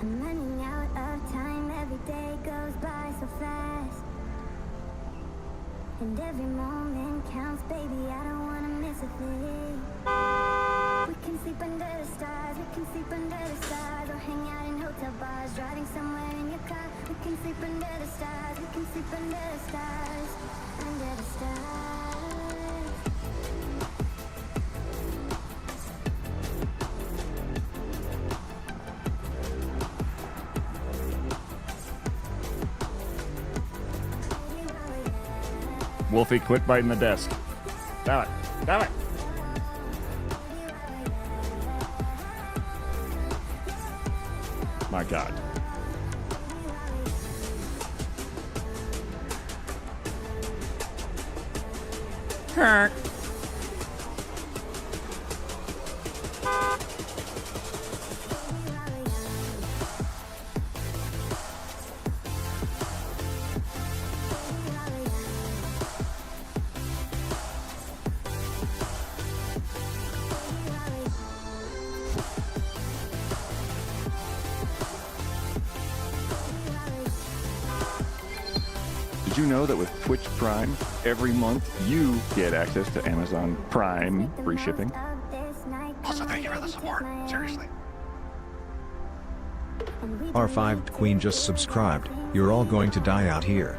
I'm running out of time, every day goes by so fast. And every moment counts, baby, I don't wanna miss a thing. We can sleep under the stars, we can sleep under the stars, or hang out in hotel bars, driving somewhere in your car. We can sleep under the stars, we can sleep under the stars, under the stars. Wolfie, quit biting the desk. Damn it. Damn it. My God. Kirk. Did you know that with Twitch Prime, every month you get access to Amazon Prime free shipping? Also, thank you for the support. Seriously. R5 Queen just subscribed. You're all going to die out here.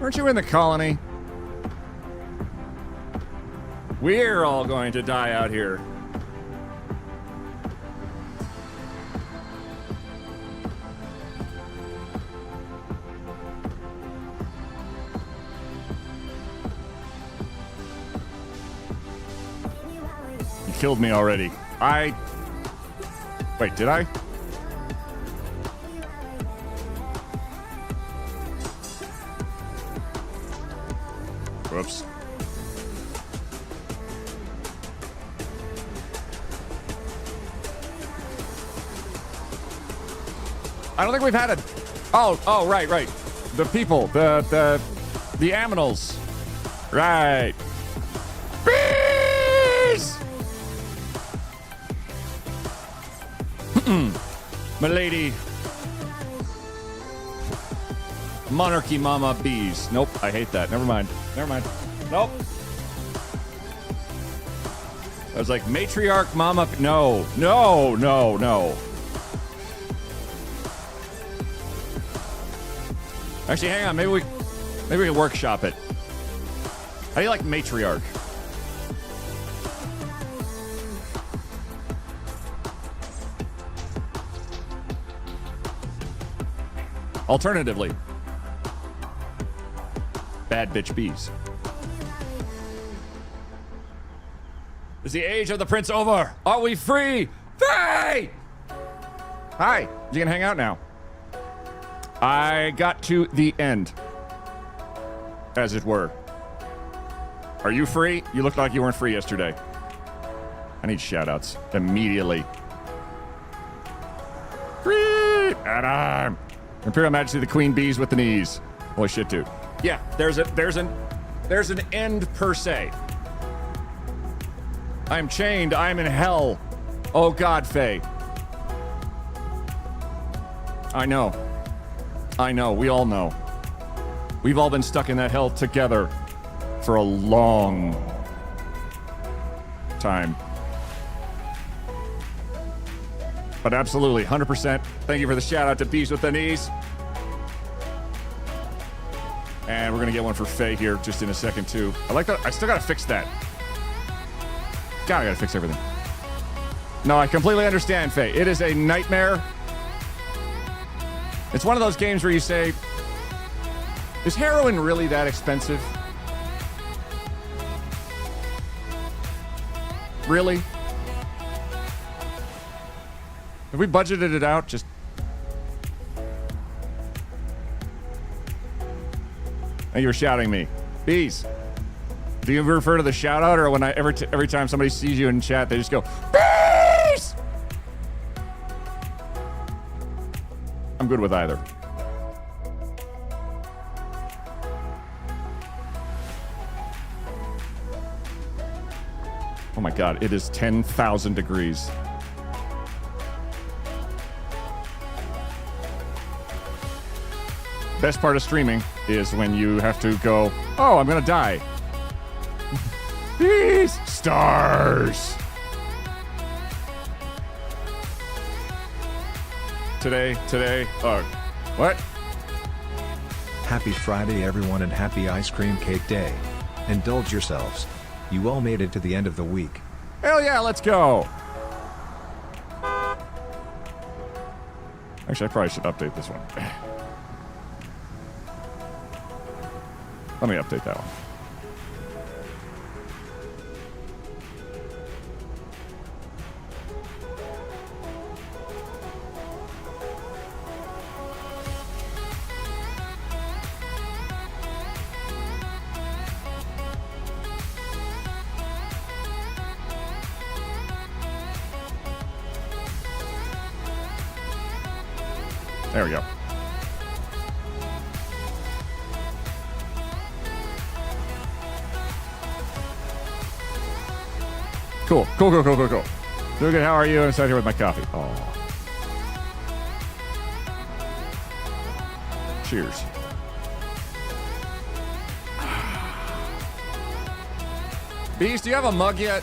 Aren't you in the colony? We're all going to die out here. Killed me already. Wait, did I? Whoops. I don't think we've had a... Oh, right. The people, the aminals. Right. Bees! My lady. Monarchy Mama Bees. Nope, I hate that. Never mind. Nope. I was like, Matriarch Mama... No. Actually, hang on. Maybe we can workshop it. How do you like Matriarch? Alternatively, bad bitch bees. Is the age of the prince over? Are we free? Free! Hi, you can hang out now. I got to the end, as it were. Are you free? You looked like you weren't free yesterday. I need shout-outs immediately. Free! Adam! Imperial Majesty, the Queen Bees with the knees. Holy shit, dude. Yeah, there's an end per se. I'm chained. I'm in hell. Oh God, Faye. I know. We all know. We've all been stuck in that hell together for a long time. But absolutely, 100%. Thank you for the shout out to Bees with the Knees. And we're going to get one for Faye here just in a second, too. I like that. I still got to fix that. God, I got to fix everything. No, I completely understand, Faye. It is a nightmare. It's one of those games where you say, is heroin really that expensive? Really? Have we budgeted it out? Just... And you were shouting me. Bees. Do you refer to the shout out, or when every time somebody sees you in chat, they just go, Bees! I'm good with either. Oh my god, it is 10,000 degrees. Best part of streaming is when you have to go, oh, I'm gonna die. These stars. Today, what? Happy Friday everyone and happy ice cream cake day. Indulge yourselves. You all made it to the end of the week. Hell yeah, let's go. Actually, I probably should update this one. Let me update that one. There we go. Cool. Doing good. How are you? I'm sat here with my coffee. Oh. Cheers. Beast, do you have a mug yet?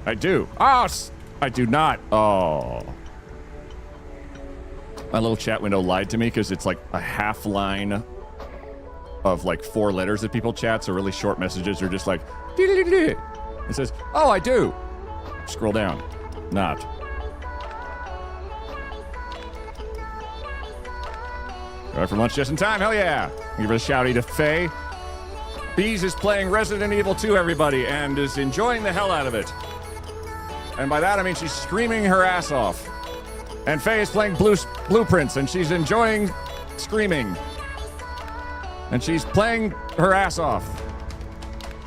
I do. Oh, I do not. Oh. My little chat window lied to me because it's like a half line of like 4 letters that people chat, so really short messages are just like, it says, oh, I do. Scroll down. Not. Go for lunch just in time. Hell yeah. Give a shouty to Faye. Bees is playing Resident Evil 2, everybody, and is enjoying the hell out of it. And by that, I mean she's screaming her ass off. And Faye is playing Blueprints, and she's enjoying screaming. And she's playing her ass off.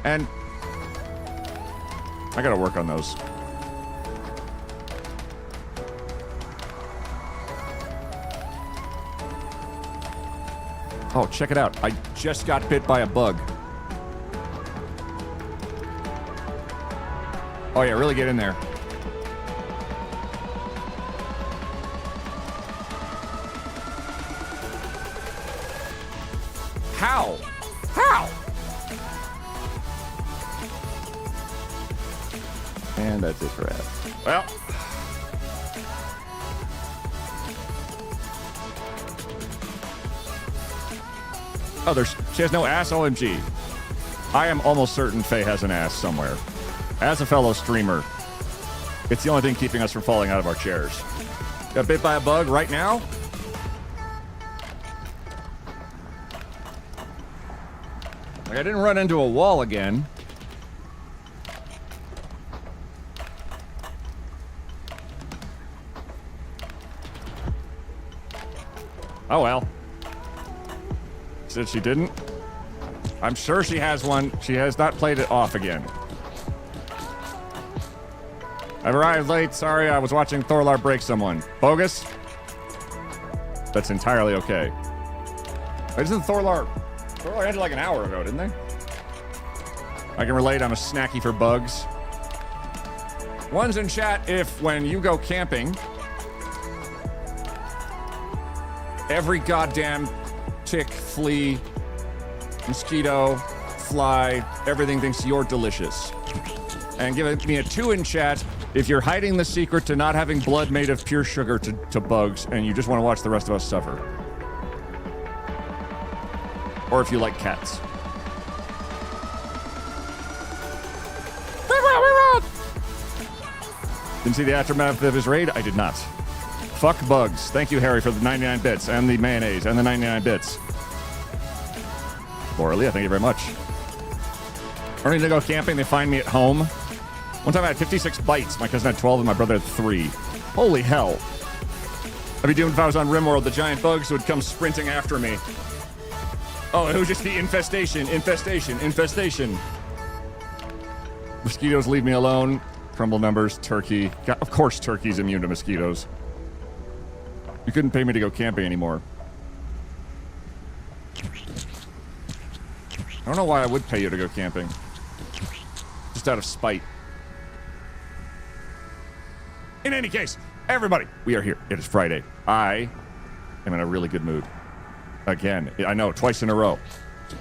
And I gotta work on those. Oh, check it out. I just got bit by a bug. Oh yeah, really get in there. How? And that's it for that. Well. Oh, she has no ass, OMG. I am almost certain Faye has an ass somewhere. As a fellow streamer, it's the only thing keeping us from falling out of our chairs. Got bit by a bug right now? Like I didn't run into a wall again. Oh well. Said she didn't. I'm sure she has one. She has not played it off again. I've arrived late. Sorry, I was watching Thorlar break someone. Bogus? That's entirely okay. Wait, isn't Thorlar ended like an hour ago, didn't they? I can relate. I'm a snacky for bugs. One's in chat if when you go camping, every goddamn tick, flea, mosquito, fly, everything thinks you're delicious. And give me a 2 in chat if you're hiding the secret to not having blood made of pure sugar to bugs and you just want to watch the rest of us suffer. Or if you like cats. Didn't see the aftermath of his raid? I did not. Fuck bugs. Thank you, Harry, for the 99 bits and the mayonnaise and the 99 bits. Laura Leah, thank you very much. I need to go camping. They find me at home. One time I had 56 bites. My cousin had 12 and my brother had 3. Holy hell. I'd be doomed if I was on Rimworld. The giant bugs would come sprinting after me. Oh, it would just be infestation. Mosquitoes leave me alone. Crumble numbers, turkey. God, of course turkey's immune to mosquitoes. You couldn't pay me to go camping anymore. I don't know why I would pay you to go camping. Just out of spite. In any case, everybody, we are here. It is Friday. I am in a really good mood. Again, I know, twice in a row.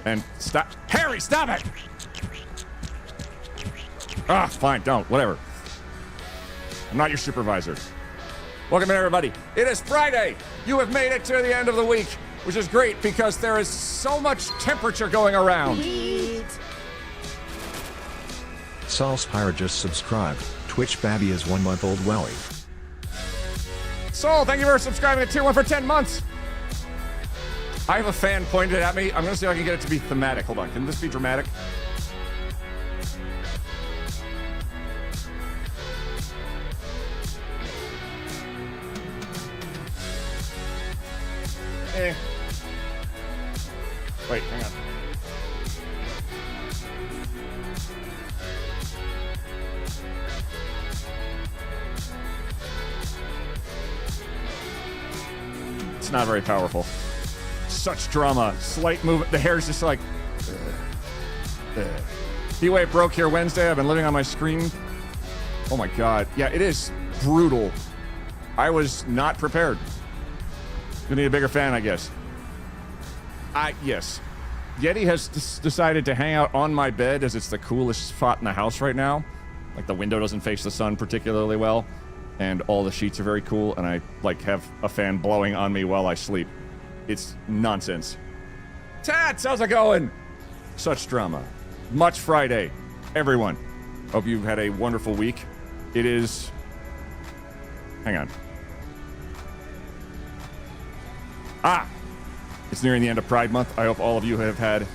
And stop. Harry, stop it! Ah, fine, don't. Whatever. I'm not your supervisor. Welcome in, everybody. It is Friday. You have made it to the end of the week, which is great because there is so much temperature going around. Saul Spire just subscribed. Twitch Babby is 1 month old Welly. Saul, thank you for subscribing to Tier 1 for 10 months. I have a fan pointed at me. I'm going to see if I can get it to be thematic. Hold on. Can this be dramatic? Wait, hang on. It's not very powerful. Such drama. Slight movement. The hair's just like... Heatwave broke here Wednesday. I've been living on my screen. Oh my god. Yeah, it is brutal. I was not prepared. You need a bigger fan, I guess. Yes. Yeti has decided to hang out on my bed as it's the coolest spot in the house right now. Like, the window doesn't face the sun particularly well, and all the sheets are very cool, and I, like, have a fan blowing on me while I sleep. It's nonsense. Tats, how's it going? Such drama. Much Friday. Everyone. Hope you've had a wonderful week. It is... Hang on. It's nearing the end of Pride Month. I hope all of you have had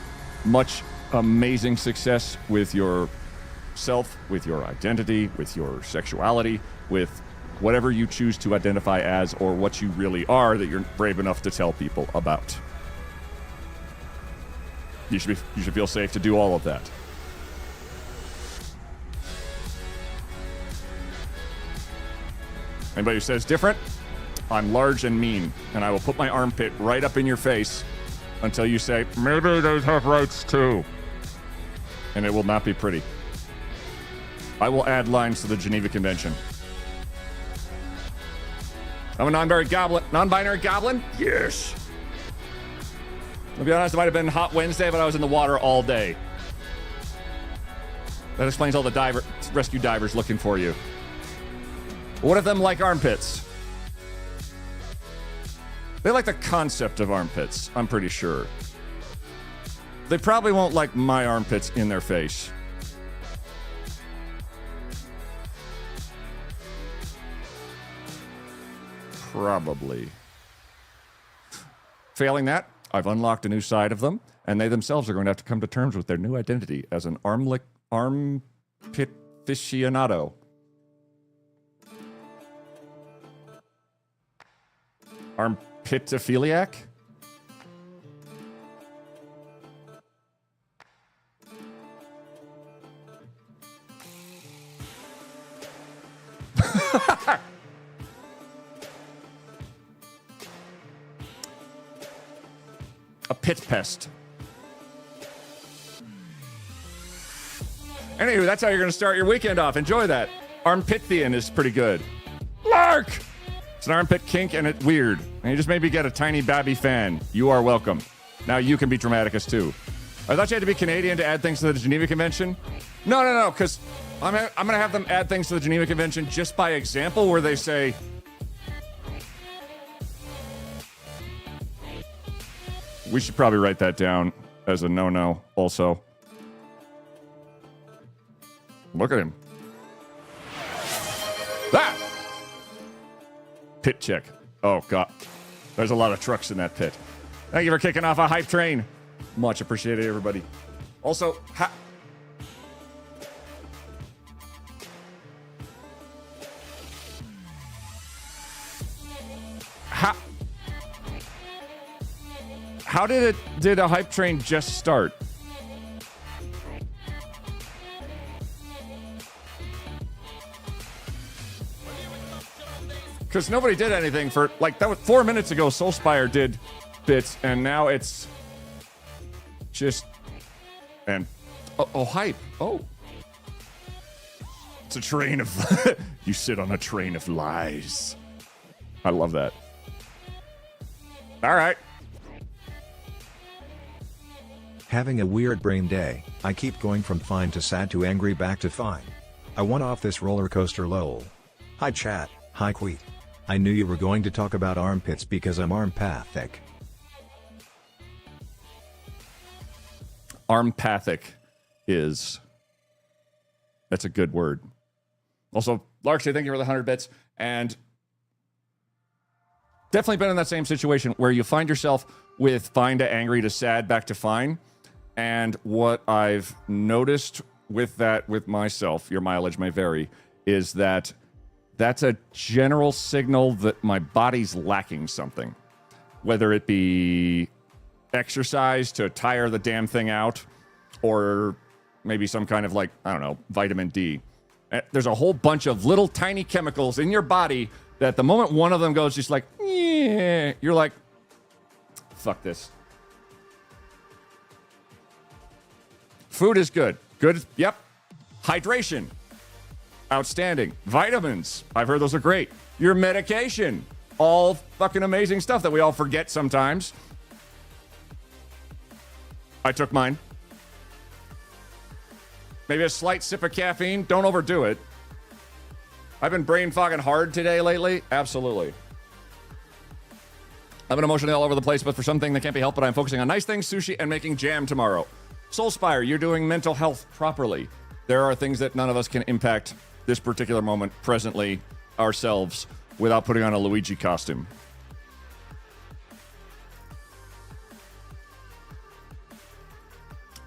much amazing success with yourself, with your identity, with your sexuality, with whatever you choose to identify as or what you really are that you're brave enough to tell people about. You should feel safe to do all of that. Anybody who says different? I'm large and mean, and I will put my armpit right up in your face until you say, maybe they have rights too. And it will not be pretty. I will add lines to the Geneva Convention. I'm a non-binary goblin. Non-binary goblin? Yes. I'll be honest, it might have been Hot Wednesday, but I was in the water all day. That explains all the rescue divers looking for you. What if them like armpits? They like the concept of armpits, I'm pretty sure. They probably won't like my armpits in their face. Probably. Failing that, I've unlocked a new side of them, and they themselves are going to have to come to terms with their new identity as an armpit aficionado. Armpitophiliac? A pit pest. Anywho, that's how you're going to start your weekend off. Enjoy that. Armpithian is pretty good. Lark! It's an armpit kink, and it's weird. And you just maybe get a tiny babby fan. You are welcome. Now you can be Dramaticus, too. I thought you had to be Canadian to add things to the Geneva Convention. No, because I'm going to have them add things to the Geneva Convention just by example, where they say... We should probably write that down as a no-no also. Look at him. Ah! Pit check. Oh, God. There's a lot of trucks in that pit. Thank you for kicking off a hype train. Much appreciated, everybody. Also, how did a hype train just start? Because nobody did anything for, like, that was 4 minutes ago, Soulspire did bits, and now it's just, and, oh, hype. Oh. It's a train of, you sit on a train of lies. I love that. All right. Having a weird brain day, I keep going from fine to sad to angry back to fine. I want off this roller coaster lol. Hi chat, hi Queet. I knew you were going to talk about armpits because I'm armpathic. Armpathic is, that's a good word. Also, Larksy, thank you for the 100 bits. And definitely been in that same situation where you find yourself with fine to angry to sad back to fine. And what I've noticed with that with myself, your mileage may vary, is that that's a general signal that my body's lacking something. Whether it be exercise to tire the damn thing out, or maybe some kind of, like, I don't know, vitamin D. There's a whole bunch of little tiny chemicals in your body that the moment one of them goes just like, yeah, you're like, fuck this. Food is good. Good, yep. Hydration. Outstanding. Vitamins. I've heard those are great. Your medication. All fucking amazing stuff that we all forget sometimes. I took mine. Maybe a slight sip of caffeine. Don't overdo it. I've been brain fogging hard today lately. Absolutely. I've been emotionally all over the place, but for something that can't be helped, but I'm focusing on nice things, sushi, and making jam tomorrow. Soulspire, you're doing mental health properly. There are things that none of us can impact this particular moment presently ourselves without putting on a Luigi costume.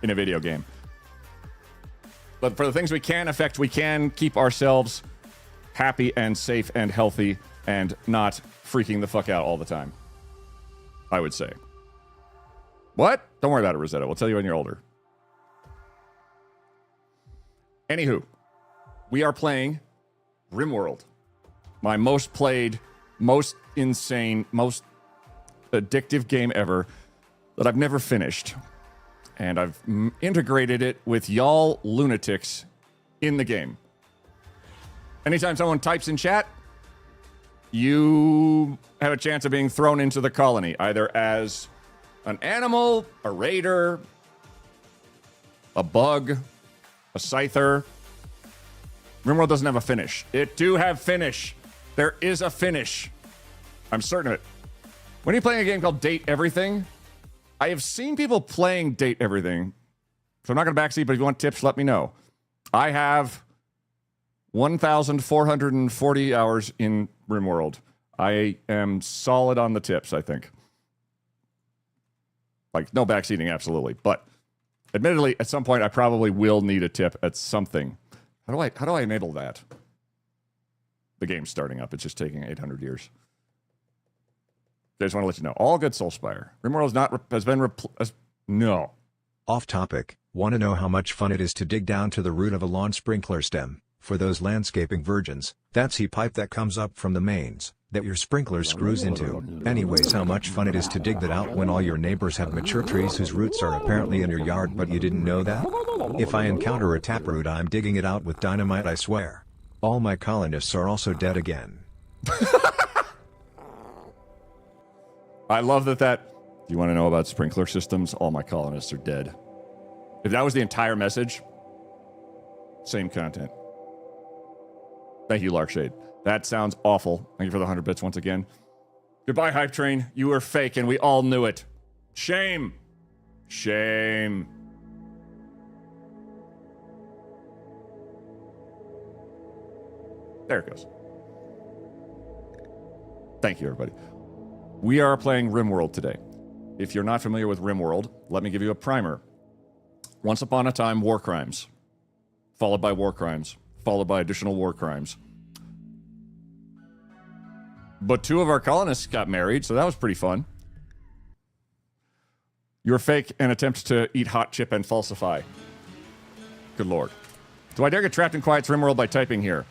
In a video game. But for the things we can affect, we can keep ourselves happy and safe and healthy and not freaking the fuck out all the time. I would say. What? Don't worry about it, Rosetta. We'll tell you when you're older. Anywho, we are playing Rimworld. My most played, most insane, most addictive game ever that I've never finished. And I've integrated it with y'all lunatics in the game. Anytime someone types in chat, you have a chance of being thrown into the colony, either as an animal, a raider, a bug, a scyther. Rimworld doesn't have a finish. It do have finish. There is a finish. I'm certain of it. When you're playing a game called Date Everything, I have seen people playing Date Everything. So I'm not going to backseat, but if you want tips, let me know. I have 1,440 hours in Rimworld. I am solid on the tips, I think. Like, no backseating, absolutely. But admittedly, at some point, I probably will need a tip at something. How do I enable that? The game's starting up. It's just taking 800 years. I just want to let you know. All good, Soulspire. Rimworld has been no. Off topic, want to know how much fun it is to dig down to the root of a lawn sprinkler stem? For those landscaping virgins, that's heat pipe that comes up from the mains, that your sprinkler screws into. Anyways, how much fun it is to dig that out when all your neighbors have mature trees whose roots are apparently in your yard but you didn't know that? If I encounter a taproot, I'm digging it out with dynamite, I swear. All my colonists are also dead again. I love that. Do you want to know about sprinkler systems? All my colonists are dead. If that was the entire message, same content. Thank you, Larkshade. That sounds awful. Thank you for the 100 bits once again. Goodbye, Hype Train. You were fake, and we all knew it. Shame. Shame. There it goes. Thank you, everybody. We are playing Rimworld today. If you're not familiar with Rimworld, let me give you a primer. Once upon a time, war crimes. Followed by war crimes. Followed by additional war crimes. But 2 of our colonists got married, so that was pretty fun. You're fake and attempt to eat hot chip and falsify. Good lord. Do I dare get trapped in Quiet's Rimworld by typing here?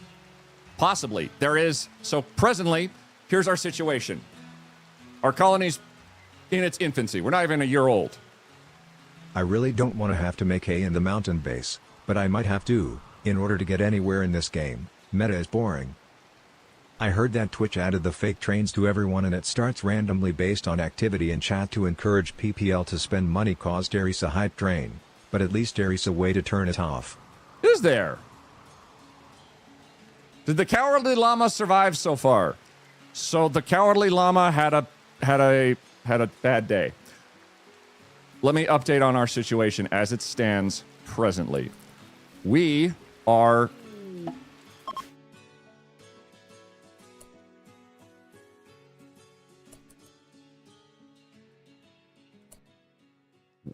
Possibly. There is, so presently, Here's our situation. Our colony's in its infancy. We're not even a year old. I really don't want to have to make hay in the mountain base, but I might have to, in order to get anywhere in this game. Meta is boring. I heard that Twitch added the fake trains to everyone and it starts randomly based on activity in chat to encourage PPL to spend money cause there is a hype train, but at least there is a way to turn it off. Is there? Did the Cowardly Llama survive so far? So the Cowardly Llama had a bad day. Let me update on our situation as it stands presently. We are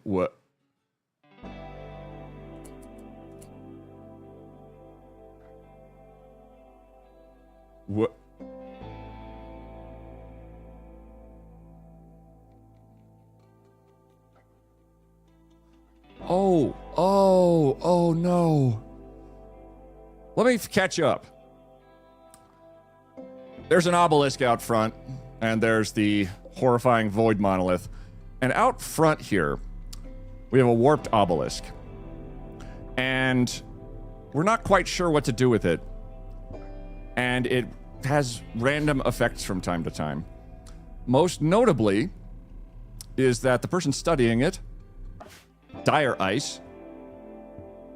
what? What? Oh no. Let me catch up. There's an obelisk out front, and there's the horrifying void monolith. And out front here, we have a warped obelisk. And we're not quite sure what to do with it. And it has random effects from time to time. Most notably is that the person studying it, Dire Ice,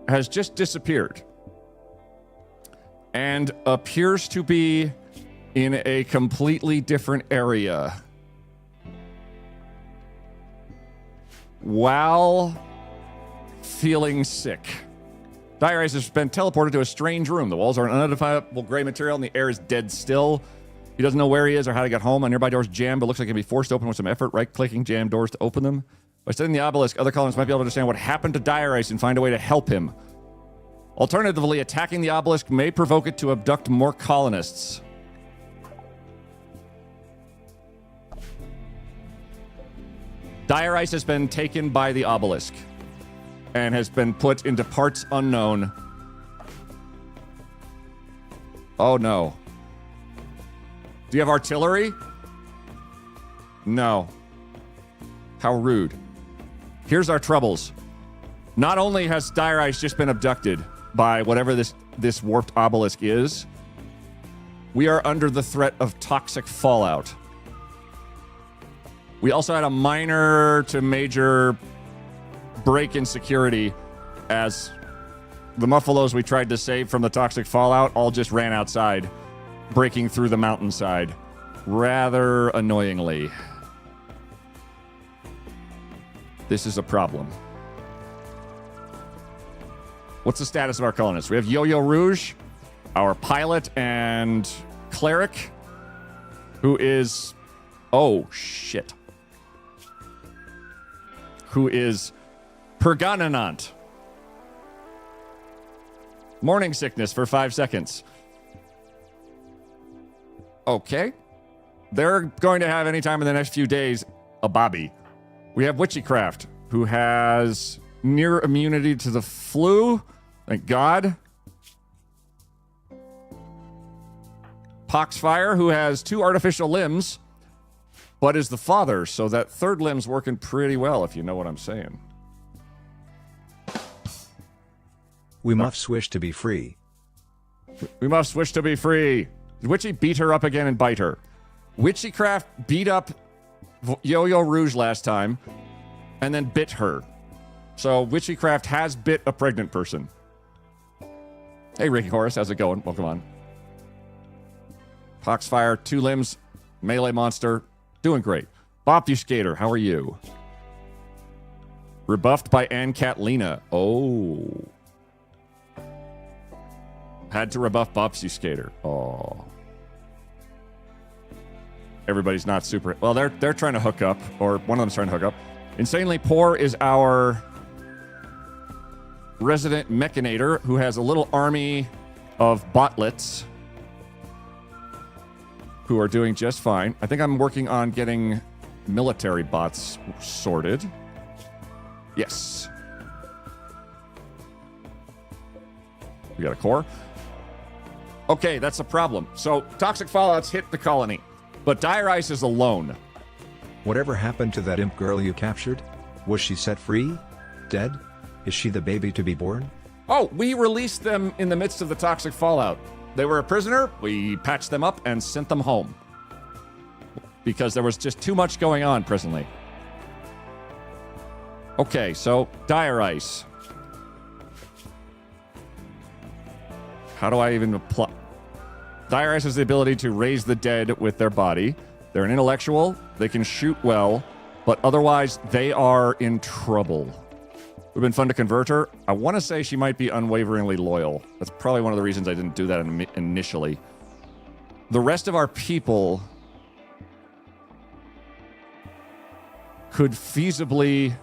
has just disappeared and appears to be in a completely different area while feeling sick. Dire Ice has been teleported to a strange room. The walls are an unidentifiable gray material and the air is dead still. He doesn't know where he is or how to get home. A nearby door's jammed, but looks like it can be forced open with some effort. Right-clicking jam doors to open them. By studying the obelisk, other colonists might be able to understand what happened to Dire Ice and find a way to help him. Alternatively, attacking the obelisk may provoke it to abduct more colonists. Dire Ice has been taken by the obelisk and has been put into parts unknown. Oh no. Do you have artillery? No. How rude. Here's our troubles. Not only has Dire Ice just been abducted by whatever this warped obelisk is, we are under the threat of toxic fallout. We also had a minor to major break in security as the Muffalos we tried to save from the toxic fallout all just ran outside, breaking through the mountainside rather annoyingly. This is a problem. What's the status of our colonists? We have Yo-Yo Rouge, our pilot and cleric, who is... Oh, shit. Who is Pergananant. Morning sickness for 5 seconds. Okay. They're going to have any time in the next few days a Bobby. We have Witchycraft, who has near immunity to the flu. Thank God. Poxfire, who has 2 artificial limbs, but is the father, so that third limb's working pretty well, if you know what I'm saying. We must swish to be free. We must swish to be free. Did Witchy beat her up again and bite her? Witchycraft beat up Yo-Yo Rouge last time and then bit her. So Witchycraft has bit a pregnant person. Hey, Ricky Horace, how's it going? Welcome on. Poxfire, 2 limbs, melee monster, doing great. Obfuscator, how are you? Rebuffed by Ann Catlina. Oh. Had to rebuff Obfuscator. Oh. Everybody's not super... Well, they're trying to hook up, or one of them's trying to hook up. Insanely Poor is our resident mechanator who has a little army of botlets who are doing just fine. I think I'm working on getting military bots sorted. Yes. We got a core. Okay, that's a problem. So, toxic fallouts hit the colony. But Dire Ice is alone. Whatever happened to that imp girl you captured? Was she set free? Dead? Is she the baby to be born? Oh, we released them in the midst of the toxic fallout. They were a prisoner, we patched them up and sent them home. Because there was just too much going on presently. Okay, so Dire Ice. How do I even apply? Dire Ice has the ability to raise the dead with their body. They're an intellectual, they can shoot well, but otherwise they are in trouble. It would have been fun to convert her. I want to say she might be unwaveringly loyal. That's probably one of the reasons I didn't do that initially. The rest of our people could feasibly...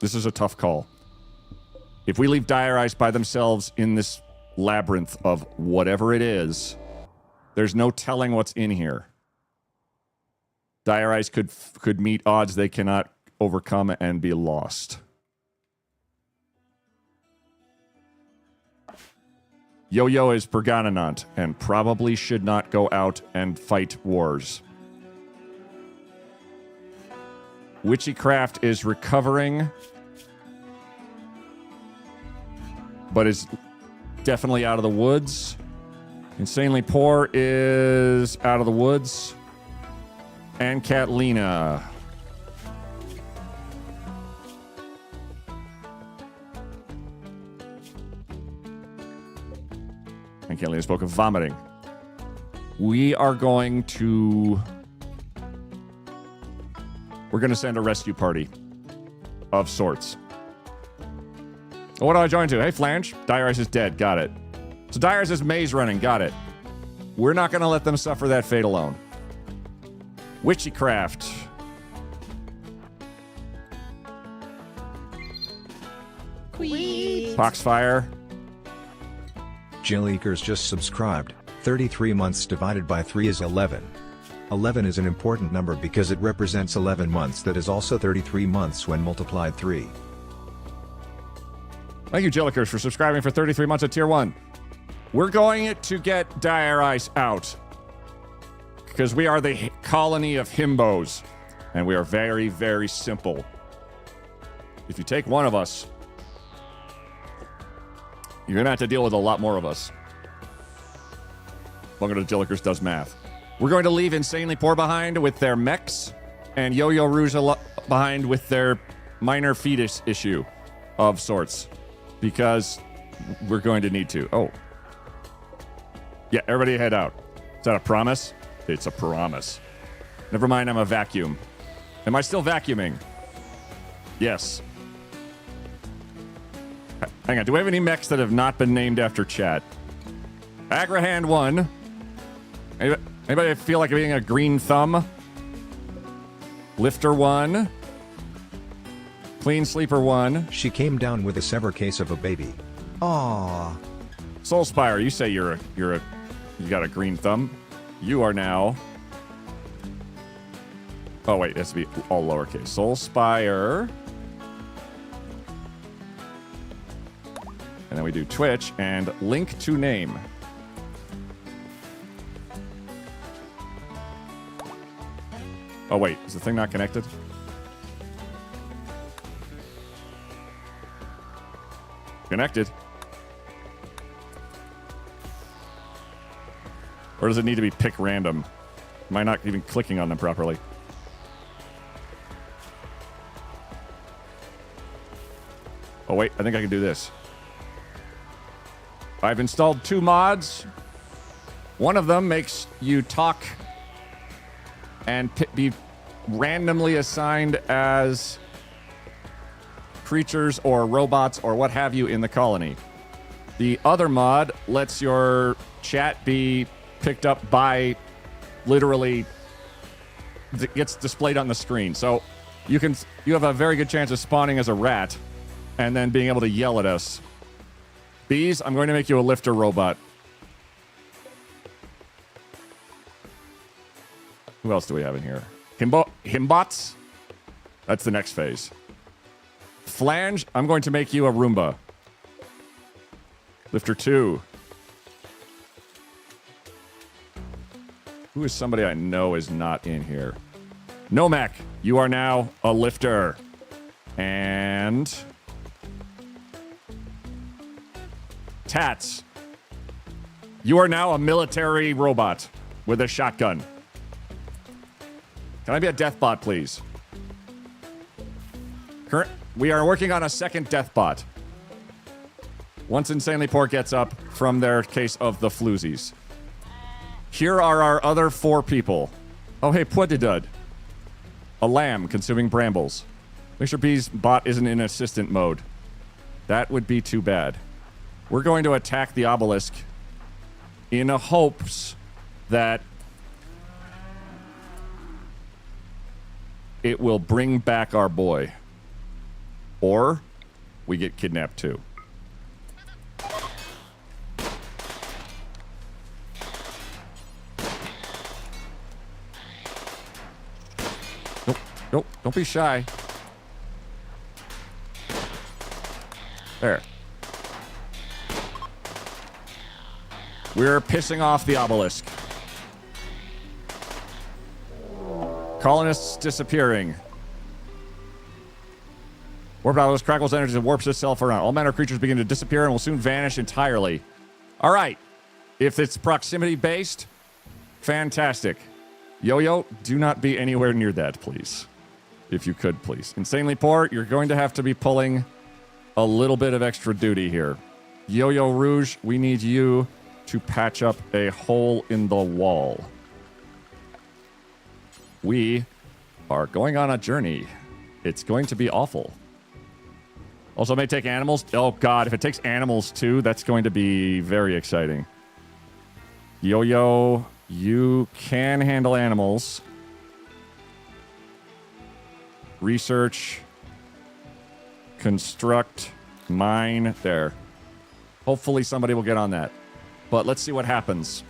This is a tough call. If we leave Dire Ice by themselves in this labyrinth of whatever it is, there's no telling what's in here. Dire Ice could meet odds they cannot overcome and be lost. Yo-Yo is Perganonant and probably should not go out and fight wars. Witchycraft is recovering, but is definitely out of the woods. Insanely Poor is out of the woods. And Catlina. And Catlina spoke of vomiting. We are going to... We're going to send a rescue party of sorts. What do I join to? Hey, Flange. Dire Ice is dead. Got it. So Dire Ice is maze running. Got it. We're not going to let them suffer that fate alone. Witchycraft. Queen. Foxfire. Jill Eakers just subscribed. 33 months divided by 3 is 11. 11 is an important number because it represents 11 months. That is also 33 months when multiplied 3. Thank you, Jillikers, for subscribing for 33 months at Tier 1. We're going to get Dire Ice out. Because we are the colony of himbos. And we are very, very simple. If you take one of us, you're going to have to deal with a lot more of us. Welcome to Jillikers Does Math. We're going to leave Insanely Poor behind with their mechs, and Yo-Yo Rouge behind with their minor fetus issue of sorts. Because we're going to need to. Oh. Yeah, everybody head out. Is that a promise? It's a promise. Never mind, I'm a vacuum. Am I still vacuuming? Yes. Hang on, do we have any mechs that have not been named after chat? Agrahand 1. Anybody feel like being a green thumb? Lifter 1. Clean Sleeper 1. She came down with a severe case of a baby. Aww. Soulspire, you say you got a green thumb. You are now. Oh wait, it has to be all lowercase. Soulspire. And then we do Twitch and link to name. Oh wait, is the thing not connected? Connected. Or does it need to be pick random? Am I not even clicking on them properly? Oh wait, I think I can do this. I've installed 2 mods. One of them makes you talk and be randomly assigned as creatures or robots or what have you in the colony. The other mod lets your chat be picked up by literally it gets displayed on the screen. So you have a very good chance of spawning as a rat and then being able to yell at us. Bees, I'm going to make you a lifter robot. Who else do we have in here? Himbots? That's the next phase. Flange, I'm going to make you a Roomba. Lifter 2. Who is somebody I know is not in here? Nomek, you are now a lifter. And... Tats, you are now a military robot with a shotgun. Can I be a death bot, please? We are working on a second death bot. Once Insanely Poor gets up from their case of the floozies. Here are our other 4 people. Oh, hey, Puddidud. A lamb consuming brambles. Mr. B's bot isn't in assistant mode. That would be too bad. We're going to attack the obelisk in a hopes that it will bring back our boy. Or we get kidnapped too. Nope, don't be shy. There. We're pissing off the obelisk. Colonists disappearing. Warped obelisk crackles energy and warps itself around. All manner of creatures begin to disappear and will soon vanish entirely. All right. If it's proximity-based, fantastic. Yo-Yo, do not be anywhere near that, please. If you could, please. Insanely Poor, you're going to have to be pulling a little bit of extra duty here. Yo-Yo Rouge, we need you to patch up a hole in the wall. We are going on a journey. It's going to be awful. Also, it may take animals. Oh, God. If it takes animals, too, that's going to be very exciting. Yo-Yo, you can handle animals. Research. Construct. Mine. There. Hopefully somebody will get on that. But let's see what happens.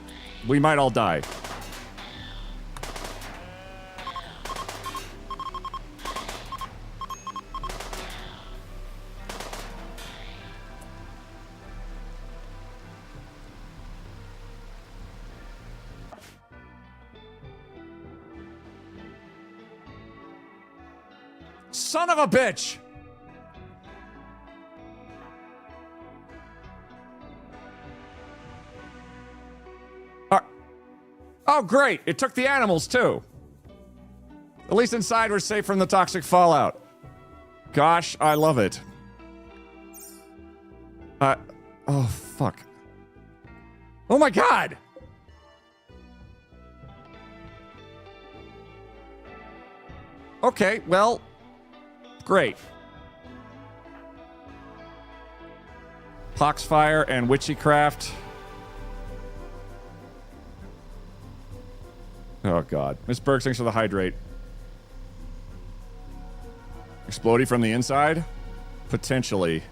We might all die. Son of a bitch! Oh, great. It took the animals, too. At least inside we're safe from the toxic fallout. Gosh, I love it. Oh, fuck. Oh, my God! Okay, well, great. Poxfire and Witchycraft. Oh, God. Miss Burks, thanks for the hydrate. Explodey from the inside? Potentially.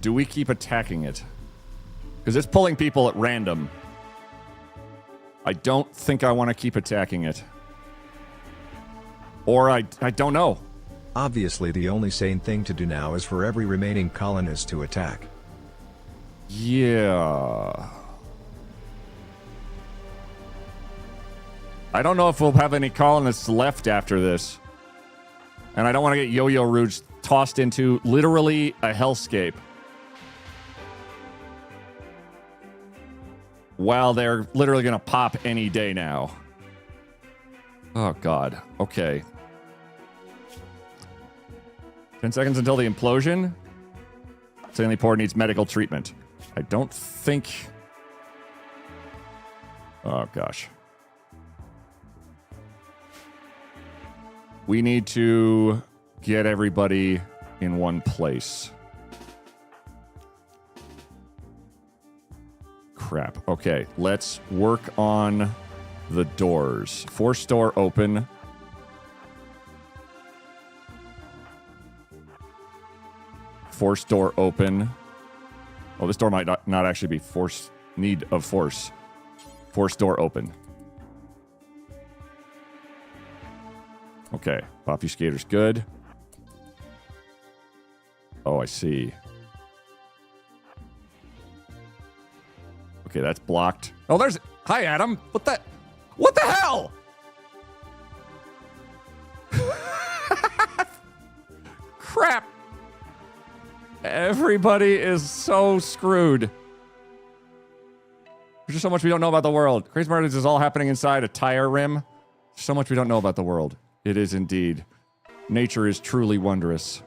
Do we keep attacking it? Because it's pulling people at random. I don't think I want to keep attacking it. Or I don't know. Obviously, the only sane thing to do now is for every remaining colonist to attack. Yeah. I don't know if we'll have any colonists left after this. And I don't want to get Yo-Yo Rouge tossed into literally a hellscape. While they're literally going to pop any day now. Oh, God. Okay. 10 seconds until the implosion. Insanely Poor needs medical treatment. I don't think... Oh, gosh. We need to get everybody in one place. Crap. Okay, let's work on the doors. Force door open. Force door open. Oh, this door might not actually be force need of force. Force door open. Okay, obfuscator's good. Oh, I see. Okay, that's blocked. Oh, there's... Hi, Adam. What the hell? Crap. Everybody is so screwed. There's just so much we don't know about the world. Crazy Murders is all happening inside a tire rim. So much we don't know about the world. It is indeed. Nature is truly wondrous.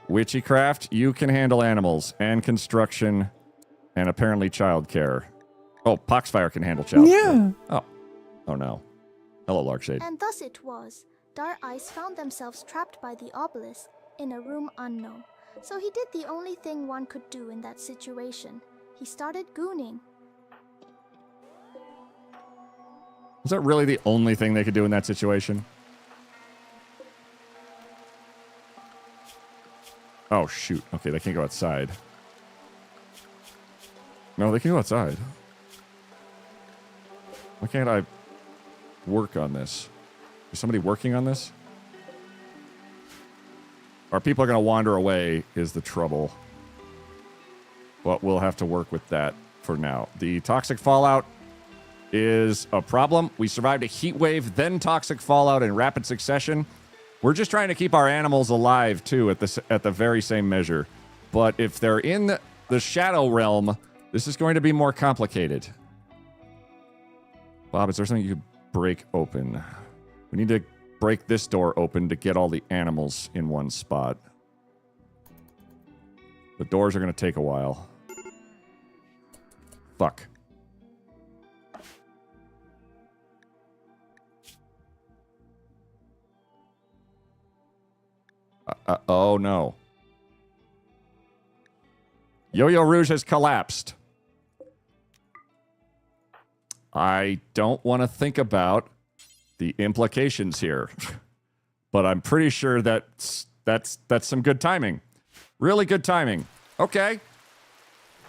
Witchcraft, you can handle animals and construction and apparently childcare. Oh, Poxfire can handle childcare. Yeah. Oh. Oh no. Hello, Larkshade. And thus it was. Dark Eyes found themselves trapped by the obelisk in a room unknown. So he did the only thing one could do in that situation. He started gooning. Was that really the only thing they could do in that situation? Oh, shoot. Okay, they can't go outside. No, they can go outside. Why can't I work on this? Is somebody working on this? Our people are going to wander away is the trouble. But we'll have to work with that for now. The toxic fallout is a problem. We survived a heat wave, then toxic fallout in rapid succession. We're just trying to keep our animals alive, too, at the very same measure. But if they're in the shadow realm, this is going to be more complicated. Bob, is there something you could break open? We need to break this door open to get all the animals in one spot. The doors are going to take a while. Fuck. Oh, no. Yo-Yo Rouge has collapsed. I don't want to think about the implications here. But I'm pretty sure that's some good timing. Really good timing. Okay.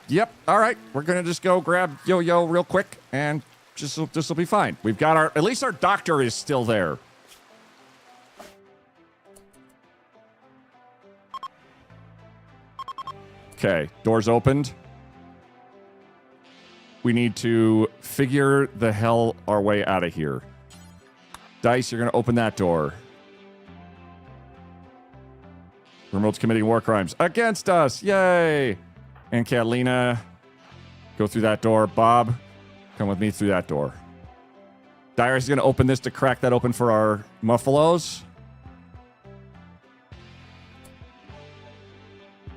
Yep. All right. We're going to just go grab Yo-Yo real quick, and this will be fine. We've got at least our doctor is still there. Okay, doors opened. We need to figure the hell our way out of here. Dice, you're going to open that door. Rimworld's committing war crimes against us. Yay! And Catalina, go through that door. Bob, come with me through that door. Darius is going to open this to crack that open for our muffalos.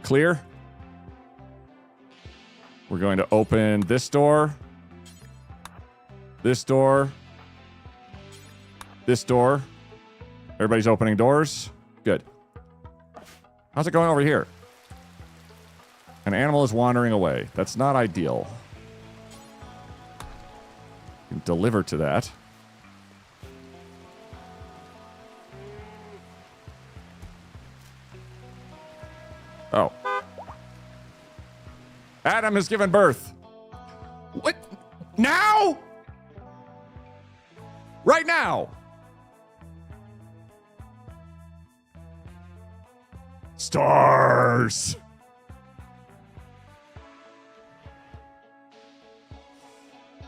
Clear? We're going to open this door. This door. This door. Everybody's opening doors. Good. How's it going over here? An animal is wandering away. That's not ideal. You can deliver to that. Oh. Adam has given birth. What? Now? Right now? Stars.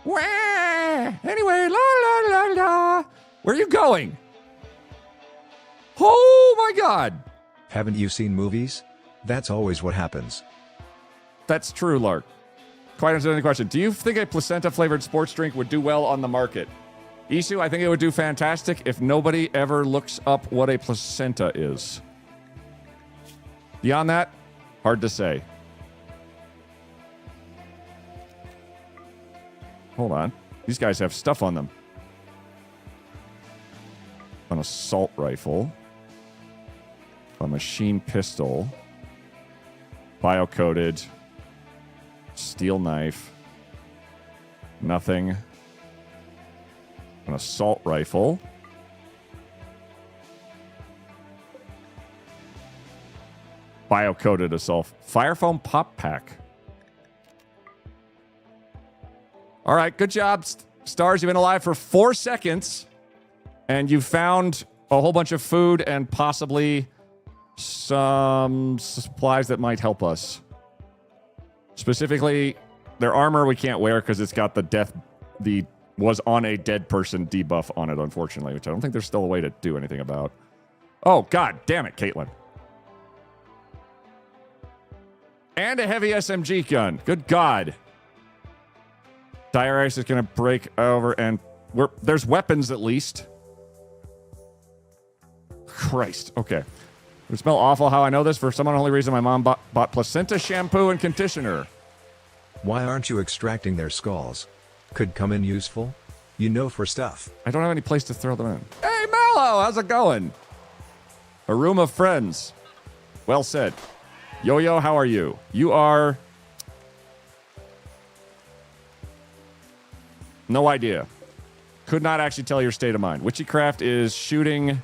Wah! Anyway, la la la la. Where are you going? Oh my God. Haven't you seen movies? That's always what happens. That's true, Lark. Quite answer any question. Do you think a placenta-flavored sports drink would do well on the market? Isu, I think it would do fantastic if nobody ever looks up what a placenta is. Beyond that, hard to say. Hold on. These guys have stuff on them. An assault rifle. A machine pistol. Bio-coated. Steel knife. Nothing. An assault rifle. Bio-coated assault. Fire foam pop pack. All right, good job, Stars. You've been alive for 4 seconds, and you found a whole bunch of food and possibly some supplies that might help us. Specifically, their armor we can't wear because it's got the was on a dead person debuff on it, unfortunately, which I don't think there's still a way to do anything about. Oh, God damn it, Caitlin. And a heavy SMG gun. Good God. Dire Ice is going to break over, and there's weapons at least. Christ. Okay. It smell awful. How I know this? For some only reason, my mom bought placenta shampoo and conditioner. Why aren't you extracting their skulls? Could come in useful? You know, for stuff. I don't have any place to throw them in. Hey, Mallow, how's it going? A room of friends. Well said. Yo-Yo, how are you? You are... No idea. Could not actually tell your state of mind. Witchycraft is shooting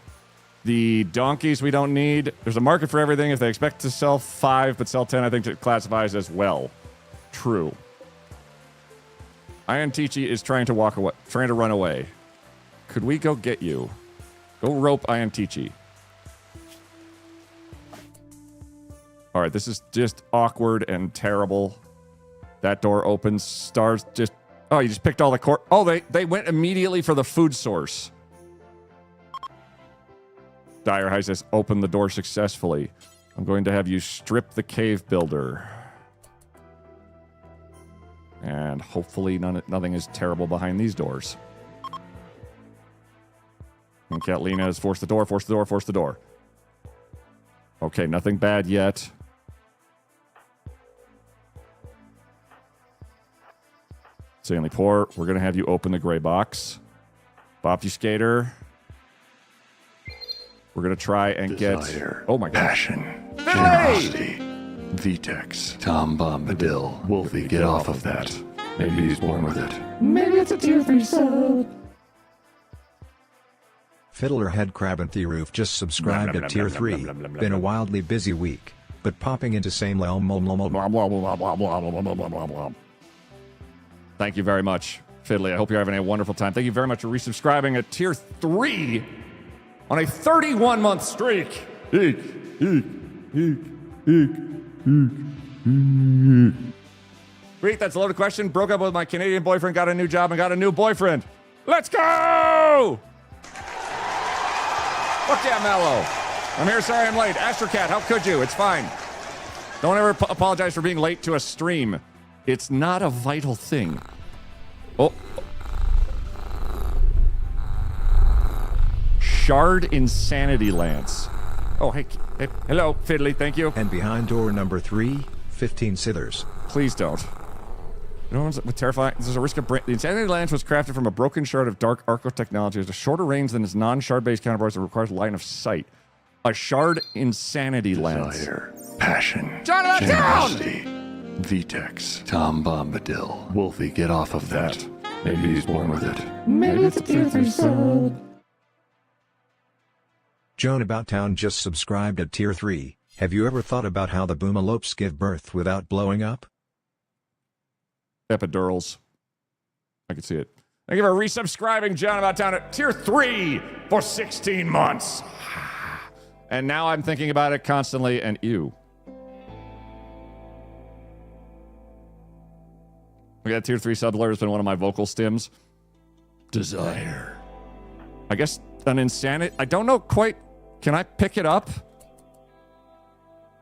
the donkeys we don't need. There's a market for everything. If they expect to sell 5 but sell 10, I think it classifies as well. True. Iantichi is trying to run away. Could we go get you? Go rope Iantichi. All right, this is just awkward and terrible. That door opens. Stars just... Oh, you just picked all the Oh, they went immediately for the food source. Dire High says, open the door successfully. I'm going to have you strip the cave builder. And hopefully nothing is terrible behind these doors. And Catlina has forced the door, force the door, force the door. Okay, nothing bad yet. Stanley Poor, we're going to have you open the gray Bopsy-Skater. We're going to try and Desire, get... Oh my God. Passion. Generosity. Vitex. Tom Bombadil. Wolfie, get off of that. Maybe he's born with it. Maybe it's a tier 3 sub. Fiddlerhead Crab and Theeroof just subscribed at tier 3. Been a wildly busy week, but popping into same realm. Thank you very much, Fiddly. I hope you're having a wonderful time. Thank you very much for resubscribing at tier 3 on a 31-month streak. Great, that's a loaded question. Broke up with my Canadian boyfriend, got a new job, and got a new boyfriend. Let's go! Fuck yeah, Mallow. I'm here, sorry I'm late. Astrocat, how could you? It's fine. Don't ever apologize for being late to a stream. It's not a vital thing. Oh. Shard Insanity Lance. Oh, hey, hello, Fiddly, thank you. And behind door number 3, 15 Sithers. Please don't. No one's with terrifying. There's a risk of the Insanity Lance was crafted from a broken shard of dark arco technology. It has a shorter range than its non-shard-based counterparts that requires line of sight. A Shard Insanity Lance. Desire, passion, Jonathan, generosity, Vitex, Tom Bombadil. Wolfie, get off of that. Maybe he's born with it. Maybe it's a tier 3 sub. Joan About Town just subscribed at tier 3. Have you ever thought about how the boomalopes give birth without blowing up? Epidurals. I can see it. Thank you for resubscribing, John About Town, at tier 3 for 16 months. And now I'm thinking about it constantly, and ew. We got tier 3 subler has been one of my vocal stims. Desire. I guess an insanity. I don't know quite. Can I pick it up?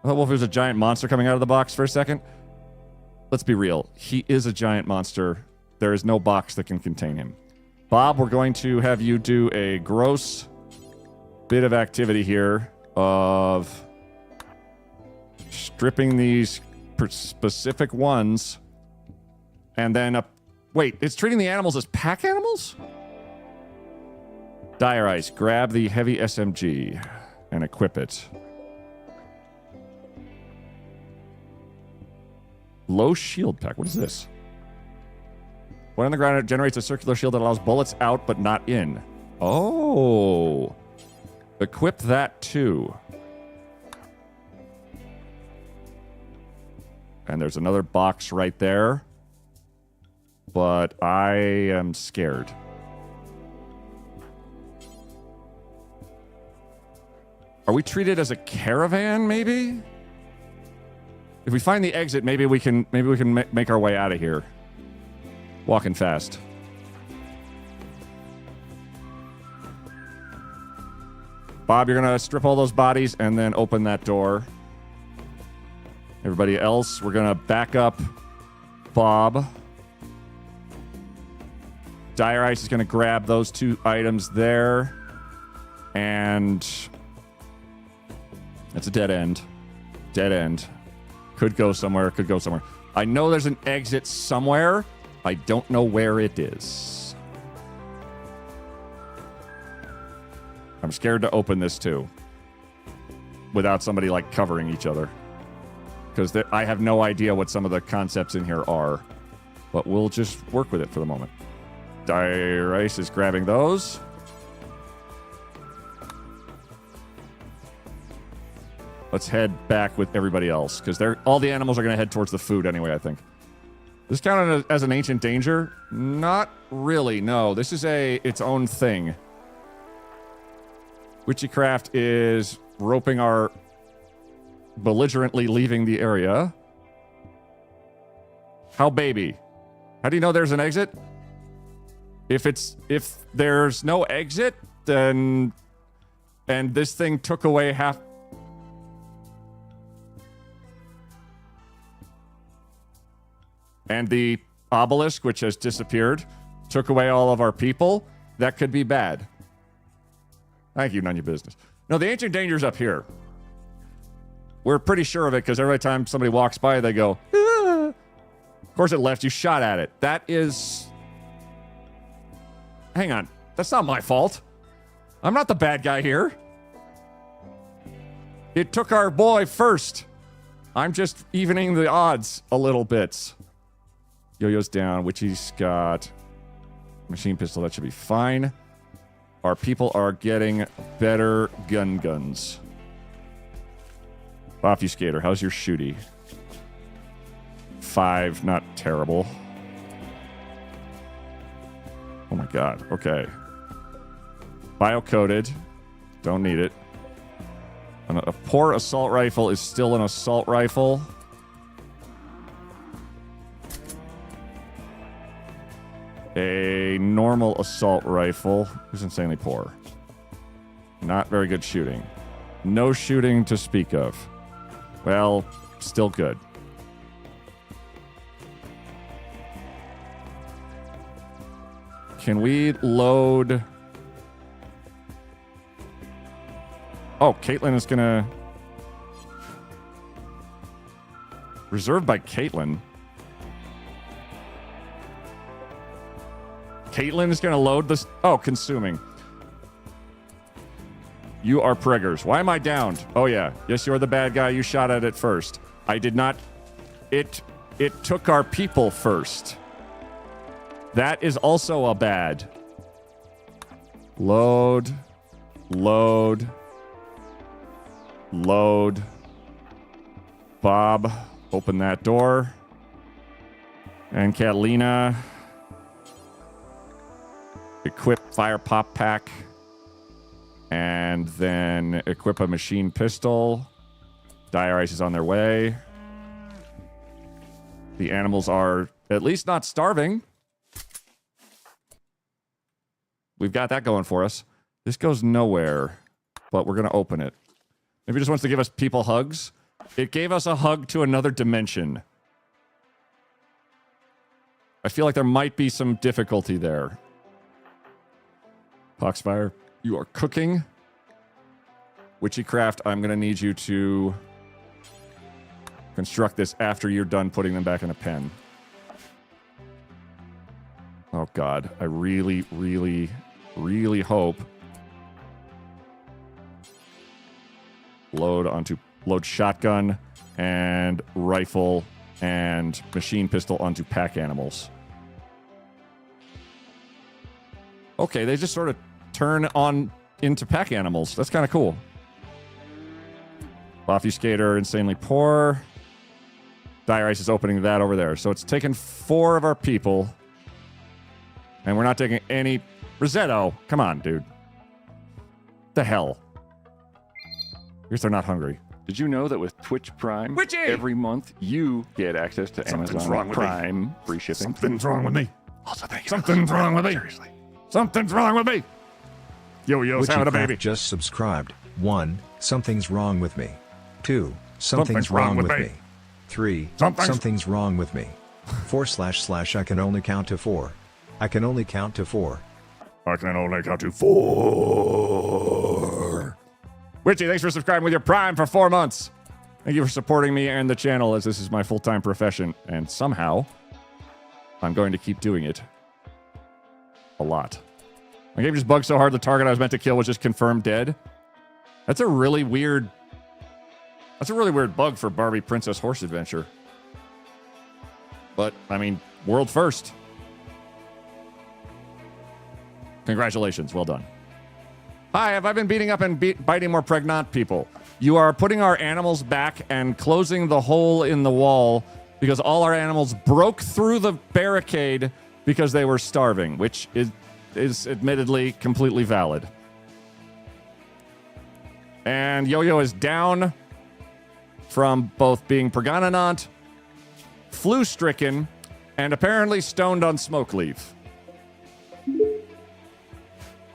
I thought Wolf was a giant monster coming out of the box for a second. Let's be real. He is a giant monster. There is no box that can contain him. Bob, we're going to have you do a gross bit of activity here of stripping these specific ones. And then, wait, it's treating the animals as pack animals? Dire Ice, grab the heavy SMG and equip it. Low shield pack. What is this? When on the ground, it generates a circular shield that allows bullets out but not in. Oh. Equip that too. And there's another box right there. But I am scared. Are we treated as a caravan, maybe? If we find the exit, maybe we can make our way out of here. Walking fast. Bob, you're gonna strip all those bodies and then open that door. Everybody else, we're gonna back up Bob. Dire Ice is gonna grab those 2 items there. And that's a dead end. Dead end. Could go somewhere, could go somewhere. I know there's an exit somewhere. I don't know where it is. I'm scared to open this too. Without somebody like covering each other. Because I have no idea what some of the concepts in here are. But we'll just work with it for the moment. Dire Ice is grabbing those. Let's head back with everybody else. Because all the animals are going to head towards the food anyway, I think. This counted as an ancient danger? Not really, no. This is its own thing. Witchcraft is roping our belligerently leaving the area. How baby? How do you know there's an exit? If there's no exit, then and this thing took away half. And the obelisk, which has disappeared, took away all of our people. That could be bad. Thank you, none of your business. No, the ancient danger's up here. We're pretty sure of it because every time somebody walks by, they go, ah. Of course it left. You shot at it. That is... Hang on. That's not my fault. I'm not the bad guy here. It took our boy first. I'm just evening the odds a little bit. Yo-yo's down. Witchy's got machine pistol. That should be fine. Our people are getting better guns. Obfuscator, how's your shooty? 5, not terrible. Oh my god, okay. Bio-coded. Don't need it. A poor assault rifle is still an assault rifle. A normal assault rifle is insanely poor. Not very good shooting. No shooting to speak of. Well, still good. Can we load... Oh, Caitlin is gonna... Reserved by Caitlin. Caitlin is gonna load this... Oh, consuming. You are preggers. Why am I downed? Oh, yeah. Yes, you're the bad guy. You shot at it first. I did not... It took our people first. That is also a bad. Load. Load. Load. Bob, open that door. And Catalina. Equip fire pop pack. And then equip a machine pistol. Dire Ice is on their way. The animals are at least not starving. We've got that going for us. This goes nowhere, but we're going to open it. Maybe it just wants to give us people hugs. It gave us a hug to another dimension. I feel like there might be some difficulty there. Poxfire, you are cooking. Witchycraft, I'm going to need you to construct this after you're done putting them back in a pen. Oh, God. I really, really, really hope. Load shotgun and rifle and machine pistol onto pack animals. Okay, they just sort of turn on into pack animals. That's kind of cool. Obfuscator, insanely poor. Dire Ice is opening that over there. So it's taken 4 of our people. And we're not taking any... Rosetto, come on, dude. The hell? I guess they're not hungry. Did you know that with Twitch Prime, Witchy! every month you get access to Something's wrong Amazon with me. Prime free shipping? Something's wrong with me. Also, thank you. Something's wrong with me. Seriously. Something's wrong with me. Yo-yo's having a baby. Witchycraft just subscribed. 1. Something's wrong with me. 2. Something's wrong with me. 3. Something's wrong with me. 4// I can only count to 4. I can only count to 4. I can only count to 4. Witchy, thanks for subscribing with your Prime for 4 months. Thank you for supporting me and the channel, as this is my full-time profession, and somehow I'm going to keep doing it a lot. My game just bugged so hard the target I was meant to kill was just confirmed dead. That's a really weird bug for Barbie Princess Horse Adventure. But, I mean, world first. Congratulations, well done. Hi, have I been beating up and biting more pregnant people? You are putting our animals back and closing the hole in the wall because all our animals broke through the barricade because they were starving, which is admittedly completely valid. And Yo-Yo is down from both being pregnant, flu-stricken, and apparently stoned on smoke leave.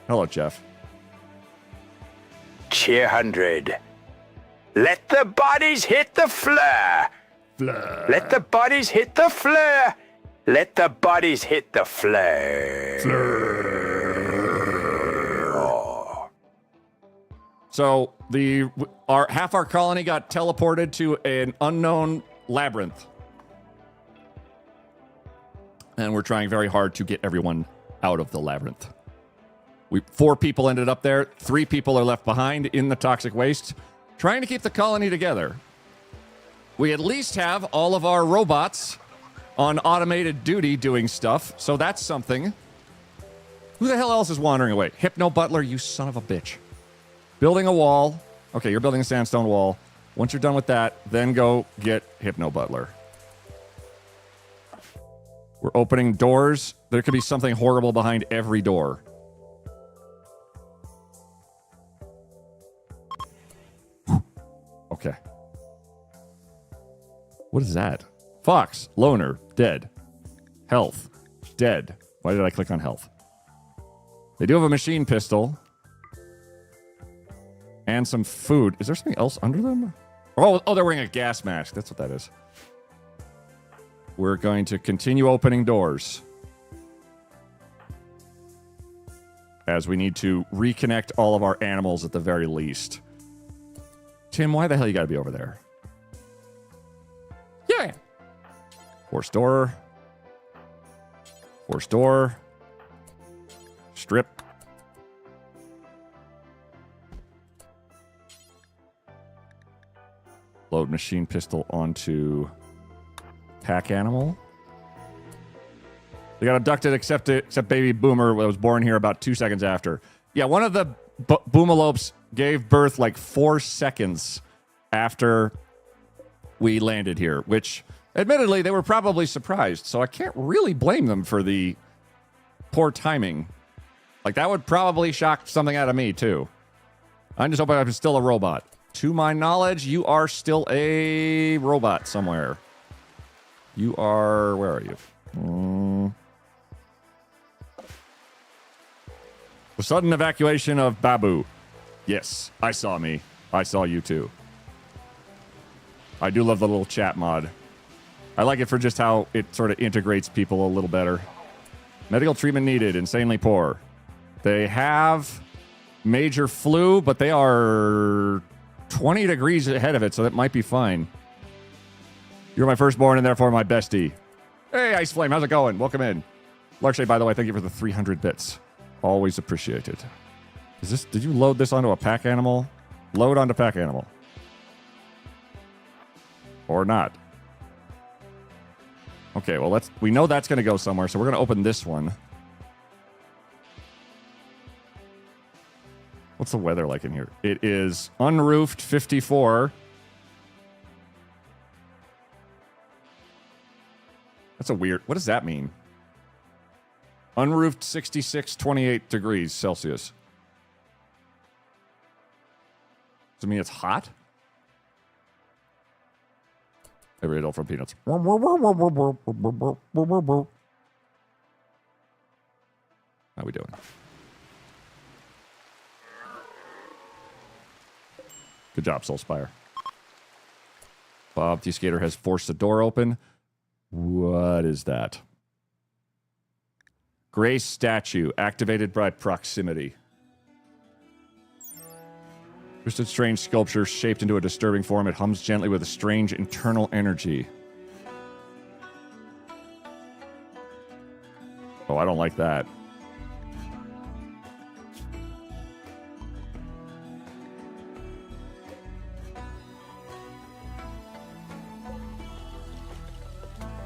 Hello, Jeff. Cheer 100. Let the bodies hit the floor. Let the bodies hit the floor. Let the bodies hit the floor. So half our colony got teleported to an unknown labyrinth. And we're trying very hard to get everyone out of the labyrinth. 4 people ended up there. 3 people are left behind in the toxic waste, trying to keep the colony together. We at least have all of our robots on automated duty doing stuff, so that's something. Who the hell else is wandering away? Hypno Butler, you son of a bitch. Building a wall. Okay, you're building a sandstone wall. Once you're done with that, then go get Hypno Butler. We're opening doors. There could be something horrible behind every door. Okay. What is that? Fox, loner, dead. Health, dead. Why did I click on health? They do have a machine pistol. And some food. Is there something else under them? Oh, they're wearing a gas mask. That's what that is. We're going to continue opening doors. As we need to reconnect all of our animals at the very least. Tim, why the hell you gotta be over there? Yeah. Force door. Force door. Strip. Load machine pistol onto pack animal. They got abducted except baby Boomer was born here about 2 seconds after. Yeah, one of the Boomalopes gave birth like 4 seconds after we landed here, which admittedly they were probably surprised, so I can't really blame them for the poor timing. Like, that would probably shock something out of me too. I'm just hoping I'm still a robot. To my knowledge, you are still a robot somewhere. You are... Where are you? The sudden evacuation of Babu. Yes, I saw me. I saw you too. I do love the little chat mod. I like it for just how it sort of integrates people a little better. Medical treatment needed. Insanely poor. They have major flu, but they are 20 degrees ahead of it, so that might be fine. You're my firstborn and therefore my bestie. Hey, Ice Flame, how's it going? Welcome in. Larkshay, by the way, thank you for the 300 bits. Always appreciated. Did you load this onto a pack animal? Load onto pack animal. Or not. Okay, well, we know that's going to go somewhere, so we're going to open this one. What's the weather like in here? It is unroofed 54. That's a weird... What does that mean? Unroofed 66, 28 degrees Celsius. Does it mean it's hot? Every adult from Peanuts. How we doing? Good job, Soulspire. Bob T. Skater has forced the door open. What is that? Gray statue activated by proximity. Twisted strange sculpture shaped into a disturbing form. It hums gently with a strange internal energy. Oh, I don't like that.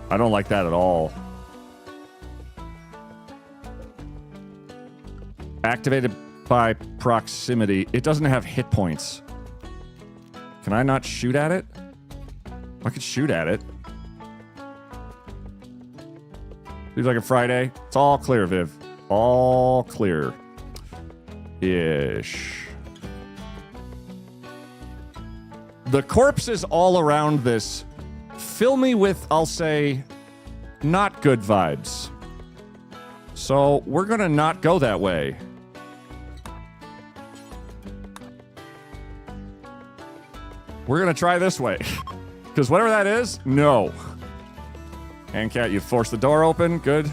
I don't like that at all. Activated by proximity. It doesn't have hit points. Can I not shoot at it? I could shoot at it. Seems like a Friday. It's all clear, Viv. All clear. Ish. The corpses all around this fill me with, I'll say, not good vibes. So we're gonna not go that way. We're gonna try this way. Because whatever that is, no. And Cat, you forced the door open. Good.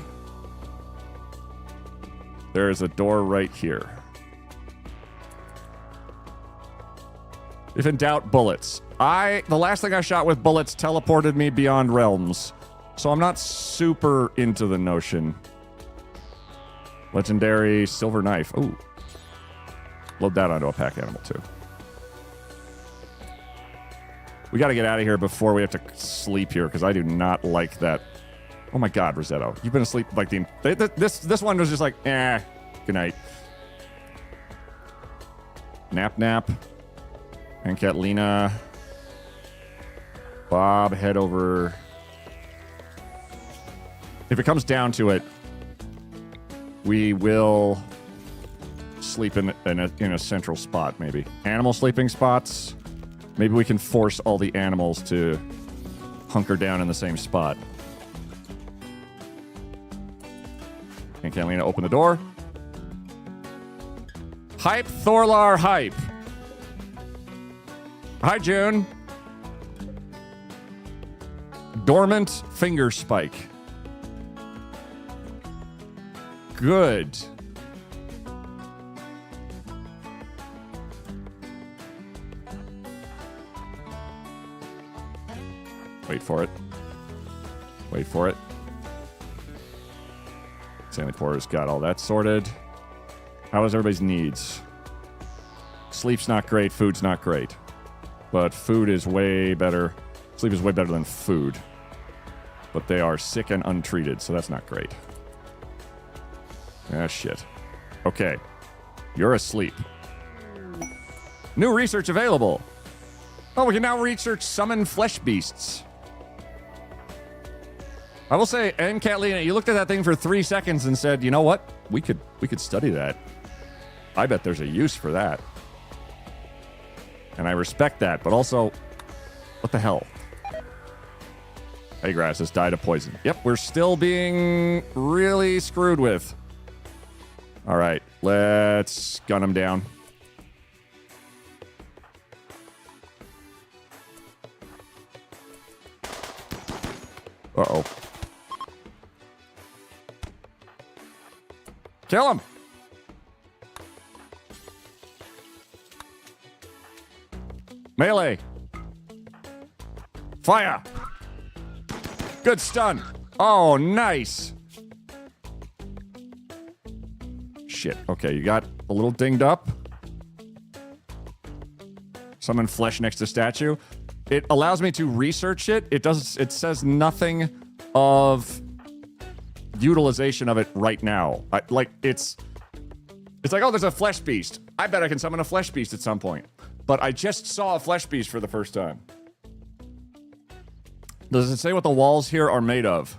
There is a door right here. If in doubt, bullets. The last thing I shot with bullets teleported me beyond realms. So I'm not super into the notion. Legendary silver knife. Ooh. Load that onto a pack animal too. We got to get out of here before we have to sleep here because I do not like that. Oh my God, Rosetto. You've been asleep like this one was just like, good night. Nap. And Catlina. Bob, head over. If it comes down to it, we will sleep in a central spot, maybe. Animal sleeping spots. Maybe we can force all the animals to hunker down in the same spot. And Catalina open the door. Hype Thorlar hype. Hi, June. Dormant finger spike. Good. Wait for it. Wait for it. Stanley Porter's got all that sorted. How is everybody's needs? Sleep's not great. Food's not great. But food is way better. Sleep is way better than food. But they are sick and untreated, so that's not great. Ah, shit. Okay. You're asleep. New research available. Oh, we can now research summon flesh beasts. I will say, and Catalina, you looked at that thing for 3 seconds and said, you know what? We could study that. I bet there's a use for that. And I respect that, but also, what the hell? Hey, grass has died of poison. Yep, we're still being really screwed with. All right, let's gun him down. Uh-oh. Kill him! Melee! Fire! Good stun! Oh, nice! Shit. Okay, you got a little dinged up. Summon flesh next to statue. It allows me to research it. It says nothing of utilization of it right now. It's like, oh, there's a flesh beast. I bet I can summon a flesh beast at some point. But I just saw a flesh beast for the first time. Does it say what the walls here are made of?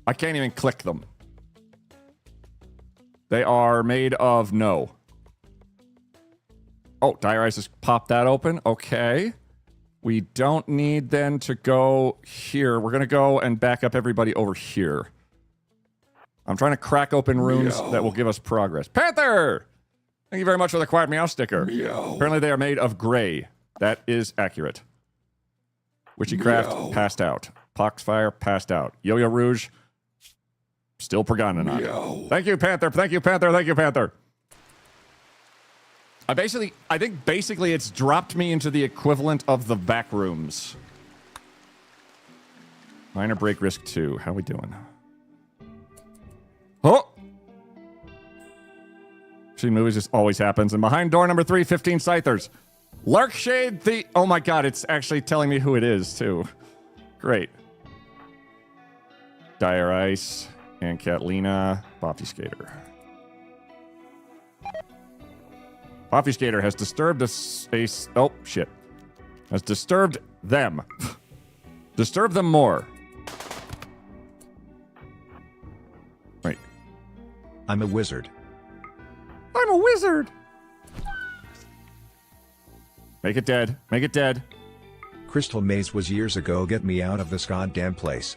I can't even click them. They are made of no. Oh, Dire Ice has popped that open. Okay. We don't need then to go here. We're going to go and back up everybody over here. I'm trying to crack open runes that will give us progress. Panther! Thank you very much for the quiet meow sticker. Meow. Apparently they are made of gray. That is accurate. Witchycraft, passed out. Poxfire, passed out. Yo-Yo Rouge, still Pergananon. Meow. Thank you, Panther. Thank you, Panther. Thank you, Panther. I think basically it's dropped me into the equivalent of the back rooms. Minor break risk 2. How we doing? Oh! See, movies just always happens. And behind door number 3, 15 Scythers. Larkshade the... Oh my god, it's actually telling me who it is, too. Great. Dire Ice and Catlina. Obfuscator. Obfuscator has disturbed a space... Oh, shit. Has disturbed them. Disturb them more. Wait. I'm a wizard. I'm a wizard! Make it dead. Make it dead. Crystal Maze was years ago. Get me out of this goddamn place.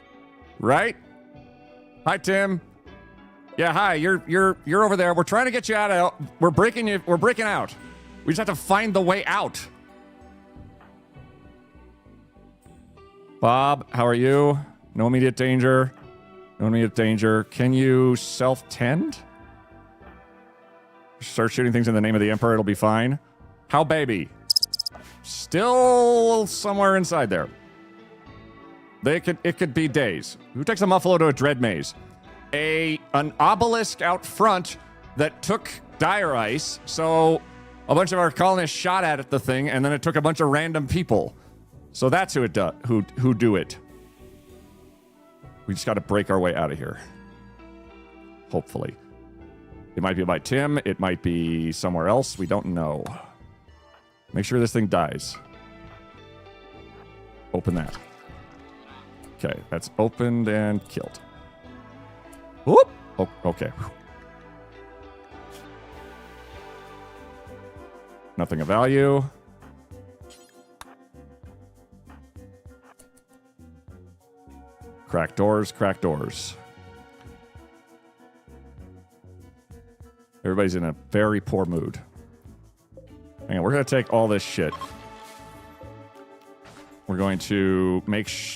Right? Hi, Tim. Yeah, hi. You're over there. We're trying to get you out of... We're breaking out. We just have to find the way out. Bob, how are you? No immediate danger. No immediate danger. Can you self-tend? Start shooting things in the name of the Emperor. It'll be fine. How baby? Still somewhere inside there. It could be days. Who takes a Muffalo to a dread maze? An obelisk out front that took Dire Ice, so a bunch of our colonists shot at the thing, and then it took a bunch of random people. So that's who do it. We just got to break our way out of here. Hopefully. It might be by Tim. It might be somewhere else. We don't know. Make sure this thing dies. Open that. Okay, that's opened and killed. Whoop! Oh, okay. Nothing of value. Crack doors, crack doors. Everybody's in a very poor mood. Hang on, we're going to take all this shit. We're going to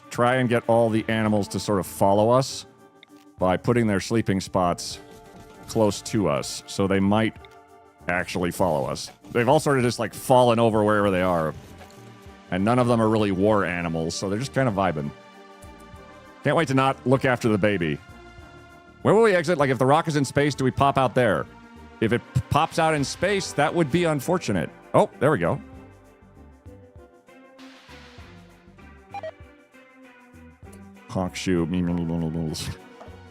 try and get all the animals to sort of follow us by putting their sleeping spots close to us, so they might actually follow us. They've all sort of just like fallen over wherever they are, and none of them are really war animals, so they're just kind of vibing. Can't wait to not look after the baby. Where will we exit? Like, if the rock is in space, do we pop out there? If it pops out in space, that would be unfortunate. Oh, there we go. Honk shoe.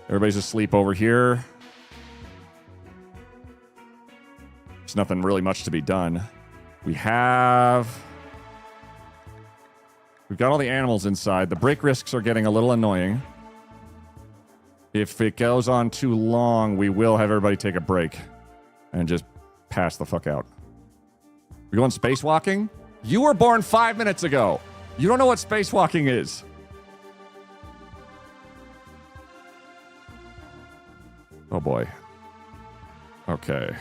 Everybody's asleep over here. There's nothing really much to be done. We've got all the animals inside. The break risks are getting a little annoying. If it goes on too long, we will have everybody take a break and just pass the fuck out. We going spacewalking? You were born 5 minutes ago. You don't know what spacewalking is. Oh boy. Okay.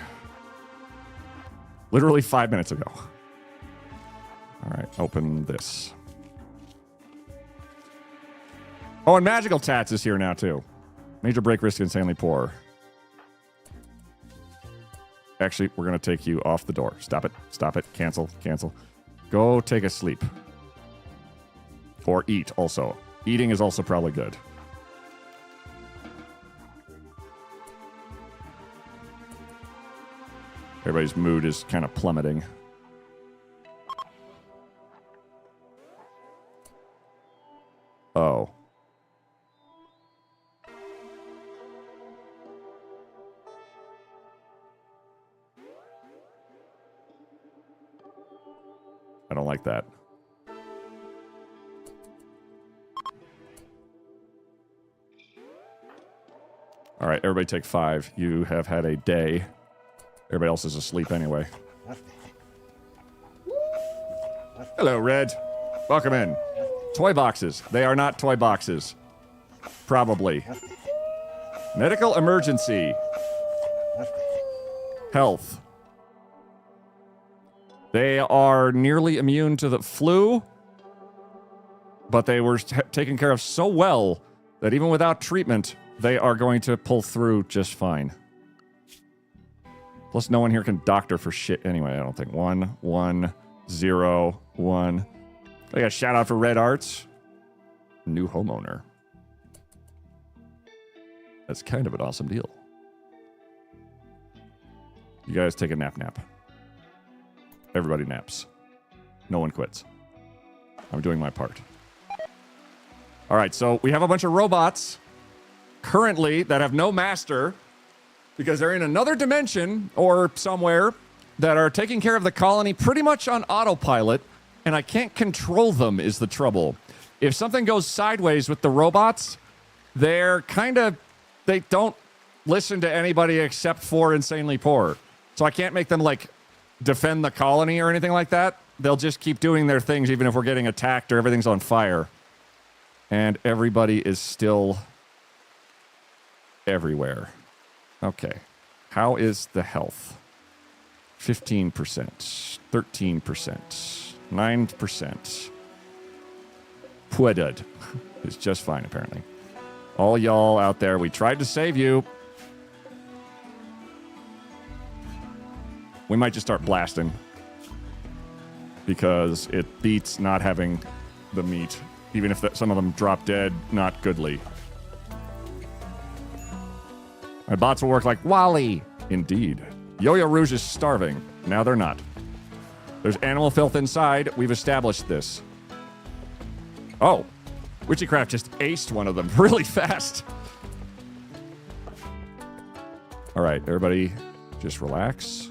Literally 5 minutes ago. All right, open this. Oh, and Magical Tats is here now, too. Major break risk, insanely poor. Actually, we're going to take you off the door. Stop it. Stop it. Cancel. Cancel. Go take a sleep. Or eat, also. Eating is also probably good. Everybody's mood is kind of plummeting. Oh. I don't like that. All right, everybody take 5. You have had a day. Everybody else is asleep anyway. Hello, Red. welcome in. Toy boxes. They are not toy boxes. Probably. Medical emergency. Health. They are nearly immune to the flu, but they were taken care of so well that even without treatment, they are going to pull through just fine. Plus, no one here can doctor for shit anyway, I don't think. 1, 1, 0, 1. I got a shout out for Red Arts. New homeowner. That's kind of an awesome deal. You guys take a nap. Everybody naps. No one quits. I'm doing my part. All right, so we have a bunch of robots currently that have no master because they're in another dimension or somewhere that are taking care of the colony pretty much on autopilot, and I can't control them is the trouble. If something goes sideways with the robots, they don't listen to anybody except for insanely poor. So I can't make them, like, defend the colony or anything like that. They'll just keep doing their things even if we're getting attacked or everything's on fire. And everybody is still everywhere. Okay. How is the health? 15%, 13%, 9%. Puedud is just fine, apparently. All y'all out there, we tried to save you. We might just start blasting because it beats not having the meat. Even if some of them drop dead, not goodly. My bots will work like Wally. Indeed. Yo-Yo Rouge is starving. Now they're not. There's animal filth inside. We've established this. Oh. Witchycraft just aced one of them really fast. All right, everybody just relax.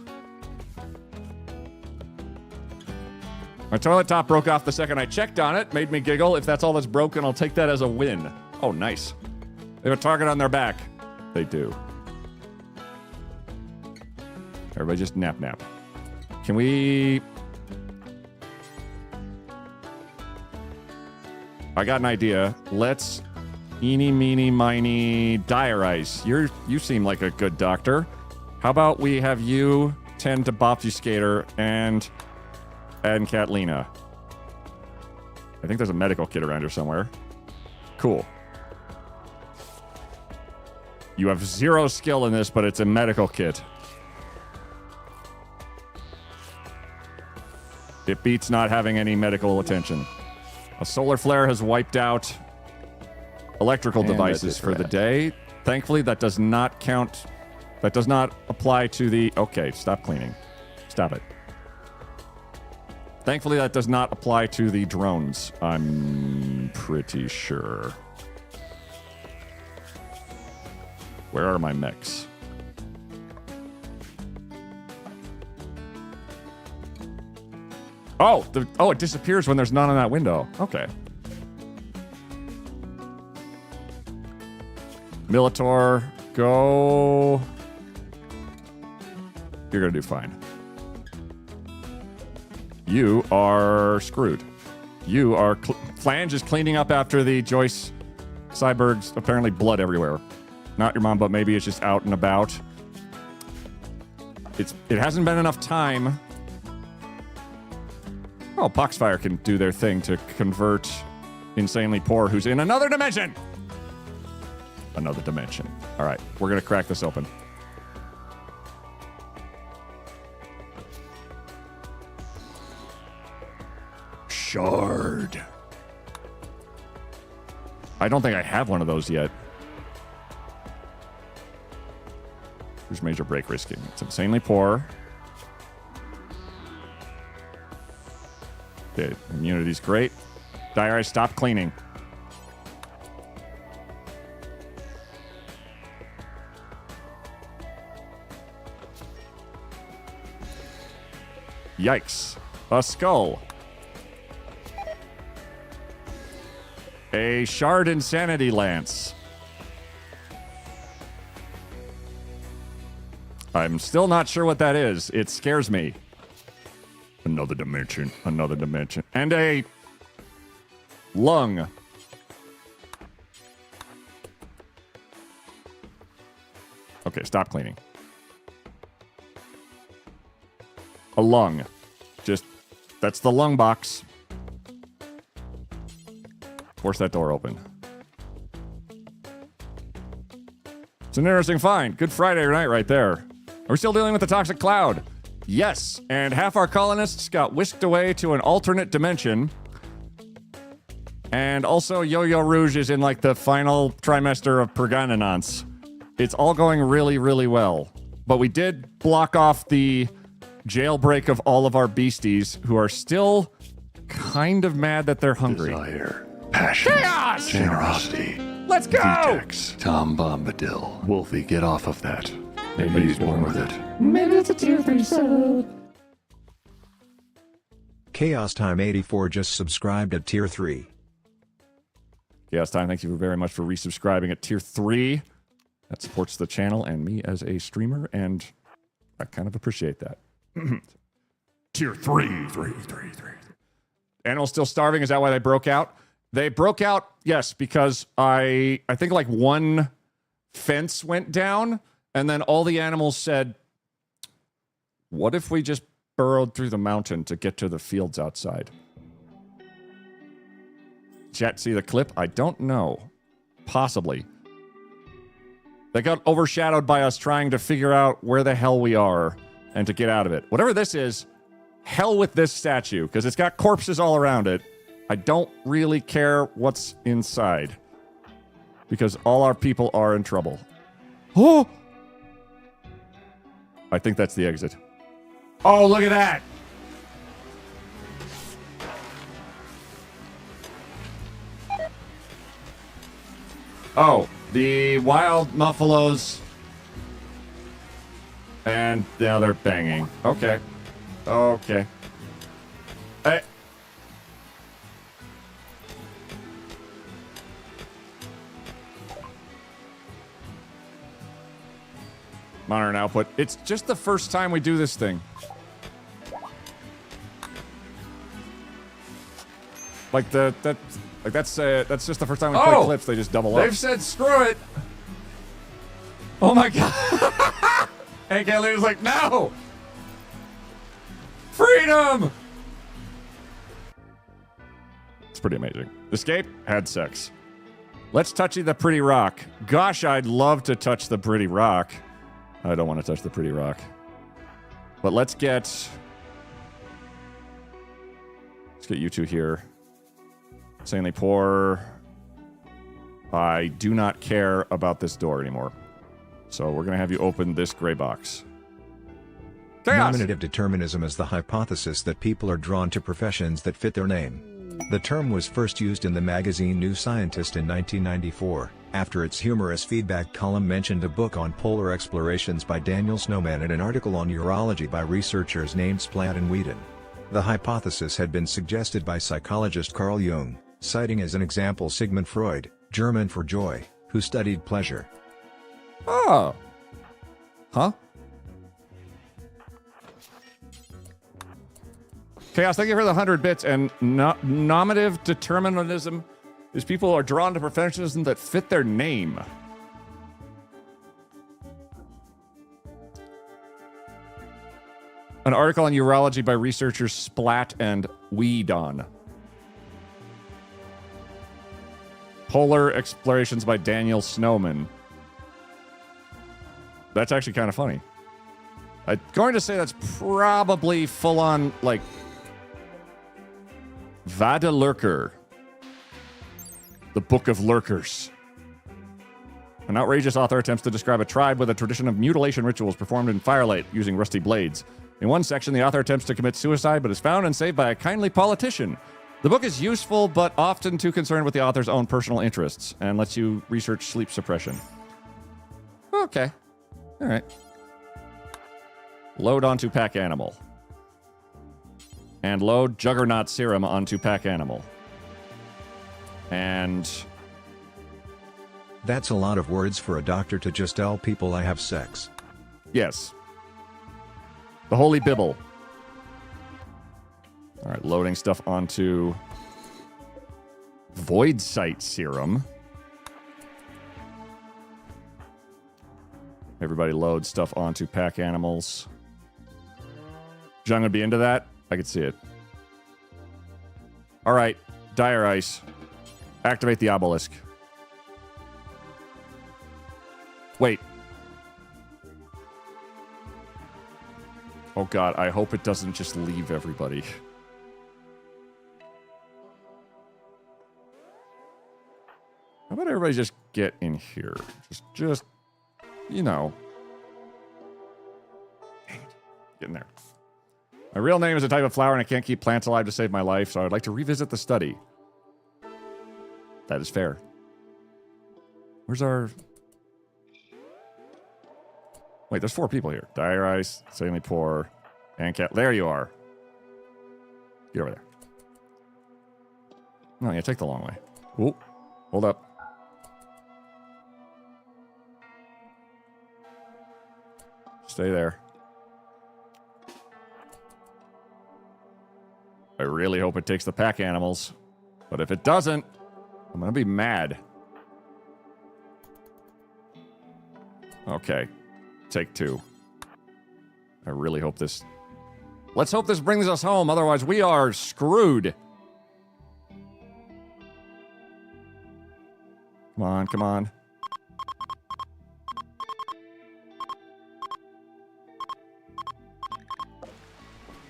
My toilet top broke off the second I checked on it. Made me giggle. If that's all that's broken, I'll take that as a win. Oh, nice. They have a target on their back. They do. Everybody just nap. Can we... I got an idea. Let's eeny, meeny, miny, diarize. You seem like a good doctor. How about we have you tend to Bobfuscator and Catlina. I think there's a medical kit around here somewhere. Cool. You have 0 skill in this, but it's a medical kit. It beats not having any medical attention. A solar flare has wiped out electrical devices for the day. Thankfully, that does not count. That does not apply to the... Okay, stop cleaning. Stop it. Thankfully, that does not apply to the drones, I'm pretty sure. Where are my mechs? Oh, it disappears when there's none in that window. Okay. Militor, go. You're gonna do fine. You are screwed. You are... Flange is cleaning up after the Joyce Cyberg's apparently blood everywhere. Not your mom, but maybe it's just out and about. It hasn't been enough time. Oh, Poxfire can do their thing to convert Insanely Poor, who's in another dimension. Another dimension. All right, we're going to crack this open. Shard. I don't think I have one of those yet. There's major break risking. It's Insanely Poor. Okay, immunity's great. Diary, stop cleaning. Yikes. A skull. A Shard Insanity Lance. I'm still not sure what that is. It scares me. Another dimension. Another dimension. And a Lung. Okay, stop cleaning. A lung. Just, that's the lung box. Force that door open. It's an interesting find. Good Friday night right there. Are we still dealing with the toxic cloud? Yes, and half our colonists got whisked away to an alternate dimension. And also, Yo-Yo Rouge is in, like, the final trimester of Perganonance. It's all going really, really well. But we did block off the jailbreak of all of our beasties, who are still kind of mad that they're hungry. Desire, passion, Chaos! generosity. Let's go! Vitex, Tom Bombadil. Wolfie, get off of that. Maybe he's born with it. Maybe it's a tier 3 sub. Chaos Time 84 just subscribed at tier 3. Chaos Time, thank you very much for resubscribing at tier 3. That supports the channel and me as a streamer, and I kind of appreciate that. Tier 3. Animals still starving, is that why they broke out? They broke out, yes, because I think like one fence went down, and then all the animals said, what if we just burrowed through the mountain to get to the fields outside? Chat, see the clip? I don't know. Possibly. They got overshadowed by us trying to figure out where the hell we are and to get out of it. Whatever this is, hell with this statue, because it's got corpses all around it. I don't really care what's inside, because all our people are in trouble. Oh! I think that's the exit. Oh, look at that! Oh, the wild muffalos. And now they're banging. Okay. Okay. Hey. Modern output. It's just the first time we do this thing. Like that's just the first time we play clips. They just double up. They've said screw it. Oh my god. And Kelly's like, no. Freedom. It's pretty amazing. Escape, had sex. Let's touchy the pretty rock. Gosh, I'd love to touch the pretty rock. I don't want to touch the pretty rock. But let's get you two here. Insanely poor. I do not care about this door anymore. So we're going to have you open this gray box. Chaos! Nominative determinism is the hypothesis that people are drawn to professions that fit their name. The term was first used in the magazine New Scientist in 1994, after its humorous feedback column mentioned a book on polar explorations by Daniel Snowman and an article on urology by researchers named Splatt and Whedon. The hypothesis had been suggested by psychologist Carl Jung, citing as an example Sigmund Freud, German for joy, who studied pleasure. Oh. Huh? Chaos, thank you for the 100 bits. And nominative determinism is people are drawn to professions that fit their name. An article on urology by researchers Splatt and Whedon. Polar explorations by Daniel Snowman. That's actually kind of funny. I'm going to say that's probably full-on, like, Vada Lurker. The Book of Lurkers. An outrageous author attempts to describe a tribe with a tradition of mutilation rituals performed in firelight using rusty blades. In one section, the author attempts to commit suicide but is found and saved by a kindly politician. The book is useful but often too concerned with the author's own personal interests and lets you research sleep suppression. Okay. All right. Load onto pack animal. And load Juggernaut serum onto pack animal. And that's a lot of words for a doctor to just tell people I have sex. Yes. The Holy Bible. All right, loading stuff onto Void Sight Serum. Everybody load stuff onto pack animals. John would be into that? I could see it. All right. Dire Ice. Activate the obelisk. Wait. Oh god, I hope it doesn't just leave everybody. How about everybody just get in here? Just, you know. Dang it. Get in there. My real name is a type of flower and I can't keep plants alive to save my life, so I would like to revisit the study. That is fair. Where's our... Wait, there's 4 people here. Dire Ice, Insanely Poor, and Cat. There you are. Get over there. No, yeah, take the long way. Ooh, hold up. Stay there. I really hope it takes the pack animals. But if it doesn't, I'm gonna be mad. Okay. Take 2. I really hope this... Let's hope this brings us home, otherwise we are screwed. Come on, come on.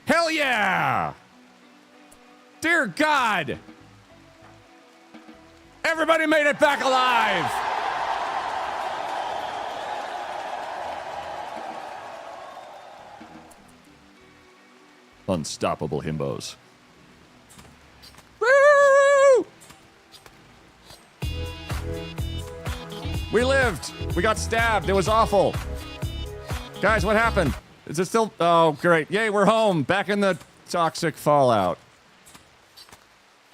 Hell yeah! Dear God! Everybody made it back alive! Unstoppable himbos. Woo! We lived! We got stabbed. It was awful. Guys, what happened? Is it still... Oh, great. Yay, we're home. Back in the toxic fallout.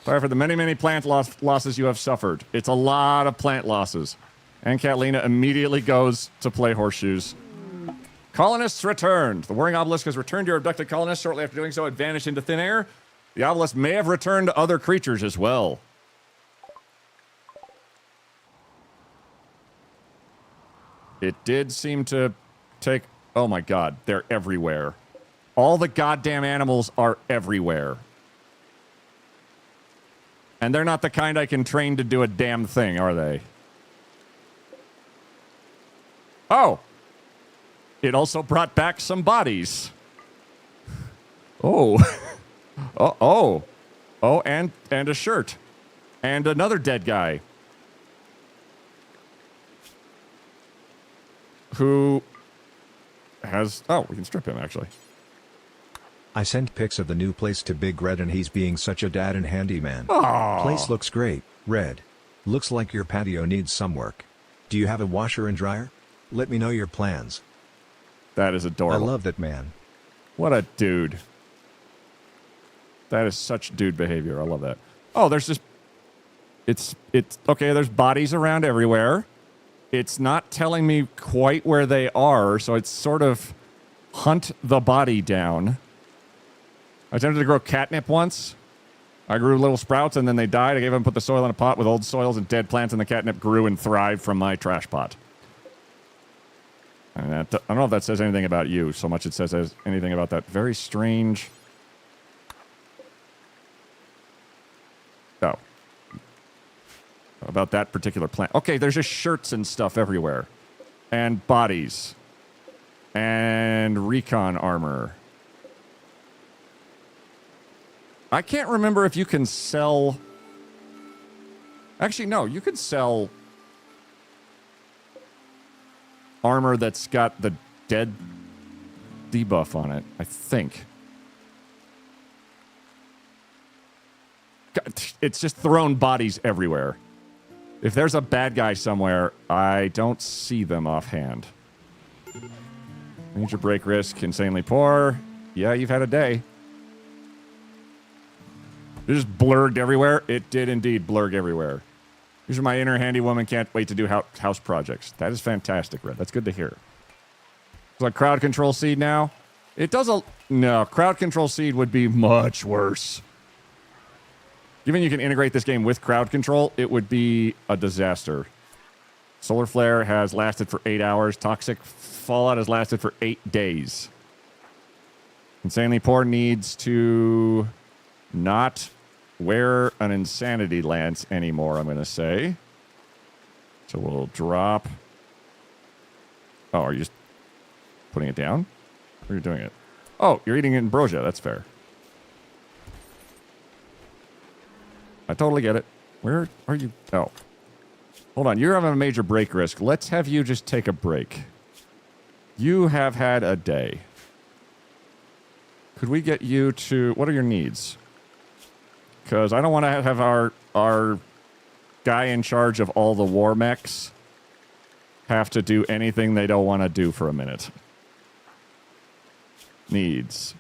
Sorry for the many, many plant losses you have suffered. It's a lot of plant losses. And Catalina immediately goes to play horseshoes. Colonists returned. The whirring obelisk has returned your abducted colonists. Shortly after doing so, it vanished into thin air. The obelisk may have returned to other creatures as well. It did seem to take... Oh my god, they're everywhere. All the goddamn animals are everywhere. And they're not the kind I can train to do a damn thing, are they? Oh! It also brought back some bodies. Oh. Oh, and a shirt. And another dead guy. Who has... Oh, we can strip him, actually. I sent pics of the new place to Big Red and he's being such a dad and handyman. Aww. Place looks great, Red. Looks like your patio needs some work. Do you have a washer and dryer? Let me know your plans. That is adorable. I love that man. What a dude. That is such dude behavior. I love that. Oh, there's just... It's... Okay, there's bodies around everywhere. It's not telling me quite where they are, so it's sort of... Hunt the body down. I attempted to grow catnip once. I grew little sprouts and then they died. I gave them put the soil in a pot with old soils and dead plants, and the catnip grew and thrived from my trash pot. And I don't know if that says anything about you so much it says anything about that very strange... Oh. About that particular plant. Okay, there's just shirts and stuff everywhere. And bodies. And recon armor. I can't remember if you can sell... Actually, no, you can sell... armor that's got the dead debuff on it, I think. God, it's just thrown bodies everywhere. If there's a bad guy somewhere, I don't see them offhand. Major break risk, insanely poor. Yeah, you've had a day. It just blurred everywhere. It did indeed blurg everywhere. These are my inner handy woman. Can't wait to do house projects. That is fantastic, Red. That's good to hear. It's like crowd control seed now. It does a... No, crowd control seed would be much worse. Given you can integrate this game with crowd control, it would be a disaster. Solar Flare has lasted for 8 hours. Toxic Fallout has lasted for 8 days. Insanely Poor needs to not wear an Insanity Lance anymore, I'm going to say. So we'll drop... Oh, are you just putting it down? Or are you doing it? Oh, you're eating ambrosia. That's fair. I totally get it. Where are you? Oh. Hold on. You're having a major break risk. Let's have you just take a break. You have had a day. Could we get you to... What are your needs? Because I don't want to have our guy in charge of all the war mechs have to do anything they don't want to do for a minute. Needs.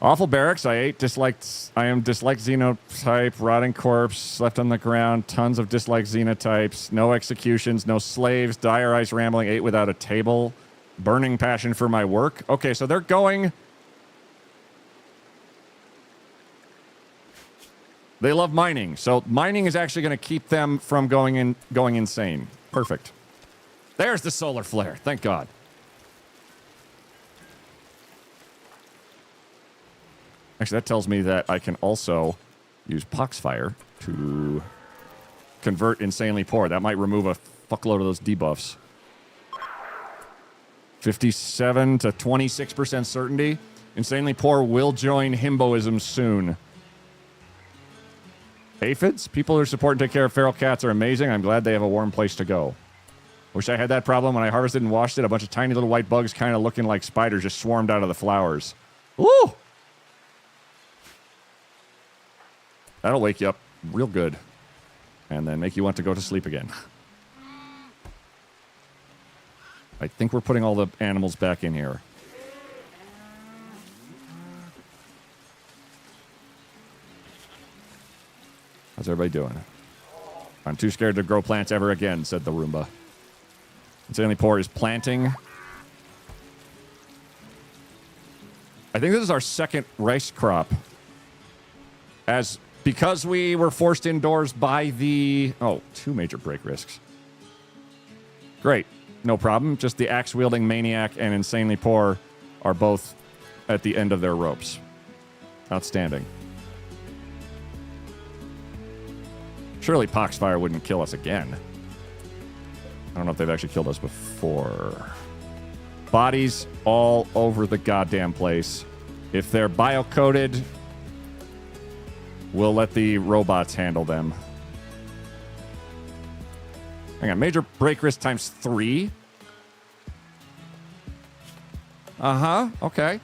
Awful barracks. I am disliked xenotype. Rotting corpse left on the ground. Tons of disliked xenotypes. No executions. No slaves. Dire ice rambling. 8 without a table. Burning passion for my work. Okay, so they're going. They love mining. So mining is actually going to keep them from going insane. Perfect. There's the solar flare. Thank God. Actually, that tells me that I can also use Poxfire to convert Insanely Poor. That might remove a fuckload of those debuffs. 57 to 26% certainty. Insanely Poor will join Himboism soon. Aphids? People who support and take care of feral cats are amazing. I'm glad they have a warm place to go. Wish I had that problem when I harvested and washed it. A bunch of tiny little white bugs kind of looking like spiders just swarmed out of the flowers. Woo! That'll wake you up real good. And then make you want to go to sleep again. I think we're putting all the animals back in here. How's everybody doing? I'm too scared to grow plants ever again, said the Roomba. Insanely Poor is planting. I think this is our second rice crop. Because we were forced indoors by the... Oh, 2 major break risks. Great. No problem. Just the axe-wielding Maniac and Insanely Poor are both at the end of their ropes. Outstanding. Surely Poxfire wouldn't kill us again. I don't know if they've actually killed us before. Bodies all over the goddamn place. If they're bio-coded... We'll let the robots handle them. Hang on. Major break risk times 3. Uh-huh. Okay.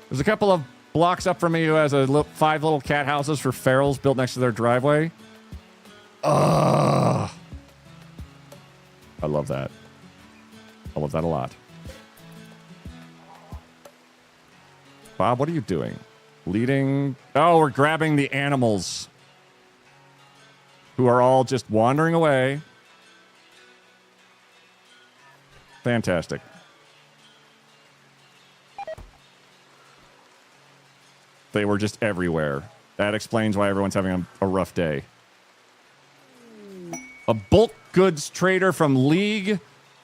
There's a couple of blocks up from me who has 5 little cat houses for ferals built next to their driveway. Ugh. I love that. I love that a lot. Bob, what are you doing? Leading... Oh, we're grabbing the animals. Who are all just wandering away. Fantastic. They were just everywhere. That explains why everyone's having a rough day. A bulk goods trader from League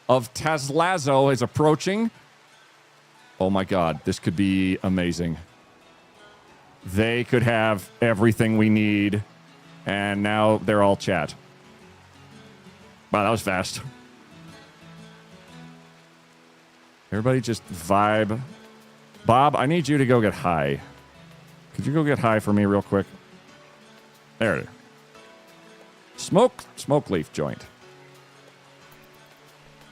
of Tazlazo is approaching. Oh my God, this could be amazing. They could have everything we need, and now they're all chat. Wow, that was fast. Everybody just vibe. Bob, I need you to go get high. Could you go get high for me real quick? There it is. Smoke leaf joint.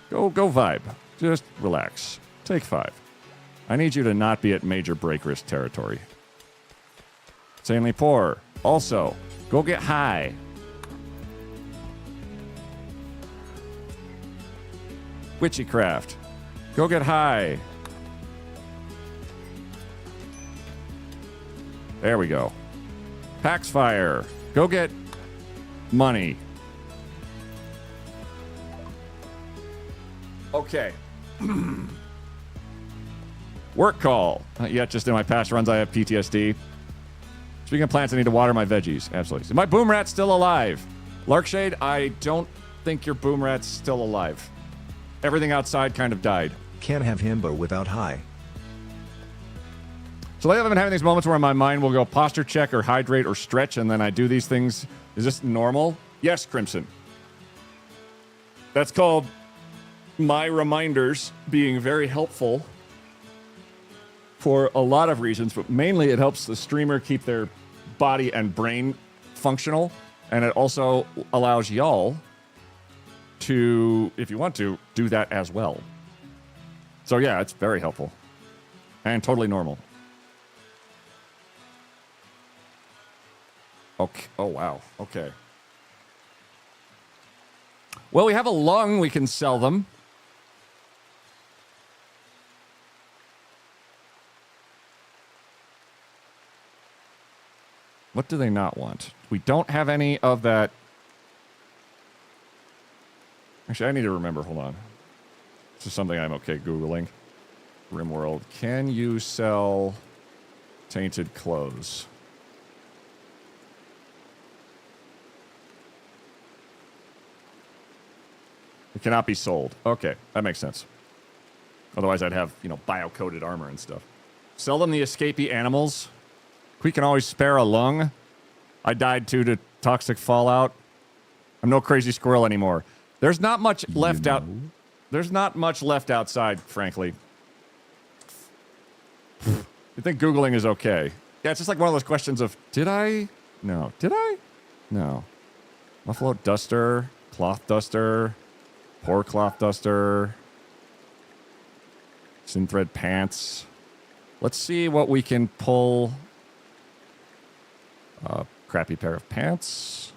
Go vibe. Just relax. Take 5. I need you to not be at major break risk territory. Insanely Poor. Also, go get high. Witchycraft. Go get high. There we go. Paxfire. Go get money. Okay. Work call. Not yet, just in my past runs I have PTSD. Speaking of plants, I need to water my veggies. Absolutely. Is my boom rat still alive? Larkshade, I don't think your boom rat's still alive. Everything outside kind of died. Can't have himbo without high. So lately I've been having these moments where my mind will go posture check or hydrate or stretch, and then I do these things. Is this normal? Yes, Crimson. That's called my reminders being very helpful for a lot of reasons, but mainly it helps the streamer keep their body and brain functional, and it also allows y'all to, if you want to, do that as well. So yeah, it's very helpful and totally normal. Okay. Oh, wow. Okay. Well, we have a lung. We can sell them. What do they not want? We don't have any of that. Actually, I need to remember. Hold on. This is something I'm okay Googling. Rimworld. Can you sell tainted clothes? It cannot be sold. Okay, that makes sense. Otherwise, I'd have, bio-coated armor and stuff. Sell them the escapee animals. We can always spare a lung. I died to toxic fallout. I'm no crazy squirrel anymore. There's not much left out. There's not much left outside, frankly. You think Googling is okay? Yeah, it's just like one of those questions of, did I? No. Did I? No. Buffalo duster, cloth duster, poor cloth duster, synthread pants. Let's see what we can pull. Crappy pair of pants.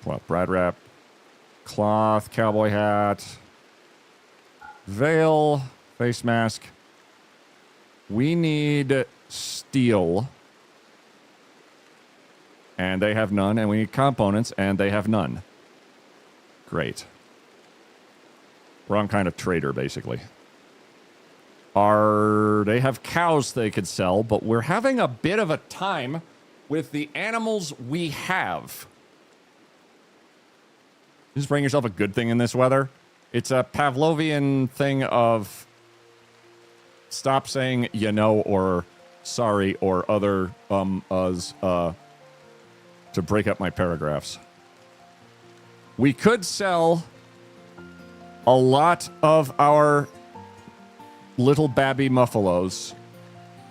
Well, Brad wrap. Cloth, cowboy hat. Veil, face mask. We need steel. And they have none. And we need components, and they have none. Great. Wrong kind of trader, basically. They have cows they could sell, but we're having a bit of a time with the animals we have. Just bring yourself a good thing in this weather. It's a Pavlovian thing of stop saying or sorry or other us to break up my paragraphs. We could sell a lot of our little babby muffalos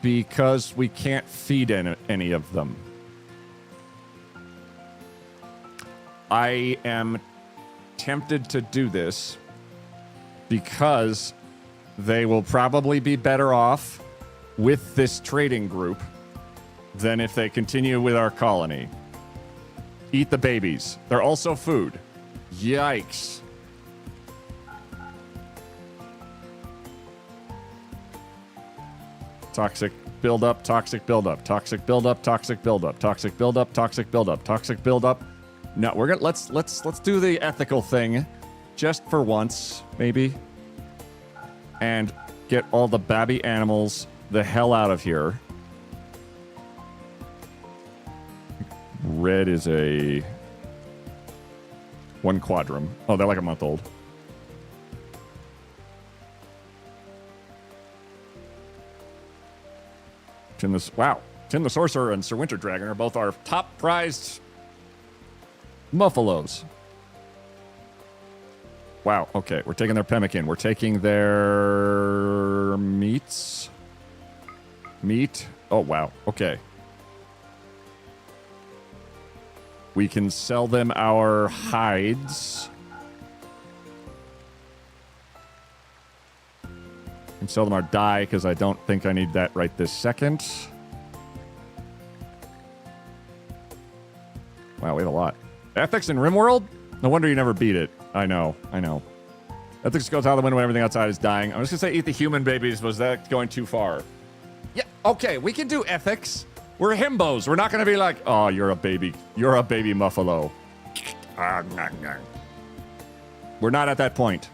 because we can't feed any of them. I am tempted to do this because they will probably be better off with this trading group than if they continue with our colony. Eat the babies. They're also food. Yikes. Toxic buildup, toxic buildup, toxic buildup, toxic buildup, toxic buildup, toxic buildup, toxic buildup. No, we're gonna let's do the ethical thing, just for once, maybe, and get all the babby animals the hell out of here. Red is a 1 quadrum. Oh, they're like a month old. Tim the Sorcerer and Sir Winter Dragon are both our top prized muffalos. Wow, okay, we're taking their pemmican. We're taking their meat. Oh, wow, okay. We can sell them our hides. I can sell them our dye because I don't think I need that right this second. Wow, we have a lot. Ethics in Rimworld? No wonder you never beat it. I know. Ethics goes out the window when everything outside is dying. I'm just going to say eat the human babies. Was that going too far? Yeah, okay, we can do ethics. We're himbos. We're not going to be like, oh, you're a baby. You're a baby muffalo. We're not at that point.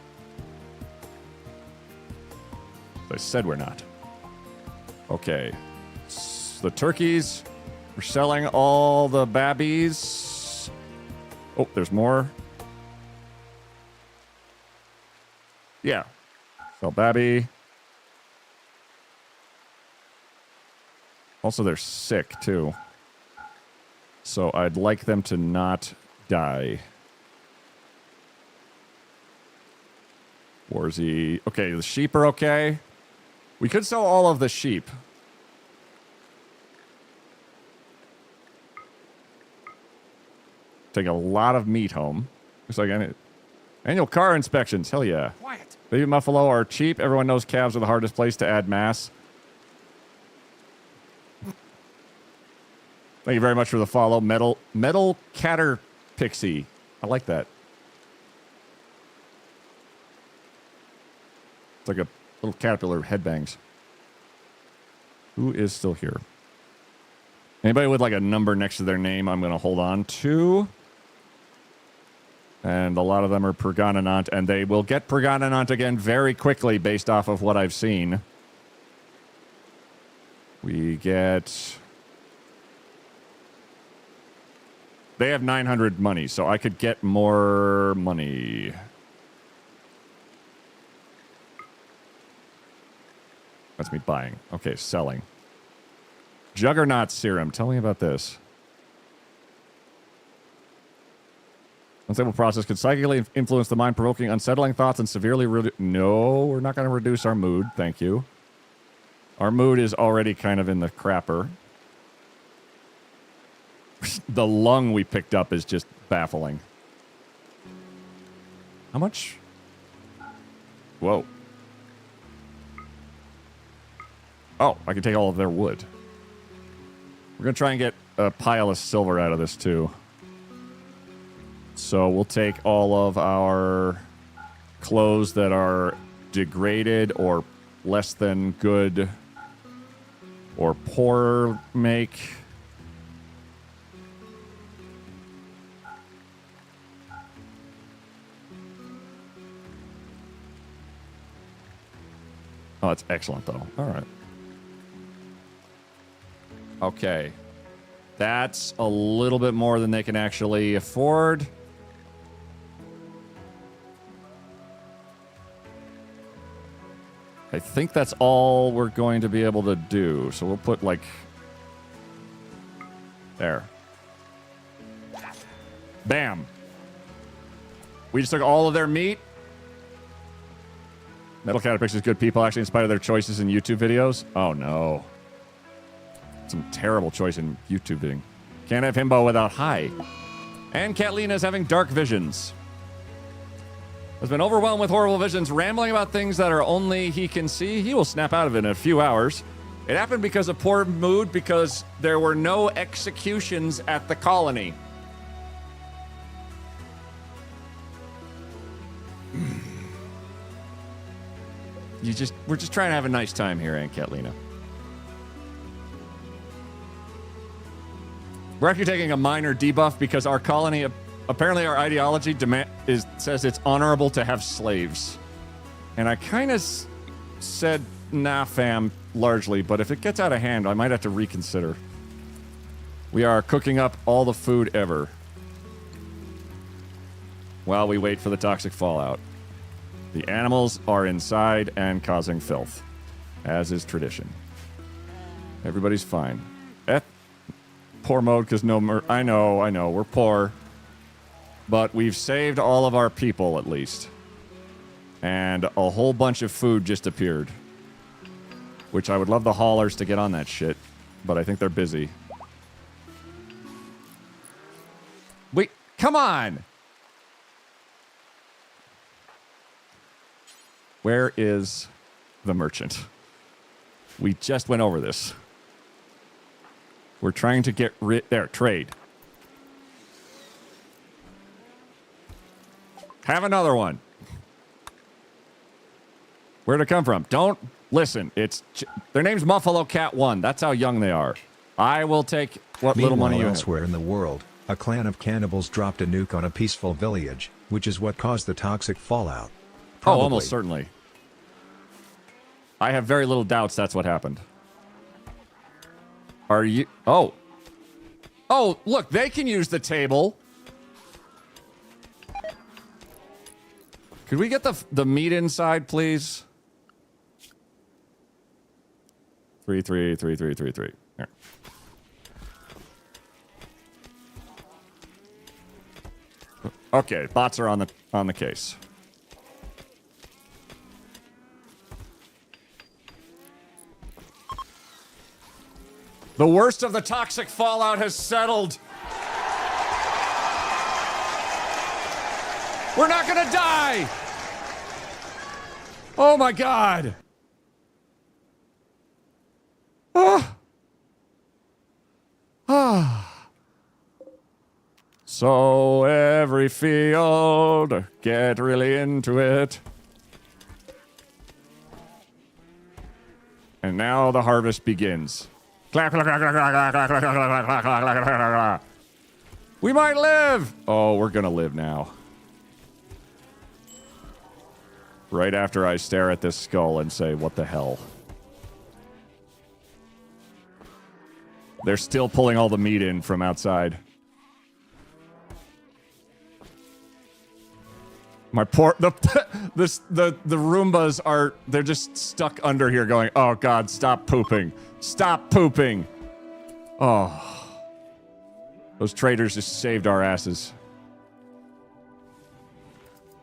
I said we're not. Okay. The turkeys. We're selling all the babbies. Oh, there's more. Yeah. Sell babby. Also, they're sick, too. So I'd like them to not die. Warzy. Okay, the sheep are okay. We could sell all of the sheep. Take a lot of meat home. Looks like annual car inspections. Hell yeah. Quiet. Baby buffalo are cheap. Everyone knows calves are the hardest place to add mass. Thank you very much for the follow. Metal Catter Pixie. I like that. It's like a little caterpillar headbangs. Who is still here? Anybody with like a number next to their name I'm going to hold on to. And a lot of them are Pergonanant, and they will get Pergonanant again very quickly based off of what I've seen. We get... They have 900 money, so I could get more money. That's me buying. Okay, selling. Juggernaut serum. Tell me about this. Unstable process could psychically influence the mind, provoking unsettling thoughts and severely... No, we're not going to reduce our mood. Thank you. Our mood is already kind of in the crapper. The lung we picked up is just baffling. How much? Whoa. Oh, I can take all of their wood. We're going to try and get a pile of silver out of this, too. So we'll take all of our clothes that are degraded or less than good or poor make. Oh, that's excellent, though. All right. Okay. That's a little bit more than they can actually afford. I think that's all we're going to be able to do. So we'll put, like... There. Bam. We just took all of their meat. Metal Caterpix is good people, actually, in spite of their choices in YouTube videos. Oh, no. Some terrible choice in YouTube video. Can't have Himbo without high. And Catlina's having dark visions. Has been overwhelmed with horrible visions, rambling about things that are only he can see. He will snap out of it in a few hours. It happened because of poor mood, because there were no executions at the colony. We're just trying to have a nice time here, Aunt Catlina. We're actually taking a minor debuff because our colony, apparently our ideology says it's honorable to have slaves. And I kind of said, nah, fam, largely, but if it gets out of hand, I might have to reconsider. We are cooking up all the food ever while we wait for the toxic fallout. The animals are inside and causing filth, as is tradition. Everybody's fine. Poor mode because no... I know, we're poor. But we've saved all of our people, at least. And a whole bunch of food just appeared. Which I would love the haulers to get on that shit, but I think they're busy. Wait, come on! Where is the merchant? We just went over this. We're trying to get rid... There, trade. Have another one. Where'd it come from? Don't listen. Their name's Muffalo Cat 1. That's how young they are. I will take what little money you have. Elsewhere in the world, a clan of cannibals dropped a nuke on a peaceful village, which is what caused the toxic fallout. Probably. Oh, almost certainly. I have very little doubts that's what happened. Are you... Oh. Oh, look, they can use the table. Could we get the meat inside, please? 3, 3, 3, 3, 3, 3. Here. Okay, bots are on the case. The worst of the toxic fallout has settled. We're not gonna die! Oh my god! Ah. Ah. So every field, get really into it. And now the harvest begins. We might live! Oh, we're gonna live now. Right after I stare at this skull and say, what the hell? They're still pulling all the meat in from outside. My poor... The Roombas are... They're just stuck under here going, oh god, stop pooping. Stop pooping! Oh. Those traitors just saved our asses.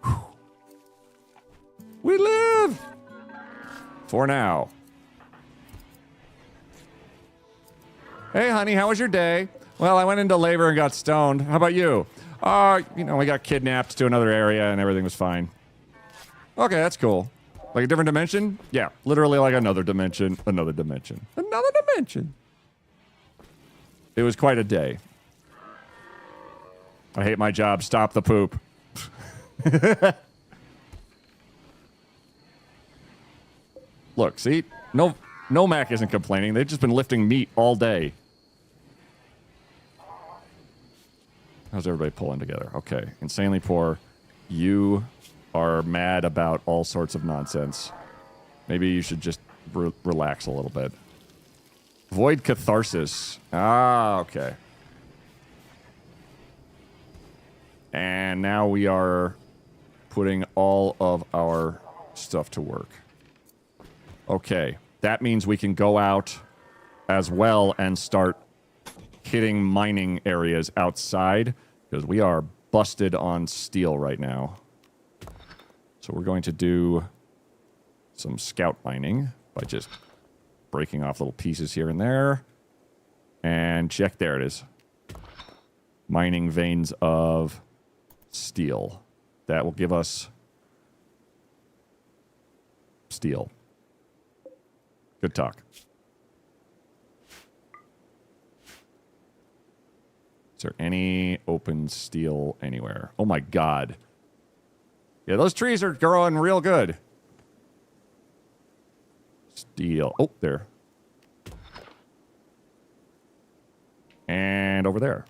Whew. We live! For now. Hey, honey, how was your day? Well, I went into labor and got stoned. How about you? You know, we got kidnapped to another area and everything was fine. Okay, that's cool. Like a different dimension? Yeah, literally like another dimension, another dimension, another dimension. It was quite a day. I hate my job. Stop the poop. Look, see? No Mac isn't complaining. They've just been lifting meat all day. How's everybody pulling together? Okay. Insanely poor. You are mad about all sorts of nonsense. Maybe you should just relax a little bit. Void catharsis. Ah, okay. And now we are putting all of our stuff to work. Okay. That means we can go out as well and start hitting mining areas outside, because we are busted on steel right now. So we're going to do some scout mining by just breaking off little pieces here and there. And check, there it is. Mining veins of steel. That will give us steel. Good talk. Is there any open steel anywhere? Oh my god. Yeah, those trees are growing real good. Steel. Oh, there. And over there.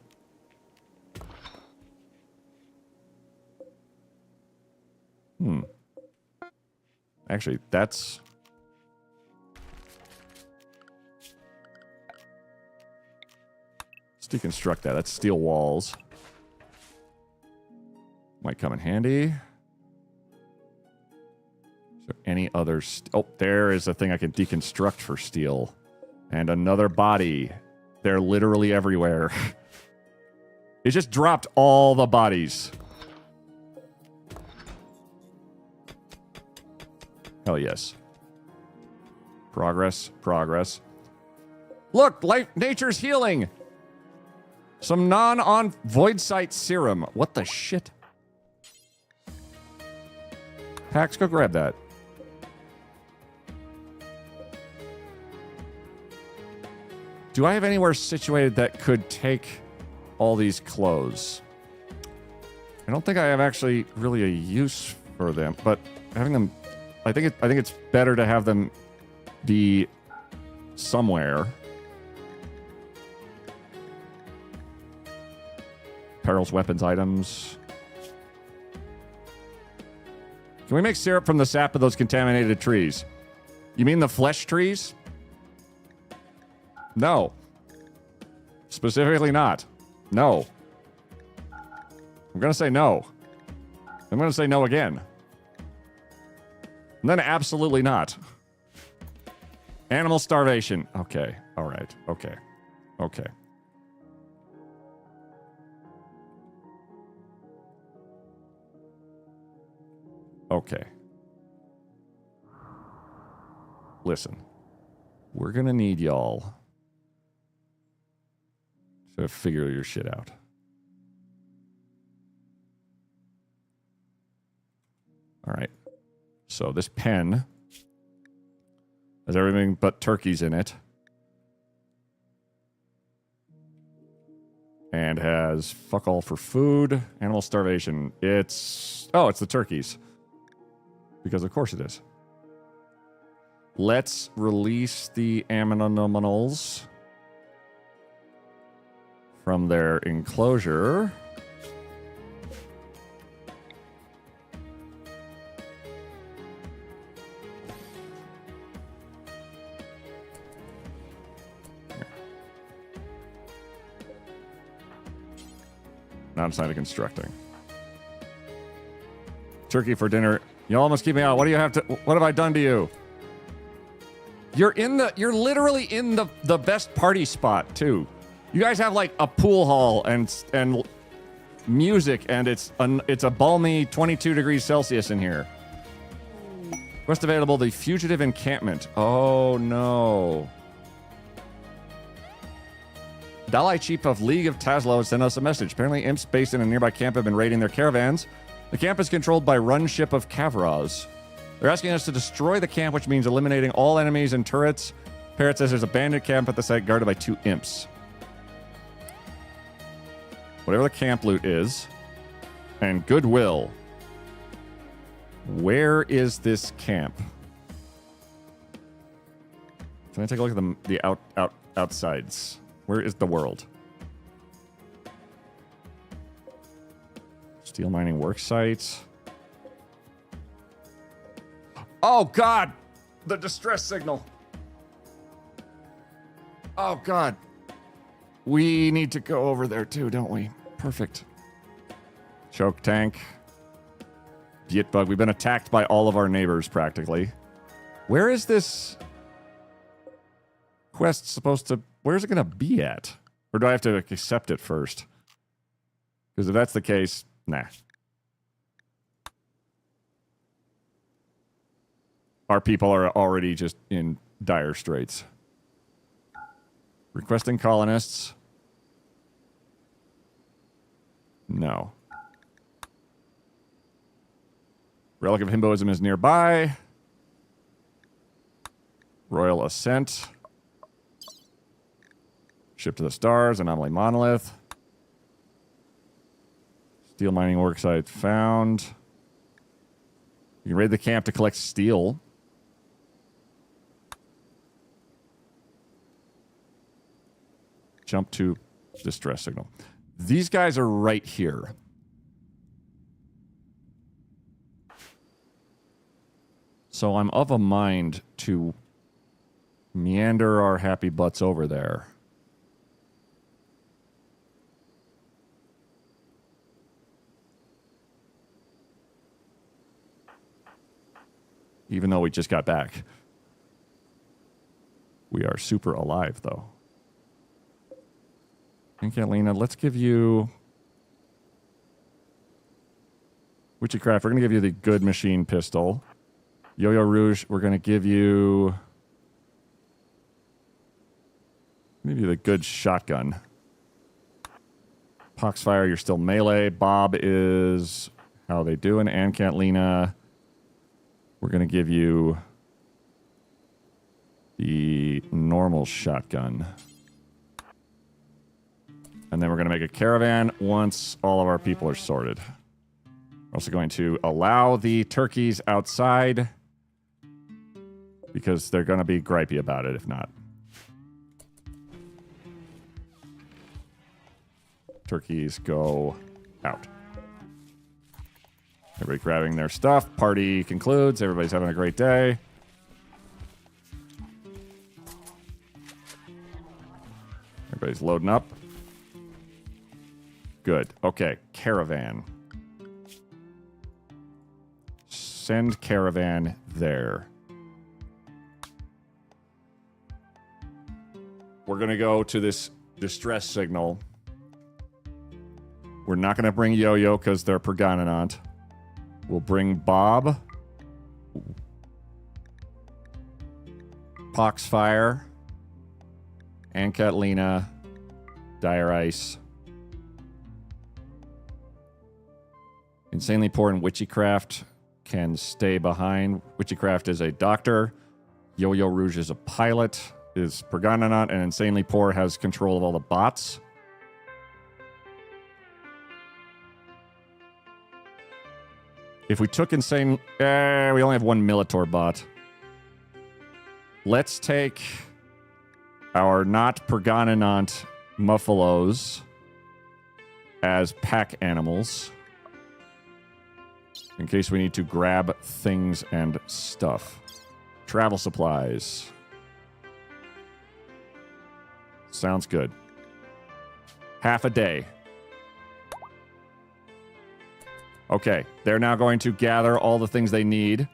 Actually, that's... Let's deconstruct that. That's steel walls. Might come in handy. Is there any other... Oh, there is a thing I can deconstruct for steel. And another body. They're literally everywhere. It just dropped all the bodies. Hell yes. Progress, progress. Look, life, nature's healing. Some non-on void site serum. What the shit? Pax, go grab that. Do I have anywhere situated that could take all these clothes? I don't think I have actually really a use for them, but having them... I think it's better to have them be somewhere. Perils, weapons, items. Can we make syrup from the sap of those contaminated trees? You mean the flesh trees? No. Specifically not. No. I'm going to say no. I'm going to say no again. And then absolutely not. Animal starvation. Okay. All right. Okay. Okay. Okay. Listen. We're going to need y'all to figure your shit out. All right. So this pen has everything but turkeys in it. And has fuck all for food. Animal starvation. It's the turkeys. Because of course it is. Let's release the aminomals from their enclosure. Now it's time to constructing. Turkey for dinner. You almost keep me out. What have I done to you? You're literally in the best party spot too. You guys have like a pool hall and music, and it's a balmy 22 degrees Celsius in here. Quest available, the fugitive encampment. Oh no. Dalai Chief of League of Taslo sent us a message. Apparently imps based in a nearby camp have been raiding their caravans. The camp is controlled by Run Ship of Kavraz. They're asking us to destroy the camp, which means eliminating all enemies and turrets. Parrot says there's a bandit camp at the site guarded by 2 imps. Whatever the camp loot is. And goodwill. Where is this camp? Can I take a look at the outsides? Where is the world? Steel mining work site. Oh, God. The distress signal. Oh, God. We need to go over there, too, don't we? Perfect. Choke tank. Jitbug. We've been attacked by all of our neighbors, practically. Where is this quest supposed to... Where's it going to be at? Or do I have to accept it first? Because if that's the case, nah. Our people are already just in dire straits. Requesting colonists. No. Relic of Himboism is nearby. Royal Ascent. Ship to the Stars. Anomaly Monolith. Steel mining worksite found. You can raid the camp to collect steel. Jump to distress signal. These guys are right here. So I'm of a mind to meander our happy butts over there. Even though we just got back. We are super alive, though. And Catalina, let's give you... Witchcraft, we're going to give you the good machine pistol. Yo-Yo Rouge, we're going to give you... Maybe the good shotgun. Poxfire, you're still melee. Bob is... How are they doing? And Catalina, we're going to give you... the normal shotgun. And then we're going to make a caravan once all of our people are sorted. We're also going to allow the turkeys outside because they're going to be gripey about it if not. Turkeys go out. Everybody grabbing their stuff. Party concludes. Everybody's having a great day. Everybody's loading up. Good. Okay, caravan. Send caravan there. We're going to go to this distress signal. We're not going to bring Yo-Yo because they're Pergononant. We'll bring Bob. Poxfire. And Catalina. Dire Ice. Insanely Poor and Witchycraft can stay behind. Witchycraft is a doctor. Yo-Yo Rouge is a pilot. Is Pergononant, and Insanely Poor has control of all the bots. If we took Insane... we only have one Militor bot. Let's take our not Pergononant Muffalos as pack animals. In case we need to grab things and stuff. Travel supplies. Sounds good. Half a day. Okay, they're now going to gather all the things they need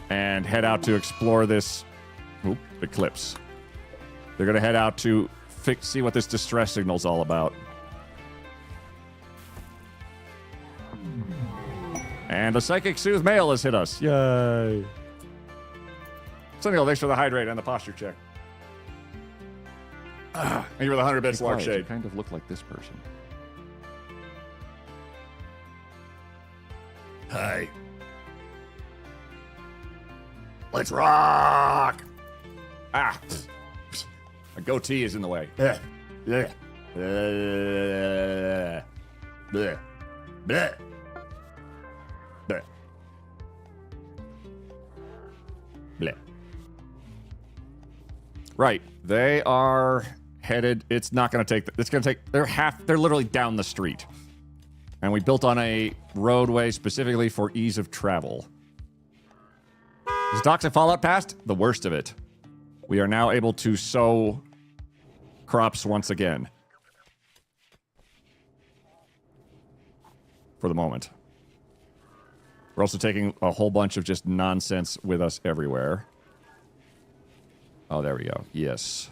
and head out to explore this eclipse. They're going to head out to see what this distress signal's all about. And the Psychic Soothe mail has hit us. Yay. Sunny, thanks for the hydrate and the posture check. Thank you for the 100 bits, Lark Shade. You kind of look like this person. Hey. Let's rock! Ah! My goatee is in the way. Bleh. Bleh. Bleh. Bleh. Bleh. Bleh. Right. They are headed. It's not going to take. It's going to take. They're literally down the street. And we built on a roadway specifically for ease of travel. Is Toxic Fallout past? The worst of it. We are now able to sow crops once again. For the moment. We're also taking a whole bunch of just nonsense with us everywhere. Oh, there we go. Yes.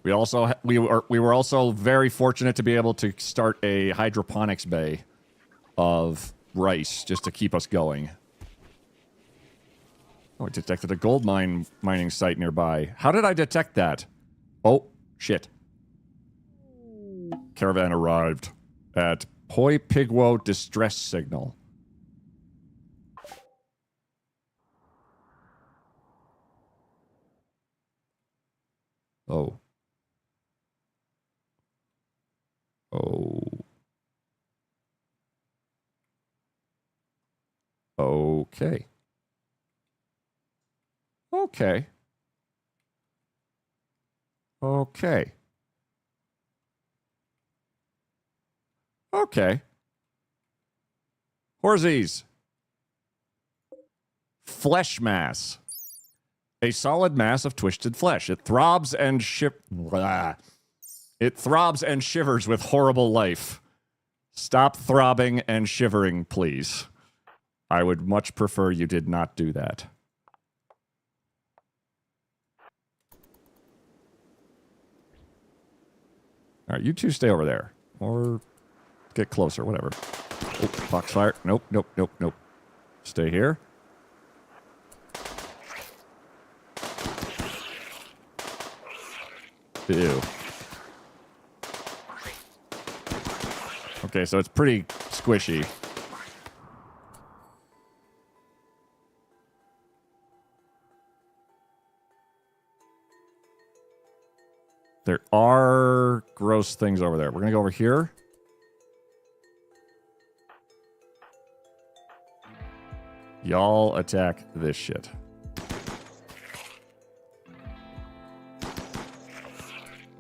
We also we were also very fortunate to be able to start a hydroponics bay of rice just to keep us going. Oh, I detected a gold mining site nearby. How did I detect that? Oh, shit. Caravan arrived at Hoi Pigwo distress signal. Oh. Oh. Okay. Okay. Okay. Okay. Horsies. Flesh mass. A solid mass of twisted flesh. It throbs and It throbs and shivers with horrible life. Stop throbbing and shivering, please. I would much prefer you did not do that. All right, you two stay over there. Or get closer, whatever. Oh, Foxfire. Nope, nope, nope, nope. Stay here. Ew. Okay, so it's pretty squishy. There are gross things over there. We're gonna go over here. Y'all attack this shit.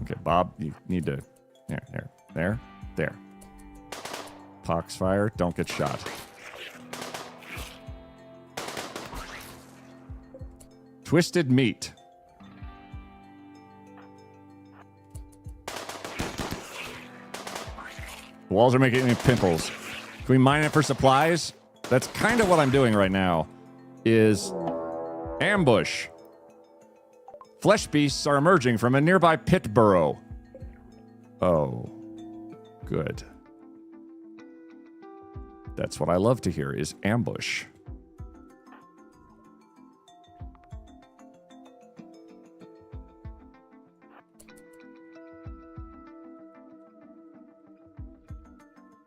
Okay, Bob, you need to... There. Poxfire, don't get shot. Twisted meat. The walls are making me pimples. Can we mine it for supplies? That's kind of what I'm doing right now. Is ambush. Flesh beasts are emerging from a nearby pit burrow. Oh, good. That's what I love to hear, is ambush.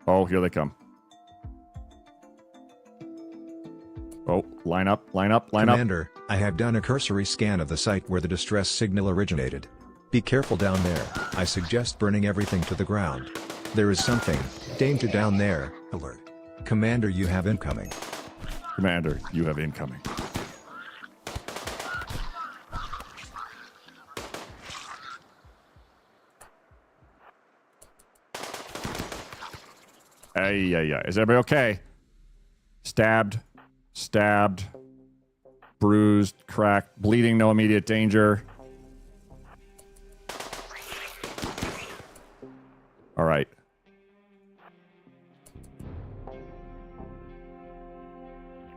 Oh, here they come. Oh, line up, line up, line up. Commander, I have done a cursory scan of the site where the distress signal originated. Be careful down there. I suggest burning everything to the ground. There is something. Danger down there. Alert. Commander, you have incoming. Commander, you have incoming. Ay. Is everybody okay? Stabbed. Bruised, cracked, bleeding, no immediate danger. All right.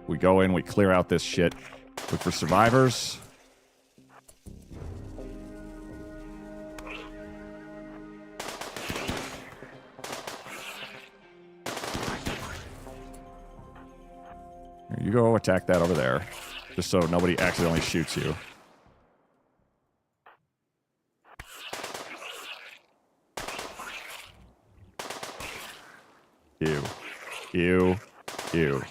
We go in, we clear out this shit. Look for survivors. You go attack that over there, just so nobody accidentally shoots you. Ew. Ew. Ew.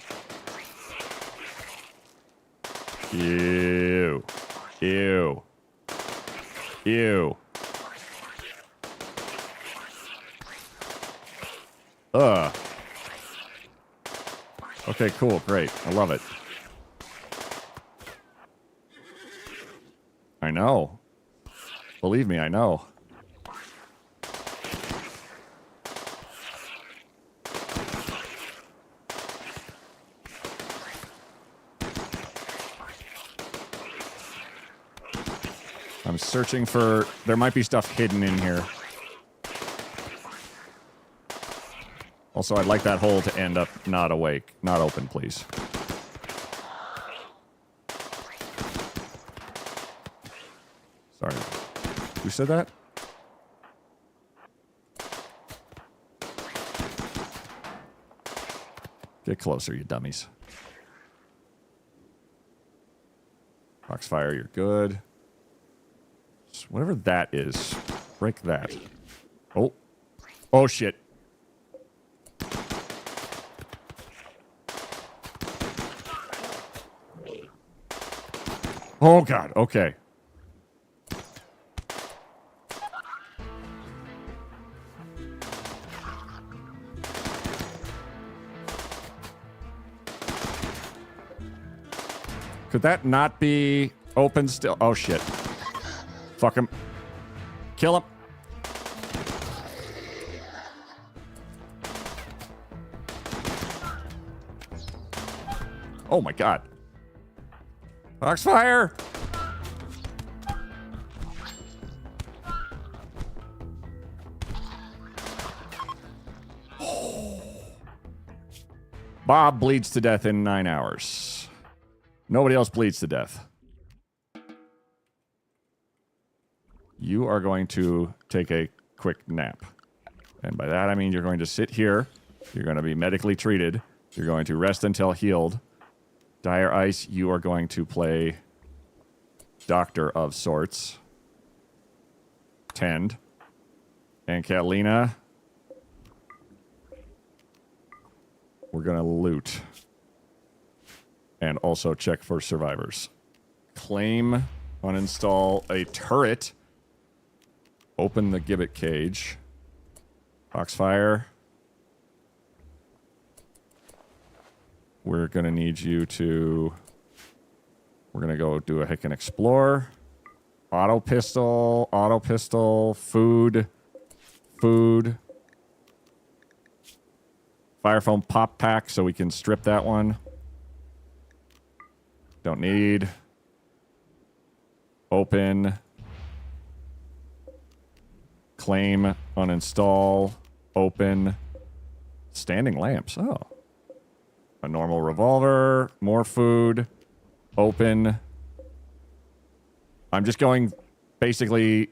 Ew. Ew. Ew. Ugh. Okay, cool, great. I love it. I know. Believe me, I know. I'm searching for... There might be stuff hidden in here. Also, I'd like that hole to end up not awake. Not open, please. Sorry. Who said that? Get closer, you dummies. Foxfire, you're good. So whatever that is, break that. Oh. Oh, shit. Oh, God. Okay. Could that not be open still? Oh, shit. Fuck him. Kill him. Oh, my God. Foxfire! Bob bleeds to death in 9 hours. Nobody else bleeds to death. You are going to take a quick nap. And by that I mean you're going to sit here. You're going to be medically treated. You're going to rest until healed. Dire Ice, you are going to play doctor of sorts. Tend. And Catalina, we're going to loot. And also check for survivors. Claim, uninstall a turret. Open the gibbet cage. Foxfire. We're going to need you to... We're going to go do a Hicken Explore. Auto pistol, food. Fire foam pop pack so we can strip that one. Don't need. Open. Claim, uninstall, open. Standing lamps. Oh. A normal revolver. More food. Open. I'm just going basically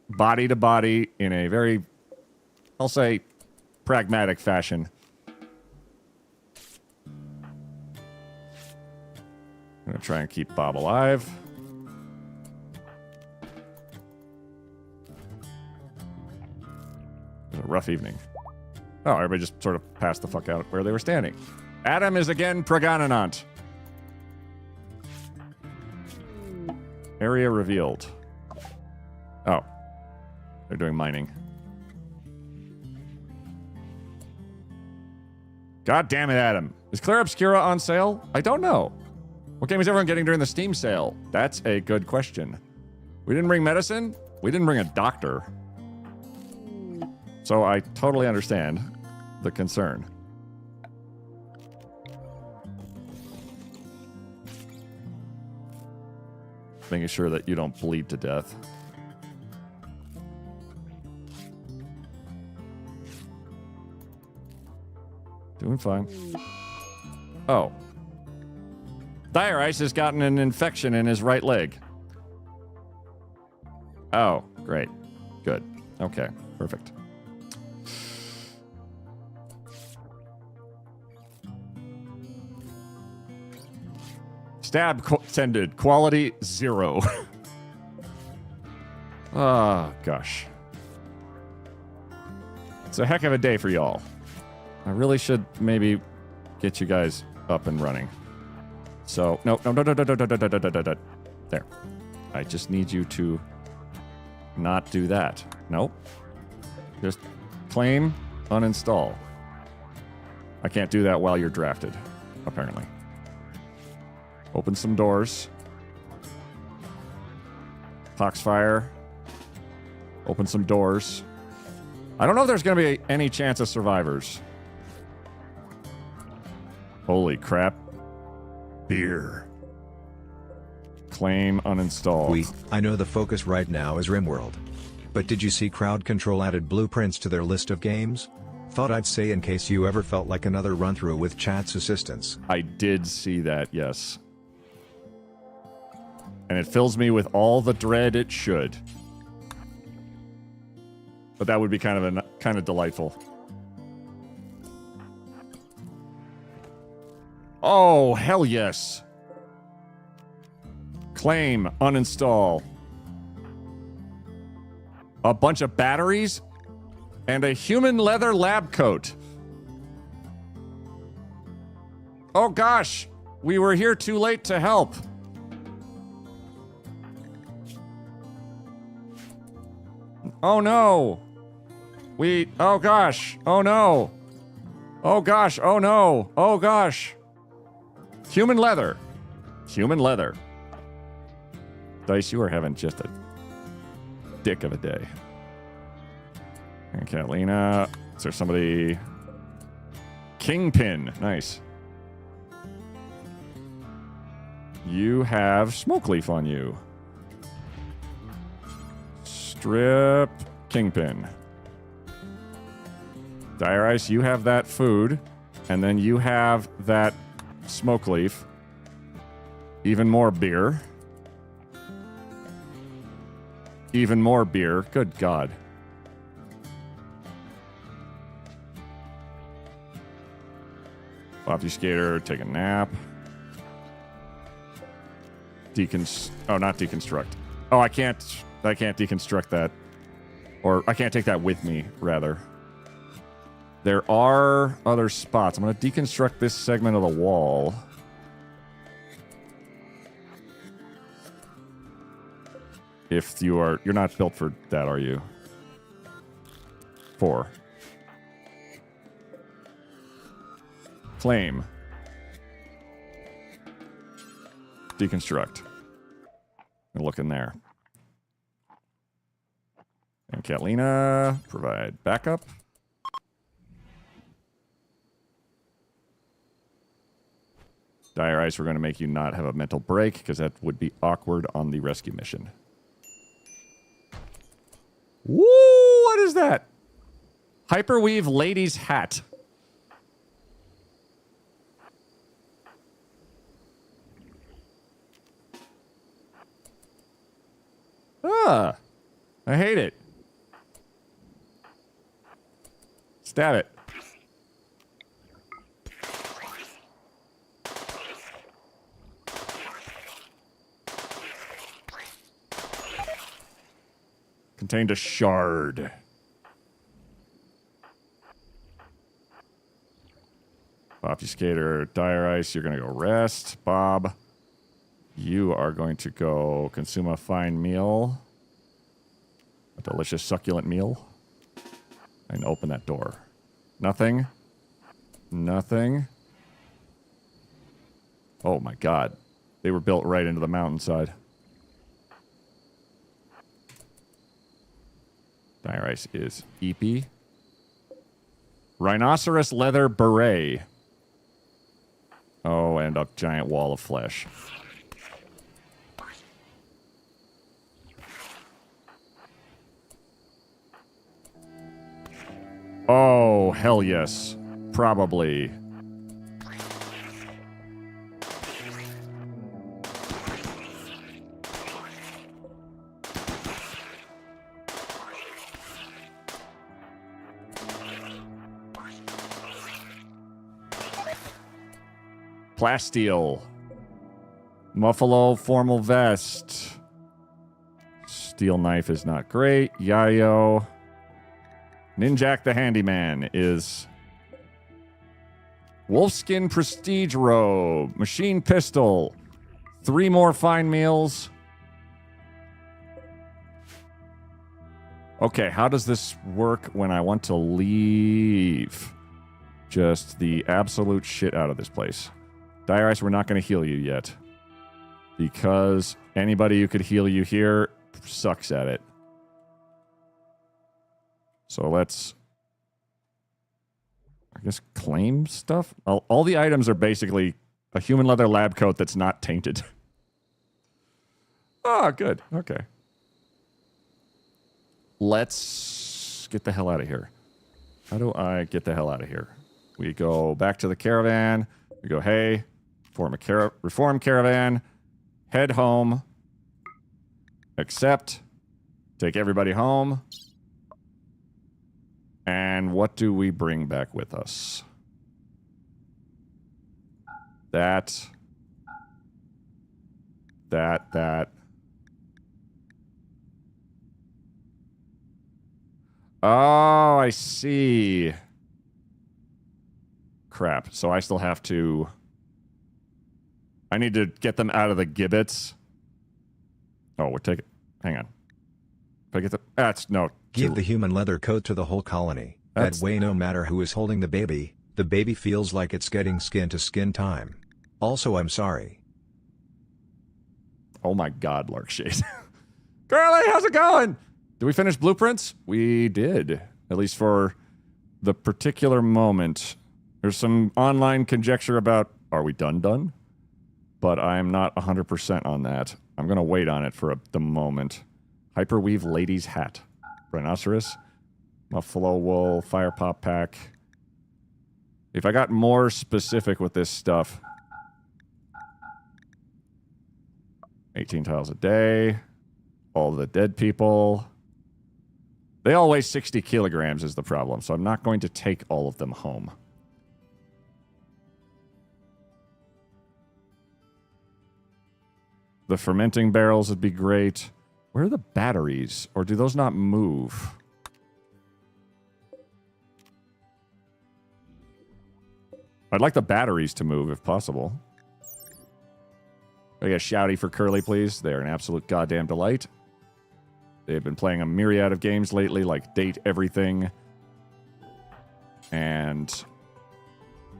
body to body in a very, I'll say, pragmatic fashion. I'm going to try and keep Bob alive. It was a rough evening. Oh, everybody just sort of passed the fuck out where they were standing. Adam is again pregnant. Area revealed. Oh. They're doing mining. God damn it, Adam. Is Claire Obscura on sale? I don't know. What game is everyone getting during the Steam sale? That's a good question. We didn't bring medicine. We didn't bring a doctor. So I totally understand the concern. Making sure that you don't bleed to death. Doing fine. Oh. Dire Ice has gotten an infection in his right leg. Oh, great. Good. Okay, perfect. Stab tended. Quality 0. Oh, gosh. It's a heck of a day for y'all. I really should maybe get you guys up and running. So, no. There. I just need you to not do that. Nope. Just claim, uninstall. I can't do that while you're drafted, apparently. Open some doors. Foxfire. Open some doors. I don't know if there's going to be any chance of survivors. Holy crap. Beer. Claim uninstalled. I know the focus right now is Rimworld. But did you see Crowd Control added blueprints to their list of games? Thought I'd say in case you ever felt like another run-through with chat's assistance. I did see that, yes. And it fills me with all the dread it should. But that would be kind of delightful. Oh, hell yes. Claim, uninstall. A bunch of batteries and a human leather lab coat. Oh gosh, we were here too late to help. Oh no. Oh gosh, oh no. Oh gosh, oh no, oh gosh. Human leather. Human leather. Dice, you are having just a dick of a day. And Catalina. Is there somebody? Kingpin. Nice. You have Smoke Leaf on you. Strip Kingpin. Dire Ice, you have that food. And then you have that Smoke Leaf. Even more beer. Even more beer. Good God. Obfuscator, take a nap. Oh, not deconstruct. Oh, I can't deconstruct that. Or I can't take that with me, rather. There are other spots. I'm going to deconstruct this segment of the wall. If you're not built for that, are you? 4. Claim. Deconstruct. And look in there. And Catalina, provide backup. Dire Ice, we're going to make you not have a mental break, because that would be awkward on the rescue mission. Woo! What is that? Hyperweave lady's hat. Ah, I hate it. Stab it. Contained a shard. Obfuscator, Dire Ice, you're going to go rest. Bob, you are going to go consume a fine meal. A delicious, succulent meal. And open that door. Nothing. Nothing. Oh my god. They were built right into the mountainside. Dire Ice is Eepy. Rhinoceros leather beret. Oh, and a giant wall of flesh. Oh, hell yes. Probably. Plasteel. Muffalo formal vest. Steel knife is not great. Yayo. Ninjak the Handyman is wolfskin prestige robe. Machine pistol. 3 more fine meals. Okay, how does this work when I want to leave? Just the absolute shit out of this place. Dire Ice, we're not going to heal you yet. Because anybody who could heal you here sucks at it. So let's, I guess, claim stuff? All the items are basically a human leather lab coat that's not tainted. Oh, good. Okay. Let's get the hell out of here. How do I get the hell out of here? We go back to the caravan. We go, hey, reform caravan. Head home. Accept. Take everybody home. And what do we bring back with us? That. Oh, I see. Crap. So I still have to... I need to get them out of the gibbets. Oh, we're taking... Hang on. If I get the... That's... No. Give the human leather coat to the whole colony. That way no matter who is holding the baby feels like it's getting skin to skin time. Also, I'm sorry. Oh my god, Larkshade. Curly, how's it going? Did we finish blueprints? We did. At least for the particular moment. There's some online conjecture about, are we done? But I'm not 100% on that. I'm going to wait on it for the moment. Hyperweave lady's hat. Rhinoceros. Buffalo wool. Fire pop pack. If I got more specific with this stuff. 18 tiles a day. All the dead people. They all weigh 60 kilograms is the problem, so I'm not going to take all of them home. The fermenting barrels would be great. Where are the batteries? Or do those not move? I'd like the batteries to move if possible. I get a shouty for Curly, please. They're an absolute goddamn delight. They've been playing a myriad of games lately, like Date Everything. And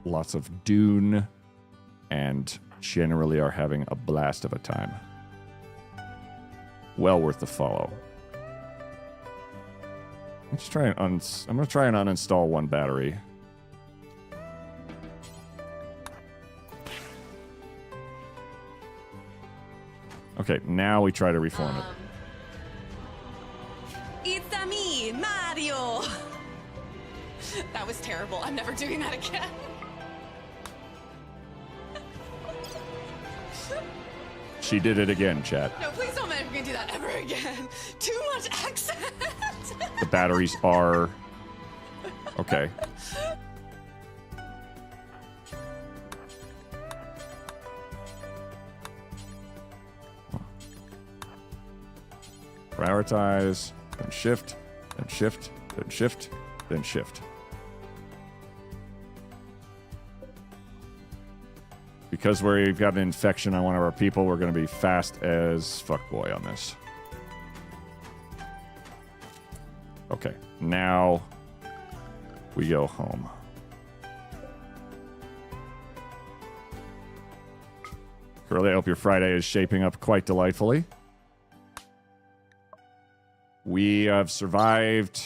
lots of Dune. And generally are having a blast of a time. Well worth the follow. Let's try and I'm going to try and uninstall one battery. Okay, now we try to reform it. It's me, Mario! That was terrible. I'm never doing that again. She did it again, chat. No, please don't make me do that ever again. Too much accent. The batteries are... Okay. Prioritize, then shift, then shift, then shift, then shift. Because we've got an infection on one of our people, we're going to be fast as fuckboy on this. Okay, now we go home. Curly, I hope your Friday is shaping up quite delightfully. We have survived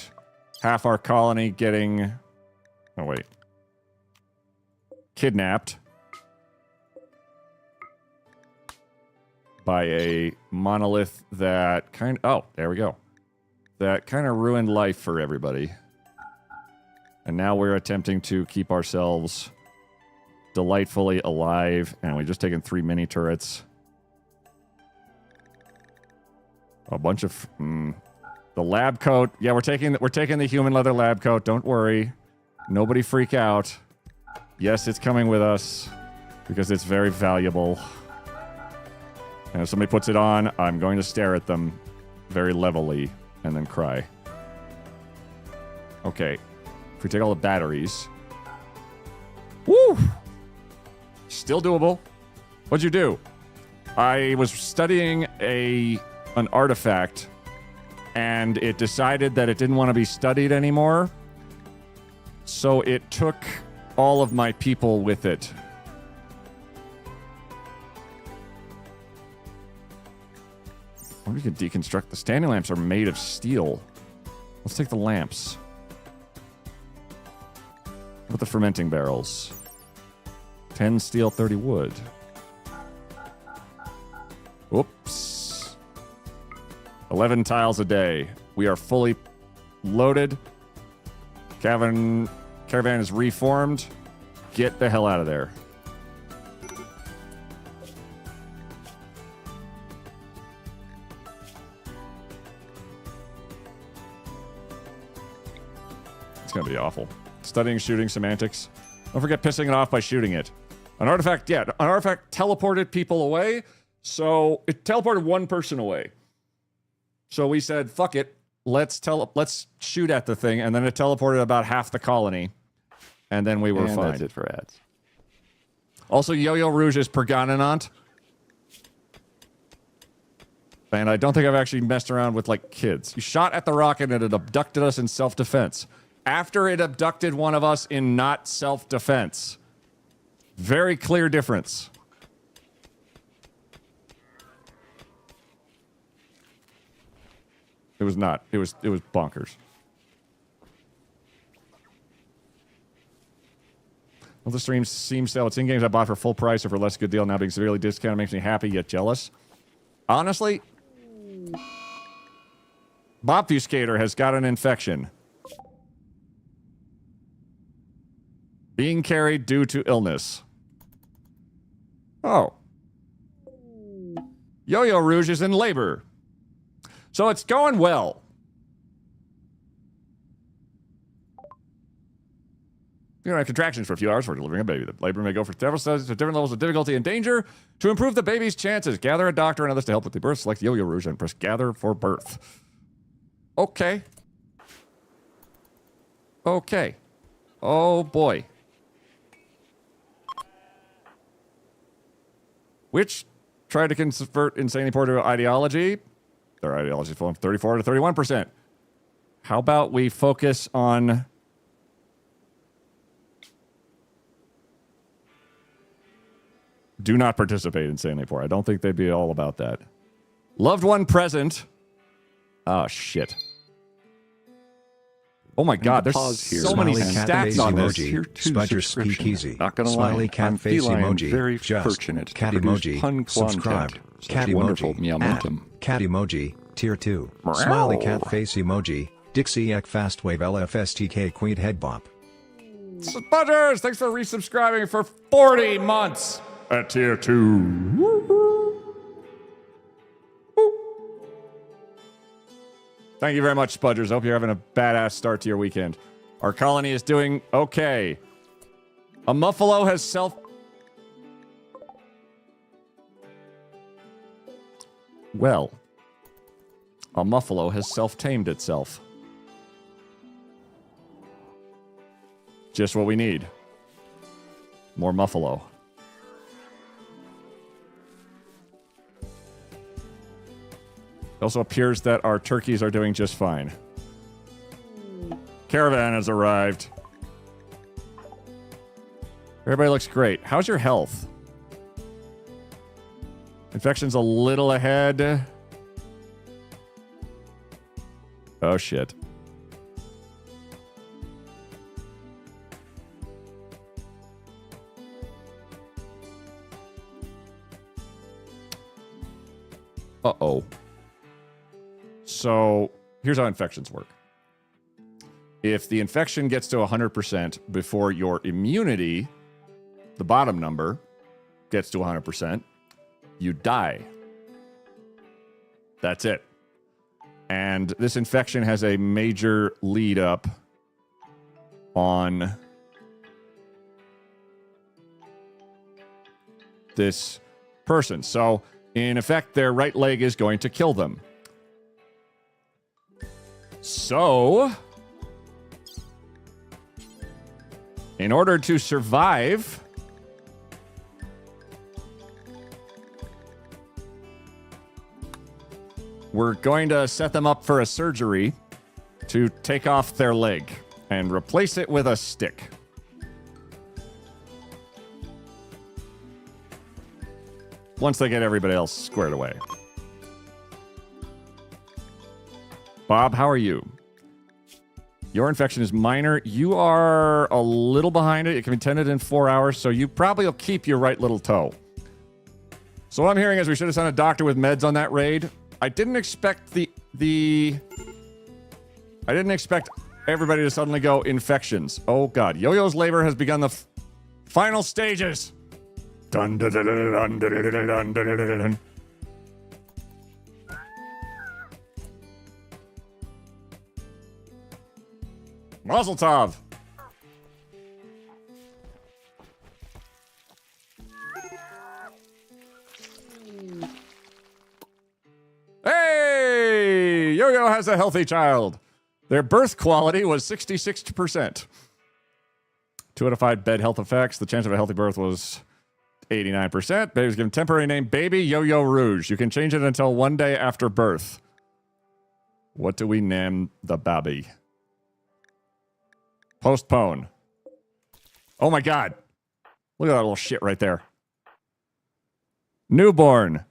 half our colony getting... Oh, wait. Kidnapped by a monolith that kind of... Oh, there we go. That kind of ruined life for everybody. And now we're attempting to keep ourselves delightfully alive. And we've just taken 3 mini turrets. A bunch of... The lab coat. Yeah, we're taking the human leather lab coat. Don't worry. Nobody freak out. Yes, it's coming with us because it's very valuable. And if somebody puts it on, I'm going to stare at them very levelly and then cry. Okay. If we take all the batteries. Woo! Still doable. What'd you do? I was studying an artifact, and it decided that it didn't want to be studied anymore. So it took all of my people with it. Or we could deconstruct. The standing lamps are made of steel. Let's take the lamps. What about the fermenting barrels? 10 steel, 30 wood. Whoops. 11 tiles a day. We are fully loaded. Caravan is reformed. Get the hell out of there. It's going to be awful. Studying shooting semantics. Don't forget pissing it off by shooting it. An artifact teleported people away. So it teleported one person away. So we said, fuck it. Let's shoot at the thing. And then it teleported about half the colony. And then we were fine. That's it for ads. Also, Yo-Yo Rouge is Pergonanant. And I don't think I've actually messed around with, like, kids. You shot at the rocket and it abducted us in self-defense. After it abducted one of us in not self-defense. Very clear difference. It was not. It was bonkers. Well, the stream seems sale. It's in games I bought for full price or for less good deal. Now being severely discounted makes me happy yet jealous. Honestly, Bobfuscator has got an infection. Being carried due to illness. Oh. Yo-Yo Rouge is in labor. So it's going well. You don't have contractions for a few hours for delivering a baby. The labor may go for several studies with different levels of difficulty and danger. To improve the baby's chances, gather a doctor and others to help with the birth. Select Yo-Yo Rouge and press gather for birth. Okay. Okay. Oh, boy. Which tried to convert Insanely Poor to ideology. Their ideology is falling from 34 to 31%. How about we focus on... Do not participate in Insanely Poor. I don't think they'd be all about that. Loved one present. Oh, shit. Oh my god, there's so many stats on this. Spudger Speakeasy. Not gonna Smiley lie, cat I'm face feeling emoji. very Just fortunate cat to produce emoji. pun Subscribed. content. Cat Wonderful emoji. meowmentum. Cat emoji. Tier 2. Smiley cat face emoji. Dixie Ek Fastwave LFSTK Queen Head Bop. Spudgers, thanks for resubscribing for 40 months at tier 2. Thank you very much, Spudgers. Hope you're having a badass start to your weekend. Our colony is doing okay. A Muffalo has Well, a Muffalo has self-tamed itself. Just what we need. More Muffalo. It also appears that our turkeys are doing just fine. Caravan has arrived. Everybody looks great. How's your health? Infection's a little ahead. Oh, shit. Uh-oh. So, here's how infections work. If the infection gets to 100% before your immunity, the bottom number, gets to 100%, you die. That's it. And this infection has a major lead up on this person. So, in effect, their right leg is going to kill them. So, in order to survive, we're going to set them up for a surgery to take off their leg and replace it with a stick. Once they get everybody else squared away. Bob, how are you? Your infection is minor. You are a little behind it. It can be tended in 4 hours, so you probably will keep your right little toe. So what I'm hearing is we should have sent a doctor with meds on that raid. I didn't expect I didn't expect everybody to suddenly go infections. Oh god, Yo-Yo's labor has begun the final stages. Dun, dun, dun, dun, dun, dun, dun, dun, dun, dun, dun. Mazel tov. Hey! Yo-Yo has a healthy child. Their birth quality was 66%. 2 out of 5 bed health effects. The chance of a healthy birth was 89%. Baby was given temporary name Baby Yo-Yo Rouge. You can change it until 1 day after birth. What do we name the baby? Postpone. Oh my god. Look at that little shit right there. Newborn.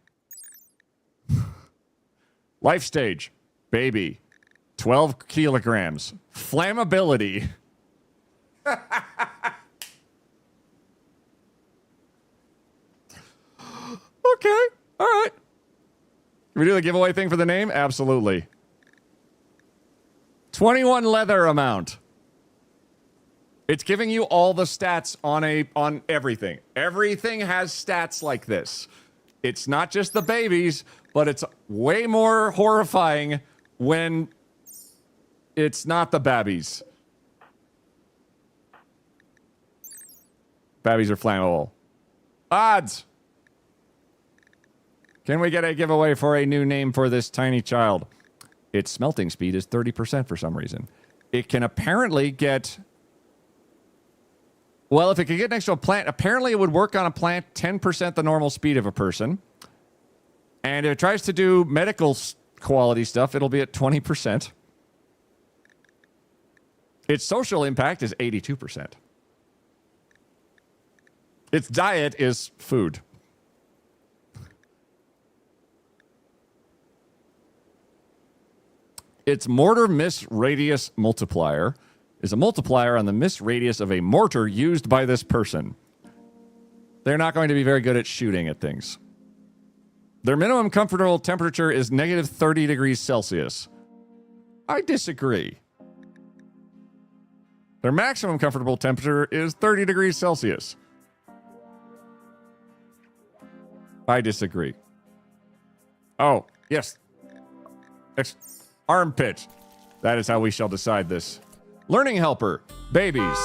Life stage. Baby. 12 kilograms. Flammability. Okay. All right. Can we do the giveaway thing for the name? Absolutely. 21 leather amount. It's giving you all the stats on everything. Everything has stats like this. It's not just the babies, but it's way more horrifying when it's not the babbies. Babbies are flammable. Odds. Can we get a giveaway for a new name for this tiny child? Its smelting speed is 30% for some reason. It can apparently get... Well, if it could get next to a plant, apparently it would work on a plant 10% the normal speed of a person. And if it tries to do medical quality stuff, it'll be at 20%. Its social impact is 82%. Its diet is food. Its mortar miss radius multiplier is a multiplier on the miss radius of a mortar used by this person. They're not going to be very good at shooting at things. Their minimum comfortable temperature is negative 30 degrees Celsius. I disagree. Their maximum comfortable temperature is 30 degrees Celsius. I disagree. Oh, yes. Armpit. That is how we shall decide this. Learning helper. Babies.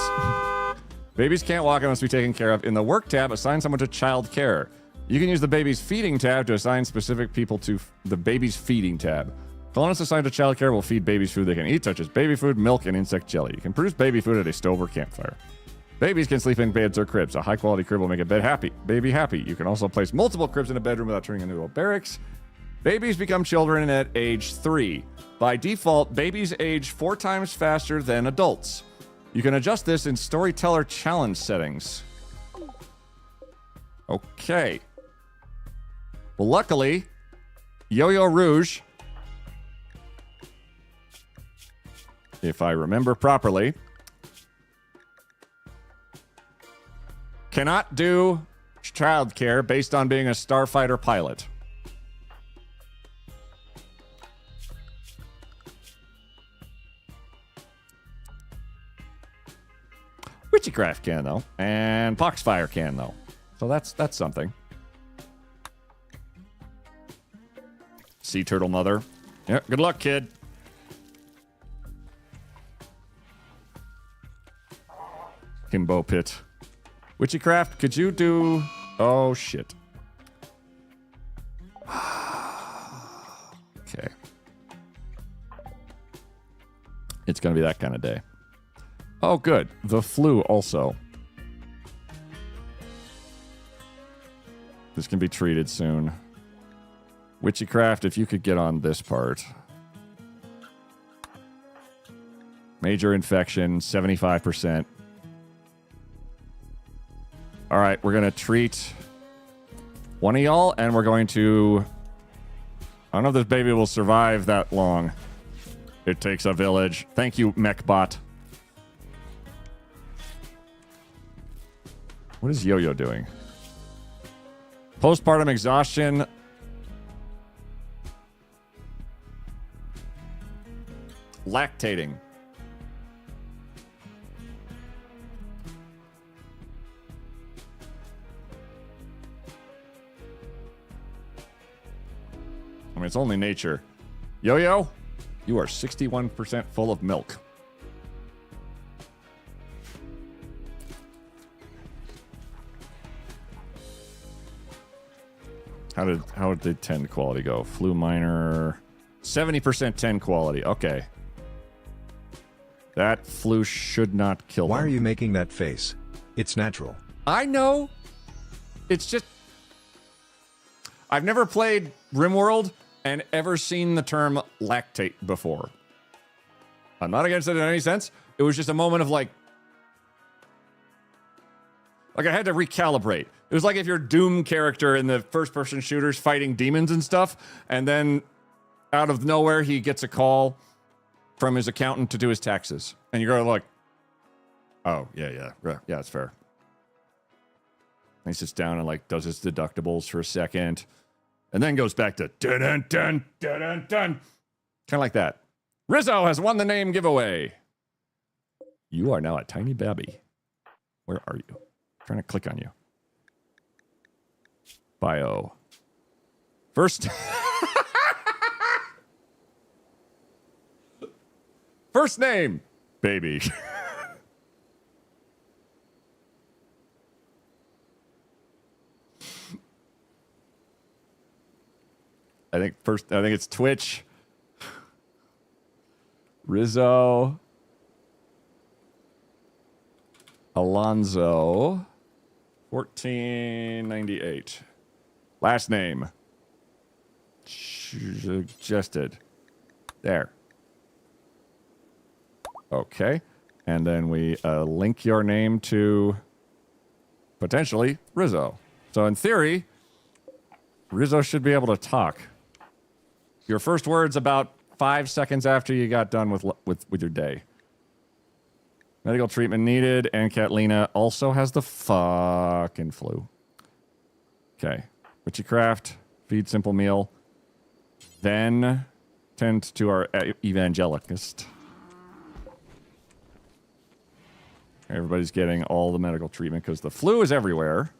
Babies can't walk unless be taken care of. In the work tab, assign someone to child care. You can use the baby's feeding tab to assign specific people to the baby's feeding tab. Colonists assigned to child care will feed babies food they can eat, such as baby food, milk, and insect jelly. You can produce baby food at a stove or campfire. Babies can sleep in beds or cribs. A high-quality crib will make a baby happy. You can also place multiple cribs in a bedroom without turning into a barracks. Babies become children at age 3. By default, babies age 4 times faster than adults. You can adjust this in Storyteller Challenge settings. Okay. Well, luckily, Yo-Yo Rouge, if I remember properly, cannot do childcare based on being a starfighter pilot. Witchcraft can, though. And Poxfire can, though. So that's something. Sea turtle mother. Yeah, good luck, kid. Kimbo pit. Witchcraft, could you do... Oh, shit. Okay. It's going to be that kind of day. Oh, good. The flu also. This can be treated soon. Witchcraft, if you could get on this part. Major infection, 75%. All right, we're going to treat one of y'all, and we're going to... I don't know if this baby will survive that long. It takes a village. Thank you, MechBot. What is Yo-Yo doing? Postpartum exhaustion. Lactating. I mean, it's only nature. Yo-Yo, you are 61% full of milk. How did 10 quality go? Flu minor, 70% 10 quality. Okay. That flu should not kill Why them. are you making that face? It's natural. I know. It's just... I've never played Rimworld and ever seen the term lactate before. I'm not against it in any sense. It was just a moment of like I had to recalibrate. It was like if you're Doom character in the first-person shooters fighting demons and stuff, and then out of nowhere he gets a call from his accountant to do his taxes. And you go like, oh, yeah, it's fair. And he sits down and like does his deductibles for a second, and then goes back to dun-dun-dun, dun-dun-dun. Kind of like that. Rizzo has won the name giveaway. You are now a tiny babby. Where are you? I'm trying to click on you. Bio. First... First name, baby. I think it's Twitch. Rizzo. Alonzo. 1498. Last name. Suggested. There. Okay. And then we link your name to potentially Rizzo. So in theory, Rizzo should be able to talk. Your first words about 5 seconds after you got done with your day. Medical treatment needed, and Catlina also has the fucking flu. Okay. Witchcraft, feed simple meal. Then tend to our evangelicist. Everybody's getting all the medical treatment because the flu is everywhere.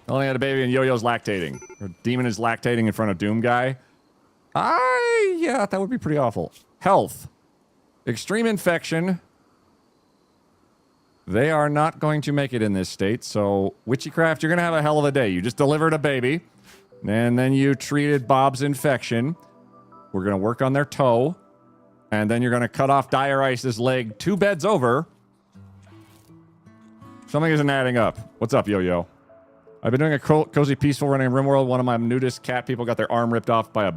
Only had a baby and Yo-Yo's lactating. Or Demon is lactating in front of Doom Guy. Yeah, that would be pretty awful. Health. Extreme infection. They are not going to make it in this state, so Witchycraft, you're going to have a hell of a day. You just delivered a baby, and then you treated Bob's infection. We're going to work on their toe, and then you're going to cut off Dire Ice's leg 2 beds over. Something isn't adding up. What's up, Yo-Yo? I've been doing a cozy, peaceful running in Rimworld. One of my nudist cat people got their arm ripped off by a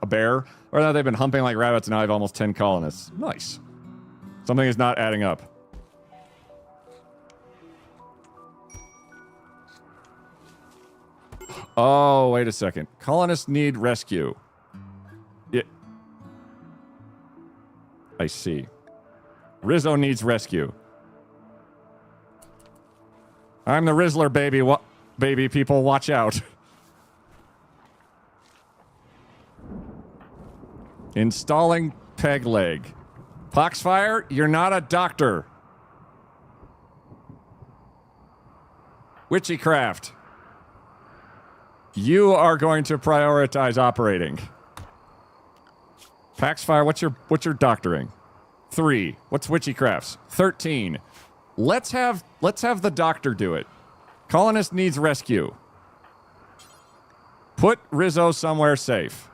bear. Or no, they've been humping like rabbits, and now I have almost 10 colonists. Nice. Something is not adding up. Oh, wait a second. Colonists need rescue. I see. Rizzo needs rescue. I'm the Rizzler, baby. Baby people, watch out. Installing peg leg. Poxfire, you're not a doctor. Witchycraft. You are going to prioritize operating. Paxfire, what's your doctoring? 3. What's Witchycraft's? 13. Let's have the doctor do it. Colonist needs rescue. Put Rizzo somewhere safe.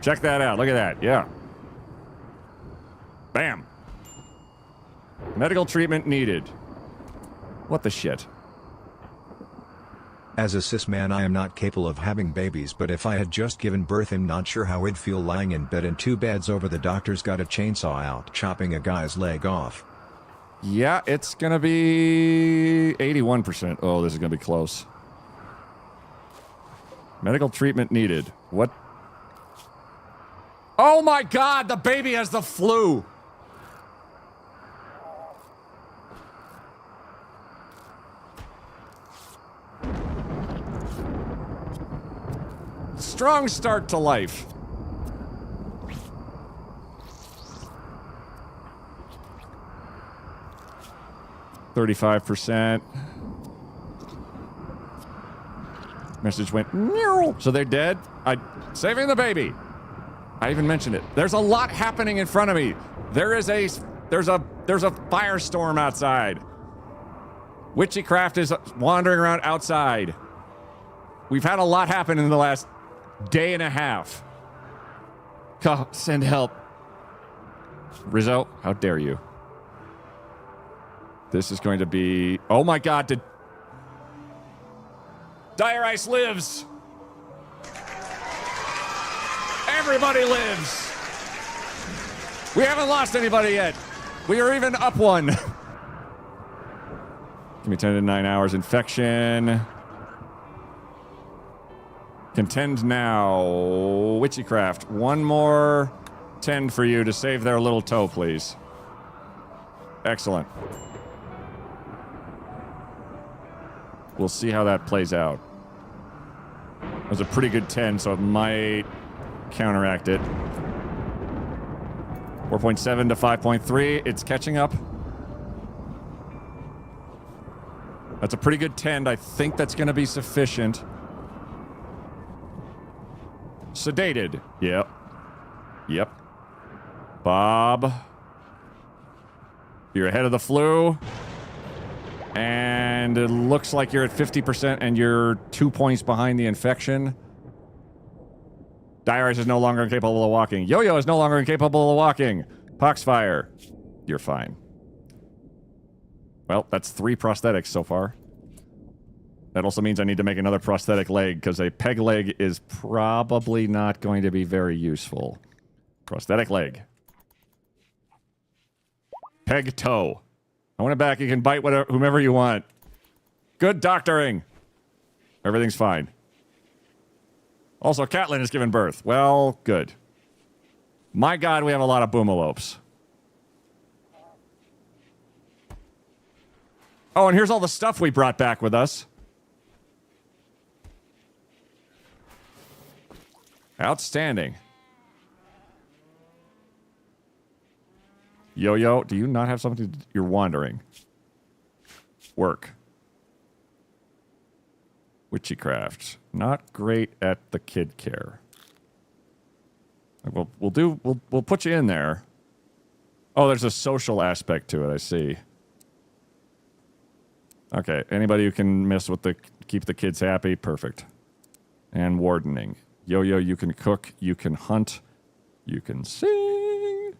Check that out. Look at that. Yeah. Bam. Medical treatment needed. What the shit? As a cis man, I am not capable of having babies, but if I had just given birth, I'm not sure how I'd feel lying in bed and 2 beds over. The doctor's got a chainsaw out chopping a guy's leg off. Yeah, it's gonna be 81%. Oh, this is gonna be close. Medical treatment needed. What? Oh my god, the baby has the flu! Strong start to life. %. Message went meow. So they're dead. Saving the baby. I even mentioned it. There's a lot happening in front of me. There's a firestorm outside. Witchycraft is wandering around outside. We've had a lot happen in the last day and a half. Send help. Rizzo, how dare you? This is going to be... Oh my god, Dire Ice lives! Everybody lives! We haven't lost anybody yet. We are even up 1. Give me 10 to 9 hours. Infection. Contend now. Witchycraft. 1 more 10 for you to save their little toe, please. Excellent. We'll see how that plays out. It was a pretty good 10, so it might counteract it. 4.7 to 5.3. It's catching up. That's a pretty good 10. I think that's going to be sufficient. Sedated. Yep. Yep. Bob. You're ahead of the flu. And it looks like you're at 50% and you're 2 points behind the infection. Dire Ice is no longer incapable of walking. Yo-Yo is no longer incapable of walking. Poxfire. You're fine. Well, that's 3 prosthetics so far. That also means I need to make another prosthetic leg, because a peg leg is probably not going to be very useful. Prosthetic leg. Peg toe. I want it back. You can bite whomever you want. Good doctoring. Everything's fine. Also, Catelyn has given birth. Well, good. My god, we have a lot of boomalopes. Oh, and here's all the stuff we brought back with us. Outstanding. Yo-Yo, do you not have something you're wandering? Work. Witchycraft. Not great at the kid care. We'll put you in there. Oh, there's a social aspect to it, I see. Okay, anybody who can mess with keep the kids happy, perfect. And wardening. Yo-yo, you can cook, you can hunt, you can sing.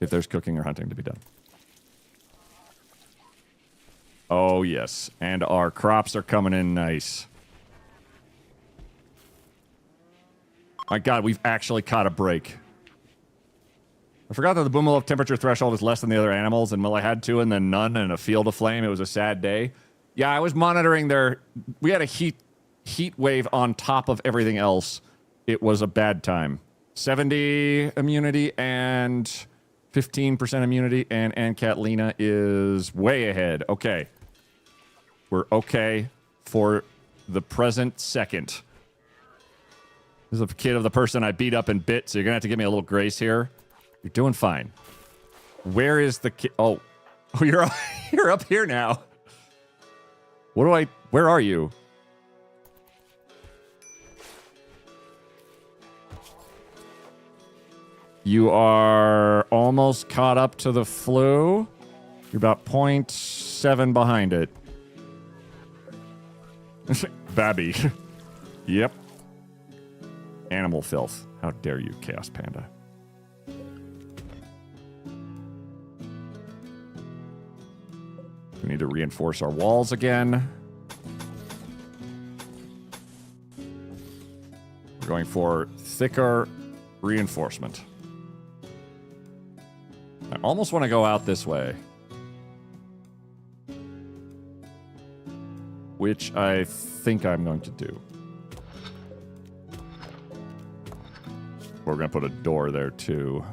If there's cooking or hunting to be done. Oh, yes. And our crops are coming in nice. My God, we've actually caught a break. I forgot that the Boomalove temperature threshold is less than the other animals, and well, I had two and then none and a field of flame. It was a sad day. Yeah, I was monitoring their... We had a heat wave on top of everything else. It was a bad time. 70 immunity and 15% immunity, and Catlina is way ahead. Okay. We're okay for the present second. This is a kid of the person I beat up and bit, so you're going to have to give me a little grace here. You're doing fine. Where is the kid? Oh, you're you're up here now. Where are you? You are almost caught up to the flu. You're about 0.7 behind it. Babby. Yep. Animal filth. How dare you, Chaos Panda. We need to reinforce our walls again. We're going for thicker reinforcement. I almost want to go out this way. Which I think I'm going to do. We're going to put a door there, too.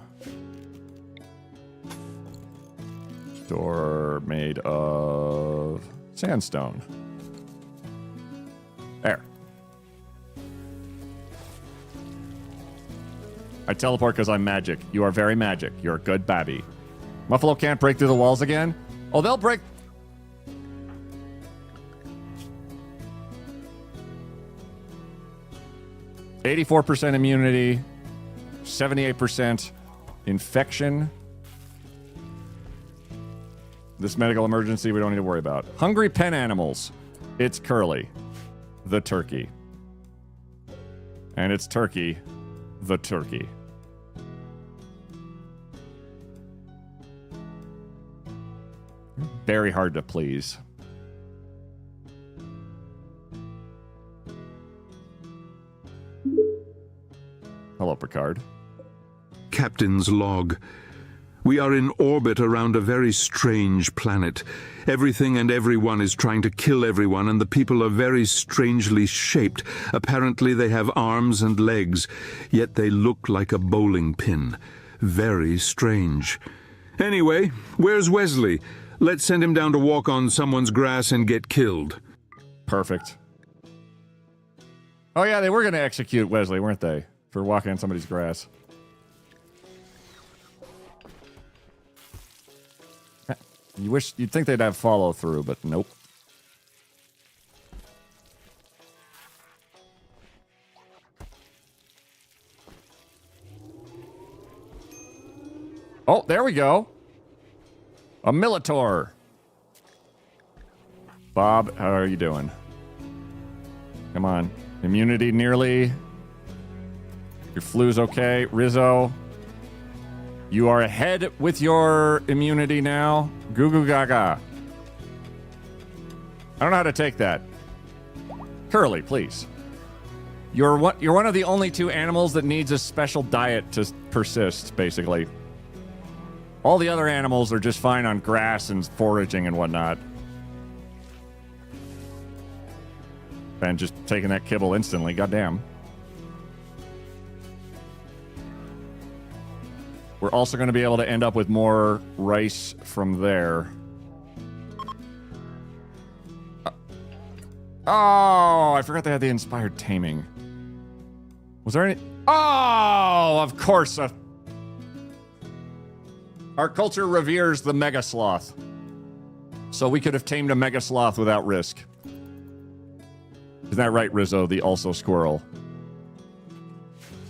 Door made of sandstone. There. I teleport because I'm magic. You are very magic. You're a good babby. Muffalo can't break through the walls again? Oh, they'll break... 84% immunity, 78% infection. This medical emergency we don't need to worry about. Hungry pen animals. It's Curly, the turkey. And it's Turkey, the turkey. Very hard to please. Hello, Picard. Captain's log. We are in orbit around a very strange planet. Everything and everyone is trying to kill everyone, and the people are very strangely shaped. Apparently they have arms and legs, yet they look like a bowling pin. Very strange. Anyway, where's Wesley? Let's send him down to walk on someone's grass and get killed. Perfect. Oh yeah, they were going to execute Wesley, weren't they? For walking on somebody's grass. You'd think they'd have follow through, but nope. Oh, there we go. A Militor. Bob, how are you doing? Come on. Immunity nearly. Your flu's okay. Rizzo. You are ahead with your immunity now. Goo goo gaga. I don't know how to take that. Curly, please. You're one of the only two animals that needs a special diet to persist, basically. All the other animals are just fine on grass and foraging and whatnot. And just taking that kibble instantly, goddamn. We're also going to be able to end up with more rice from there. Oh, I forgot they had the inspired taming. Was there any... Oh, of course. Our culture reveres the mega sloth. So we could have tamed a mega sloth without risk. Isn't that right, Rizzo, the also squirrel?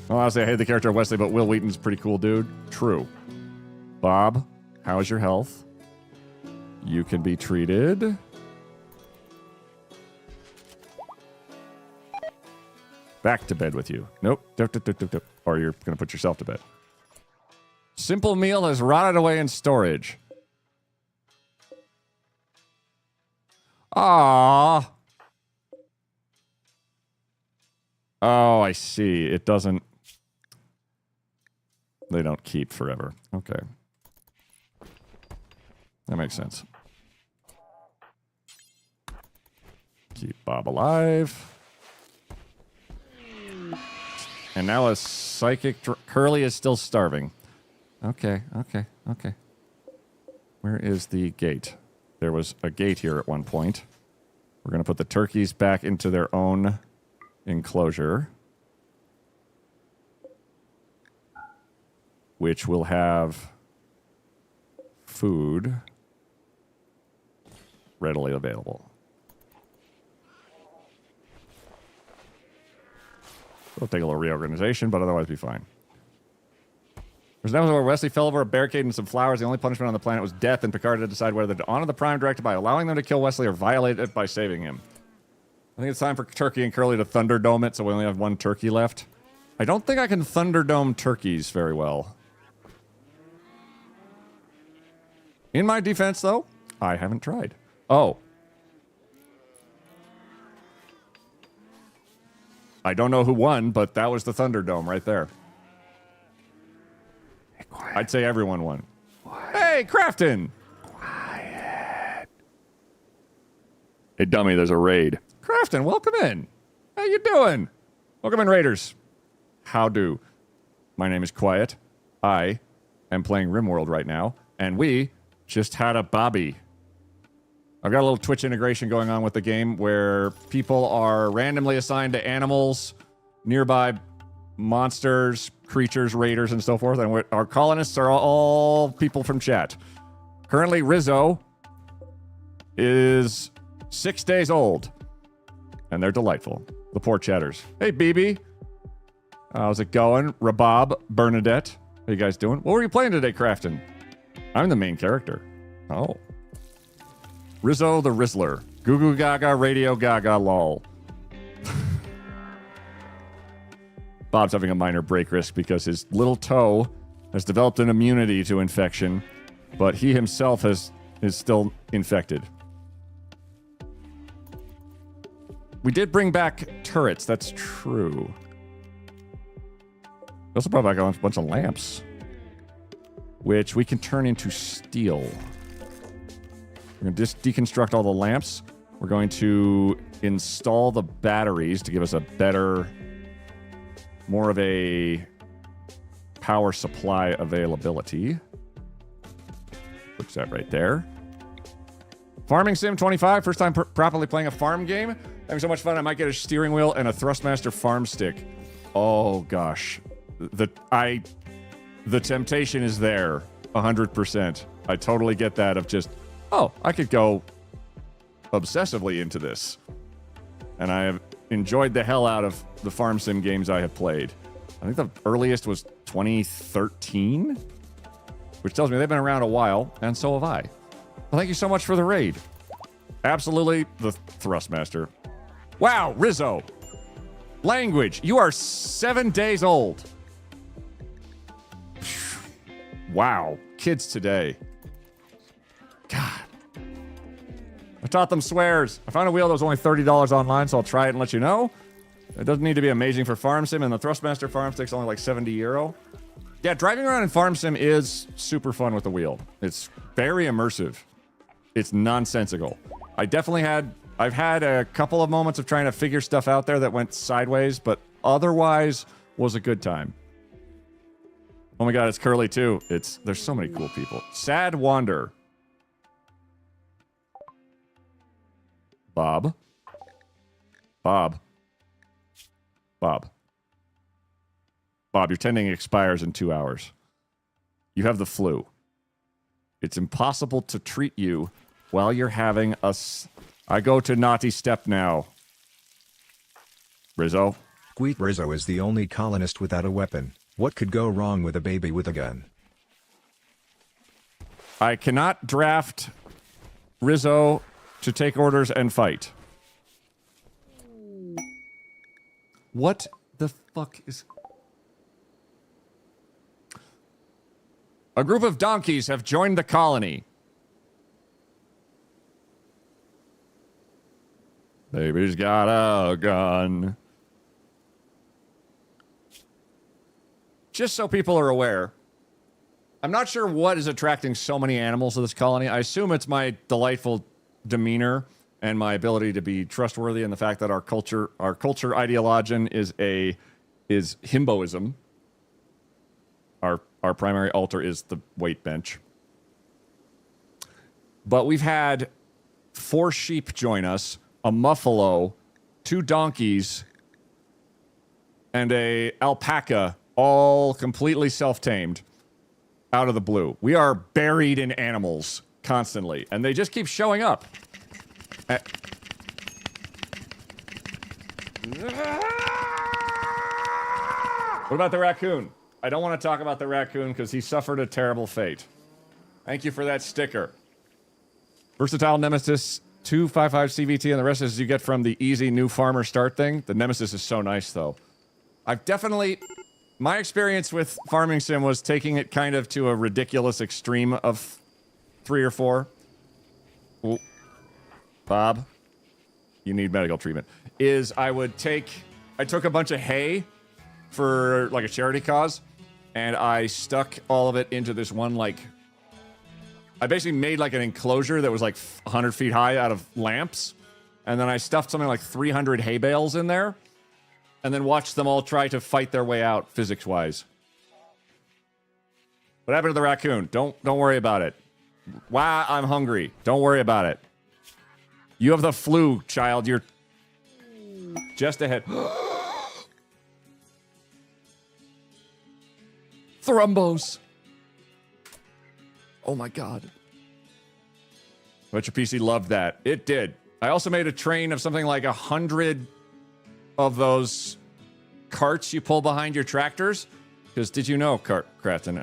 Well, honestly, I hate the character of Wesley, but Will Wheaton's a pretty cool dude. True. Bob, how's your health? You can be treated. Back to bed with you. Nope. Or you're going to put yourself to bed. Simple meal has rotted away in storage. Ah. Oh, I see. It doesn't... They don't keep forever. Okay. That makes sense. Keep Bob alive. And now a psychic... Curly is still starving. Okay. Where is the gate? There was a gate here at one point. We're going to put the turkeys back into their own enclosure, which will have food readily available. It'll take a little reorganization, but otherwise be fine. There's an episode where Wesley fell over a barricade and some flowers. The only punishment on the planet was death, and Picard had to decide whether to honor the Prime Directive by allowing them to kill Wesley or violate it by saving him. I think it's time for Turkey and Curly to Thunderdome it, so we only have one turkey left. I don't think I can Thunderdome turkeys very well. In my defense, though, I haven't tried. Oh. I don't know who won, but that was the Thunderdome right there. Hey, quiet. I'd say everyone won. Quiet. Hey, Crafton! Quiet. Hey, dummy, there's a raid. Crafton, welcome in. How you doing? Welcome in, Raiders. How do? My name is Quiet. I am playing Rimworld right now, and we just had a Bobby. I've got a little Twitch integration going on with the game where people are randomly assigned to animals, nearby monsters, creatures, raiders, and so forth, and our colonists are all people from chat. Currently, Rizzo is 6 days old. And they're delightful. The poor chatters. Hey, BB. How's it going? Rabob, Bernadette. How you guys doing? What were you playing today, Crafton? I'm the main character. Oh. Rizzo the Rizzler. Goo Goo Gaga, Radio Gaga, lol. Bob's having a minor break risk because his little toe has developed an immunity to infection, but he himself is still infected. We did bring back turrets, that's true. We also brought back a bunch of lamps, which we can turn into steel. We're going to just deconstruct all the lamps. We're going to install the batteries to give us a better, more of a power supply availability. Puts that right there. Farming Sim 25, first time properly playing a farm game. Having so much fun, I might get a steering wheel and a Thrustmaster farm stick. Oh gosh, the temptation is there, 100%. I totally get that of just, oh, I could go obsessively into this. And I have enjoyed the hell out of the farm sim games I have played. I think the earliest was 2013, which tells me they've been around a while, and so have I. Well, thank you so much for the raid. Absolutely the Thrustmaster. Wow, Rizzo. Language. You are 7 days old. Wow. Kids today. God. I taught them swears. I found a wheel that was only $30 online, so I'll try it and let you know. It doesn't need to be amazing for Farm Sim, and the Thrustmaster Farm Stick's only like €70. Yeah, driving around in Farm Sim is super fun with the wheel. It's very immersive. It's nonsensical. I've had a couple of moments of trying to figure stuff out there that went sideways, but otherwise was a good time. Oh my god, it's Curly too. There's so many cool people. Sad Wander. Bob. Bob, your tending expires in 2 hours. You have the flu. It's impossible to treat you while you're having I go to naughty step now. Rizzo. Squeak Rizzo is the only colonist without a weapon. What could go wrong with a baby with a gun? I cannot draft Rizzo to take orders and fight. What the fuck is... A group of donkeys have joined the colony. Baby's got a gun. Just so people are aware, I'm not sure what is attracting so many animals to this colony. I assume it's my delightful demeanor and my ability to be trustworthy, and the fact that our culture ideologian is himboism. Our primary altar is the weight bench. But we've had 4 sheep join us, a muffalo, 2 donkeys, and a alpaca, all completely self-tamed, out of the blue. We are buried in animals constantly, and they just keep showing up. What about the raccoon? I don't want to talk about the raccoon because he suffered a terrible fate. Thank you for that sticker. Versatile Nemesis 255 CVT, and the rest is you get from the easy new farmer start thing. The Nemesis is so nice, though. I've definitely... My experience with Farming Sim was taking it kind of to a ridiculous extreme of 3 or 4. Ooh. Bob, you need medical treatment. I took a bunch of hay for like a charity cause, and I stuck all of it into this one, like, I basically made like an enclosure that was like 100 feet high out of lamps, and then I stuffed something like 300 hay bales in there, and then watched them all try to fight their way out physics-wise. What happened to the raccoon? Don't worry about it. Wow, I'm hungry. Don't worry about it. You have the flu, child. You're just ahead. Thrumbos. Oh my god. I bet your PC loved that. It did. I also made a train of something like 100 of those carts you pull behind your tractors. Because did you know, Crafton,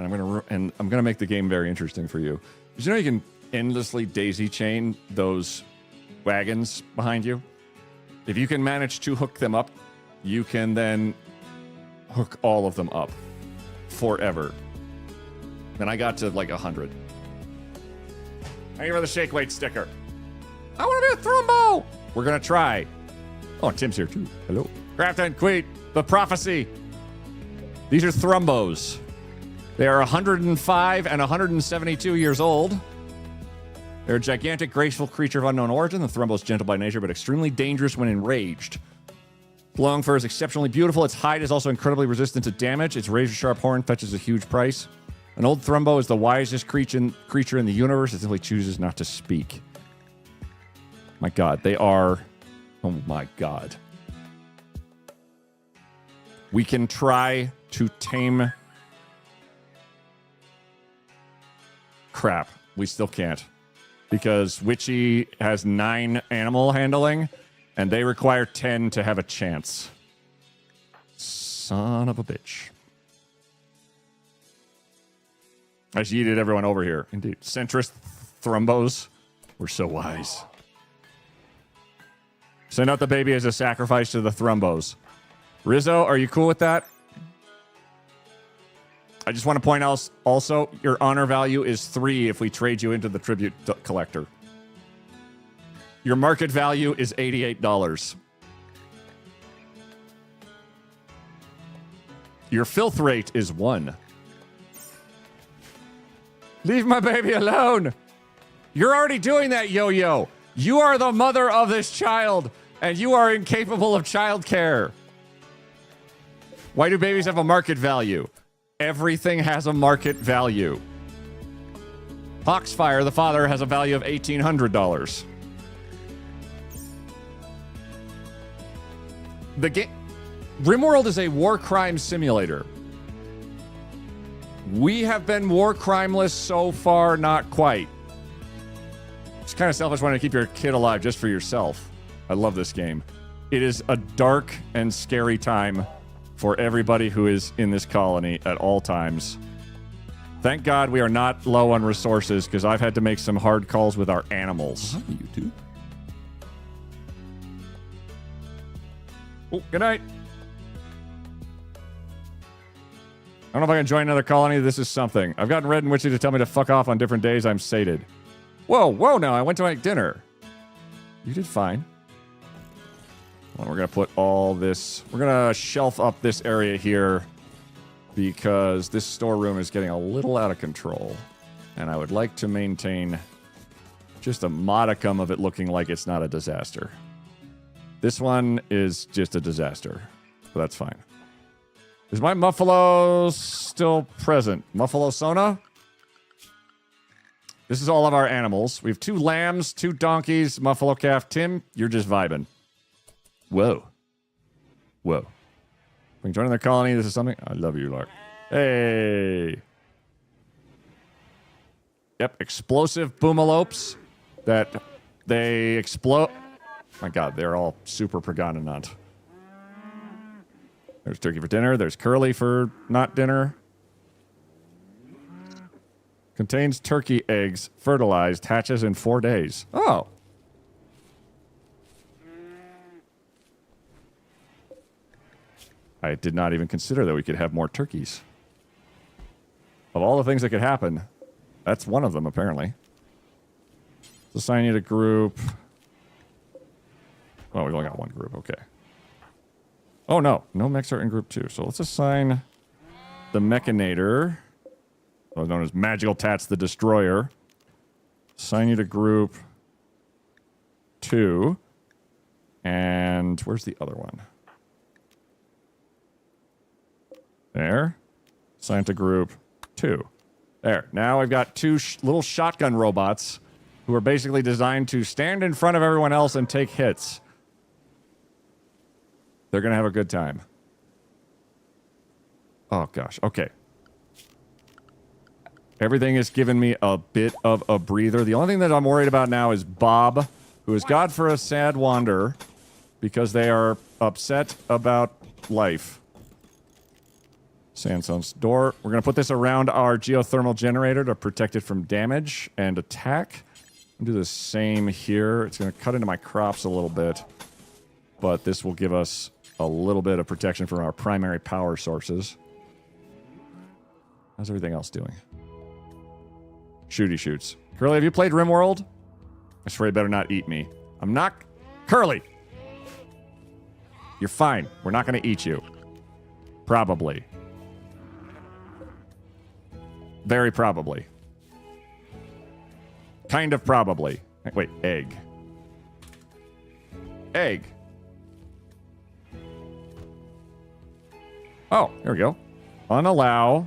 and I'm gonna make the game very interesting for you. Did you know you can endlessly daisy chain those wagons behind you? If you can manage to hook them up, you can then hook all of them up forever. And I got to like 100. Thank you for the shake weight sticker. I want to be a Thrumbo! We're gonna try. Oh, Tim's here too. Hello. Craft and Queet, the prophecy. These are Thrumbos. They are 105 and 172 years old. They're a gigantic, graceful creature of unknown origin. The Thrumbo is gentle by nature, but extremely dangerous when enraged. Its long fur is exceptionally beautiful. Its hide is also incredibly resistant to damage. Its razor-sharp horn fetches a huge price. An old Thrumbo is the wisest creature in the universe. It simply chooses not to speak. My god, they are... Oh my god. We can try to tame... Crap. We still can't. Because Witchy has 9 animal handling, and they require 10 to have a chance. Son of a bitch. I just yeeted everyone over here. Indeed. Centrist Thrumbos. We're so wise. Send out the baby as a sacrifice to the Thrumbos. Rizzo, are you cool with that? I just want to point out also, your honor value is 3 if we trade you into the tribute collector. Your market value is $88. Your filth rate is 1. Leave my baby alone. You're already doing that, Yo-Yo. You are the mother of this child, and you are incapable of childcare. Why do babies have a market value? Everything has a market value. Foxfire, the father, has a value of $1,800. The game... Rimworld is a war crime simulator. We have been war crimeless so far, not quite. It's kind of selfish wanting to keep your kid alive just for yourself. I love this game. It is a dark and scary time for everybody who is in this colony at all times. Thank God we are not low on resources, because I've had to make some hard calls with our animals. Hi, YouTube. Oh, good night. I don't know if I can join another colony. This is something. I've gotten Red and Witchy to tell me to fuck off on different days. I'm sated. Whoa, now I went to make dinner. You did fine. Well, we're going to put all this... We're going to shelf up this area here because this storeroom is getting a little out of control. And I would like to maintain just a modicum of it looking like it's not a disaster. This one is just a disaster. So that's fine. Is my Muffalo still present? Muffalo Sona? This is all of our animals. We have 2 lambs, 2 donkeys, Muffalo calf. Tim, you're just vibing. Whoa. We can join their colony. This is something. I love you, Lark. Hey. Yep, explosive boomalopes that they explode. My God, they're all super pregnant. There's turkey for dinner. There's curly for not dinner. Contains turkey eggs, fertilized, hatches in 4 days. Oh. I did not even consider that we could have more turkeys. Of all the things that could happen, that's one of them, apparently. Let's assign you to group. Oh, we've only got 1 group. Okay. Oh, no. No mechs are in group 2. So let's assign the Mechanator, known as Magical Tats the Destroyer. Assign you to group 2. And where's the other one? There. Assign to group 2. There. Now I've got 2 little shotgun robots who are basically designed to stand in front of everyone else and take hits. They're going to have a good time. Oh, gosh. Okay. Everything is giving me a bit of a breather. The only thing that I'm worried about now is Bob, who is God for a sad wander, because they are upset about life. Sandstone's door. We're going to put this around our geothermal generator to protect it from damage and attack. I'll do the same here. It's going to cut into my crops a little bit, but this will give us a little bit of protection from our primary power sources. How's everything else doing? Shooty shoots. Curly, have you played Rimworld? I swear you better not eat me. I'm not... Curly! You're fine. We're not going to eat you. Probably. Very probably. Kind of probably. Wait, egg. Egg. Oh, here we go. Unallow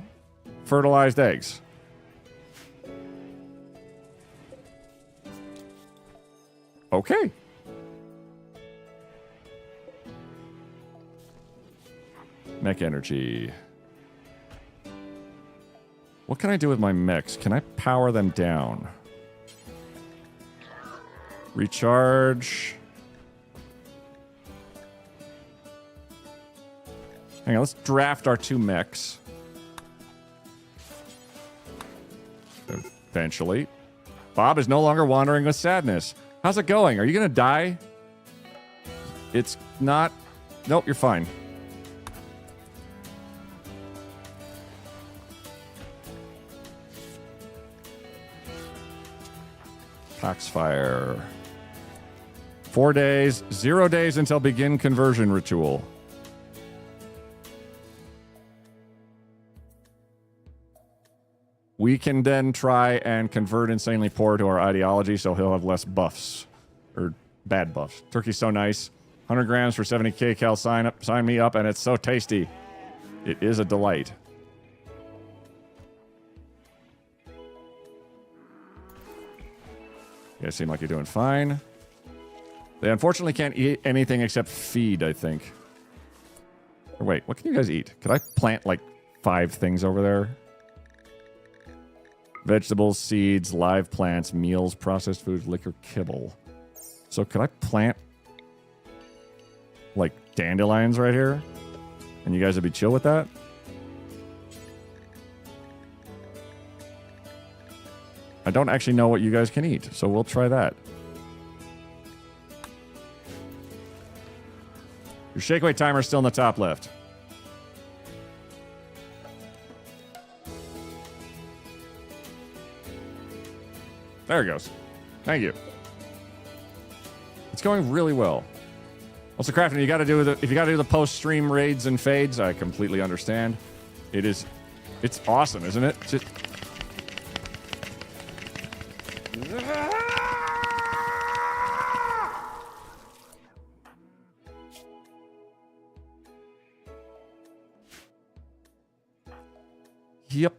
fertilized eggs. Okay. Mech energy. What can I do with my mechs? Can I power them down? Recharge. Hang on, let's draft our 2 mechs. Eventually. Bob is no longer wandering with sadness. How's it going? Are you going to die? It's not... Nope, you're fine. Foxfire. 4 days, 0 days until begin conversion ritual. We can then try and convert Insanely Poor to our ideology so he'll have less buffs. Or bad buffs. Turkey's so nice. 100 grams for 70k cal. Sign me up, and it's so tasty. It is a delight. You guys seem like you're doing fine. They unfortunately can't eat anything except feed, I think. Or wait, what can you guys eat? Could I plant like 5 things over there? Vegetables, seeds, live plants, meals, processed foods, liquor, kibble. So could I plant... like dandelions right here, and you guys would be chill with that. I don't actually know what you guys can eat, so we'll try that. Your shake weight timer is still in the top left. There it goes. Thank you. It's going really well. Also, Crafton, you got to do if you got to do the post-stream raids and fades, I completely understand. It's awesome, isn't it? Yep.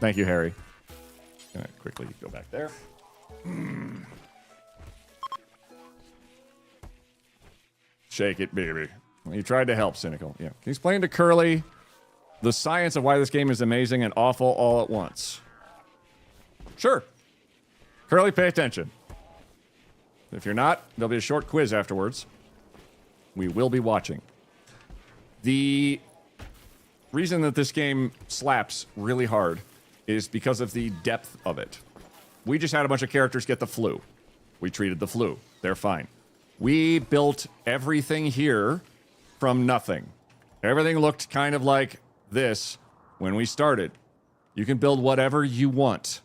Thank you, Harry. Gonna quickly go back there. Shake it, baby. Well, you tried to help, Cynical. Yeah. Can you explain to Curly the science of why this game is amazing and awful all at once? Sure. Curly, pay attention. If you're not, there'll be a short quiz afterwards. We will be watching. The reason that this game slaps really hard is because of the depth of it. We just had a bunch of characters get the flu. We treated the flu. They're fine. We built everything here from nothing. Everything looked kind of like this when we started. You can build whatever you want.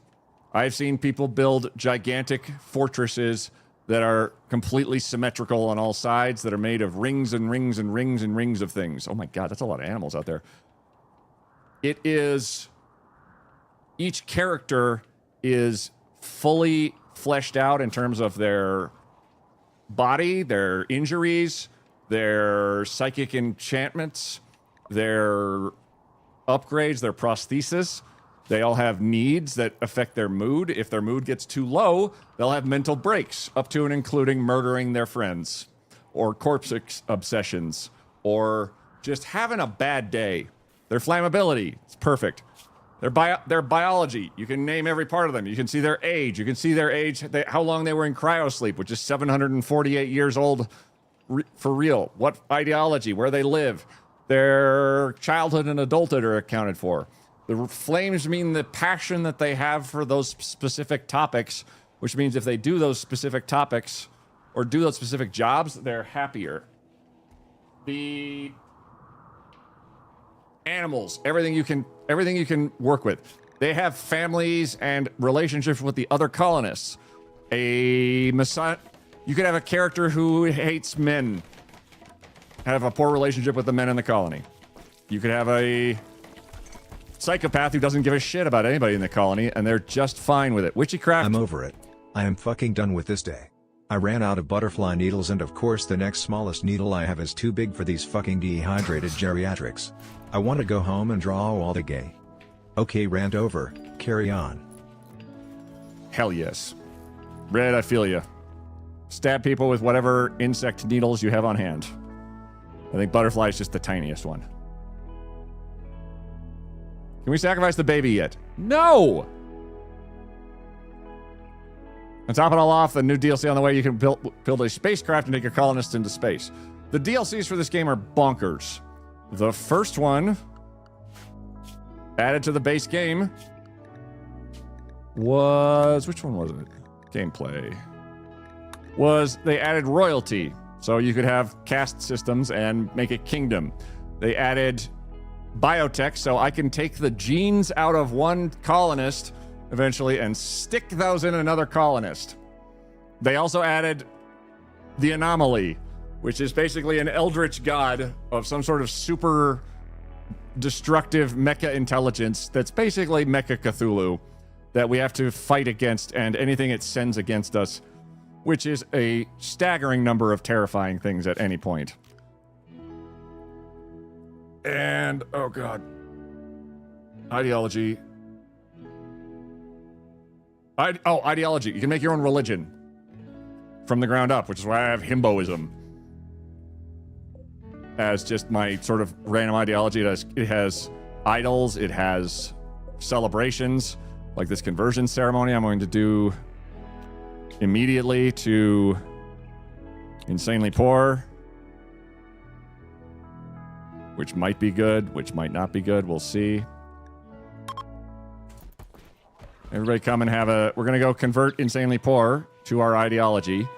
I've seen people build gigantic fortresses that are completely symmetrical on all sides, that are made of rings and rings and rings and rings of things. Oh my god, that's a lot of animals out there. It is... Each character is fully fleshed out in terms of their body, their injuries, their psychic enchantments, their upgrades, their prosthesis. They all have needs that affect their mood. If their mood gets too low, they'll have mental breaks, up to and including murdering their friends, or corpse obsessions, or just having a bad day. Their flammability, it's perfect. Their biology, you can name every part of them. You can see their age. You can see their age, how long they were in cryosleep, which is 748 years old for real. What ideology, where they live. Their childhood and adulthood are accounted for. The flames mean the passion that they have for those specific topics, which means if they do those specific topics or do those specific jobs, they're happier. The animals, everything you can work with. They have families and relationships with the other colonists. You could have a character who hates men, have a poor relationship with the men in the colony. You could have a psychopath who doesn't give a shit about anybody in the colony, and they're just fine with it. Witchcraft. I'm over it. I am fucking done with this day. I ran out of butterfly needles, and of course the next smallest needle I have is too big for these fucking dehydrated geriatrics. I want to go home and draw all the gay. Okay, rant over. Carry on. Hell yes. Red, I feel you. Stab people with whatever insect needles you have on hand. I think butterfly is just the tiniest one. Can we sacrifice the baby yet? No! And top it all off, the new DLC on the way, you can build a spacecraft and take your colonists into space. The DLCs for this game are bonkers. The first one, added to the base game, was... Which one was it? Gameplay. Was they added royalty. So you could have caste systems and make a kingdom. They added biotech, so I can take the genes out of one colonist eventually and stick those in another colonist. They also added the anomaly, which is basically an eldritch god of some sort of super destructive mecha intelligence that's basically Mecha Cthulhu that we have to fight against, and anything it sends against us, which is a staggering number of terrifying things at any point. And, oh god. Ideology. Ideology. You can make your own religion from the ground up, which is why I have Himboism as just my sort of random ideology. It has idols, it has celebrations, Like this conversion ceremony I'm going to do immediately to insanely poor. Which might be good, which might not be good. We'll see. Everybody come and have a... We're going to go convert insanely poor to our ideology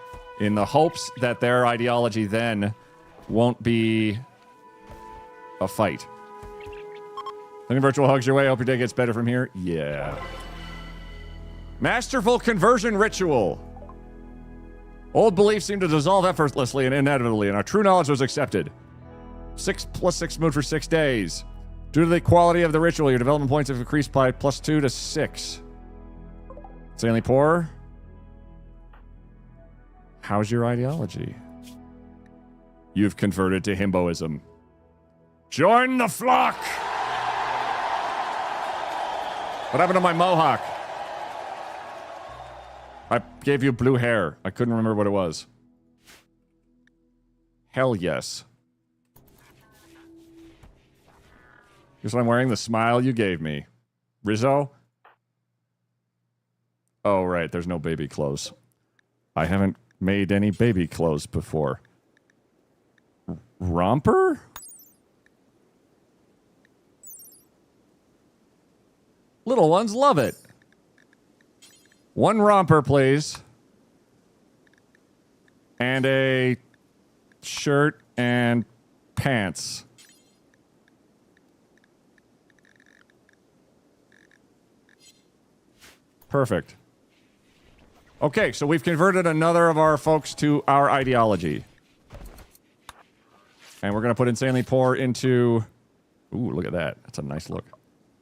in the hopes that their ideology then won't be a fight. Any virtual hugs your way. Hope your day gets better from here. Yeah. Masterful conversion ritual. Old beliefs seem to dissolve effortlessly and inevitably, and our true knowledge was accepted. 6 + 6 mood for 6 days. Due to the quality of the ritual, your development points have increased by +2 to 6. Insanely poor. How's your ideology? You've converted to himboism. Join the flock! What happened to my mohawk? I gave you blue hair. I couldn't remember what it was. Hell yes. Guess what I'm wearing? The smile you gave me. Rizzo? Oh, right. There's no baby clothes. I haven't made any baby clothes before. Romper? Little ones love it. 1 romper, please. And a shirt and pants. Perfect. Okay, so we've converted another of our folks to our ideology. And we're going to put insanely poor into... Ooh, look at that. That's a nice look.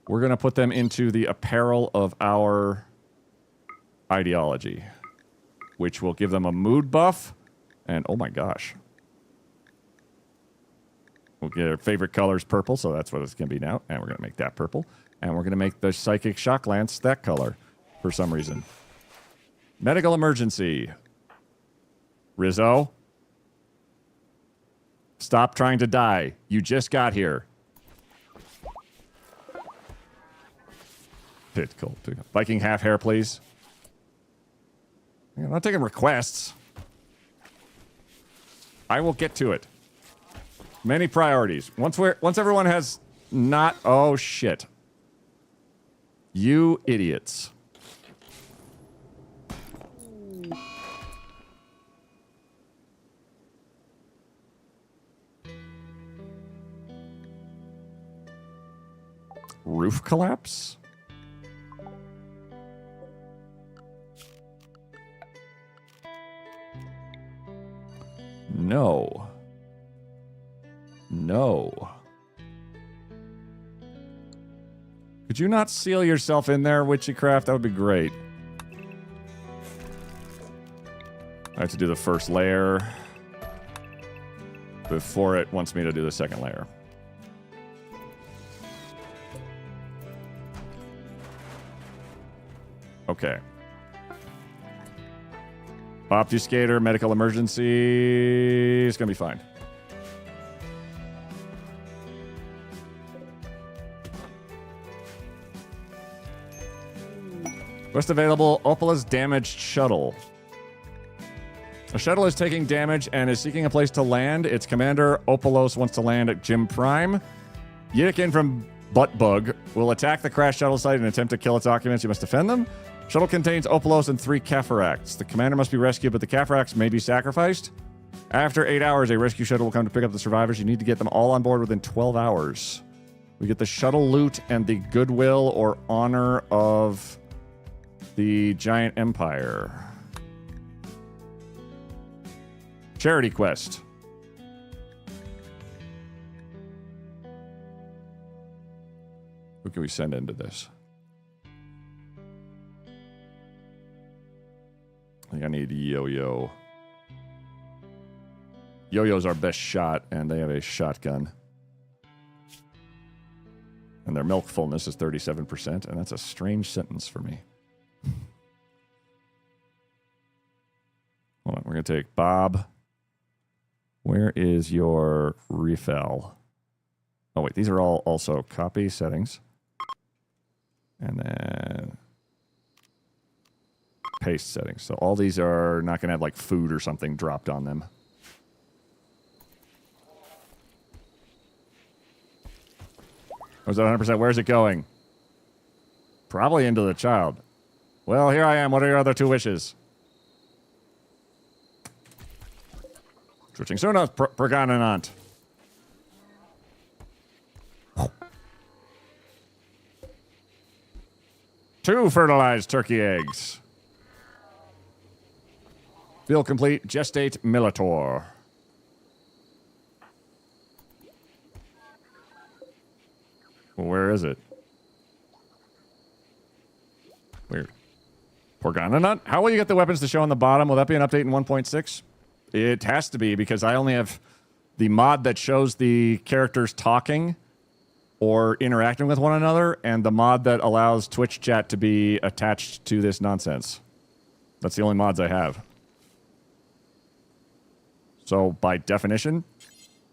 We're going to put them into the apparel of our ideology, which will give them a mood buff. And, oh my gosh. We'll get our favorite colors purple, so that's what it's going to be now. And we're going to make that purple. And we're going to make the Psychic Shock Lance that color for some reason. Medical emergency. Rizzo. Stop trying to die. You just got here. Cool. Viking half hair, please. I'm not taking requests. I will get to it. Many priorities. Once everyone has not... Oh, shit. You idiots. Roof collapse? No. No. Could you not seal yourself in there, Witchycraft? That would be great. I have to do the first layer before it wants me to do the second layer. Okay. Obfuscator, medical emergency. It's going to be fine. Quest available, Opala's damaged shuttle. A shuttle is taking damage and is seeking a place to land. Its commander, Opalos, wants to land at Jim Prime. Yidikin from Buttbug will attack the crashed shuttle site and attempt to kill its occupants. You must defend them. Shuttle contains Opalos and 3 Cafaracts. The commander must be rescued, but the Cafaracts may be sacrificed. After 8 hours, a rescue shuttle will come to pick up the survivors. You need to get them all on board within 12 hours. We get the shuttle loot and the goodwill or honor of the giant empire. Charity quest. Who can we send into this? I think I need Yo-Yo. Yo-Yo's our best shot, and they have a shotgun. And their milk fullness is 37%, and that's a strange sentence for me. Hold on, we're going to take Bob. Where is your refill? Oh, wait, these are all also copy settings. And then paste settings. So all these are not going to have like food or something dropped on them. Was that 100%? Where's it going? Probably into the child. Well, here I am. What are your other 2 wishes? Switching soon as Pergananant. Two fertilized turkey eggs. Feel complete. Gestate Militor. Well, where is it? Weird. Porgananut? How will you get the weapons to show on the bottom? Will that be an update in 1.6? It has to be, because I only have the mod that shows the characters talking or interacting with one another, and the mod that allows Twitch chat to be attached to this nonsense. That's the only mods I have. So, by definition,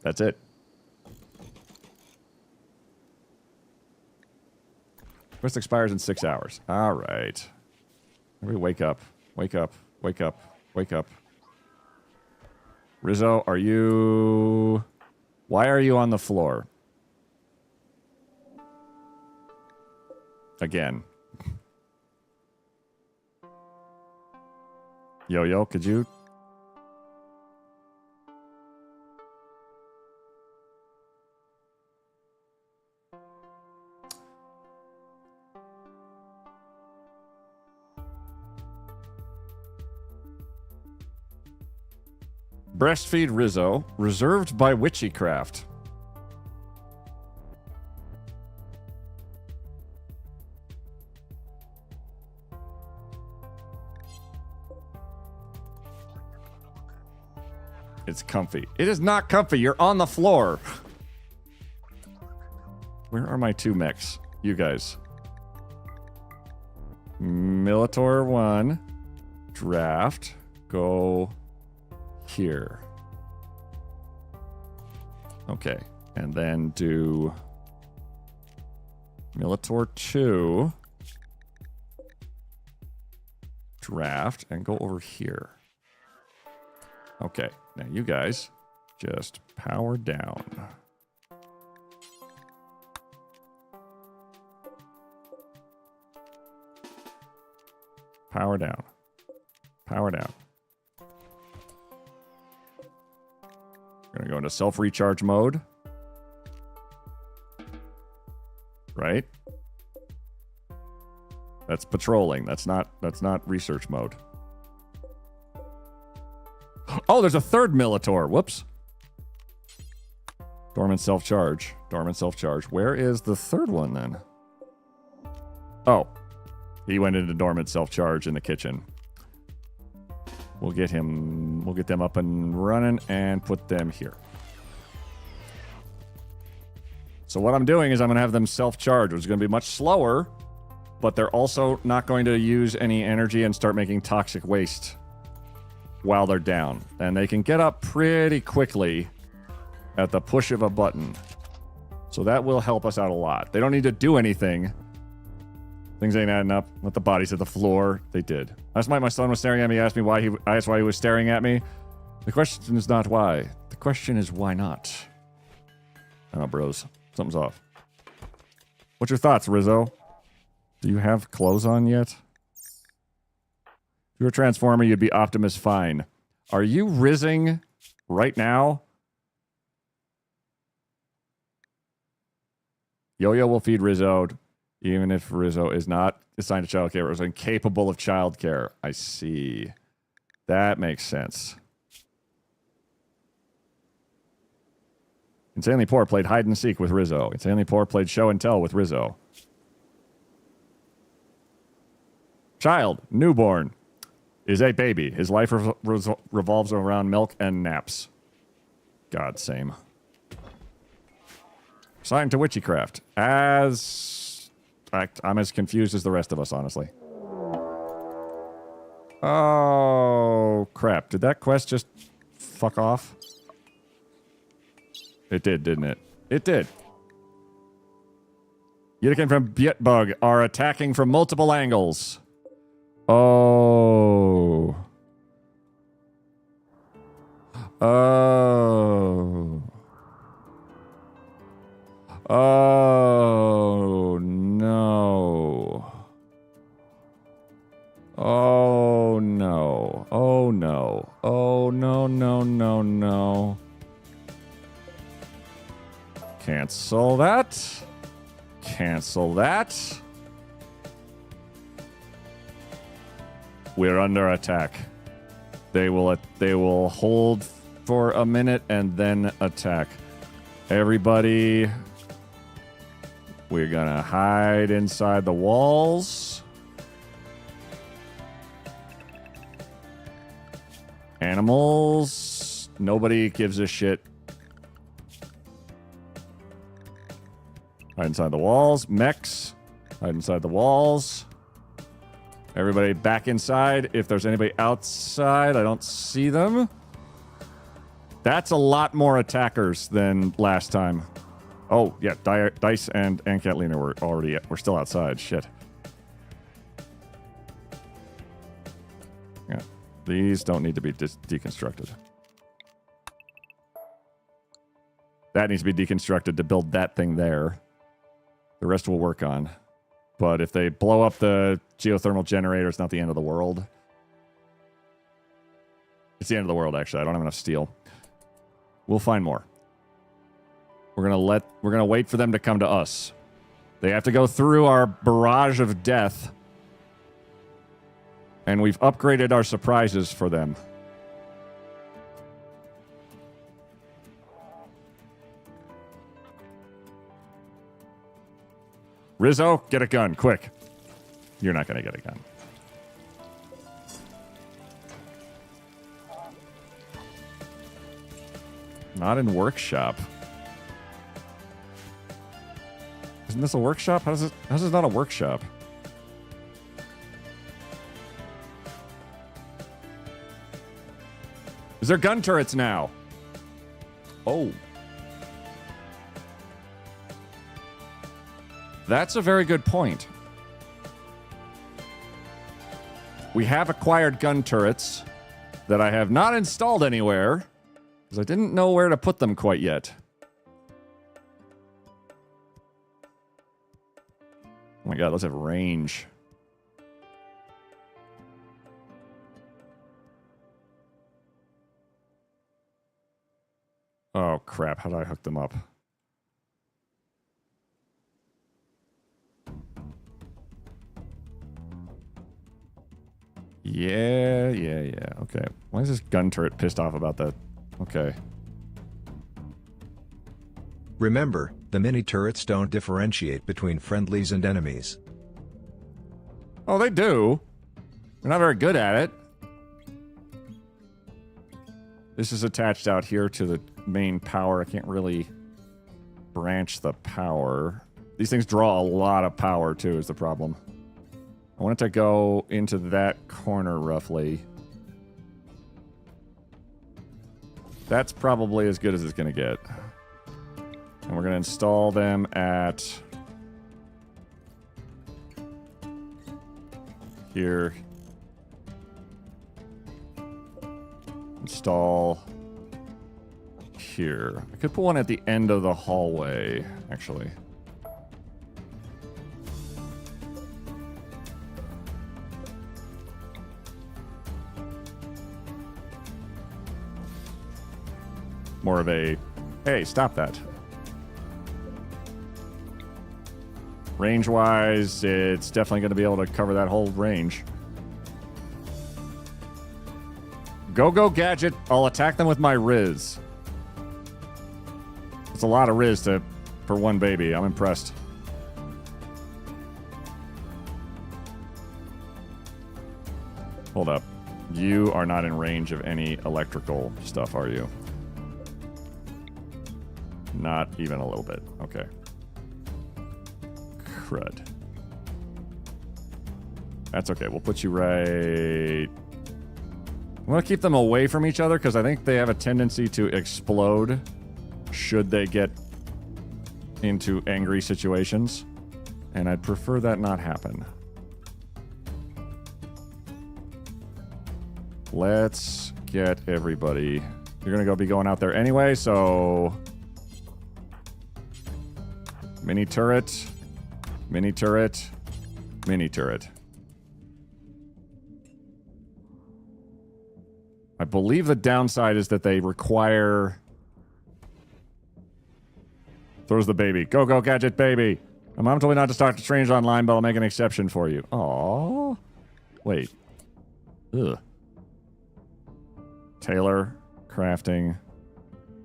that's it. Quest expires in 6 hours. All right. Everybody wake up. Wake up. Wake up. Wake up. Rizzo, are you... Why are you on the floor? Again. Yo-Yo, could you... Breastfeed Rizzo, reserved by Witchycraft. It's comfy. It is not comfy. You're on the floor. Where are my 2 mechs? You guys. Militor 1. Draft. Go... here. Okay. And then do Militor 2. Draft and go over here. Okay. Now you guys just power down. Power down. Power down. We're gonna go into self-recharge mode. Right? That's patrolling. That's not research mode. Oh, there's a third Militor. Whoops. Dormant self-charge. Dormant self-charge. Where is the third one then? Oh. He went into dormant self-charge in the kitchen. We'll get them up and running and put them here. So what I'm doing is I'm going to have them self-charge, which is going to be much slower, but they're also not going to use any energy and start making toxic waste while they're down. And they can get up pretty quickly at the push of a button. So that will help us out a lot. They don't need to do anything. Things ain't adding up. Let the bodies hit the floor. They did. Last night my son was staring at me. He asked me why he was staring at me. The question is not why. The question is why not. I don't know, bros. Something's off. What's your thoughts, Rizzo? Do you have clothes on yet? If you were a Transformer, you'd be Optimus Fine. Are you rizzing right now? Yo-Yo will feed Rizzo, even if Rizzo is not assigned to childcare or is incapable of childcare. I see. That makes sense. Insanely Poor played hide and seek with Rizzo. Insanely Poor played show and tell with Rizzo. Child, newborn, is a baby. His life revolves around milk and naps. God, same. Assigned to Witchycraft. I'm as confused as the rest of us, honestly. Oh, crap. Did that quest just fuck off? It did, didn't it? It did. Yuriken from Bietbug are attacking from multiple angles. Oh. Oh. Oh, no. Oh, no. Oh, no. Oh, no, no, no, no. Cancel that. Cancel that. We're under attack. They will hold for a minute and then attack. Everybody, we're gonna hide inside the walls. Animals, nobody gives a shit. Hide inside the walls. Mechs, hide inside the walls. Everybody back inside. If there's anybody outside, I don't see them. That's a lot more attackers than last time. Oh, yeah, Dice and Catalina we're still outside. Shit. Yeah, these don't need to be deconstructed. That needs to be deconstructed to build that thing there. The rest we'll work on. But if they blow up the geothermal generator, it's not the end of the world. It's the end of the world, actually. I don't have enough steel. We'll find more. We're gonna wait for them to come to us. They have to go through our barrage of death. And we've upgraded our surprises for them. Rizzo, get a gun, quick. You're not gonna get a gun. Not in workshop. Isn't this a workshop? How's this not a workshop? Is there gun turrets now? Oh. That's a very good point. We have acquired gun turrets that I have not installed anywhere because I didn't know where to put them quite yet. Oh my god, let's have range. Oh crap, how did I hook them up? Yeah. Okay. Why is this gun turret pissed off about that? Okay. Remember, the mini turrets don't differentiate between friendlies and enemies. Oh, they do. They're not very good at it. This is attached out here to the main power. I can't really branch the power. These things draw a lot of power, too, is the problem. I want it to go into that corner, roughly. That's probably as good as it's going to get. And we're going to install them at... here. Install... here. I could put one at the end of the hallway, actually. More of a, hey, stop that. Range-wise, it's definitely going to be able to cover that whole range. Go, Gadget. I'll attack them with my Riz. It's a lot of Riz for one baby. I'm impressed. Hold up. You are not in range of any electrical stuff, are you? Not even a little bit. Okay. Crud. That's okay. We'll put you right... I want to keep them away from each other because I think they have a tendency to explode should they get into angry situations. And I'd prefer that not happen. Let's get everybody You're going to be going out there anyway, so... Mini turret. Mini turret. Mini turret. I believe the downside is that they require... Throws the baby. Go, go, gadget baby. My mom told me not to talk to strangers online, but I'll make an exception for you. Aww. Wait. Ugh. Tailor. Crafting.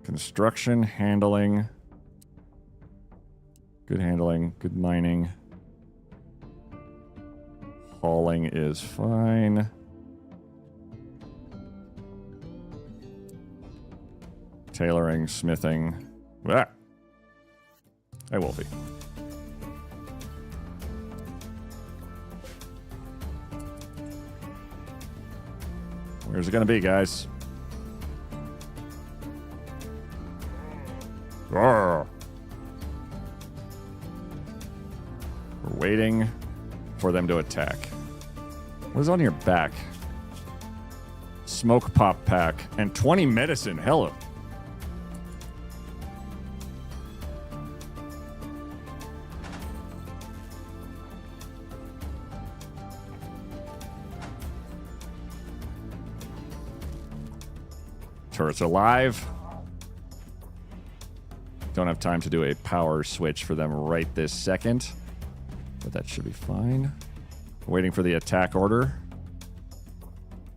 Construction. Handling. Good handling. Good mining. Hauling is fine. Tailoring, smithing. Ah. Hey, Wolfie. Where's it gonna be, guys? Roar. We're waiting for them to attack. What is on your back? Smoke pop pack and 20 medicine. Hello. Turrets alive. Don't have time to do a power switch for them right this second, but that should be fine. Waiting for the attack order.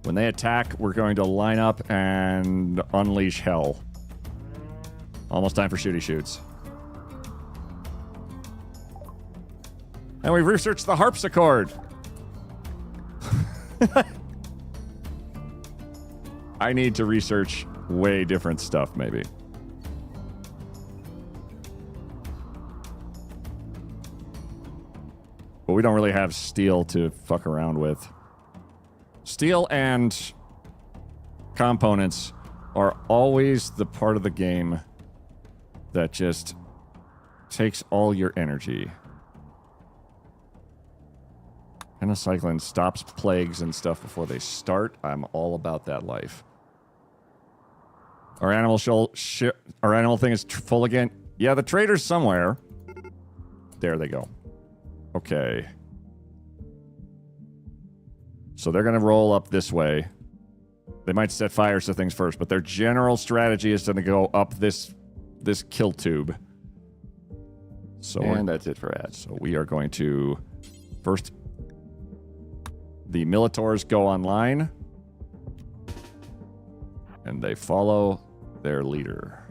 When they attack, we're going to line up and unleash hell. Almost time for shooty shoots. And we've researched the harpsichord. I need to research way different stuff, maybe. But we don't really have steel to fuck around with. Steel and components are always the part of the game that just takes all your energy. Penicillin stops plagues and stuff before they start. I'm all about that life. Our animal our animal thing is full again. Yeah, the trader's somewhere. There they go. Okay. So they're going to roll up this way. They might set fires to things first, but their general strategy is to go up this kill tube. So and that's it for ads. So we are going to first... The Militors go online, and they follow their leader.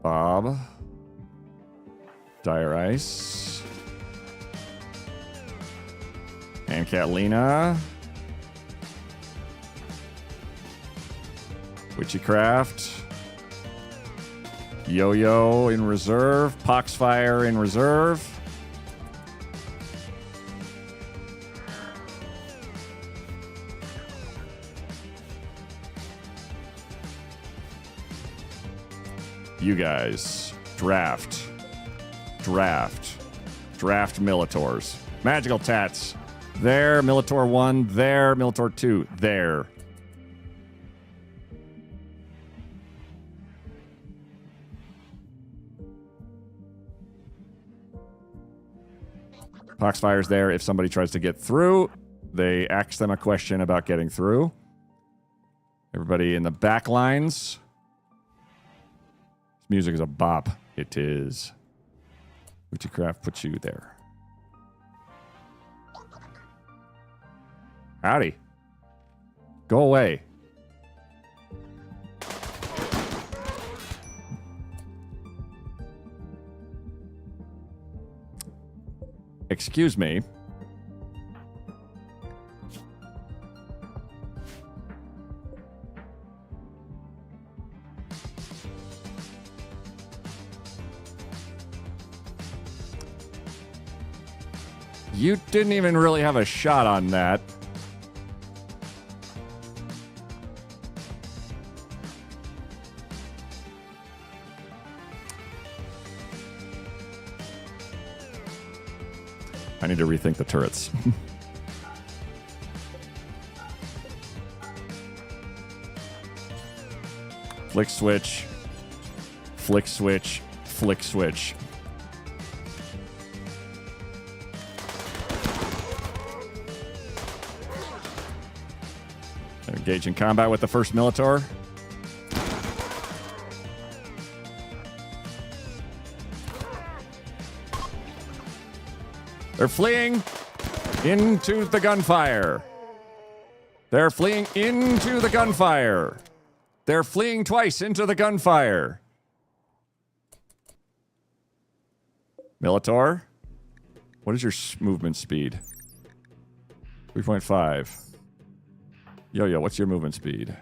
Bob. Dire Ice. And Catalina. Witchcraft. Yo-Yo in reserve. Poxfire in reserve. You guys, draft Militors. Magical Tats. There, Militor 1. There, Militor 2. There. Poxfire's there. If somebody tries to get through, they ask them a question about getting through. Everybody in the back lines. This music is a bop. It is. Witchcraft puts you there. Howdy. Go away. Excuse me. You didn't even really have a shot on that. I need to rethink the turrets. Flick switch. Flick switch. Flick switch. Engage in combat with the first Militor. They're fleeing into the gunfire. They're fleeing into the gunfire. They're fleeing twice into the gunfire. Militor, what is your movement speed? 3.5. Yo-Yo, what's your movement speed?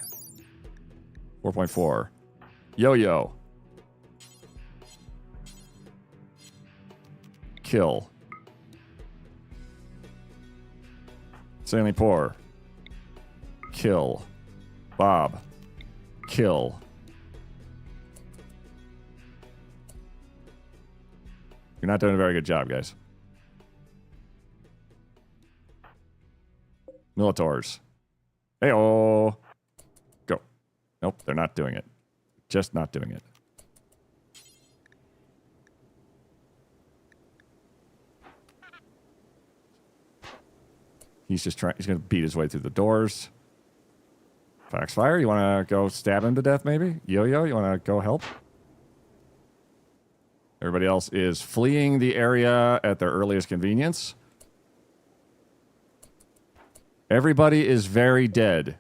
4.4. Yo-Yo. Kill. Stanley Poor. Kill. Bob. Kill. You're not doing a very good job, guys. Militors. Hey-oh. Go. Nope, they're not doing it. Just not doing it. He's just trying. He's going to beat his way through the doors. Foxfire, you want to go stab him to death, maybe? Yo-Yo, you want to go help? Everybody else is fleeing the area at their earliest convenience. Everybody is very dead.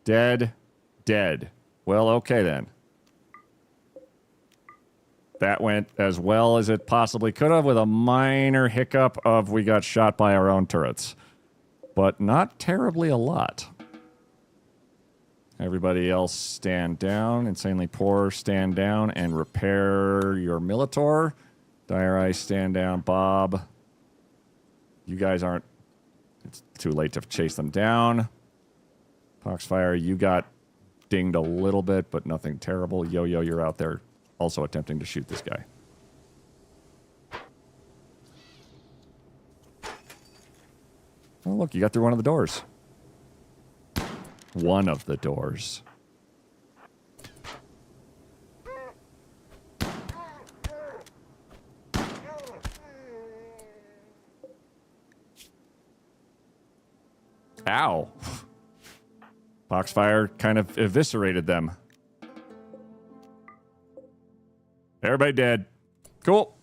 Dead. Dead. Well, okay then. That went as well as it possibly could have with a minor hiccup of we got shot by our own turrets. But not terribly a lot. Everybody else stand down. Insanely Poor, stand down and repair your Militor. Dire Ice, stand down. Bob. You guys aren't... It's too late to chase them down. Foxfire, you got dinged a little bit, but nothing terrible. Yo-Yo, you're out there also attempting to shoot this guy. Oh, look, you got through one of the doors. One of the doors. Ow. Foxfire kind of eviscerated them. Everybody dead. Cool.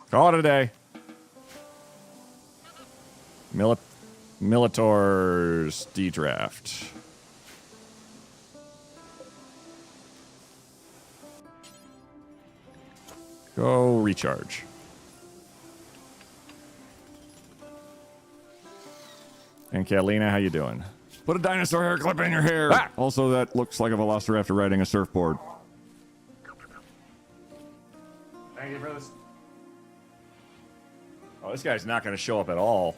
Call it a day. Militor's D-draft. Go recharge. And Catalina, how you doing? Put a dinosaur hair clip in your hair. Ah! Also, that looks like a velociraptor riding a surfboard. Thank you for this. Oh, this guy's not going to show up at all.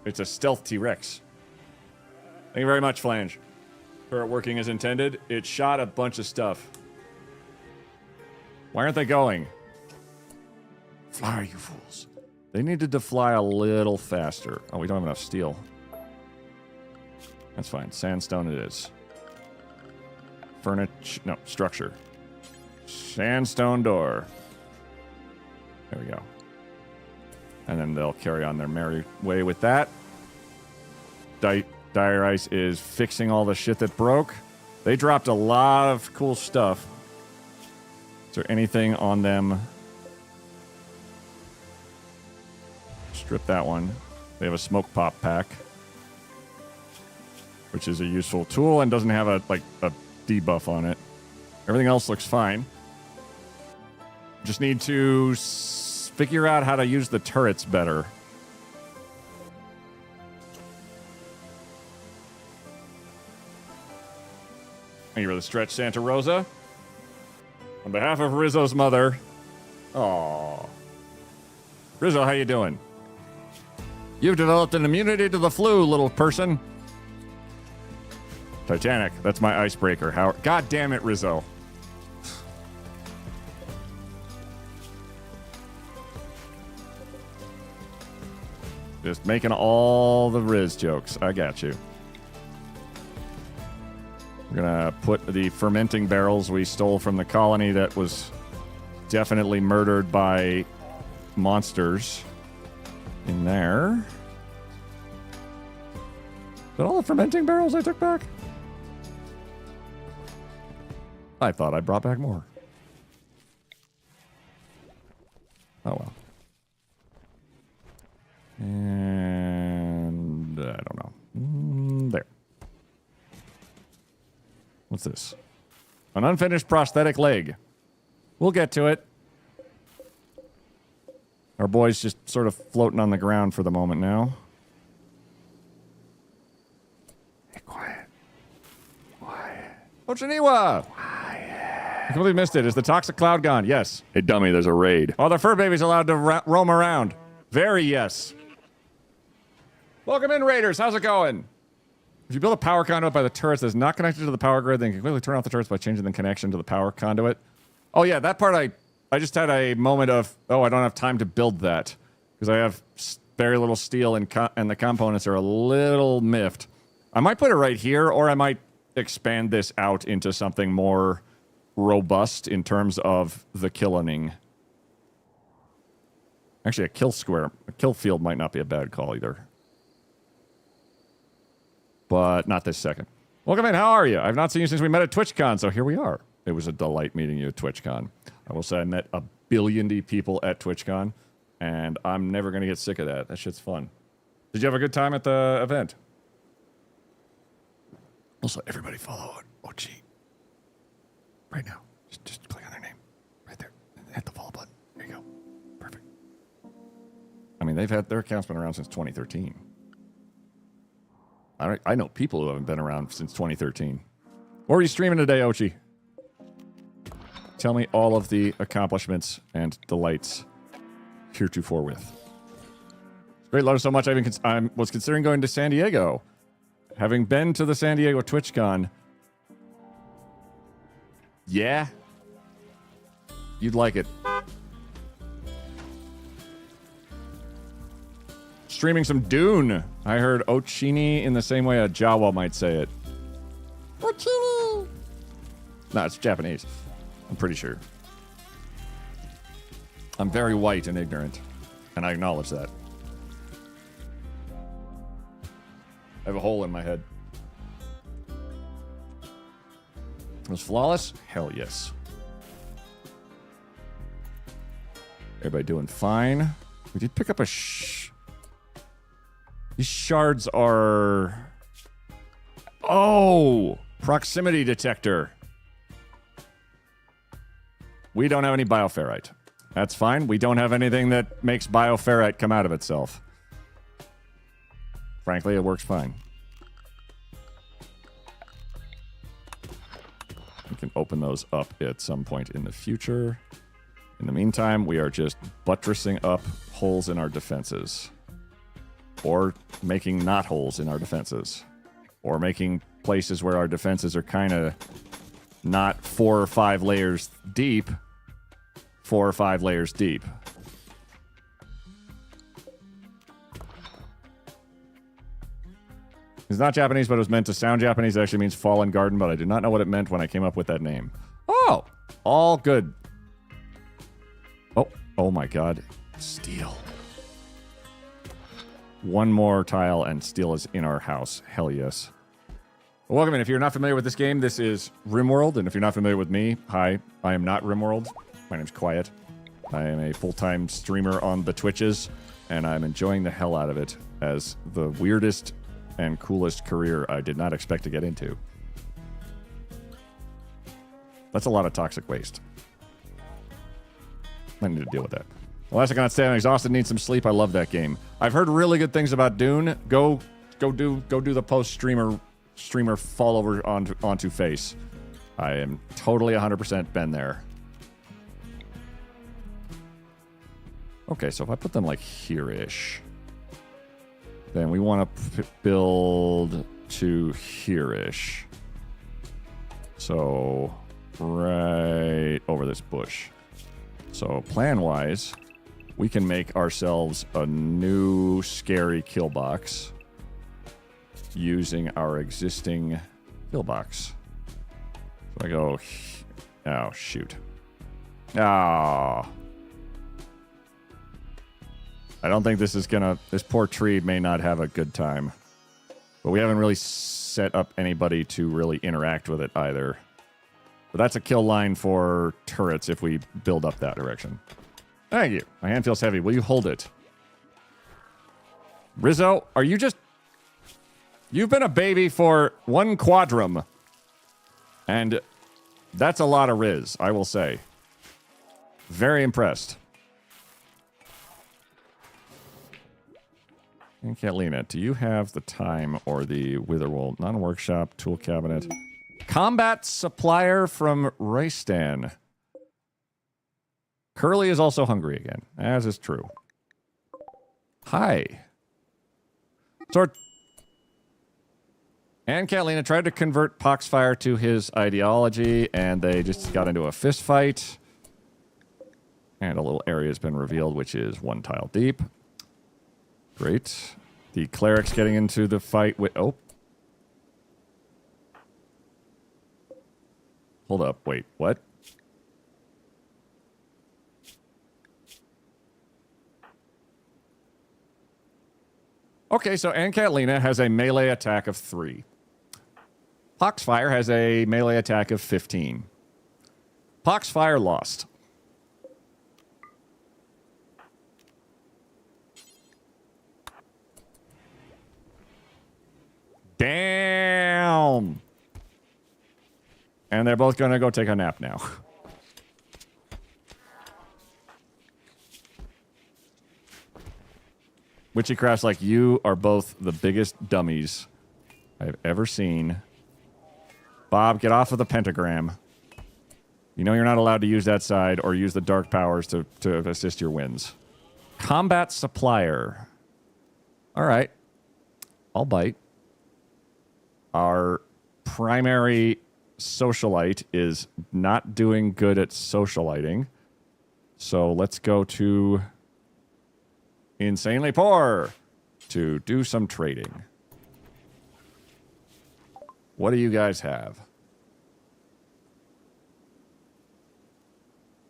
It's a stealth T-Rex. Thank you very much, Flange. For it working as intended, it shot a bunch of stuff. Why aren't they going? Fly, you fools. They needed to fly a little faster. Oh, we don't have enough steel. That's fine. Sandstone it is. Furniture. No, structure. Sandstone door. There we go. And then they'll carry on their merry way with that. Dire Ice is fixing all the shit that broke. They dropped a lot of cool stuff. Is there anything on them? Strip that one. They have a smoke pop pack, which is a useful tool and doesn't have a debuff on it. Everything else looks fine. Just need to figure out how to use the turrets better. Thank you for the stretch, Santa Rosa. On behalf of Rizzo's mother. Aww. Rizzo, how you doing? You've developed an immunity to the flu, little person. Titanic, that's my icebreaker. How? God damn it, Rizzo. Just making all the Riz jokes. I got you. gonna put the fermenting barrels we stole from the colony that was definitely murdered by monsters in there. Is that all the fermenting barrels I took back? I thought I brought back more. Oh well. And I don't know. There. What's this? An unfinished prosthetic leg. We'll get to it. Our boy's just sort of floating on the ground for the moment now. Hey, quiet. Quiet. Ochaniwa! I completely missed it. Is the toxic cloud gone? Yes. Hey, dummy, there's a raid. Are the fur babies allowed to roam around? Very yes. Welcome in, Raiders. How's it going? If you build a power conduit by the turrets that's not connected to the power grid, then you can quickly turn off the turrets by changing the connection to the power conduit. Oh, yeah, that part I just had a moment of, oh, I don't have time to build that. Because I have very little steel and the components are a little miffed. I might put it right here, or I might expand this out into something more robust in terms of the killing. Actually, a kill field might not be a bad call either. But not this second. Welcome in, how are you? I've not seen you since we met at TwitchCon, so here we are. It was a delight meeting you at TwitchCon. I will say I met a billion people at TwitchCon, and I'm never going to get sick of that. That shit's fun. Did you have a good time at the event? Also, everybody follow OG. Right now. Just click on their name. Right there. Hit the follow button. There you go. Perfect. I mean, their account's been around since 2013. I know people who haven't been around since 2013. What are you streaming today, Ochi? Tell me all of the accomplishments and delights heretofore with. Great, love so much. I was considering going to San Diego. Having been to the San Diego TwitchCon, yeah, you'd like it. Streaming some Dune. I heard Ochini in the same way a Jawa might say it. Ochini! No, it's Japanese. I'm pretty sure. I'm very white and ignorant, and I acknowledge that. I have a hole in my head. It was flawless? Hell yes. Everybody doing fine. We did pick up a These shards are... Oh! Proximity detector. We don't have any bioferrite. That's fine. We don't have anything that makes bioferrite come out of itself. Frankly, it works fine. We can open those up at some point in the future. In the meantime, we are just buttressing up holes in our defenses. Or making not holes in our defenses. Or making places where our defenses are kind of not 4 or 5 layers deep. 4 or 5 layers deep. It's not Japanese, but it was meant to sound Japanese. It actually means fallen garden, but I did not know what it meant when I came up with that name. Oh! All good. Oh my god. Steel. One more tile and steel is in our house. Hell yes. Well, welcome in. If you're not familiar with this game, this is Rimworld. And if you're not familiar with me, hi, I am not Rimworld. My name's Quiet. I am a full-time streamer on the Twitches, and I'm enjoying the hell out of it as the weirdest and coolest career I did not expect to get into. That's a lot of toxic waste. I need to deal with that. Last I cannot stay. I'm exhausted. Need some sleep. I love that game. I've heard really good things about Dune. Go do the post streamer fall over onto face. I am totally 100% been there. Okay, so if I put them like here-ish, then we want to build to here-ish. So right over this bush. So plan-wise, we can make ourselves a new scary kill box using our existing kill box. So I go... Oh, shoot. Oh. I don't think this is gonna... This poor tree may not have a good time. But we haven't really set up anybody to really interact with it either. But that's a kill line for turrets if we build up that direction. Thank you. My hand feels heavy. Will you hold it? Rizzo, are you just... You've been a baby for one quadrum. And that's a lot of Riz, I will say. Very impressed. And Catalina, do you have the time or the Witherwold non-workshop tool cabinet? Combat supplier from Raystan. Curly is also hungry again, as is true. Hi. Sort. And Catalina tried to convert Poxfire to his ideology, and they just got into a fist fight. And a little area has been revealed, which is one tile deep. Great. The cleric's getting into the fight with... Oh. Hold up. Wait, what? Okay, so Ann Catalina has a melee attack of 3. Poxfire has a melee attack of 15. Poxfire lost. Damn! And they're both gonna go take a nap now. Witchycraft's like, you are both the biggest dummies I've ever seen. Bob, get off of the pentagram. You know you're not allowed to use that side or use the dark powers to assist your wins. Combat supplier. All right. I'll bite. Our primary socialite is not doing good at socialiting. So let's go to Insanely Poor to do some trading. What do you guys have?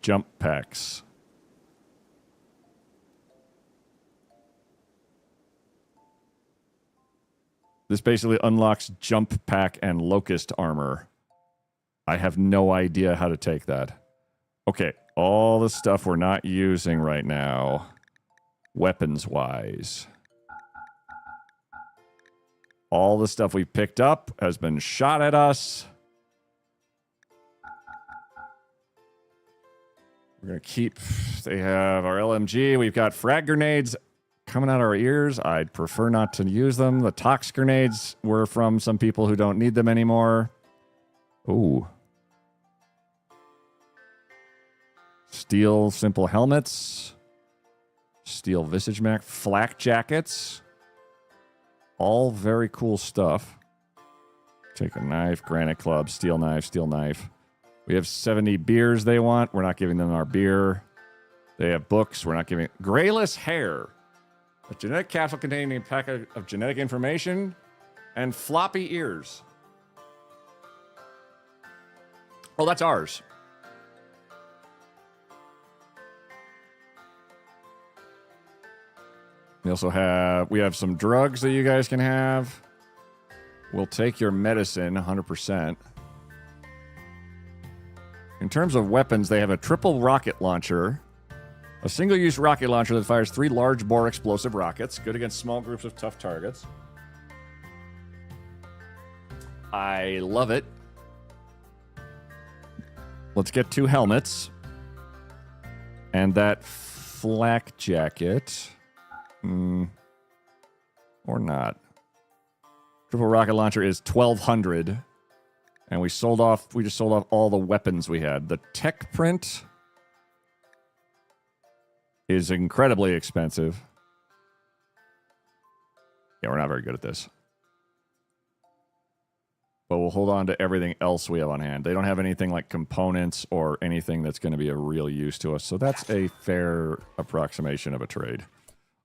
Jump packs. This basically unlocks jump pack and locust armor. I have no idea how to take that. Okay, all the stuff we're not using right now, weapons-wise. All the stuff we picked up has been shot at us. We're going to keep... They have our LMG. We've got frag grenades coming out our ears. I'd prefer not to use them. The tox grenades were from some people who don't need them anymore. Ooh. Steel simple helmets. Steel visage mask. Flak jackets. All very cool stuff. Take a knife, granite club, steel knife, steel knife. We have 70 beers they want. We're not giving them our beer. They have books. We're not giving... Grayless hair. A genetic capsule containing a packet of genetic information and floppy ears. Oh, that's ours. We also have... We have some drugs that you guys can have. We'll take your medicine, 100%. In terms of weapons, they have a triple rocket launcher. A single-use rocket launcher that fires 3 large-bore explosive rockets. Good against small groups of tough targets. I love it. Let's get 2 helmets. And that flak jacket. Or not. Triple rocket launcher is 1,200. And we just sold off all the weapons we had. The tech print is incredibly expensive. Yeah, we're not very good at this. But we'll hold on to everything else we have on hand. They don't have anything like components or anything that's going to be a real use to us. So that's a fair approximation of a trade.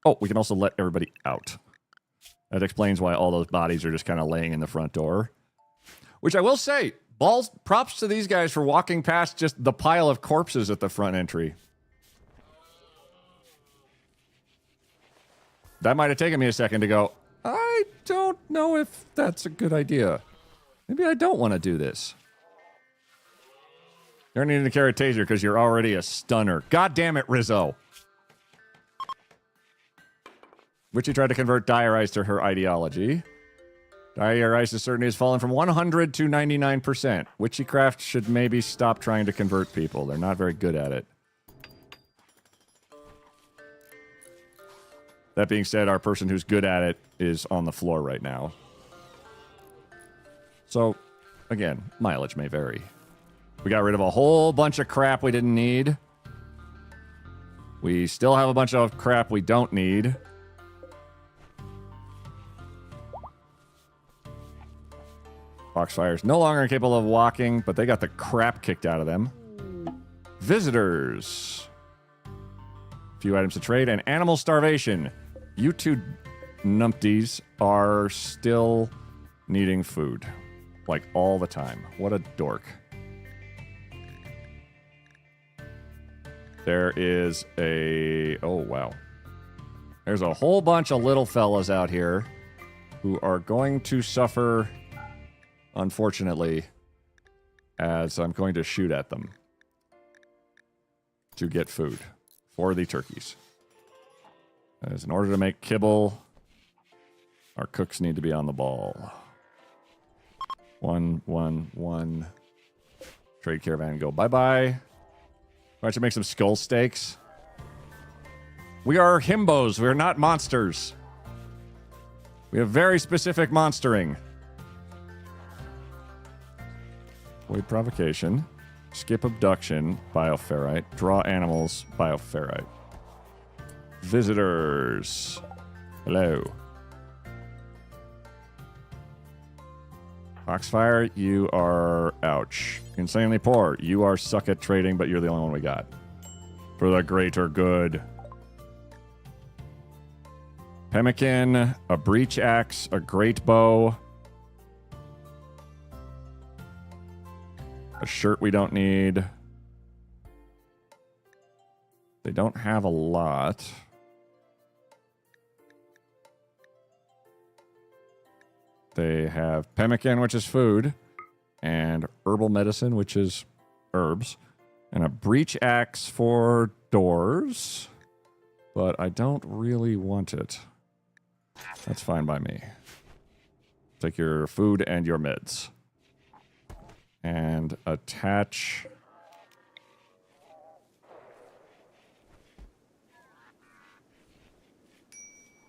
Oh, we can also let everybody out. That explains why all those bodies are just kind of laying in the front door. Which I will say, Balls, props to these guys for walking past just the pile of corpses at the front entry. That might have taken me a second to go, I don't know if that's a good idea. Maybe I don't want to do this. You're needing to carry a taser because you're already a stunner. God damn it, Rizzo. Witchy tried to convert Dire Ice to her ideology. Dire Ice's certainty has fallen from 100 to 99%. Witchycraft should maybe stop trying to convert people. They're not very good at it. That being said, our person who's good at it is on the floor right now. So, again, mileage may vary. We got rid of a whole bunch of crap we didn't need. We still have a bunch of crap we don't need. Foxfire's no longer incapable of walking, but they got the crap kicked out of them. Visitors. A few items to trade, and animal starvation. You two numpties are still needing food. Like, all the time. What a dork. There is a... Oh, wow. There's a whole bunch of little fellas out here who are going to suffer, unfortunately, as I'm going to shoot at them to get food for the turkeys. As in order to make kibble, our cooks need to be on the ball. 1, 1, 1. Trade caravan, go bye-bye. Why don't you make some skull steaks? We are himbos. We are not monsters. We have very specific monstering. Void provocation. Skip abduction. Bioferrite. Draw animals. Bioferrite. Visitors. Hello. Foxfire, you are ouch. Insanely poor. You are suck at trading, but you're the only one we got. For the greater good. Pemmican, a breach axe, a great bow. A shirt we don't need. They don't have a lot. They have pemmican, which is food, and herbal medicine, which is herbs, and a breach axe for doors, but I don't really want it. That's fine by me. Take your food and your meds. And attach...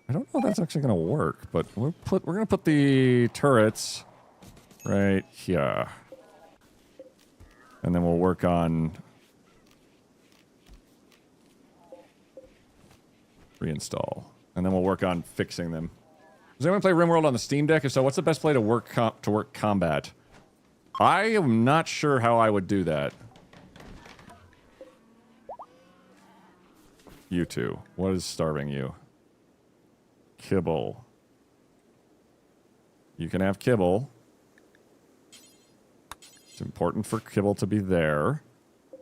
I don't know if that's actually going to work, but we're going to put the turrets right here. And then we'll work on reinstall. And then we'll work on fixing them. Does anyone play Rimworld on the Steam Deck? If so, what's the best way to work combat? I am not sure how I would do that. You two. What is starving you? Kibble. You can have kibble. It's important for kibble to be there.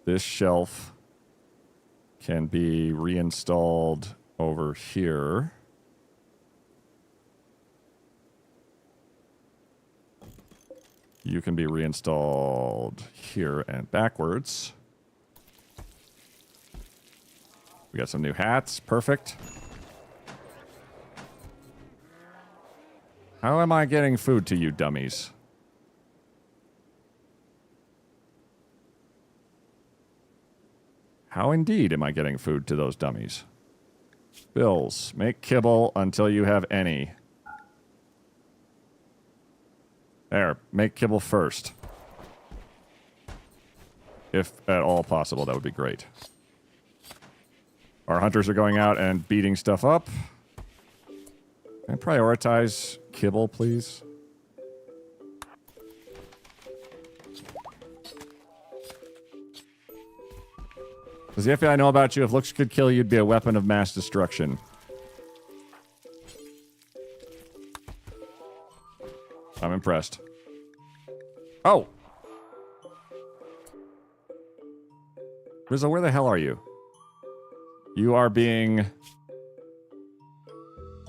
This shelf can be reinstalled over here. You can be reinstalled here and backwards. We got some new hats. Perfect. How am I getting food to you, dummies? How indeed am I getting food to those dummies? Bills, make kibble until you have any. There, make kibble first. If at all possible, that would be great. Our hunters are going out and beating stuff up. Can I prioritize kibble, please? Does the FBI know about you? If looks could kill you, you'd be a weapon of mass destruction. I'm impressed. Oh! Rizzo, where the hell are you? You are being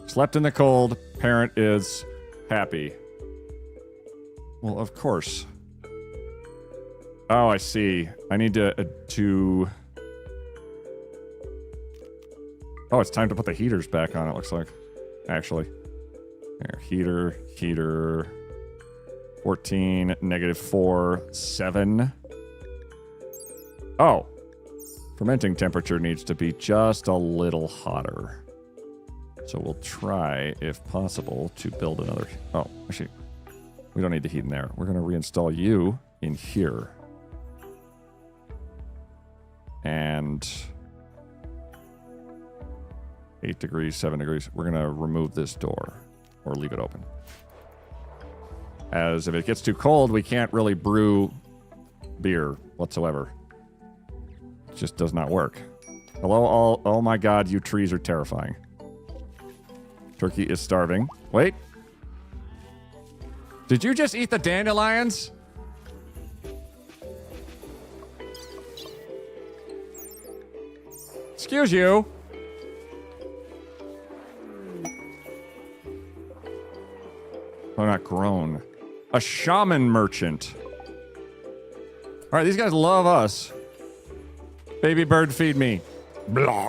slept in the cold. Parent is happy. Well, of course. Oh, I see. I need to... Oh, it's time to put the heaters back on, it looks like. Actually. Here, heater... 14, -4, 7. Oh. Fermenting temperature needs to be just a little hotter. So we'll try, if possible, to build another... Oh, actually, we don't need the heat in there. We're going to reinstall you in here. And... 8 degrees, 7 degrees. We're going to remove this door. Or leave it open. As if it gets too cold, we can't really brew beer whatsoever. It just does not work. Hello, all. Oh my god, you trees are terrifying. Turkey is starving. Wait. Did you just eat the dandelions? Excuse you. Oh, not grown. A shaman merchant. All right, these guys love us. Baby bird, feed me. Blah.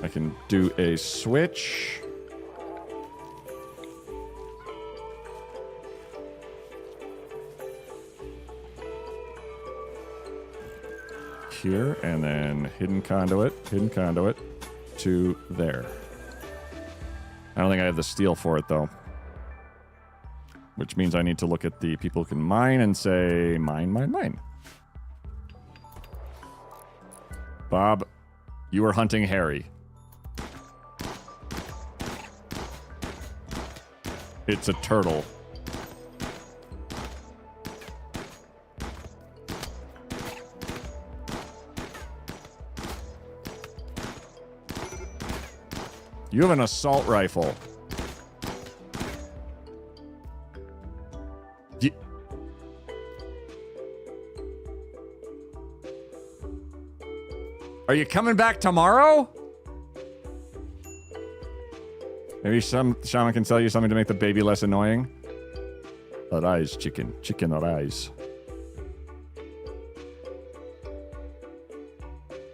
I can do a switch. Here, and then hidden conduit to there. I don't think I have the steel for it, though. Which means I need to look at the people who can mine and say, mine, mine, mine. Bob, you are hunting Harry. It's a turtle. You have an assault rifle. Are you coming back tomorrow? Maybe some shaman can sell you something to make the baby less annoying. Arise, chicken. Chicken, arise.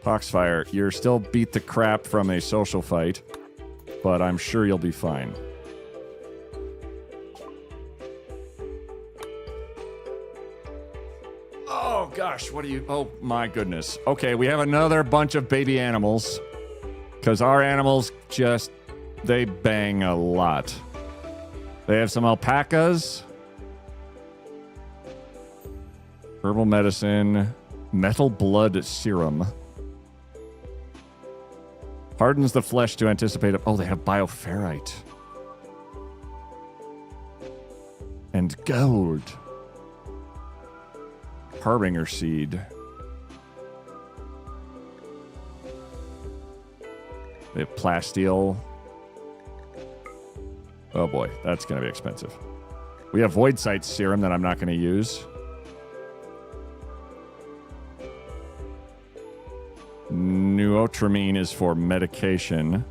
Foxfire, you're still beat the crap from a social fight, but I'm sure you'll be fine. Oh, gosh, what do you... Oh, my goodness. Okay, we have another bunch of baby animals, because our animals just... They bang a lot. They have some alpacas. Herbal medicine. Metal blood serum. Hardens the flesh to anticipate... Oh, they have bioferrite. And gold. Harbinger seed. They have plasteel. Oh boy, that's going to be expensive. We have void sight serum that I'm not going to use. Nuotramine is for medication.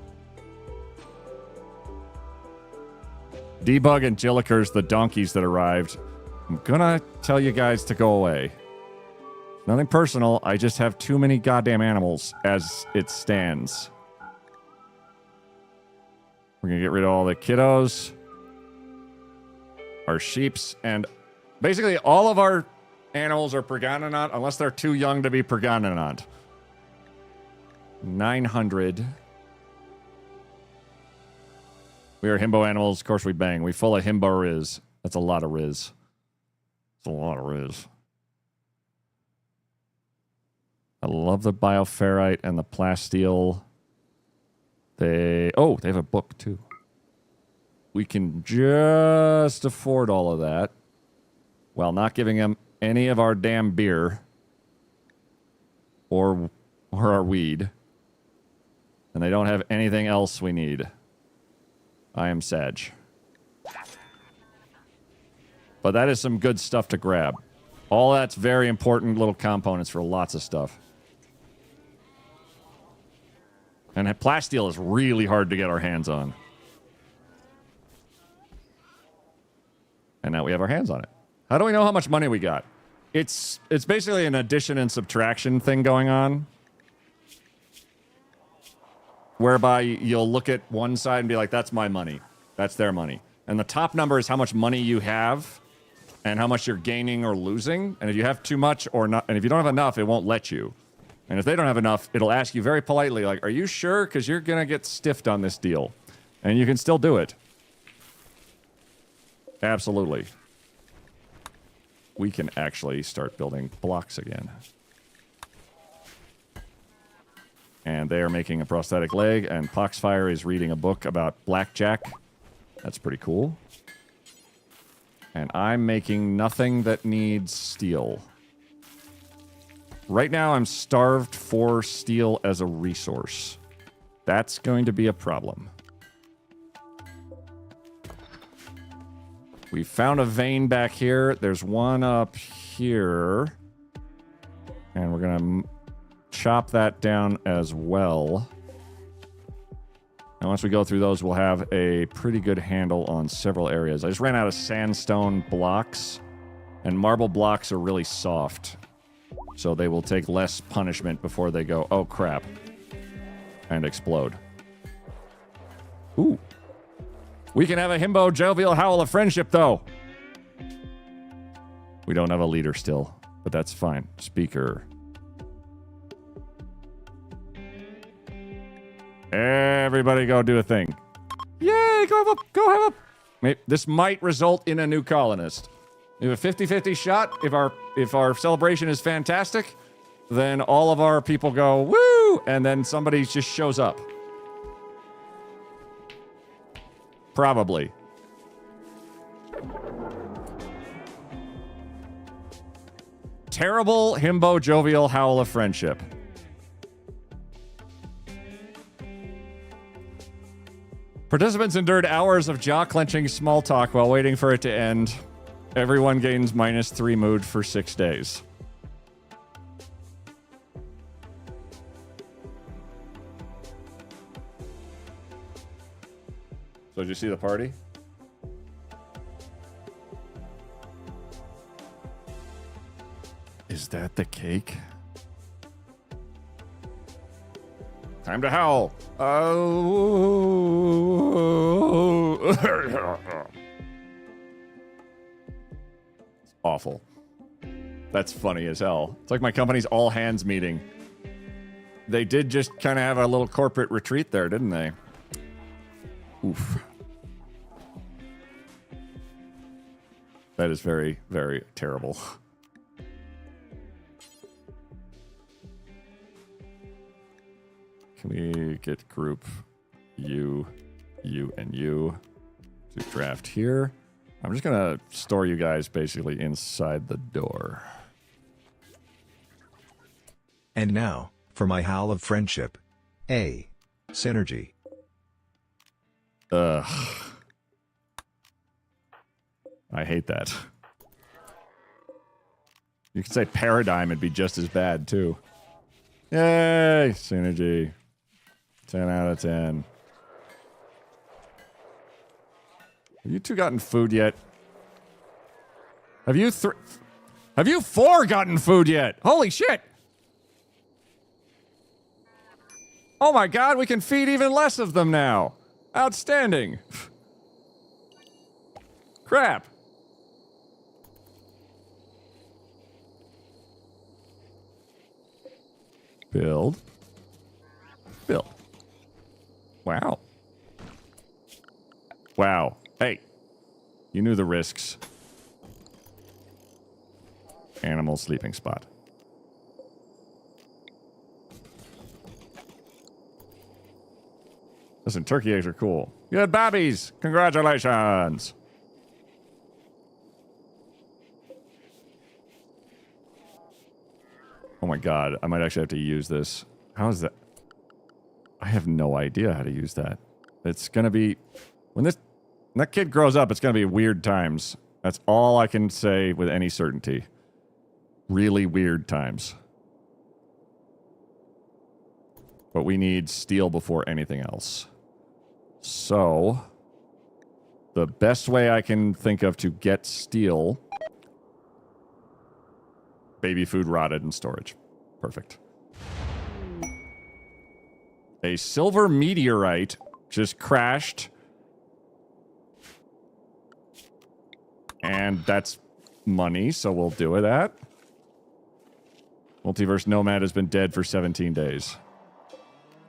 Debug and Jillikers, the donkeys that arrived. I'm gonna tell you guys to go away. Nothing personal, I just have too many goddamn animals as it stands. We're gonna get rid of all the kiddos. Our sheeps, and basically all of our animals are Pregononant unless they're too young to be Pregononant. 900. We are himbo animals. Of course we bang. We full of himbo riz. That's a lot of riz. It's a lot of riz. I love the bioferrite and the plasteel. They have a book too. We can just afford all of that while not giving them any of our damn beer or our weed. And they don't have anything else we need. I am Sag. But that is some good stuff to grab. All that's very important little components for lots of stuff. And plasteel is really hard to get our hands on. And now we have our hands on it. How do we know how much money we got? It's basically an addition and subtraction thing going on. Whereby you'll look at one side and be like, that's my money. That's their money. And the top number is how much money you have and how much you're gaining or losing. And if you have too much or not, and if you don't have enough, it won't let you. And if they don't have enough, it'll ask you very politely, like, are you sure? Because you're going to get stiffed on this deal. And you can still do it. Absolutely. We can actually start building blocks again. And they are making a prosthetic leg, and Poxfire is reading a book about blackjack. That's pretty cool. And I'm making nothing that needs steel. Right now, I'm starved for steel as a resource. That's going to be a problem. We found a vein back here. There's one up here. And we're going to chop that down as well. And once we go through those, we'll have a pretty good handle on several areas. I just ran out of sandstone blocks. And marble blocks are really soft. So they will take less punishment before they go, oh crap, and explode. Ooh. We can have a himbo jovial howl of friendship, though. We don't have a leader still, but that's fine. Speaker. Everybody go do a thing. Yay, go have up, go have up. Maybe this might result in a new colonist. We have a 50-50 shot. If our celebration is fantastic, then all of our people go, woo, and then somebody just shows up. Probably. Terrible himbo jovial howl of friendship. Participants endured hours of jaw-clenching small talk while waiting for it to end. Everyone gains -3 mood for 6 days. So did you see the party? Is that the cake? Time to howl. Oh. It's awful. That's funny as hell. It's like my company's all hands meeting. They did just kind of have a little corporate retreat there, didn't they? Oof. That is very, very terrible. Can we get group you, and you to draft here? I'm just going to store you guys basically inside the door. And now, for my howl of friendship. A. Synergy. Ugh. I hate that. You could say paradigm, it'd be just as bad, too. Yay! Synergy. 10 out of 10. Have you two gotten food yet? Have you 4 gotten food yet? Holy shit! Oh my god, we can feed even less of them now. Outstanding. Crap. Build. Build. Wow. Wow. Hey. You knew the risks. Animal sleeping spot. Listen, turkey eggs are cool. You had babbies! Congratulations! Oh my god, I might actually have to use this. How is that? I have no idea how to use that. It's gonna be... When that kid grows up, it's gonna be weird times. That's all I can say with any certainty. Really weird times. But we need steel before anything else. So, the best way I can think of to get steel... Baby food rotted in storage. Perfect. A silver meteorite just crashed. And that's money, so we'll do with that. Multiverse Nomad has been dead for 17 days.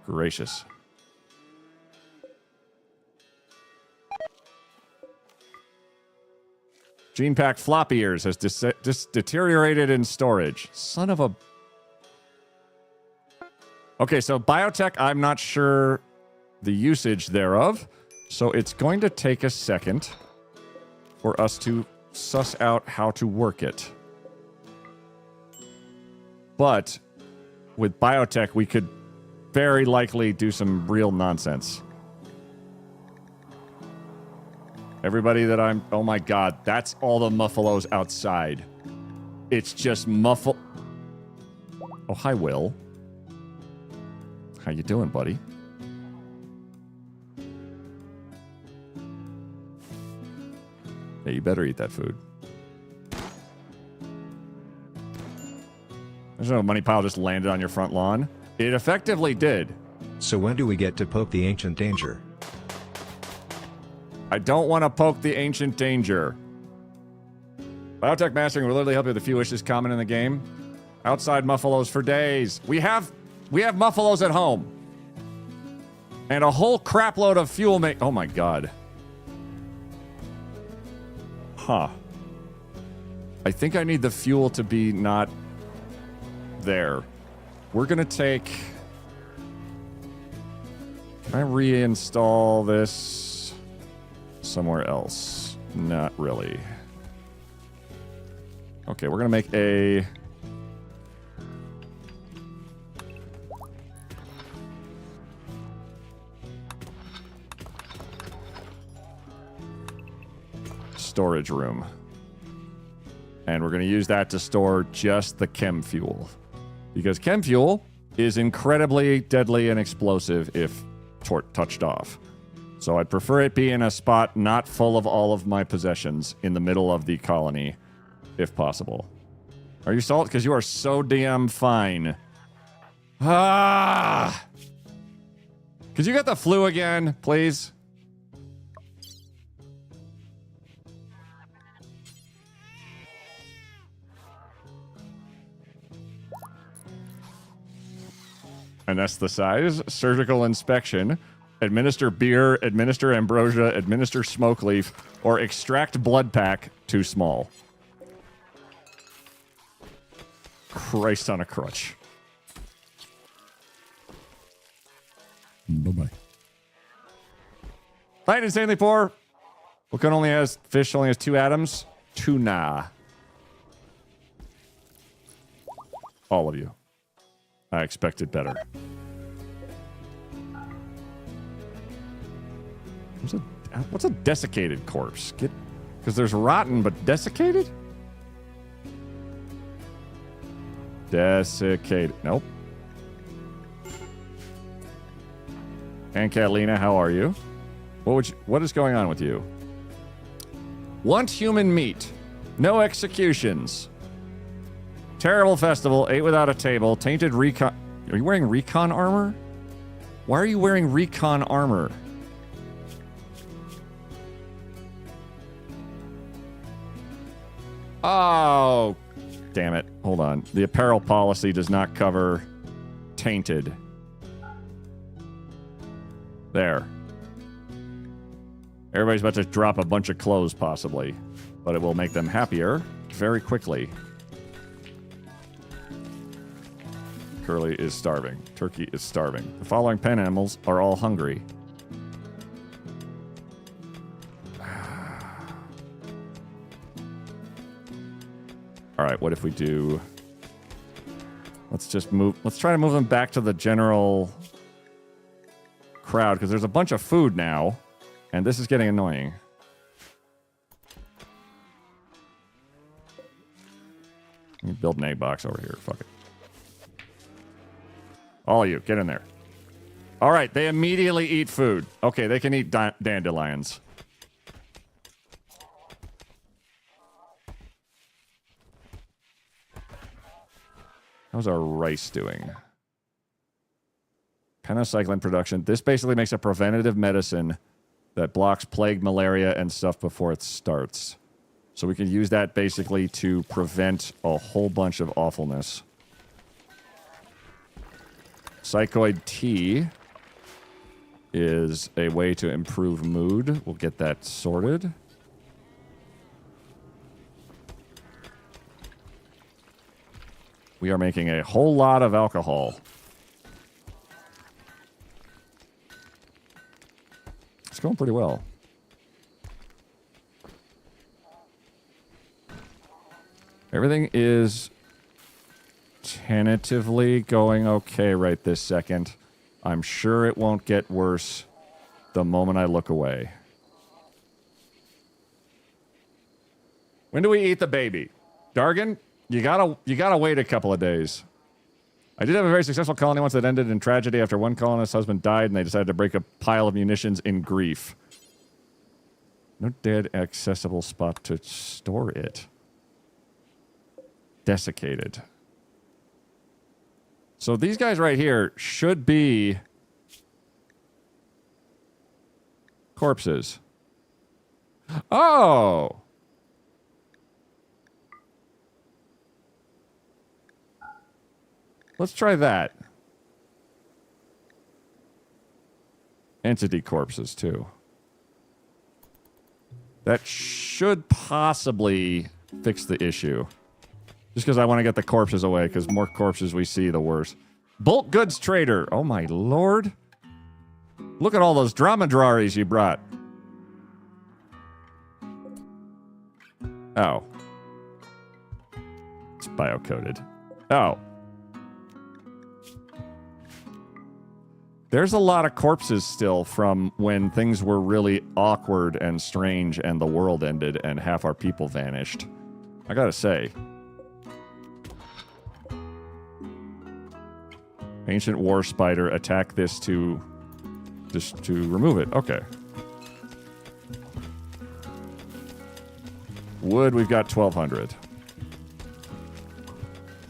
Gracious. Gene Pack floppy ears has deteriorated in storage. Son of a... Okay, so biotech, I'm not sure the usage thereof. So it's going to take a second for us to suss out how to work it. But with biotech, we could very likely do some real nonsense. Everybody that I'm... Oh my god, that's all the muffalos outside. It's just muffle... Oh, hi, Will. How you doing, buddy? Yeah, you better eat that food. There's no money pile just landed on your front lawn. It effectively did. So when do we get to poke the ancient danger? I don't want to poke the ancient danger. Biotech mastering will literally help you with a few wishes common in the game. Outside muffalos for days. We have muffalos at home. And a whole crapload of fuel oh my god. Huh. I think I need the fuel to be not there. We're gonna take... Can I reinstall this somewhere else? Not really. Okay, we're gonna make a... storage room. And we're going to use that to store just the chem fuel. Because chem fuel is incredibly deadly and explosive if touched off. So I'd prefer it be in a spot not full of all of my possessions in the middle of the colony, if possible. Are you salt? Because you are so damn fine. Ah! Could you get the flu again, please? Anesthetize, surgical inspection, administer beer, administer ambrosia, administer smoke leaf, or extract blood pack too small. Christ on a crutch. Bye-bye. Fight insanely poor. What only has fish only has 2 atoms? Tuna. All of you. I expected better. What's a desiccated corpse? Because there's rotten, but desiccated? Desiccated. Nope. And Catalina, how are you? What is going on with you? Want human meat. No executions. Terrible festival, ate without a table, tainted recon... Are you wearing recon armor? Why are you wearing recon armor? Oh, damn it. Hold on. The apparel policy does not cover tainted. There. Everybody's about to drop a bunch of clothes, possibly. But it will make them happier very quickly. Curly is starving. Turkey is starving. The following pen animals are all hungry. All right, what if we do... Let's try to move them back to the general crowd, because there's a bunch of food now, and this is getting annoying. me build an egg box over here. Fuck it. All of you, get in there. All right, they immediately eat food. Okay, they can eat dandelions. How's our rice doing? Penocycline production. This basically makes a preventative medicine that blocks plague, malaria, and stuff before it starts. So we can use that basically to prevent a whole bunch of awfulness. Psychoid tea is a way to improve mood. We'll get that sorted. We are making a whole lot of alcohol. It's going pretty well. Everything is tentatively going okay right this second. I'm sure it won't get worse the moment I look away. When do we eat the baby? Dargan, you gotta wait a couple of days. I did have a very successful colony once that ended in tragedy after one colonist's husband died and they decided to break a pile of munitions in grief. No dead accessible spot to store it. Desiccated. So these guys right here should be corpses. Oh! Let's try that. Entity corpses, too. That should possibly fix the issue. Just because I want to get the corpses away, because more corpses we see, the worse. Bulk goods trader. Oh, my lord. Look at all those dromedaries you brought. Oh. It's biocoded. Oh. There's a lot of corpses still from when things were really awkward and strange and the world ended and half our people vanished. I gotta say. Ancient war spider, attack this to remove it. Okay. Wood, we've got 1,200.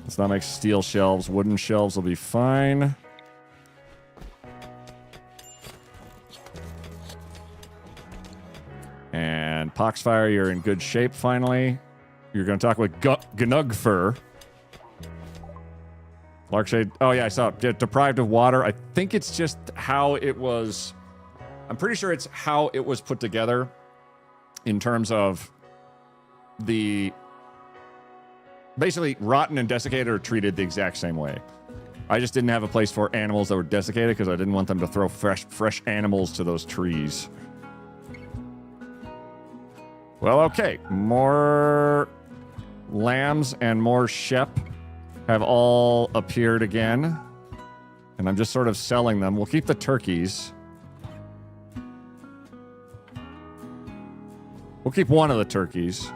Let's not make steel shelves. Wooden shelves will be fine. And Poxfire, you're in good shape finally. You're going to talk with Gnugfur. Larkshade. Oh, yeah, I saw it. Deprived of water. I think it's just how it was. I'm pretty sure it's how it was put together in terms of the. Basically, rotten and desiccated are treated the exact same way. I just didn't have a place for animals that were desiccated because I didn't want them to throw fresh animals to those trees. Well, okay. More lambs and more shep have all appeared again. And I'm just sort of selling them. We'll keep the turkeys. We'll keep one of the turkeys,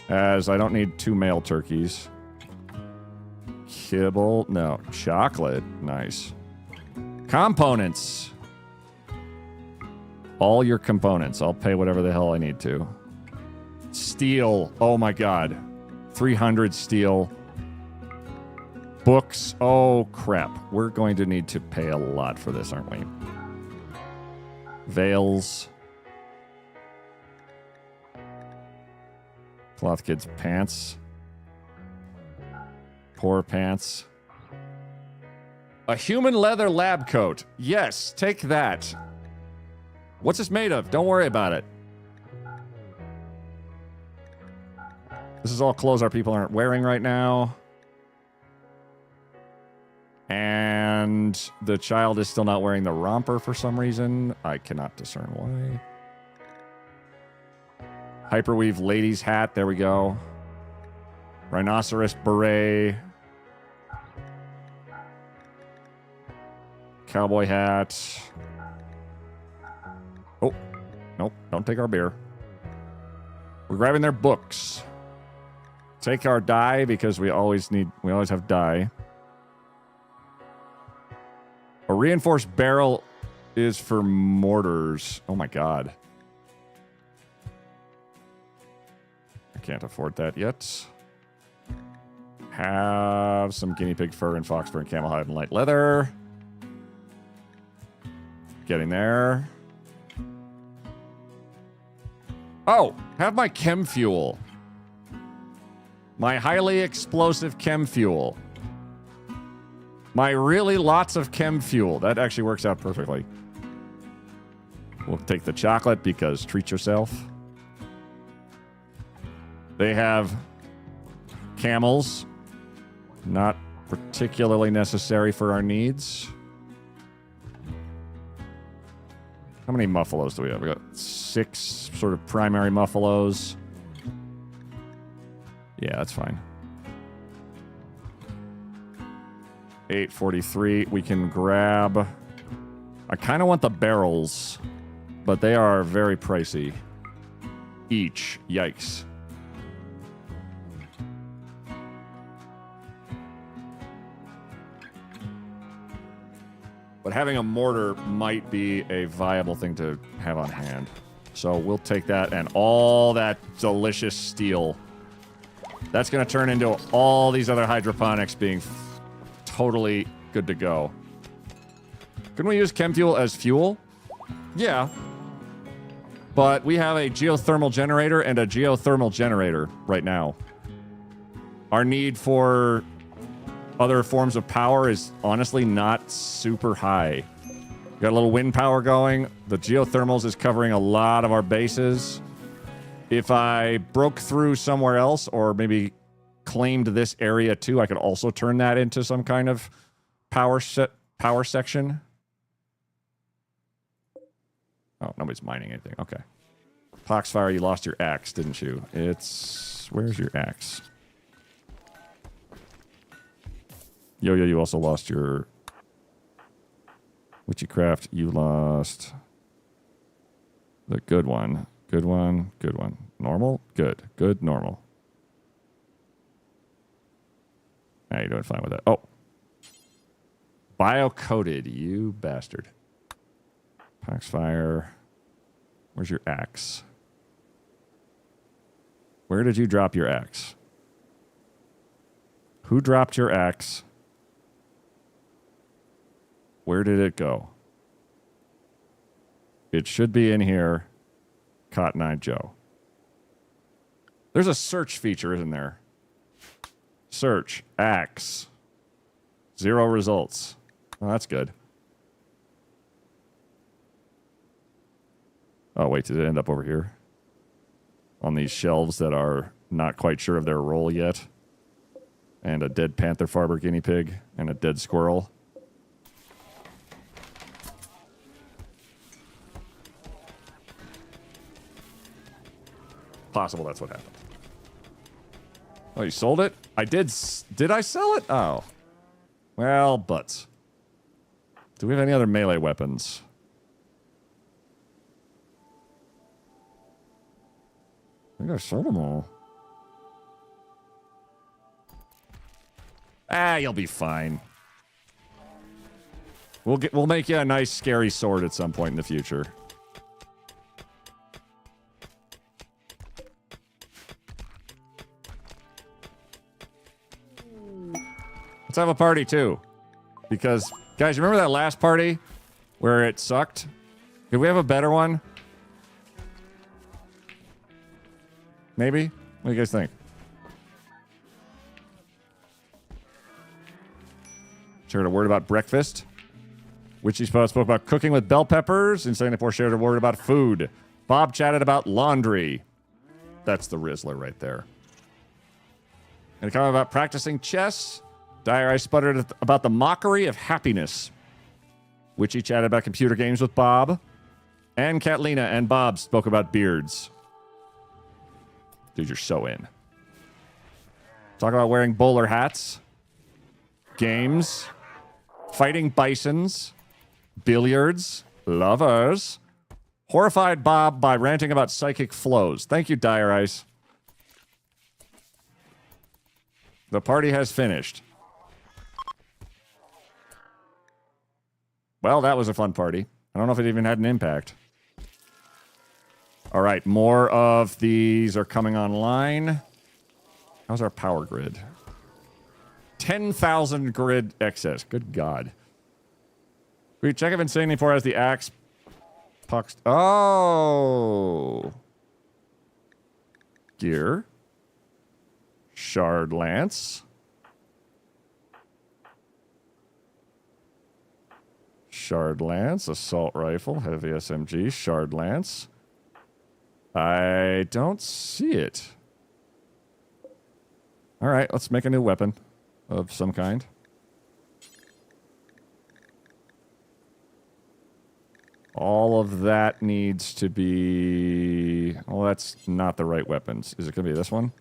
as I don't need 2 male turkeys. Kibble. No. Chocolate. Nice. Components. All your components. I'll pay whatever the hell I need to. Steel. Oh my god. 300 steel. Books. Oh, crap. We're going to need to pay a lot for this, aren't we? Veils. Cloth kids' pants. Poor pants. A human leather lab coat. Yes, take that. What's this made of? Don't worry about it. This is all clothes our people aren't wearing right now. And the child is still not wearing the romper for some reason. I cannot discern why. Hyperweave ladies hat. There we go. Rhinoceros beret. Cowboy hat. Oh. Nope. Don't take our beer. We're grabbing their books. take our dye because we always have dye. A reinforced barrel is for mortars. Oh my god. I can't afford that yet. Have some guinea pig fur and fox fur and camel hide and light leather. Getting there. Oh, have my chem fuel. My highly explosive chem fuel. My really lots of chem fuel. That actually works out perfectly. We'll take the chocolate because treat yourself. They have camels. Not particularly necessary for our needs. How many muffalos do we have? We got 6 sort of primary muffalos. Yeah, that's fine. 843. We can grab... I kind of want the barrels, but they are very pricey. Each. Yikes. But having a mortar might be a viable thing to have on hand. So we'll take that and all that delicious steel. That's going to turn into all these other hydroponics being totally good to go. Couldn't we use chem fuel as fuel? Yeah. But we have a geothermal generator and a geothermal generator right now. Our need for other forms of power is honestly not super high. Got a little wind power going. The geothermals is covering a lot of our bases. If I broke through somewhere else or maybe claimed this area too, I could also turn that into some kind of power section. Oh, nobody's mining anything. Okay. Poxfire, you lost your axe, didn't you? Where's your axe? Yo-Yo, you also lost your... Witchycraft, you lost... The good one. Good one. Good one. Normal? Good. Good, normal. Now you're doing fine with that. Oh. Bio-coated, you bastard. Poxfire. Where's your axe? Where did you drop your axe? Who dropped your axe? Where did it go? It should be in here. Cotton Eye Joe. There's a search feature, isn't there? Search. Axe. 0 results. Oh, that's good. Oh, wait. Did it end up over here? On these shelves that are not quite sure of their role yet. And a dead panther farber guinea pig. And a dead squirrel. Possible that's what happened. Oh, you sold it? I did. Did I sell it? Oh. Well, but. Do we have any other melee weapons? I think I sold them all. Ah, you'll be fine. We'll make you a nice scary sword at some point in the future. Let's have a party too. Because, guys, you remember that last party where it sucked? Could we have a better one? Maybe? What do you guys think? Shared a word about breakfast. Witchy spoke about cooking with bell peppers. And 74 shared a word about food. Bob chatted about laundry. That's the Rizzler right there. And a comment about practicing chess. Dire Eye sputtered about the mockery of happiness. Witchy chatted about computer games with Bob. And Catlina and Bob spoke about beards. Dude, you're so in. Talk about wearing bowler hats. Games. Fighting bisons. Billiards. Lovers. Horrified Bob by ranting about psychic flows. Thank you, Dire Ice. The party has finished. Well, that was a fun party. I don't know if it even had an impact. All right, more of these are coming online. How's our power grid? 10,000 grid excess. Good God. We check if Insanity 4 has the axe. Pucks. Oh. Gear. Shard lance. Shard lance. Assault rifle. Heavy SMG. Shard lance. I don't see it. All right, let's make a new weapon of some kind. All of that needs to be... Well, that's not the right weapons. Is it going to be this one?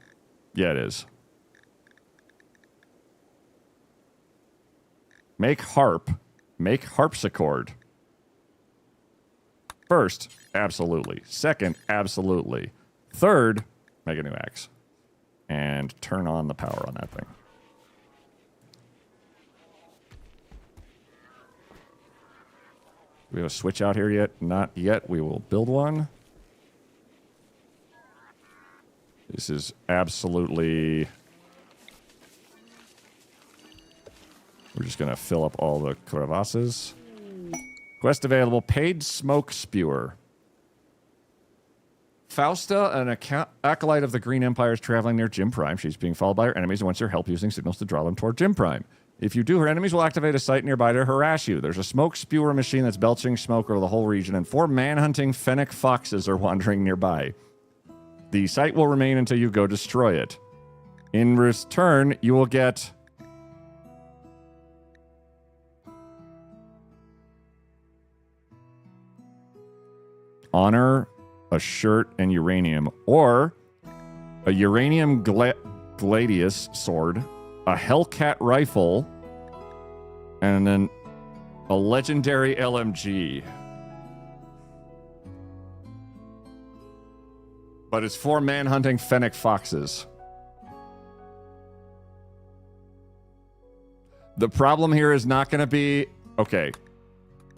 Yeah, it is. Make harp. Make harpsichord. First, absolutely. Second, absolutely. Third, make a new axe. And turn on the power on that thing. Do we have a switch out here yet? Not yet. We will build one. This is absolutely... We're just going to fill up all the crevasses. Quest available. Paid smoke spewer. Fausta, an acolyte of the Green Empire, is traveling near Jim Prime. She's being followed by her enemies and wants your help using signals to draw them toward Jim Prime. If you do, her enemies will activate a site nearby to harass you. There's a smoke spewer machine that's belching smoke over the whole region, and 4 man-hunting fennec foxes are wandering nearby. The site will remain until you go destroy it. In return, you will get... honor, a shirt, and uranium, or a uranium gladius sword, a Hellcat rifle, and then a legendary LMG. But it's for man-hunting fennec foxes. The problem here is not going to be... Okay.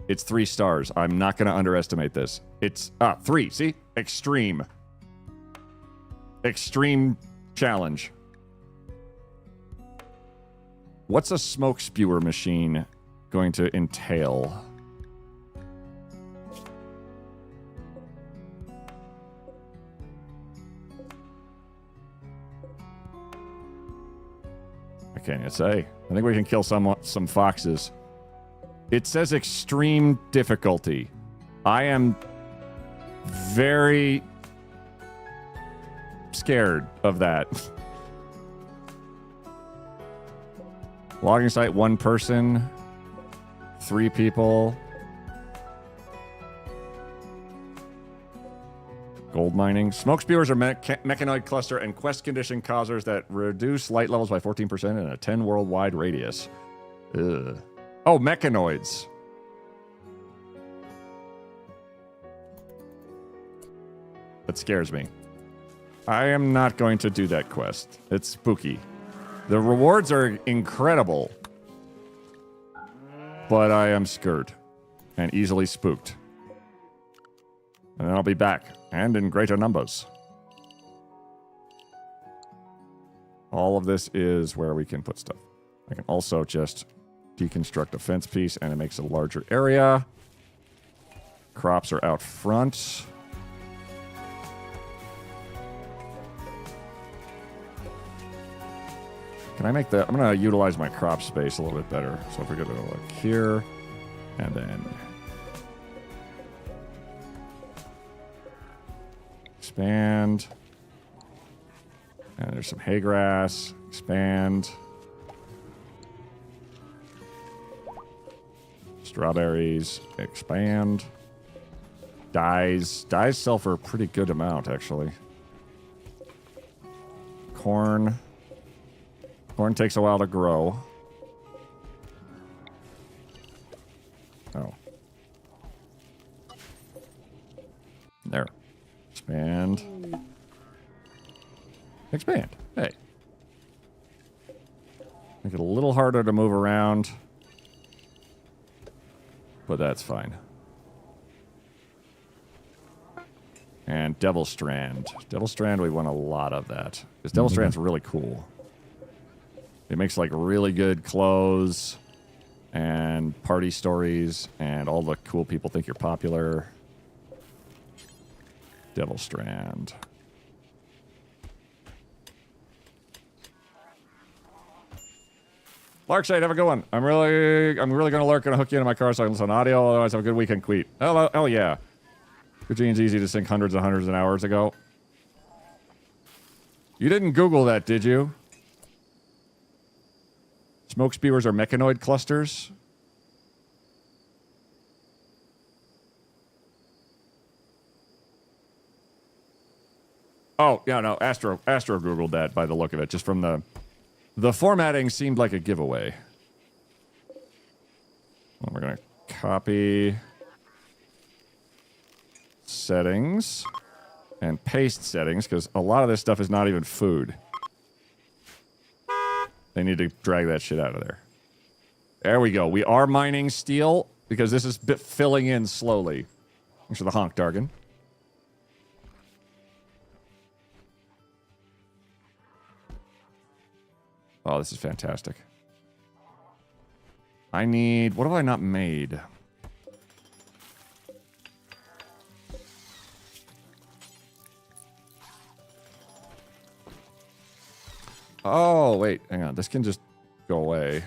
It's 3 stars. I'm not going to underestimate this. It's... 3. See? Extreme. Extreme challenge. What's a smoke spewer machine going to entail? I can't even say. I think we can kill some foxes. It says extreme difficulty. I am very scared of that. Logging site, 1 person, 3 people. Gold mining. Smoke spewers are mechanoid cluster and quest condition causers that reduce light levels by 14% in a 10 worldwide radius. Ugh. Oh, mechanoids. That scares me. I am not going to do that quest. It's spooky. The rewards are incredible. But I am scared and easily spooked. And then I'll be back, and in greater numbers. All of this is where we can put stuff. I can also just deconstruct a fence piece, and it makes a larger area. Crops are out front. Can I make that? I'm going to utilize my crop space a little bit better. So if we go to look here, and then expand. And there's some hay grass. Expand. Strawberries. Expand. Dyes. Dyes sell for a pretty good amount, actually. Corn. Corn takes a while to grow. Oh. There. Expand. Expand. Hey. Make it a little harder to move around. But that's fine. And Devil Strand. Devil Strand, we want a lot of that. Because Devil Strand's really cool. It makes like really good clothes and party stories and all the cool people think you're popular. Devil Strand. Larkshade, have a good one. I'm really gonna lurk and hook you into my car so I can listen to audio. Otherwise, have a good weekend, Queet. Oh yeah. Eugene's easy to sync hundreds and hundreds of hours ago. You didn't Google that, did you? Smoke spewers are mechanoid clusters. Oh, yeah, no, Astro Googled that by the look of it. Just from the formatting seemed like a giveaway. Well, we're going to copy settings and paste settings because a lot of this stuff is not even food. They need to drag that shit out of there. There we go. We are mining steel because this is filling in slowly. Thanks for the honk, Dargan. Oh, this is fantastic. I need... What have I not made? Oh, wait. Hang on. This can just go away.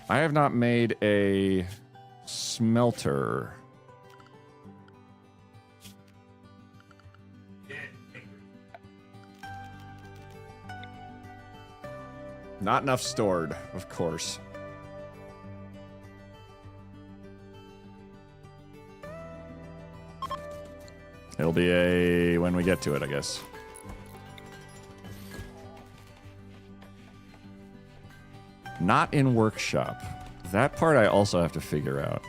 I have not made a smelter. Not enough stored, of course. It'll be a... when we get to it, I guess. Not in workshop. That part I also have to figure out.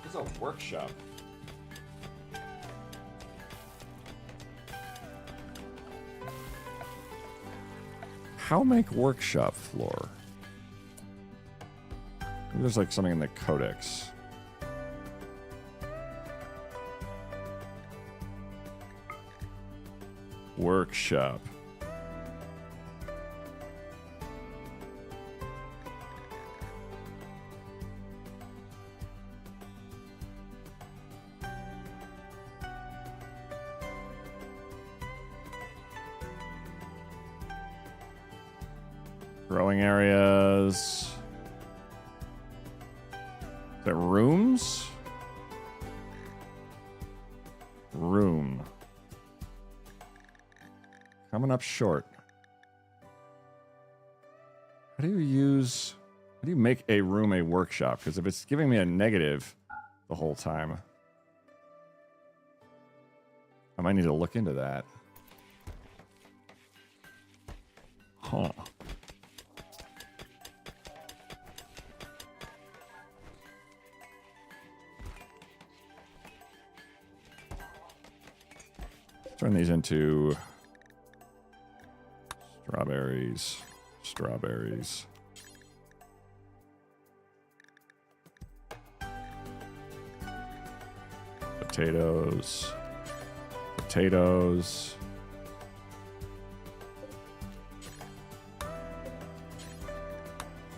What's a workshop? How make workshop floor? Maybe there's like something in the codex. Workshop. Growing areas. Is that rooms? Room. Coming up short. How do you make a room a workshop? Because if it's giving me a negative the whole time, I might need to look into that. Huh. Turn these into strawberries. Strawberries. Potatoes. Potatoes.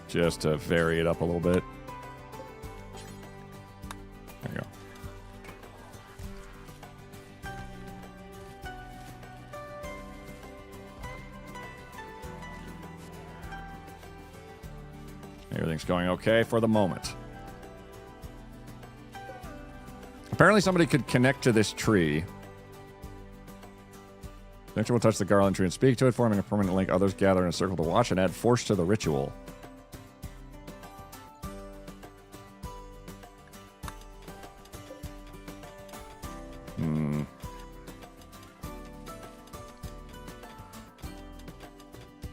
Just to vary it up a little bit. There you go. Everything's going okay for the moment. Apparently somebody could connect to this tree. Nature will touch the garland tree and speak to it, forming a permanent link. Others gather in a circle to watch and add force to the ritual.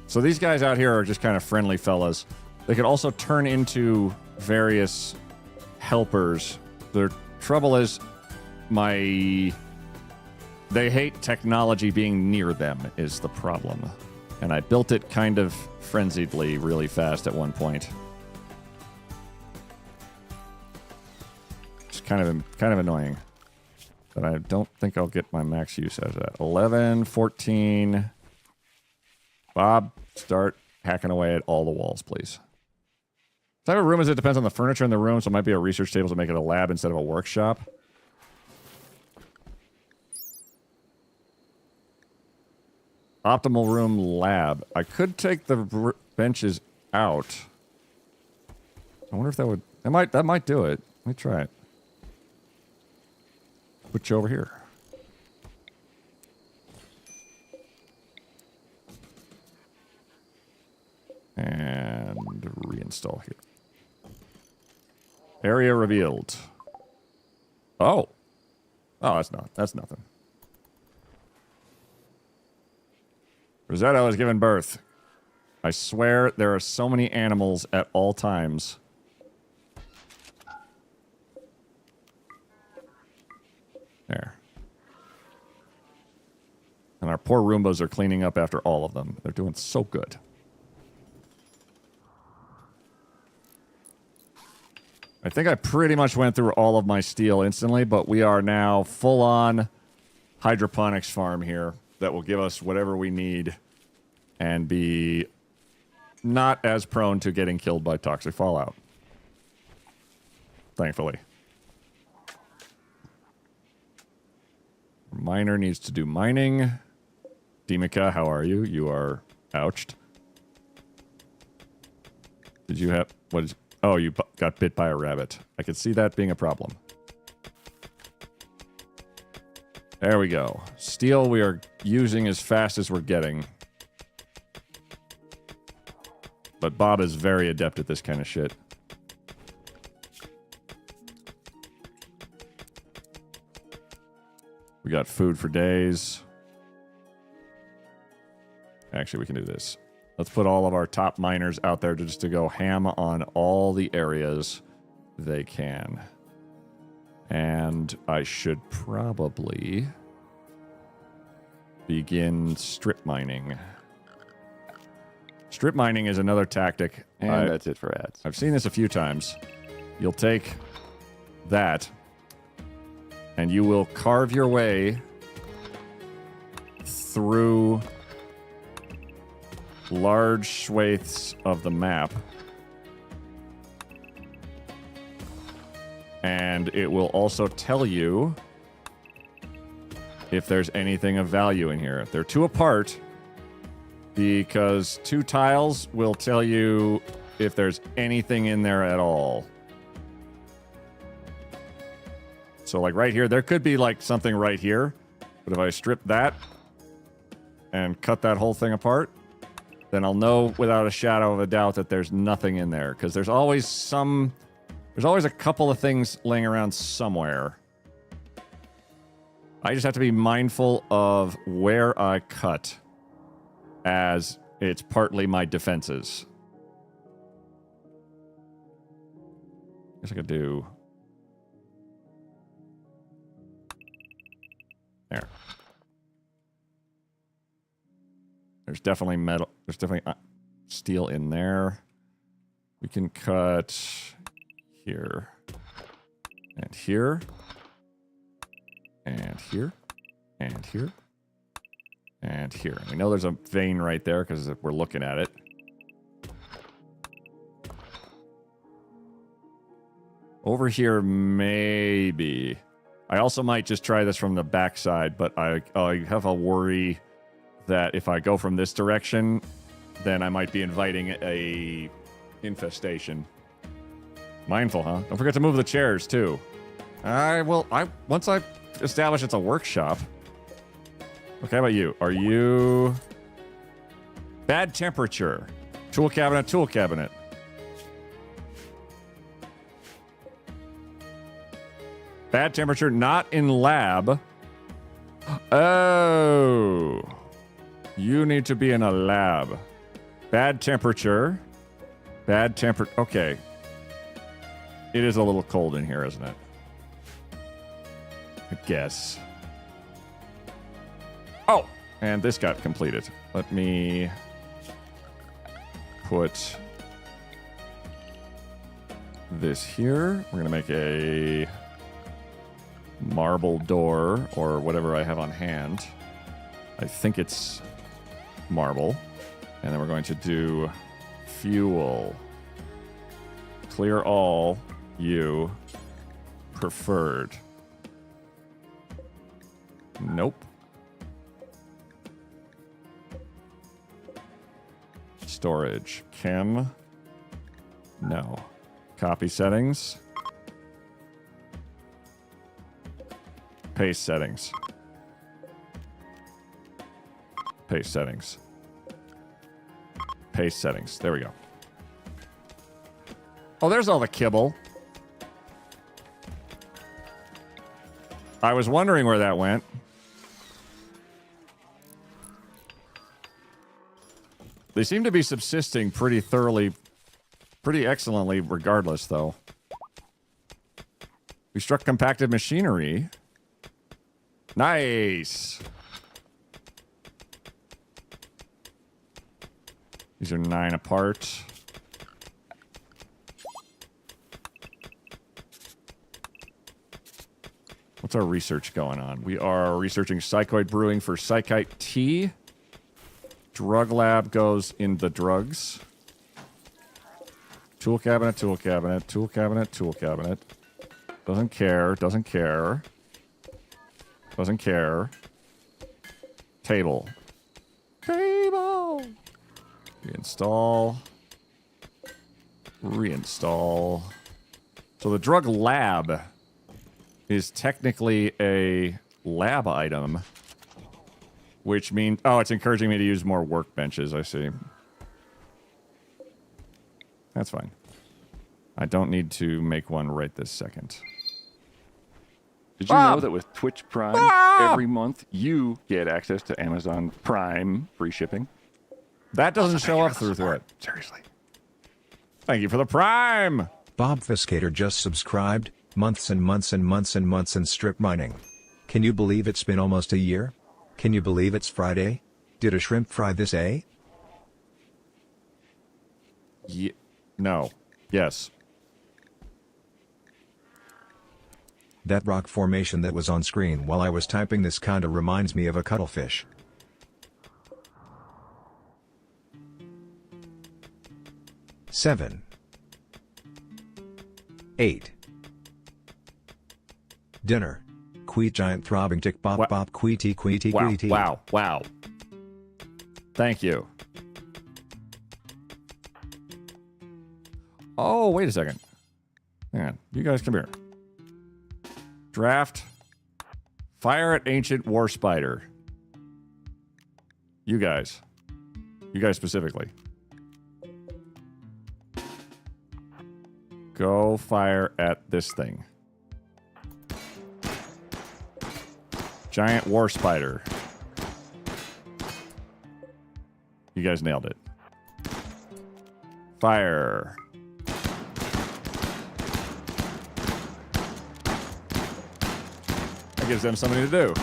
So these guys out here are just kind of friendly fellas. They could also turn into various helpers. Their trouble is my They hate technology being near them is the problem. And I built it kind of frenziedly really fast at one point. It's kind of annoying. But I don't think I'll get my max use out of that. 11, 14. Bob, start hacking away at all the walls, please. What type of room is it? Depends on the furniture in the room, so it might be a research table to make it a lab instead of a workshop. Optimal room lab. I could take the benches out. I wonder if that would... That might do it. Let me try it. Put you over here. And reinstall here. Area revealed. Oh. Oh, that's nothing. Rosetta was given birth. I swear there are so many animals at all times. There. And our poor Roombas are cleaning up after all of them. They're doing so good. I think I pretty much went through all of my steel instantly, but we are now full-on hydroponics farm here that will give us whatever we need and be not as prone to getting killed by toxic fallout. Thankfully. Miner needs to do mining. Demika, how are you? You are ouched. Did you have... What is... Oh, you got bit by a rabbit. I could see that being a problem. There we go. Steel we are using as fast as we're getting. But Bob is very adept at this kind of shit. We got food for days. Actually, we can do this. Let's put all of our top miners out there just to go ham on all the areas they can. And I should probably begin strip mining. Strip mining is another tactic. And that's it for ads. I've seen this a few times. You'll take that, and you will carve your way through large swathes of the map. And it will also tell you if there's anything of value in here. They're two apart because two tiles will tell you if there's anything in there at all. So like right here, there could be like something right here. But if I strip that and cut that whole thing apart, then I'll know without a shadow of a doubt that there's nothing in there. Because there's always a couple of things laying around somewhere. I just have to be mindful of where I cut, as it's partly my defenses. Guess I could do... There. There's definitely metal. There's definitely steel in there. We can cut here. And here. And here. And here. And here. We know there's a vein right there because we're looking at it. Over here, maybe. I also might just try this from the backside, but I have a worry that if I go from this direction, then I might be inviting a infestation. Mindful, huh? Don't forget to move the chairs, too. Once I establish it's a workshop. Okay, how about you? Are you... Bad temperature. Tool cabinet, tool cabinet. Bad temperature, not in lab. Oh. You need to be in a lab. Bad temperature. Bad temper... Okay. It is a little cold in here, isn't it? I guess. Oh, and this got completed. Let me put this here. We're going to make a marble door or whatever I have on hand. I think it's marble. And then we're going to do fuel. Clear all, you preferred. Nope. Storage. Chem. No. Copy settings. Paste settings. Paste settings. Paste settings. There we go. Oh, there's all the kibble. I was wondering where that went. They seem to be subsisting pretty thoroughly, pretty excellently regardless, though. We struck compacted machinery. Nice. These are 9 apart. What's our research going on? We are researching psychoid brewing for psychite tea. Drug lab goes in the drugs. Tool cabinet, tool cabinet, tool cabinet, tool cabinet. Doesn't care, doesn't care. Doesn't care. Table. Table! Reinstall. Reinstall. So the drug lab is technically a lab item, which means... Oh, it's encouraging me to use more workbenches, I see. That's fine. I don't need to make one right this second. Did you know that with Twitch Prime, every month you get access to Amazon Prime free shipping? That doesn't show up through it. Seriously. Thank you for the Prime! Bobfuscator just subscribed. Months and months and months and months and strip mining. Can you believe it's been almost a year? Can you believe it's Friday? Did a shrimp fry this, eh? No. Yes. That rock formation that was on screen while I was typing this kinda reminds me of a cuttlefish. Seven. 8. Dinner. Queet giant throbbing tick bop bop queety queety Wow, queety. wow, wow. Thank you. Oh, wait a second. Hang on. You guys come here. Draft. Fire at ancient war spider. You guys. You guys specifically. Go fire at this thing. Giant war spider. You guys nailed it. Fire. That gives them something to do.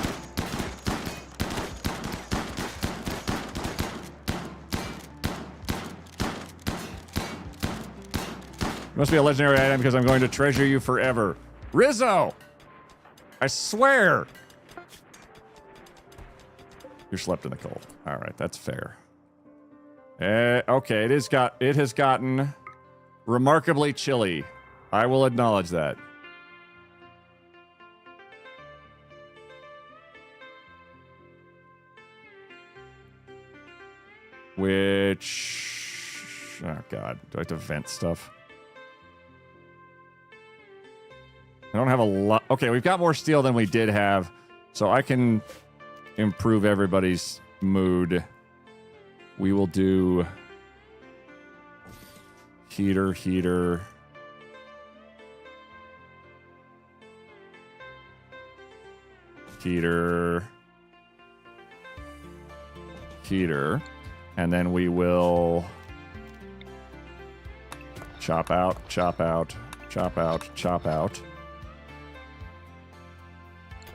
It must be a legendary item because I'm going to treasure you forever. Rizzo! I swear! You're slept in the cold. All right, that's fair. Okay, it has gotten remarkably chilly. I will acknowledge that. Which... Oh, God. Do I have to vent stuff? I don't have a lot... Okay, we've got more steel than we did have, so I can improve everybody's mood. We will do... Heater, heater... Heater... Heater... And then we will chop out, chop out, chop out, chop out.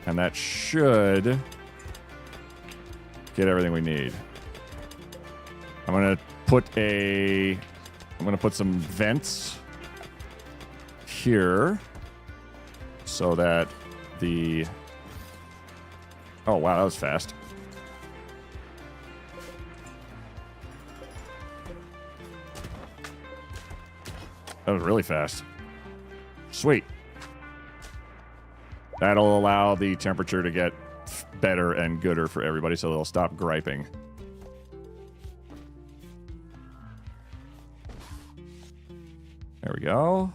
And that should get everything we need. I'm gonna put some vents here so that the... Oh, wow, that was fast. That was really fast. Sweet. That'll allow the temperature to get better and gooder for everybody, so they'll stop griping. There we go.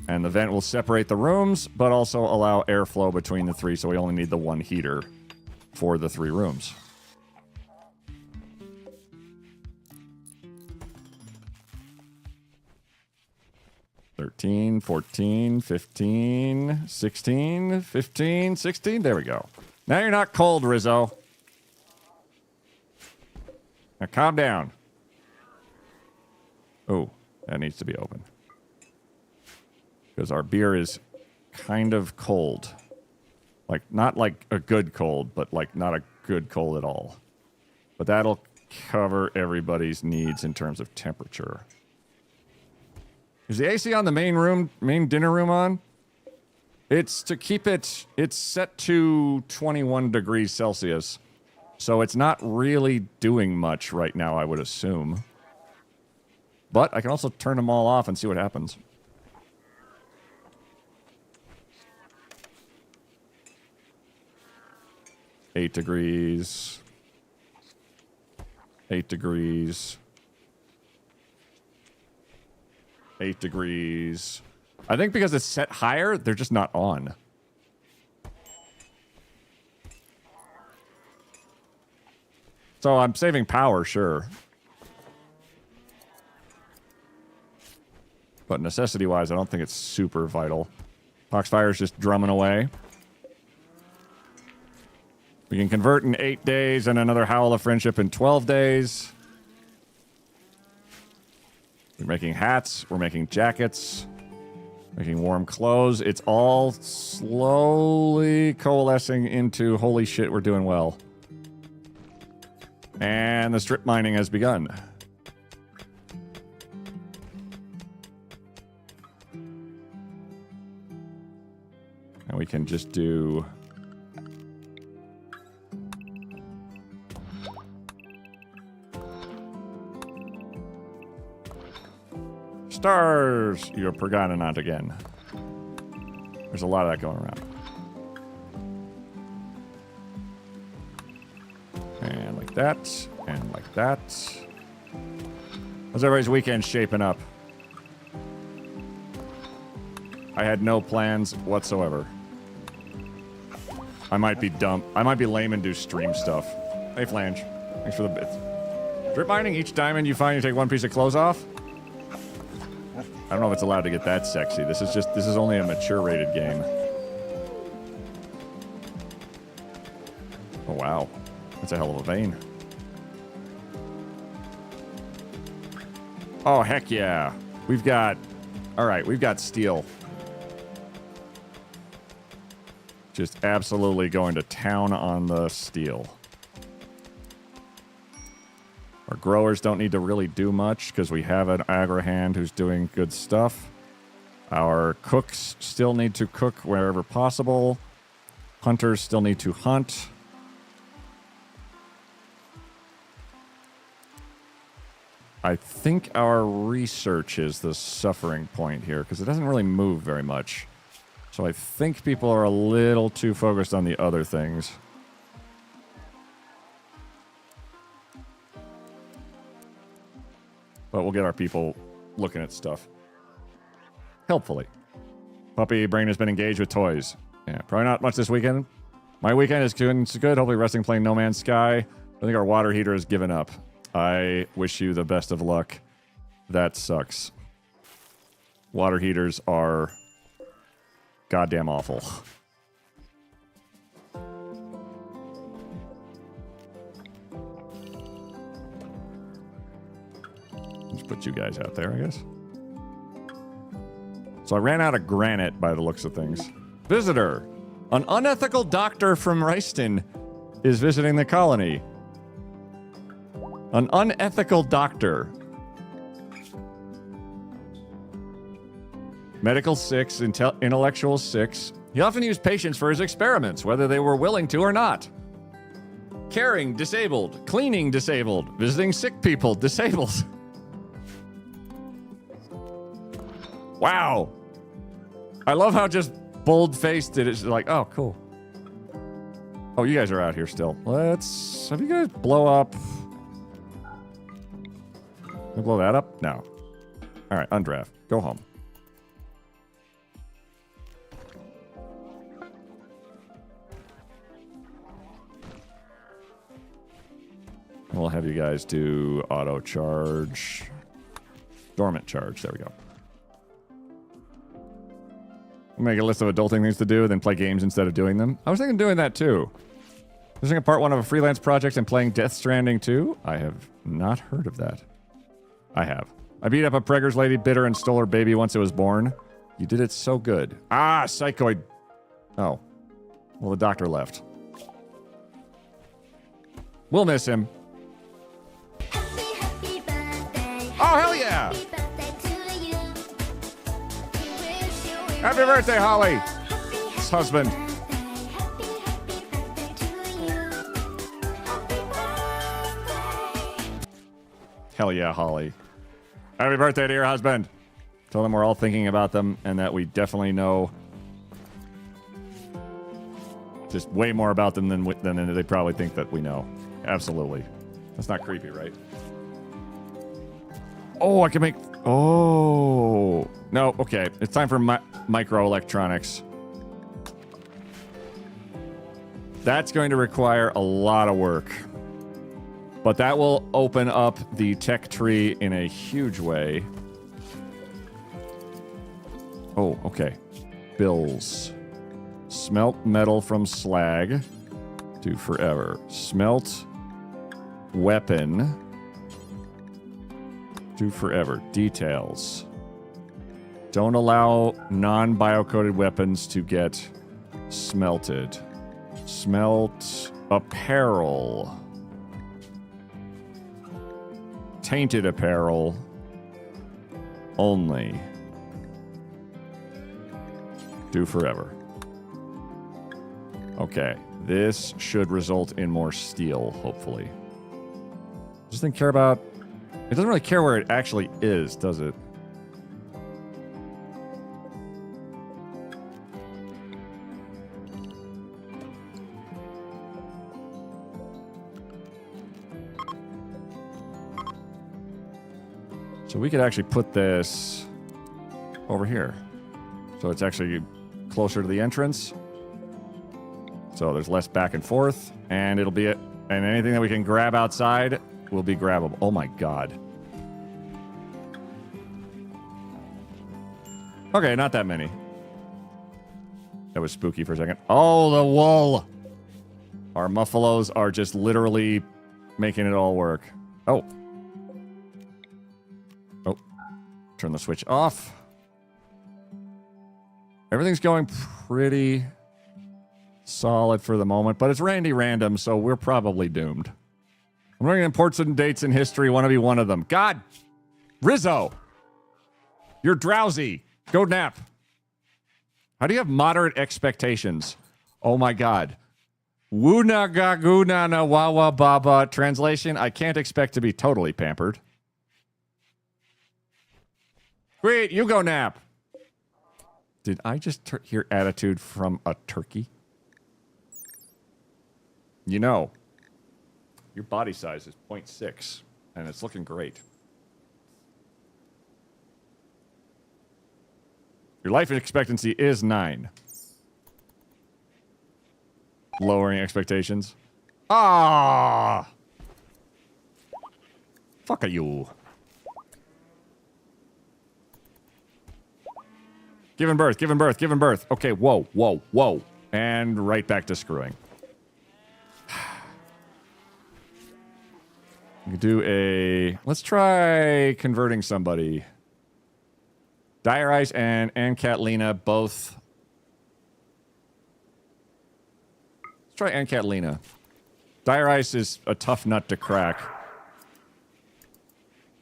And the vent will separate the rooms, but also allow airflow between the three, so we only need the one heater for the 3 rooms. $13, $14, $15, $16, $15, $16. There we go. Now you're not cold, Rizzo. Now calm down. Oh, that needs to be open. Because our beer is kind of cold. Like, not like a good cold, but like not a good cold at all. But that'll cover everybody's needs in terms of temperature. Is the AC on the main dinner room on? It's to keep it's set to 21 degrees Celsius. So it's not really doing much right now, I would assume. But I can also turn them all off and see what happens. $8 degrees. 8 degrees. 8 degrees. I think because it's set higher, they're just not on. So I'm saving power, sure. But necessity-wise, I don't think it's super vital. Foxfire's just drumming away. We can convert in 8 days and another Howl of Friendship in 12 days. We're making hats. We're making jackets. Making warm clothes. It's all slowly coalescing into holy shit, we're doing well. And the strip mining has begun. And we can just do... Stars! You're Pergononant again. There's a lot of that going around. And like that. And like that. How's everybody's weekend shaping up? I had no plans whatsoever. I might be dumb. I might be lame and do stream stuff. Hey, Flange. Thanks for the bits. Drip mining, each diamond you find, you take one piece of clothes off. I don't know if it's allowed to get that sexy. This is only a mature rated game. Oh, wow. That's a hell of a vein. Oh, heck yeah. We've got... Alright, we've got steel. Just absolutely going to town on the steel. Our growers don't need to really do much because we have an agri-hand who's doing good stuff. Our cooks still need to cook wherever possible. Hunters still need to hunt. I think our research is the suffering point here because it doesn't really move very much. So I think people are a little too focused on the other things. But we'll get our people looking at stuff. Helpfully. Puppy Brain has been engaged with toys. Yeah, probably not much this weekend. My weekend is good. Hopefully resting playing No Man's Sky. I think our water heater has given up. I wish you the best of luck. That sucks. Water heaters are goddamn awful. Let's put you guys out there, I guess. So I ran out of granite by the looks of things. Visitor! An unethical doctor from Ryston is visiting the colony. An unethical doctor. Medical 6, intellectual 6. He often used patients for his experiments, whether they were willing to or not. Caring, disabled. Cleaning, disabled. Visiting sick people, disabled. Wow. I love how just bold-faced it is. Like, oh, cool. Oh, you guys are out here still. Let's... Have you guys blow up... Can I blow that up? No. All right, undraft. Go home. We'll have you guys do auto charge. Dormant charge. There we go. We'll make a list of adulting things to do, then play games instead of doing them. I was thinking of doing that too. Listening to part 1 of a freelance project and playing Death Stranding 2? I have not heard of that. I have. I beat up a preggers lady, bit her, and stole her baby once it was born. You did it so good. Ah, psychoid. Oh. Well, the doctor left. We'll miss him. Oh, hell yeah! Happy birthday, Holly! His husband. Hell yeah, Holly. Happy birthday to your husband. Tell them we're all thinking about them and that we definitely know just way more about them than they probably think that we know. Absolutely. That's not creepy, right? Oh, I can make... Oh. No, okay. It's time for microelectronics. That's going to require a lot of work. But that will open up the tech tree in a huge way. Oh, okay. Bills. Smelt metal from slag. Do forever. Smelt weapon. Do forever. Details. Don't allow non-biocoded weapons to get smelted. Smelt apparel. Tainted apparel. Only. Do forever. Okay. This should result in more steel, hopefully. Just didn't care about... It doesn't really care where it actually is, does it? So we could actually put this over here. So it's actually closer to the entrance. So there's less back and forth, and it'll be it. And anything that we can grab outside will be grabbable. Oh my god. Okay, not that many. That was spooky for a second. Oh, the wool! Our muffalos are just literally making it all work. Oh. Oh. Turn the switch off. Everything's going pretty solid for the moment, but it's Randy Random, so we're probably doomed. I'm looking at important dates in history. Want to be one of them. God! Rizzo! You're drowsy. Go nap. How do you have moderate expectations? Oh my god. Wuna gaguna na wawa baba. Translation, I can't expect to be totally pampered. Wait, you go nap. Did I just hear attitude from a turkey? You know, your body size is 0.6, and it's looking great. Your life expectancy is 9. Lowering expectations. Ah! Fuck you. Giving birth, giving birth, giving birth. Okay, whoa, whoa, whoa. And right back to screwing. We do a... Let's try converting somebody. Dire Ice and Catalina both... Let's try Catalina. Dire ice is a tough nut to crack.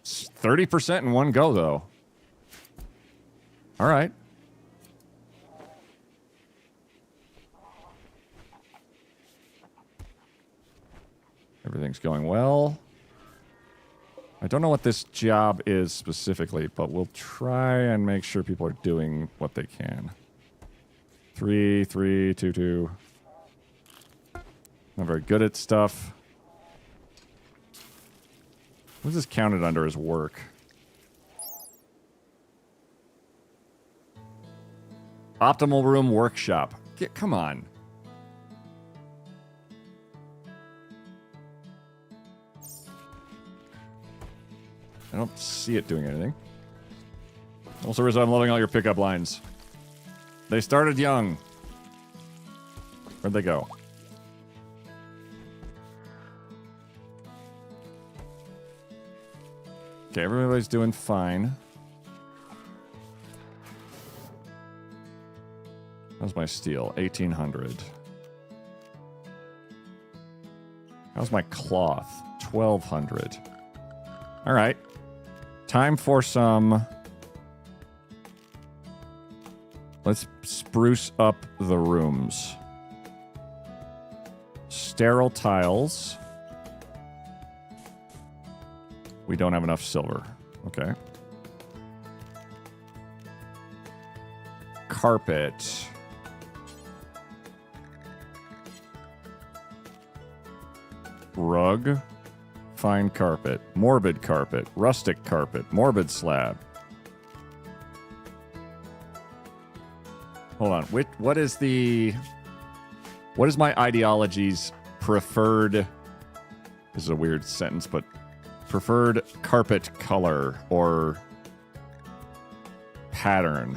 30% in one go, though. All right. Everything's going well. I don't know what this job is specifically, but we'll try and make sure people are doing what they can. 3, 3, 2, 2. Not very good at stuff. What is this counted under as work? Optimal room workshop. Come on. I don't see it doing anything. Also, Rizzo, I'm loving all your pickup lines. They started young. Where'd they go? Okay, everybody's doing fine. How's my steel? 1800. How's my cloth? 1200. All right. Time for some... Let's spruce up the rooms. Sterile tiles. We don't have enough silver. Okay. Carpet. Rug. Fine carpet. Morbid carpet. Rustic carpet. Morbid slab. Hold on. What is my ideology's preferred... This is a weird sentence, but... Preferred carpet color or pattern.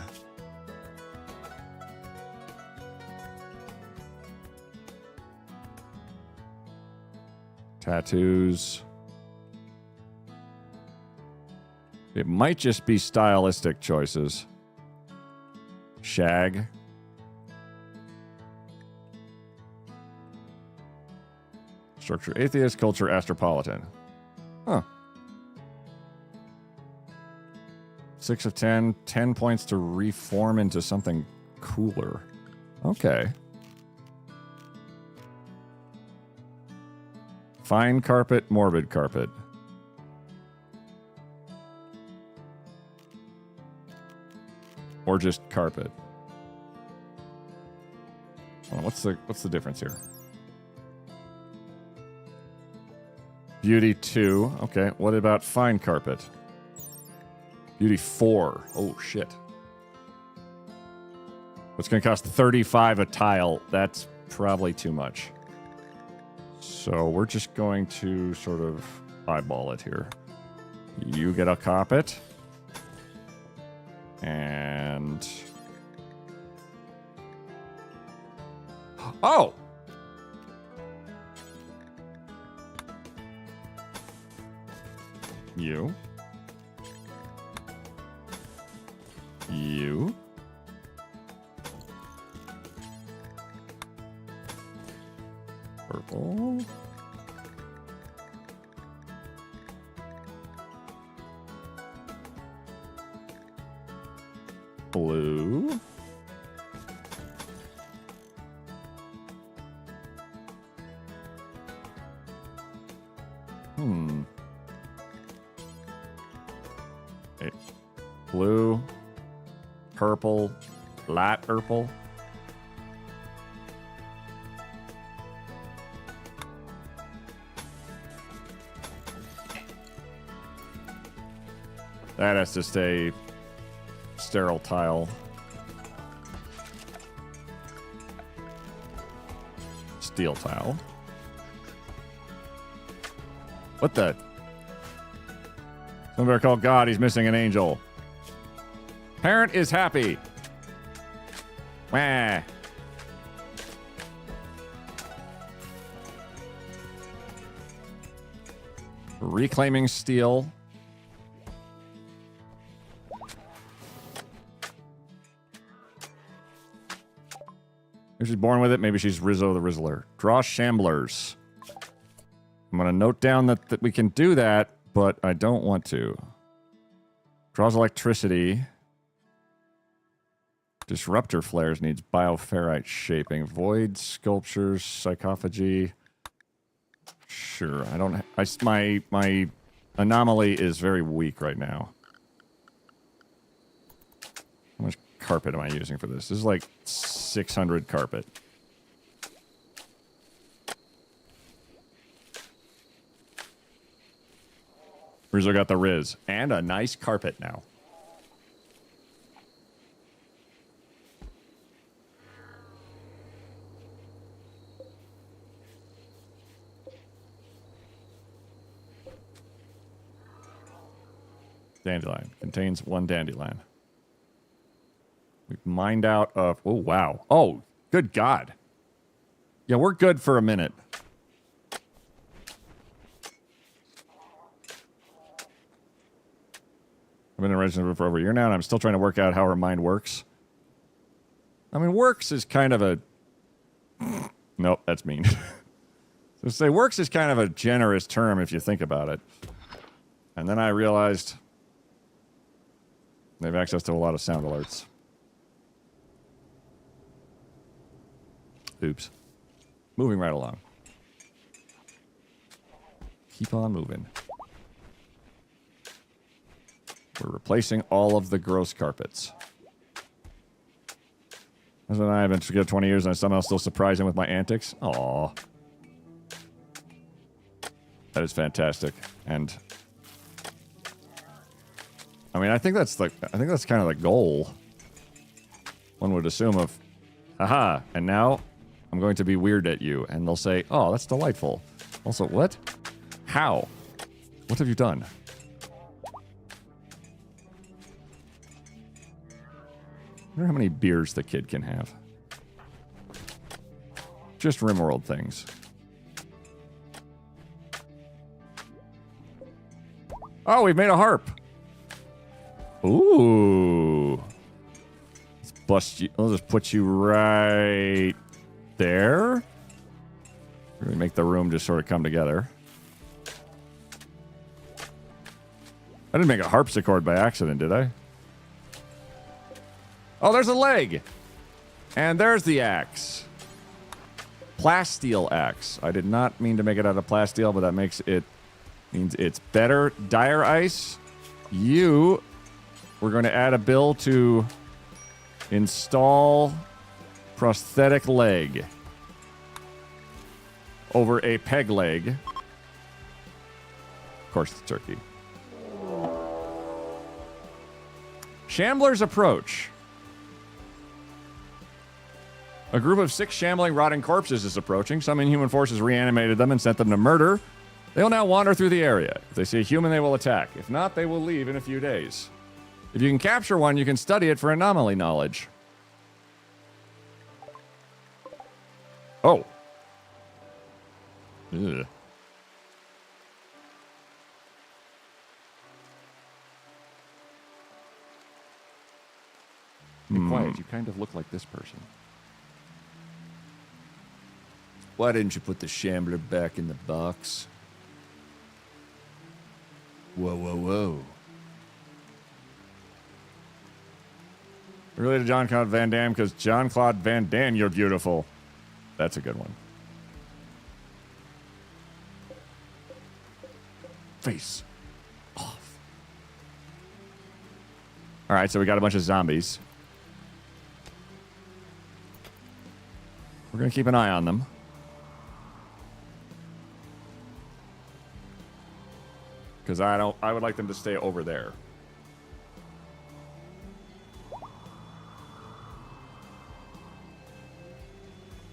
Tattoos. It might just be stylistic choices. Shag. Structure atheist, culture astropolitan. Huh. 6 of 10. 10 points to reform into something cooler. Okay. Fine carpet, morbid carpet. Or just carpet. Hold on, what's the difference here? Beauty 2. Okay, what about fine carpet? Beauty 4. Oh, shit. It's going to cost 35 a tile. That's probably too much. So we're just going to sort of eyeball it here. You get a carpet. And... Oh! You. You. Purple. Blue. Okay. Blue. Purple. Light purple. That has to stay sterile tile. Steel tile. What the? Somebody call God, he's missing an angel. Parent is happy. Wah. Reclaiming steel. Maybe she's born with it. Maybe she's Rizzo the Rizzler. Draw Shamblers. I'm going to note down that we can do that, but I don't want to. Draws electricity. Disruptor flares needs bioferrite shaping. Void sculptures, psychophagy. Sure, I don't... my anomaly is very weak right now. How much carpet am I using for this? This is like 600 carpet. Rizzo got the Riz. And a nice carpet now. Dandelion. Contains 1 dandelion. We've mined out of... Oh, wow. Oh, good God. Yeah, we're good for a minute. I've been in resident for over a year now, and I'm still trying to work out how her mind works. I mean, works is kind of a... Nope, that's mean. So say works is kind of a generous term if you think about it. And then I realized... They have access to a lot of sound alerts. Oops. Moving right along. Keep on moving. We're replacing all of the gross carpets. Husband and I have been together 20 years and I somehow still surprise him with my antics. Aww. That is fantastic. And... I mean, I think that's kind of the goal. One would assume of, haha, and now I'm going to be weird at you. And they'll say, oh, that's delightful. Also, what? How? What have you done? I wonder how many beers the kid can have. Just Rimworld things. Oh, we've made a harp. Ooh. Let's bust you. I'll just put you right there. Really make the room just sort of come together. I didn't make a harpsichord by accident, did I? Oh, there's a leg. And there's the axe. Plasteel axe. I did not mean to make it out of plasteel, but that means it's better. Dire ice. We're going to add a bill to install prosthetic leg over a peg leg. Of course, the turkey. Shambler's approach. A group of 6 shambling, rotting corpses is approaching. Some inhuman forces reanimated them and sent them to murder. They will now wander through the area. If they see a human, they will attack. If not, they will leave in a few days. If you can capture one, you can study it for anomaly knowledge. Oh. Ugh. Be quiet. You kind of look like this person. Why didn't you put the shambler back in the box? Whoa, whoa, whoa. Related to Jean-Claude Van Damme because Jean-Claude Van Damme, you're beautiful. That's a good one. Face off. All right, so we got a bunch of zombies. We're going to keep an eye on them. Because I would like them to stay over there.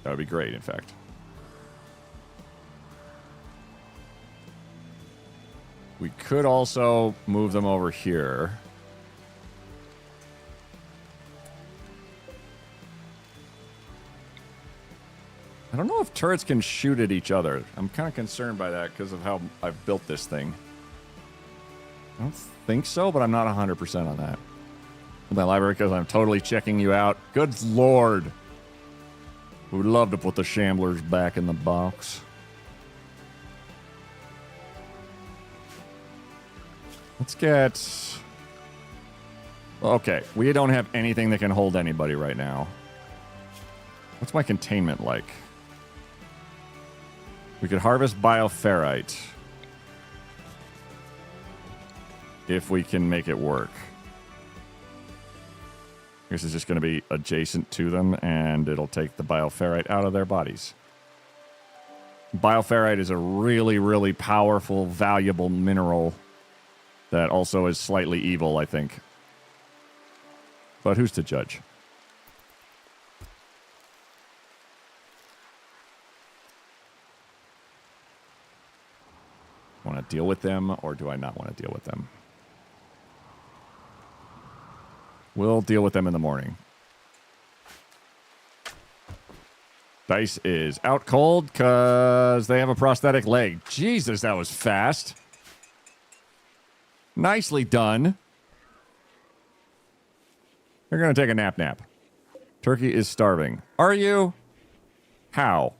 That would be great, in fact. We could also move them over here. I don't know if turrets can shoot at each other. I'm kind of concerned by that because of how I've built this thing. I don't think so, but I'm not 100% on that. My library, because I'm totally checking you out. Good Lord. We would love to put the shamblers back in the box. Let's get... Okay, we don't have anything that can hold anybody right now. What's my containment like? We could harvest bioferrite. If we can make it work. I guess it's just going to be adjacent to them, and it'll take the bioferrite out of their bodies. Bioferrite is a really, really powerful, valuable mineral that also is slightly evil, I think. But who's to judge? Want to deal with them, or do I not want to deal with them? We'll deal with them in the morning. Dice is out cold because they have a prosthetic leg. Jesus, that was fast. Nicely done. They're going to take a nap. Turkey is starving. Are you? How?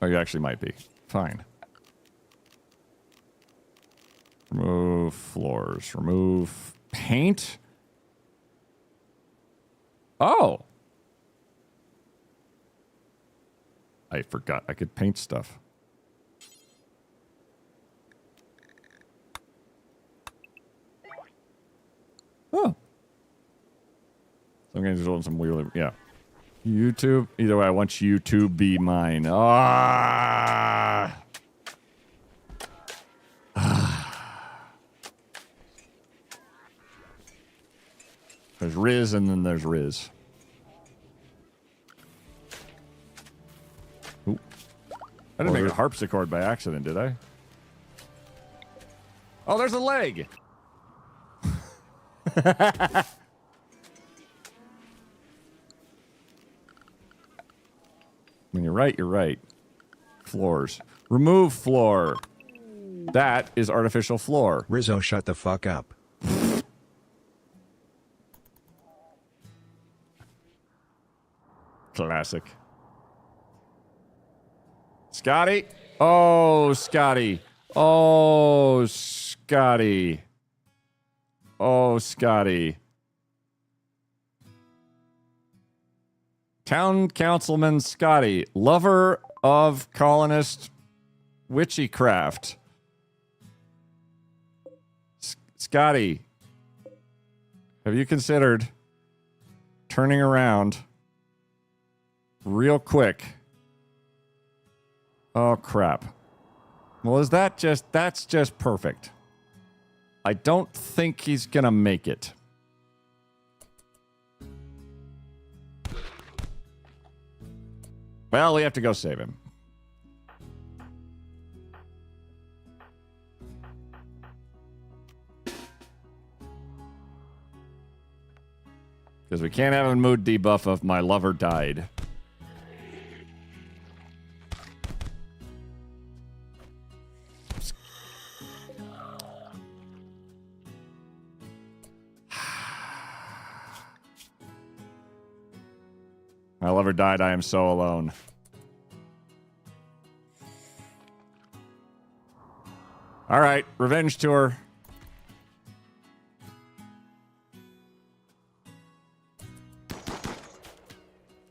Oh, you actually might be. Fine. Remove floors. Remove paint. Oh. I forgot I could paint stuff. Oh. Some games are some weird. Yeah. YouTube. Either way, I want you to be mine. Ah. There's Riz and then there's Riz. Ooh. I didn't make a harpsichord by accident, did I? Oh, there's a leg. When you're right, you're right. Floors. Remove floor. That is artificial floor. Rizzo, shut the fuck up. Classic. Scotty. Oh, Scotty. Oh, Scotty. Oh, Scotty. Town Councilman Scotty, lover of colonist witchcraft. Scotty, have you considered turning around real quick? Oh, crap. Well, is that just... That's just perfect. I don't think he's gonna make it. Well, we have to go save him. Because we can't have a mood debuff of my lover died. My lover died, I am so alone. All right, revenge tour.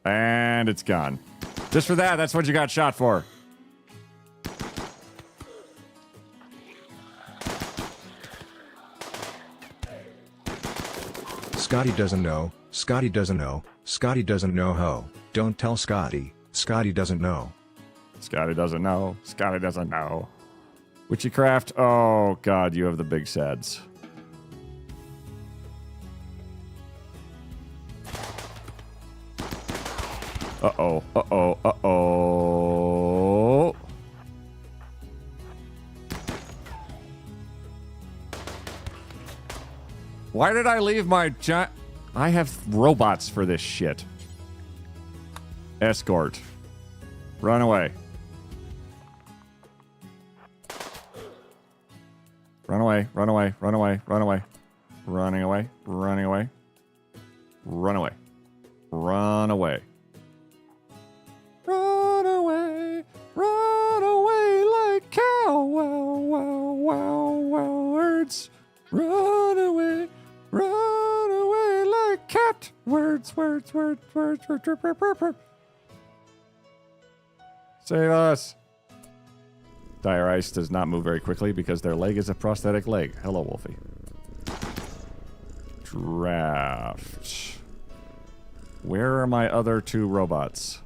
And it's gone. Just for that, that's what you got shot for. Scotty doesn't know. Scotty doesn't know. Scotty doesn't know ho. Don't tell Scotty. Scotty doesn't know. Scotty doesn't know. Scotty doesn't know. Witchcraft. Oh, God, you have the big sads. Uh-oh. Uh-oh. Uh-oh. Why did I leave my giant... I have robots for this shit. Escort. Run away. Run away, run away, run away, run away. Running away, running away. Run away. Run away. Run away like cow. Wow, wow, wow, wow. Words run away like cat. Words. Save us. Dire Ice does not move very quickly because their leg is a prosthetic leg. Hello, Wolfie. Draft. Where are my other 2 robots?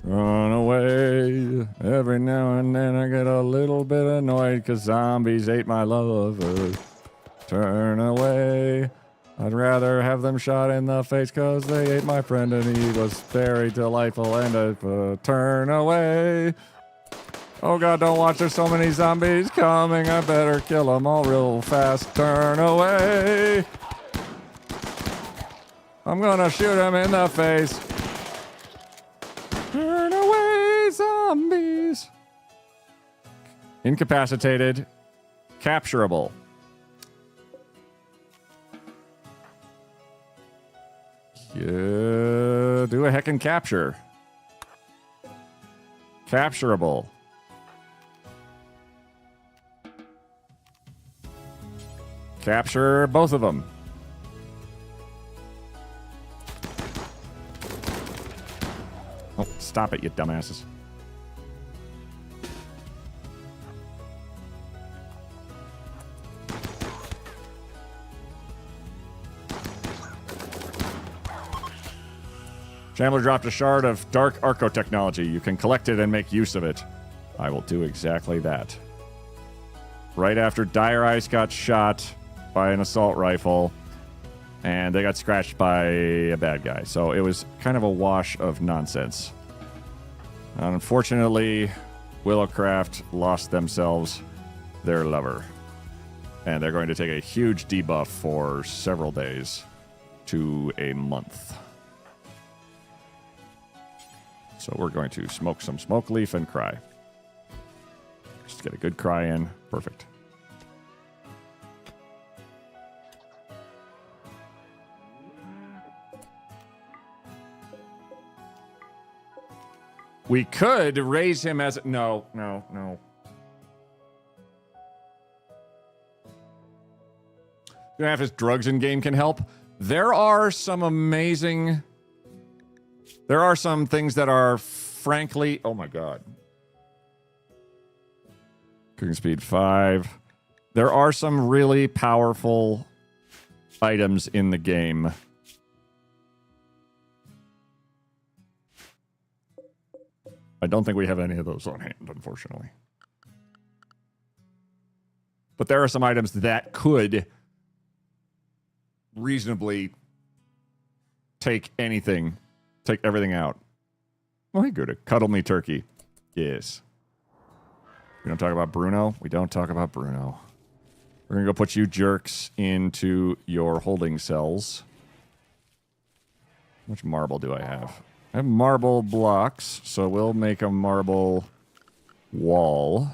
Run away. Every now and then I get a little bit annoyed because zombies ate my lover. Turn away. I'd rather have them shot in the face because they ate my friend and he was very delightful and turn away. Oh god, don't watch, there's so many zombies coming. I better kill them all real fast. Turn away. I'm gonna shoot him in the face. Turn away, zombies. Incapacitated. Capturable. Yeah, do a heckin' capture. Capturable. Capture both of them. Oh, stop it, you dumbasses. Chandler dropped a shard of dark arco technology. You can collect it and make use of it. I will do exactly that. Right after Dire Ice got shot by an assault rifle, and they got scratched by a bad guy. So it was kind of a wash of nonsense. Unfortunately, Willowcraft lost themselves their lover. And they're going to take a huge debuff for several days to a month. So we're going to smoke some smoke leaf and cry. Just get a good cry in. Perfect. We could raise him as... No. Gonna have his drugs in game can help. There are some amazing... There are some things that are frankly... Oh my god. Cooking speed 5. There are some really powerful items in the game. I don't think we have any of those on hand, unfortunately. But there are some items that could reasonably take anything, take everything out. Well, good. Cuddle me turkey. Yes. We don't talk about Bruno. We don't talk about Bruno. We're going to go put you jerks into your holding cells. How much marble do I have? I have marble blocks, so we'll make a marble wall.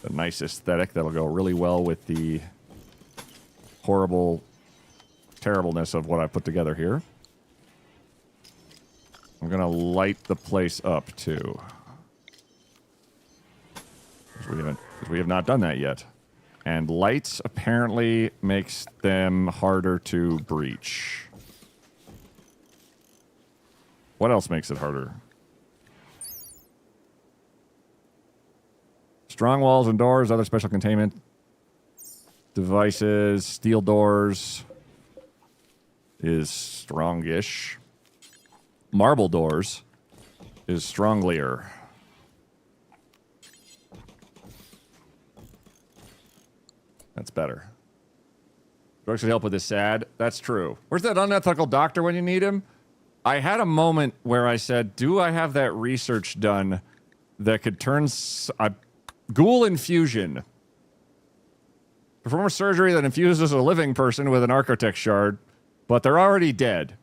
A nice aesthetic that'll go really well with the horrible terribleness of what I put together here. I'm gonna light the place up too. We have not done that yet. And lights apparently makes them harder to breach. What else makes it harder? Strong walls and doors, other special containment devices, steel doors is strongish. Marble doors is stronglier. That's better. Drugs could help with this sad. That's true. Where's that unethical doctor when you need him? I had a moment where I said, do I have that research done that could turn a ghoul infusion? Perform a surgery that infuses a living person with an architect shard, but they're already dead.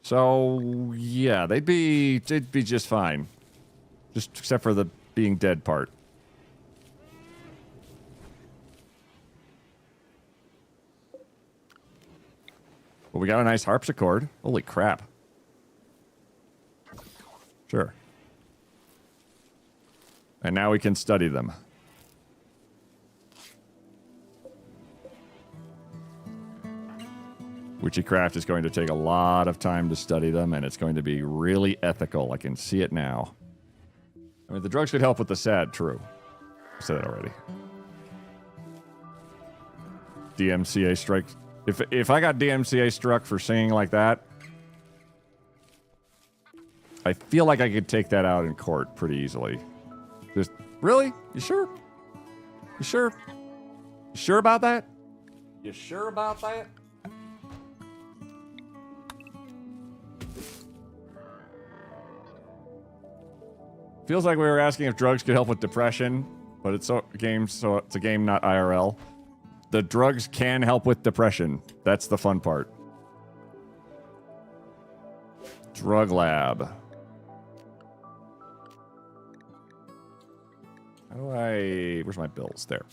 So, yeah, they'd be just fine. Just except for the being dead part. Well, we got a nice harpsichord. Holy crap. Sure. And now we can study them. Witchcraft is going to take a lot of time to study them, and it's going to be really ethical. I can see it now. I mean, the drugs could help with the SAD, true. I said that already. DMCA strike. If I got DMCA struck for singing like that, I feel like I could take that out in court pretty easily. Just, really? You sure? You sure? You sure about that? You sure about that? Feels like we were asking if drugs could help with depression, but it's a game, so it's a game, not IRL. The drugs can help with depression. That's the fun part. Drug lab. How do I... Where's my bills? There.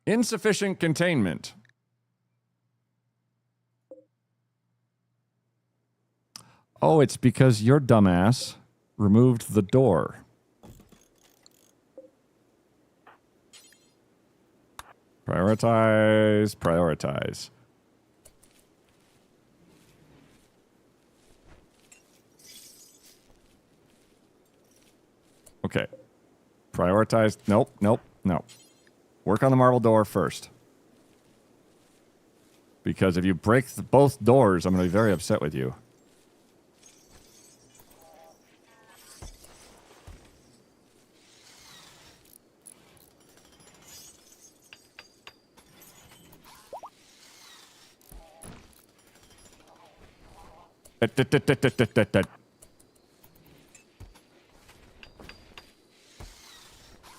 Insufficient containment. Oh, it's because your dumbass removed the door. Prioritize, prioritize. Okay. Prioritize. Nope, nope, no. Work on the marble door first. Because if you break both doors, I'm going to be very upset with you.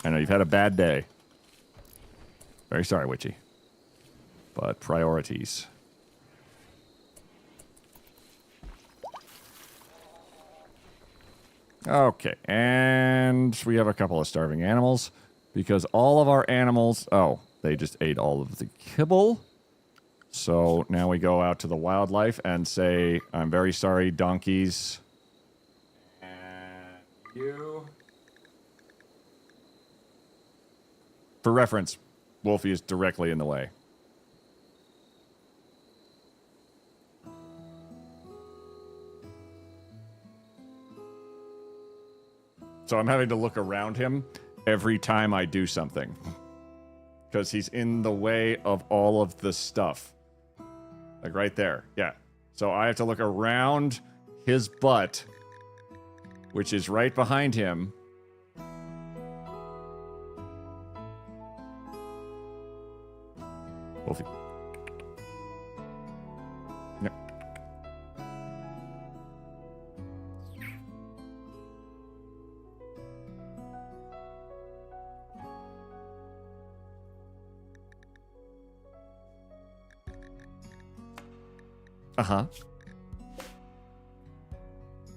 I know you've had a bad day. Very sorry, Witchy. But priorities. Okay, and we have a couple of starving animals because all of our animals... Oh, they just ate all of the kibble. So now we go out to the wildlife and say, I'm very sorry, donkeys. And you... For reference, Wolfie is directly in the way. So I'm having to look around him every time I do something. Because he's in the way of all of the stuff. Like right there. Yeah. So I have to look around his butt, which is right behind him. Wolfie. No. Uh-huh.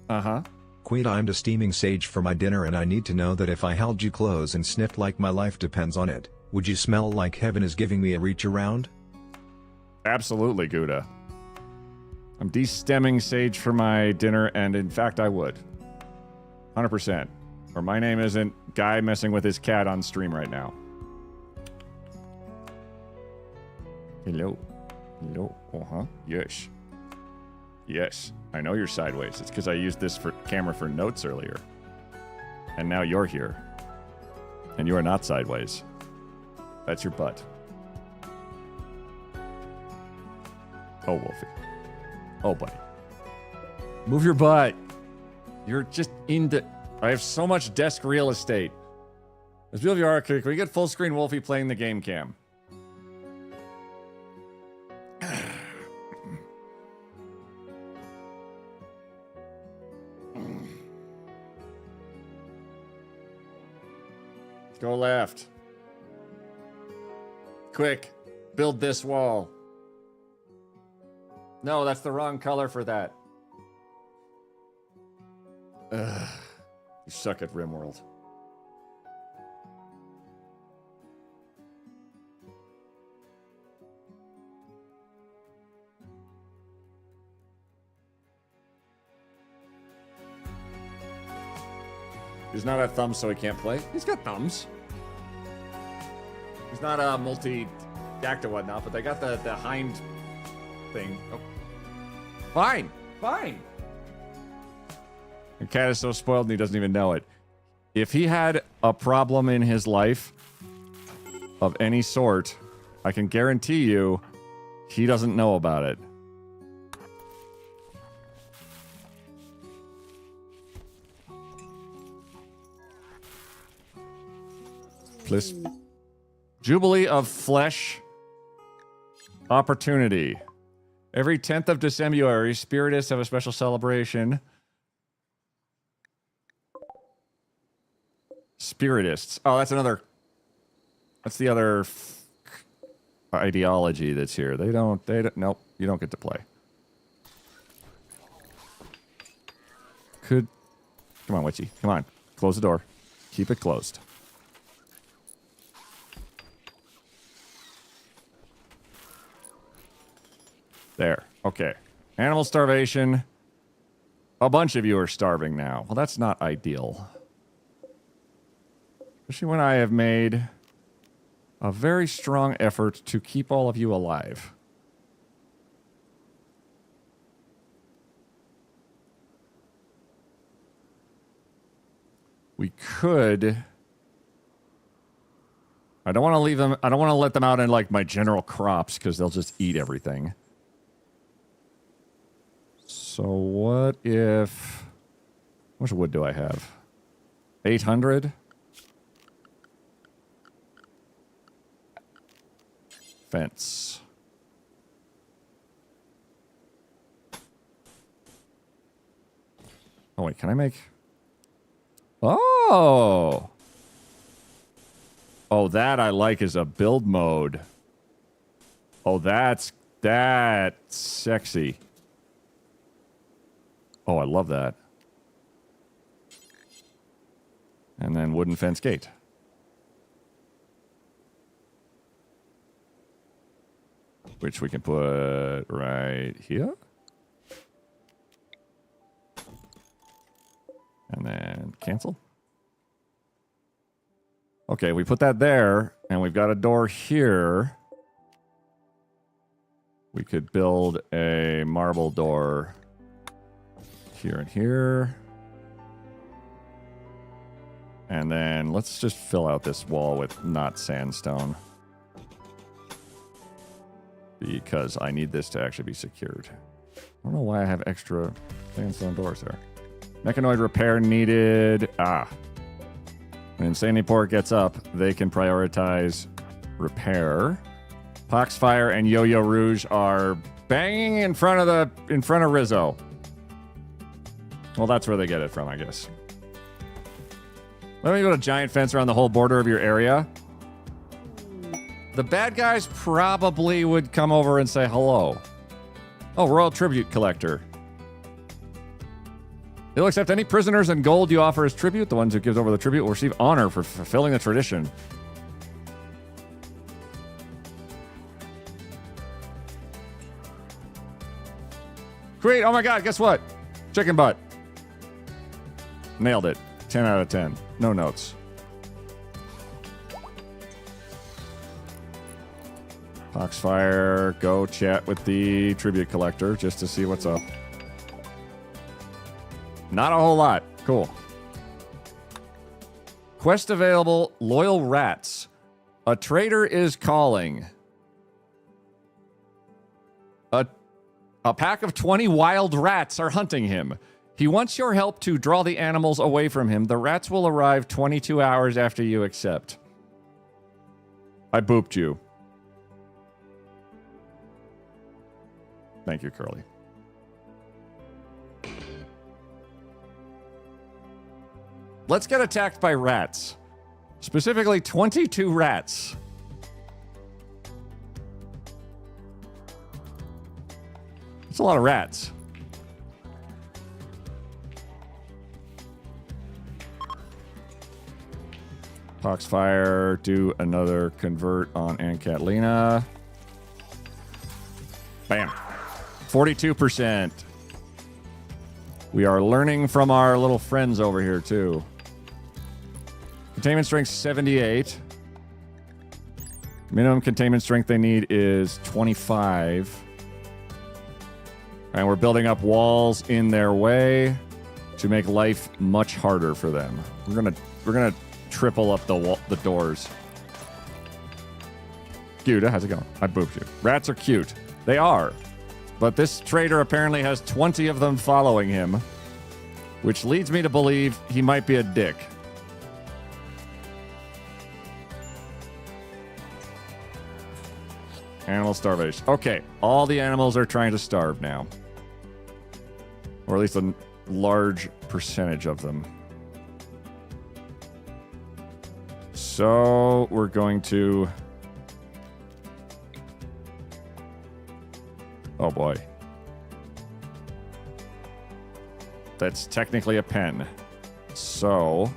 Uh-huh. Queen, I'm just steaming sage for my dinner and I need to know that if I held you close and sniffed like my life depends on it, would you smell like heaven is giving me a reach around? Absolutely, Gouda. I'm de-stemming sage for my dinner, and in fact, I would. 100%. Or my name isn't guy messing with his cat on stream right now. Hello. Hello. Uh-huh. Yes. Yes. I know you're sideways. It's because I used this camera for notes earlier. And now you're here. And you are not sideways. That's your butt. Oh, Wolfie. Oh, buddy. Move your butt. You're just in the... I have so much desk real estate. As beautiful you are, can we get full screen Wolfie playing the game cam? Go left. Quick. Build this wall. No, that's the wrong color for that. Ugh. You suck at Rimworld. He's not a thumbs, so he can't play. He's got thumbs. He's not a multi-act or whatnot, but they got the hind thing. Oh. Fine. Fine. The cat is so spoiled and he doesn't even know it. If he had a problem in his life of any sort, I can guarantee you he doesn't know about it. Please. Jubilee of Flesh Opportunity. Every 10th of December, Spiritists have a special celebration. Spiritists. Oh, that's another... That's the other ideology that's here. They don't... Nope, you don't get to play. Come on, Witchy. Come on. Close the door. Keep it closed. There. Okay. Animal starvation. A bunch of you are starving now. Well, that's not ideal. Especially when I have made a very strong effort to keep all of you alive. We could... I don't want to leave them... I don't want to let them out in, like, my general crops, because they'll just eat everything. So what if... How much wood do I have? 800? Fence. Oh, wait, can I make... Oh! Oh, that I like as a build mode. Oh, that's sexy. Oh, I love that. And then wooden fence gate. Which we can put right here. And then cancel. Okay, we put that there, and we've got a door here. We could build a marble door here and here. And then let's just fill out this wall with not sandstone. Because I need this to actually be secured. I don't know why I have extra sandstone doors there. Mechanoid repair needed. When Insanity Port gets up, they can prioritize repair. Poxfire and Yo-Yo Rouge are banging in front of Rizzo. Well, that's where they get it from, I guess. Let me put a giant fence around the whole border of your area. The bad guys probably would come over and say hello. Oh, Royal Tribute Collector. He'll accept any prisoners and gold you offer as tribute. The ones who gives over the tribute will receive honor for fulfilling the tradition. Great. Oh my god, guess what? Chicken butt. Nailed it. 10 out of 10. No notes. Foxfire, go chat with the tribute collector just to see what's up. Not a whole lot. Cool. Quest available, Loyal Rats. A traitor is calling. A pack of 20 wild rats are hunting him. He wants your help to draw the animals away from him. The rats will arrive 22 hours after you accept. I booped you. Thank you, Curly. Let's get attacked by rats. Specifically, 22 rats. That's a lot of rats. Foxfire, do another convert on Aunt Catalina. Bam. 42%. We are learning from our little friends over here, too. Containment strength 78. Minimum containment strength they need is 25. And we're building up walls in their way to make life much harder for them. We're gonna triple up the doors. Guda, how's it going? I booped you. Rats are cute. They are. But this trader apparently has 20 of them following him, which leads me to believe he might be a dick. Animal starvation. Okay, all the animals are trying to starve now. Or at least a large percentage of them. So we're going to... Oh boy. That's technically a pen. So...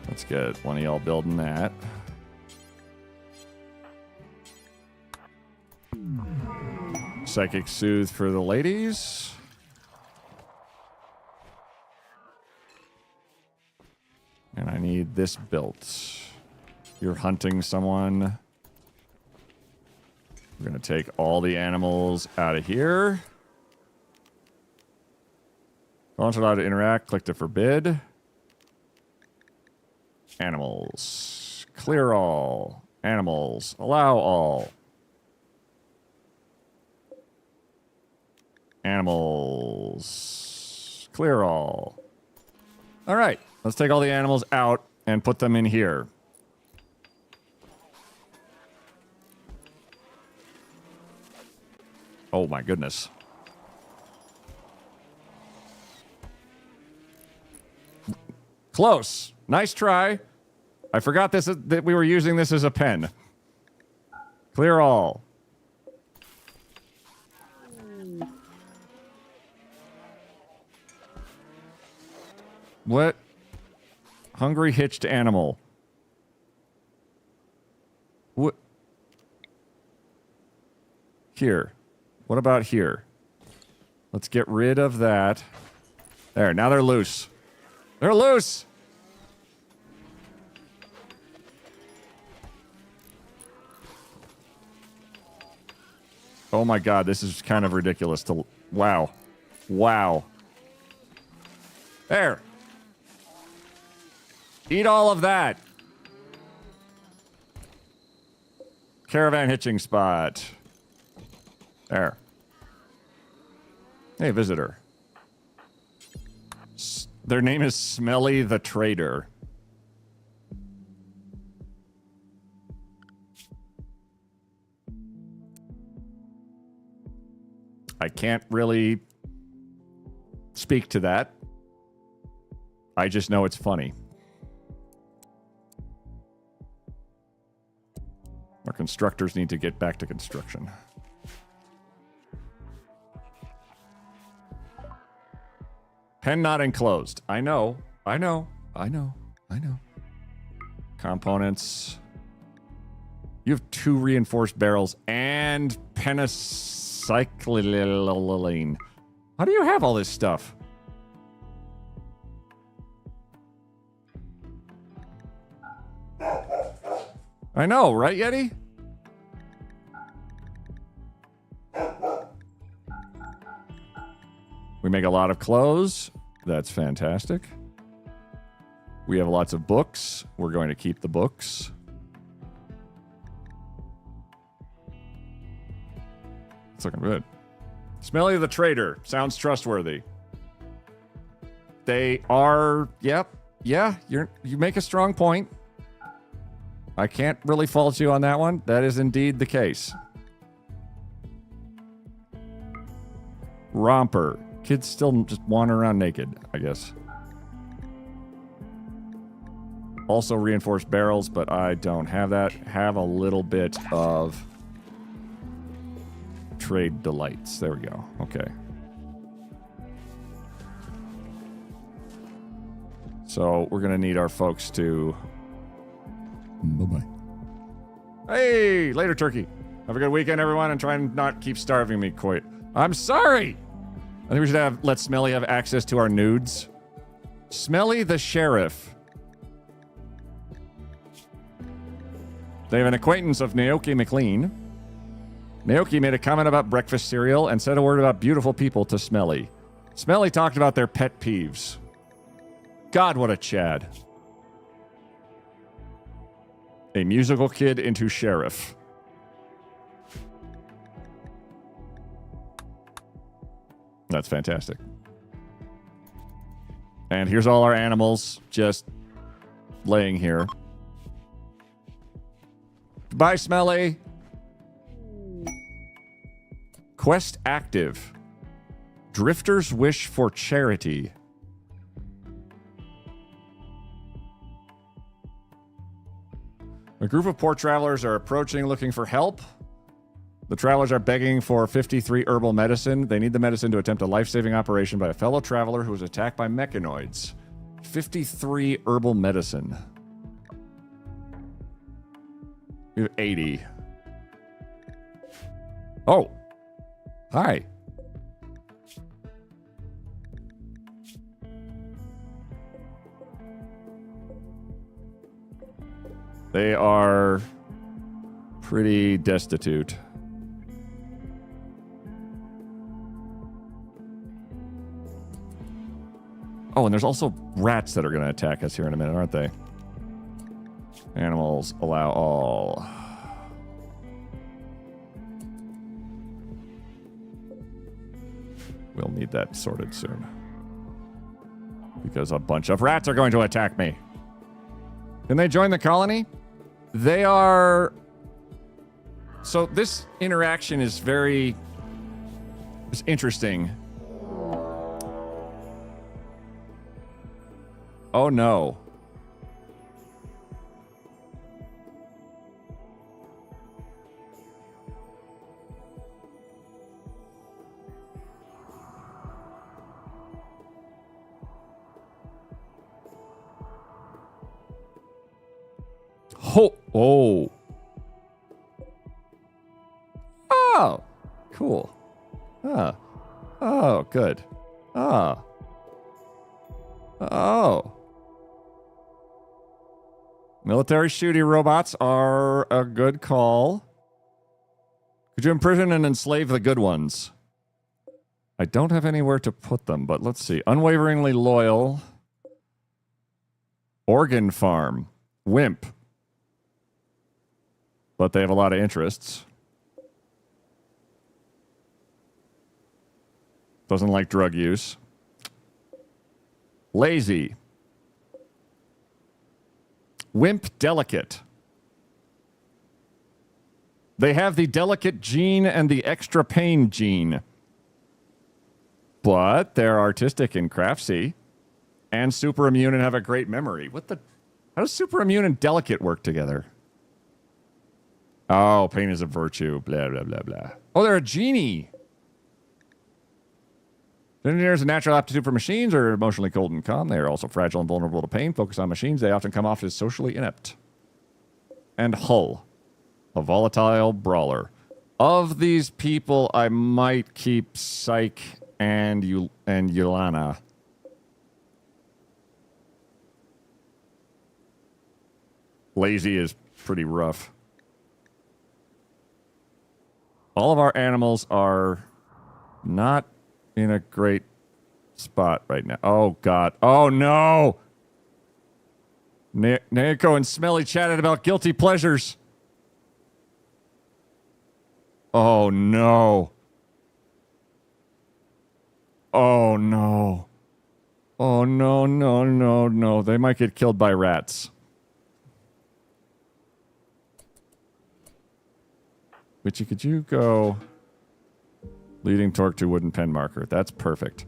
let's get one of y'all building that. Psychic Soothe for the ladies. And I need this built. You're hunting someone. We're going to take all the animals out of here. Not allowed to interact. Click to forbid. Animals. Clear all. Animals. Allow all. Animals. Clear all. All right. Let's take all the animals out and put them in here. Oh my goodness. Close. Nice try. I forgot that we were using this as a pen. Clear all. What? Hungry hitched animal. What? Here. What about here? Let's get rid of that. There, now they're loose. They're loose! Oh my god, this is kind of ridiculous to... Wow. Wow. There. Eat all of that. Caravan hitching spot. There. Hey, visitor. Their name is Smelly the Trader. I can't really speak to that. I just know it's funny. Our constructors need to get back to construction. Pen not enclosed. I know. I know. I know. I know. Components. You have 2 reinforced barrels and penicillin. How do you have all this stuff? I know, right, Yeti? We make a lot of clothes. That's fantastic. We have lots of books. We're going to keep the books. It's looking good. Smelly the Trader. Sounds trustworthy. They are... Yep. Yeah, you make a strong point. I can't really fault you on that one. That is indeed the case. Romper. Kids still just wander around naked, I guess. Also reinforced barrels, but I don't have that. Have a little bit of trade delights. There we go. Okay. So we're going to need our folks to... Bye-bye. Hey, later, turkey. Have a good weekend, everyone, and try and not keep starving me quite. I'm sorry! think we should let Smelly have access to our nudes. Smelly the Sheriff. They have an acquaintance of Naoki McLean. Naoki made a comment about breakfast cereal and said a word about beautiful people to Smelly. Smelly talked about their pet peeves. God, what a Chad. A musical kid into sheriff. That's fantastic. And here's all our animals just laying here. Goodbye, Smelly. Quest active. Drifter's wish for charity. A group of poor travelers are approaching looking for help. The travelers are begging for 53 herbal medicine. They need the medicine to attempt a life-saving operation by a fellow traveler who was attacked by mechanoids. 53 herbal medicine. We have 80. Oh. Hi. They are pretty destitute. Oh, and there's also rats that are going to attack us here in a minute, aren't they? Animals allow all. We'll need that sorted soon. Because a bunch of rats are going to attack me. Can they join the colony? They are... So this interaction is very... It's interesting. Oh no. Oh. Oh. Cool. Ah. Oh, good. Ah. Oh. Military shooty robots are a good call. Could you imprison and enslave the good ones? I don't have anywhere to put them, but let's see. Unwaveringly loyal. Organ farm. Wimp. But they have a lot of interests. Doesn't like drug use. Lazy. Wimp delicate. They have the delicate gene and the extra pain gene. But they're artistic and craftsy. And super immune and have a great memory. What the... How does super immune and delicate work together? Oh, pain is a virtue. Blah, blah, blah, blah. Oh, they're a genie. Engineers have a natural aptitude for machines are emotionally cold and calm. They are also fragile and vulnerable to pain. Focus on machines. They often come off as socially inept. And Hull, a volatile brawler. Of these people, I might keep Psyche and Yolana. Lazy is pretty rough. All of our animals are not in a great spot right now. Oh, God. Oh, no. Naoko and Smelly chatted about guilty pleasures. Oh, no. Oh, no. Oh, no, no, no, no. They might get killed by rats. Witchy, could you go... Leading torque to wooden pen marker. That's perfect.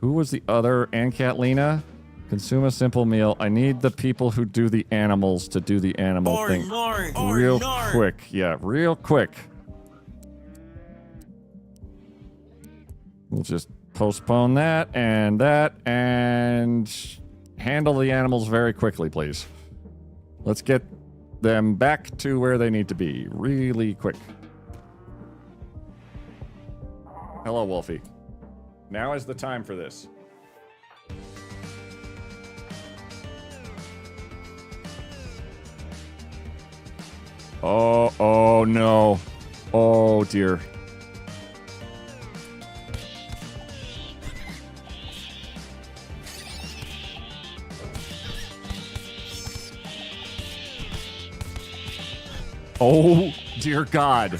Who was the other? Ann Catlina? Consume a simple meal. I need the people who do the animals to do the animal thing. Real quick. Yeah, real quick. We'll just postpone that and handle the animals very quickly, please. Let's get them back to where they need to be really quick. Hello, Wolfie. Now is the time for this. Oh no. Oh dear. Oh dear God.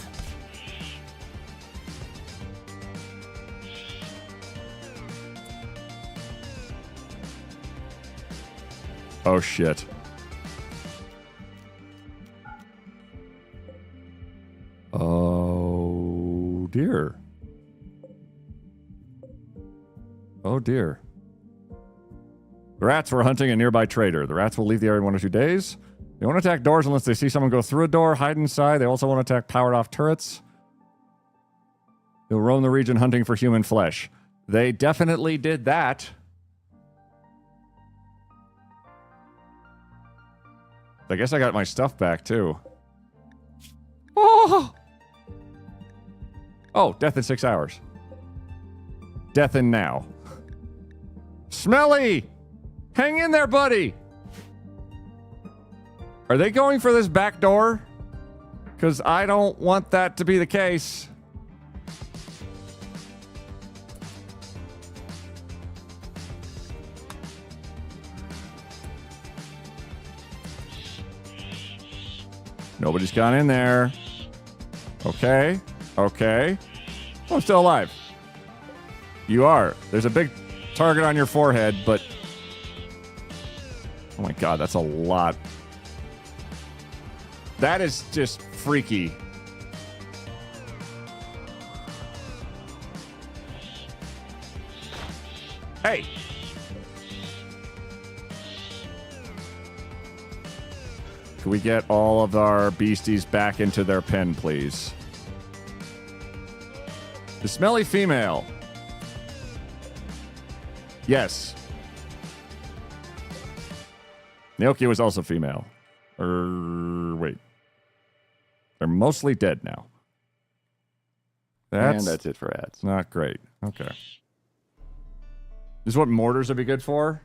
Oh shit. Oh dear. Oh dear. The rats were hunting a nearby trader. The rats will leave the area in 1 or 2 days. They won't attack doors unless they see someone go through a door, hide inside. They also won't attack powered off turrets. They'll roam the region hunting for human flesh. They definitely did that. I guess I got my stuff back too. Oh! Oh, death in 6 hours. Death in now. Smelly! Hang in there, buddy! Are they going for this back door? Because I don't want that to be the case. Nobody's gone in there. Okay. Okay. Oh, I'm still alive. You are. There's a big target on your forehead, but... Oh my god, that's a lot. That is just freaky. Hey! Can we get all of our beasties back into their pen, please? The smelly female. Yes. Naoki was also female. Wait. They're mostly dead now. And that's it for ads. Not great. Okay. This is what mortars would be good for?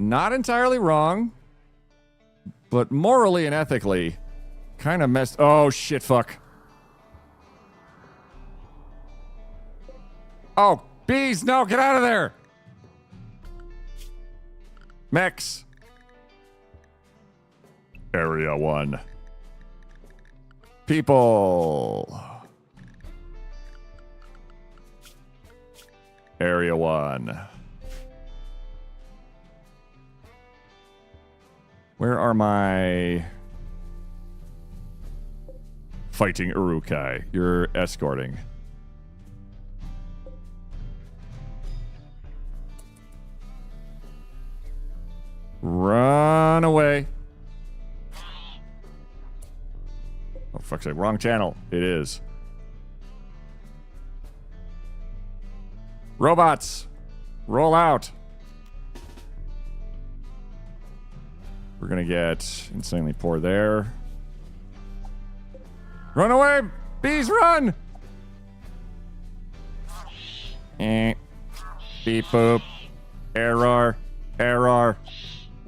Not entirely wrong, but morally and ethically kind of messed... Oh, shit, fuck. Oh, bees, no, get out of there! Mechs. Area 1. People. Area 1. Where are my... Fighting Urukai? You're escorting. Run away. Oh, fuck's sake. Wrong channel. It is. Robots. Roll out. We're gonna get insanely poor there. Run away! Bees, run! Beep boop. Error. Error.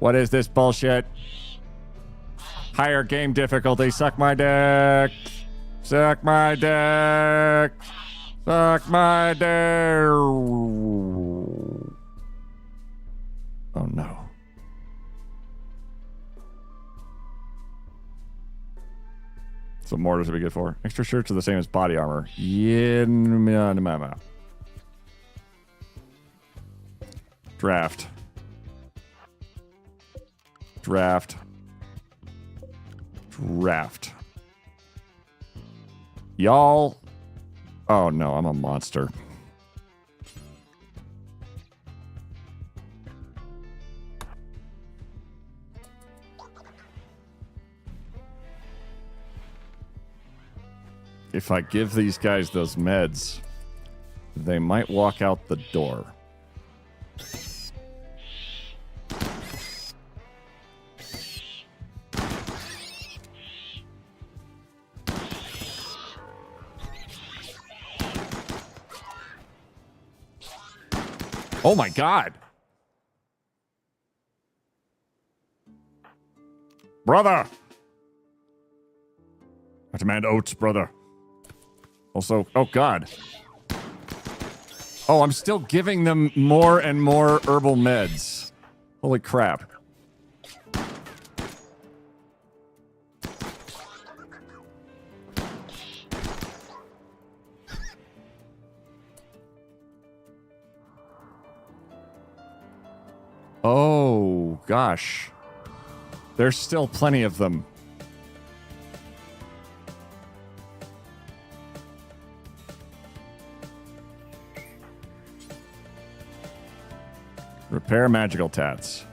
What is this bullshit? Higher game difficulty. Suck my dick. Suck my dick. Suck my dick. Oh no. So mortars would be good for. Extra shirts are the same as body armor. Yeah. Draft. Draft. Draft. Y'all. Oh no, I'm a monster. If I give these guys those meds, they might walk out the door. Oh my god. Brother! I demand oats, brother. Also, oh god. Oh, I'm still giving them more and more herbal meds. Holy crap. Oh, gosh. There's still plenty of them. Repair magical tats.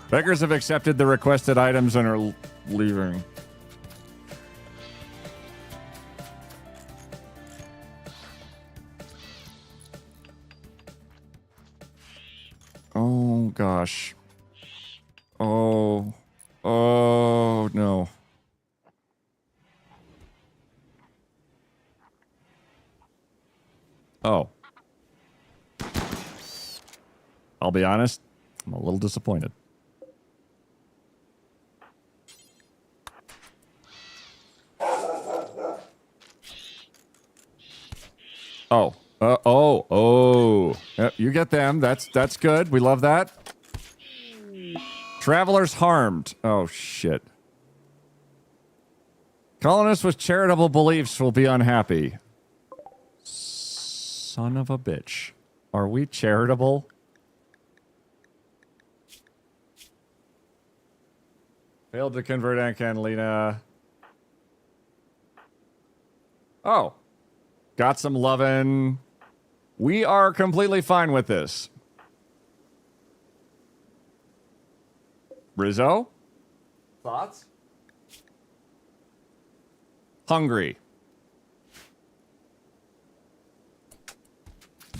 Beggars have accepted the requested items and are leaving. Oh, gosh. Oh. Oh, no. Oh. I'll be honest, I'm a little disappointed. Oh. Oh. Yep, you get them. That's good. We love that. Travelers harmed. Oh, shit. Colonists with charitable beliefs will be unhappy. Son of a bitch. Are we charitable? Failed to convert Ancanlina. Oh. Got some lovin'. We are completely fine with this. Rizzo? Thoughts? Hungry.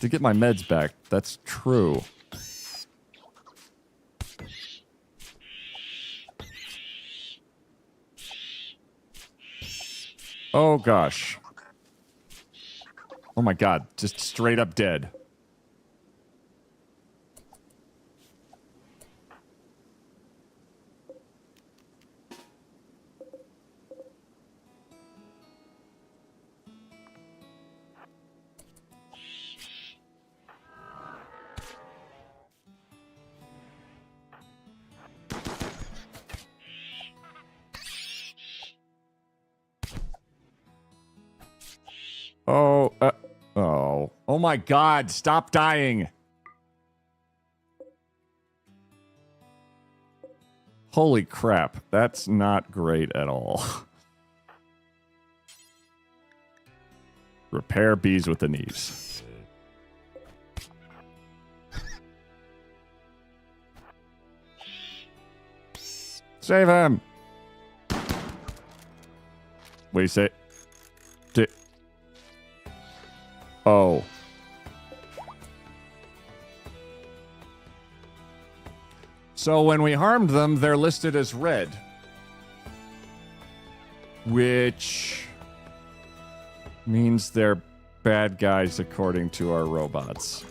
To get my meds back. That's true. Oh, gosh. Oh, my God. Just straight up dead. Oh, oh. Oh my God, stop dying. Holy crap, that's not great at all. Repair bees with the knees. Save him. What do you say? Oh. So when we harmed them, they're listed as red. Which means they're bad guys according to our robots.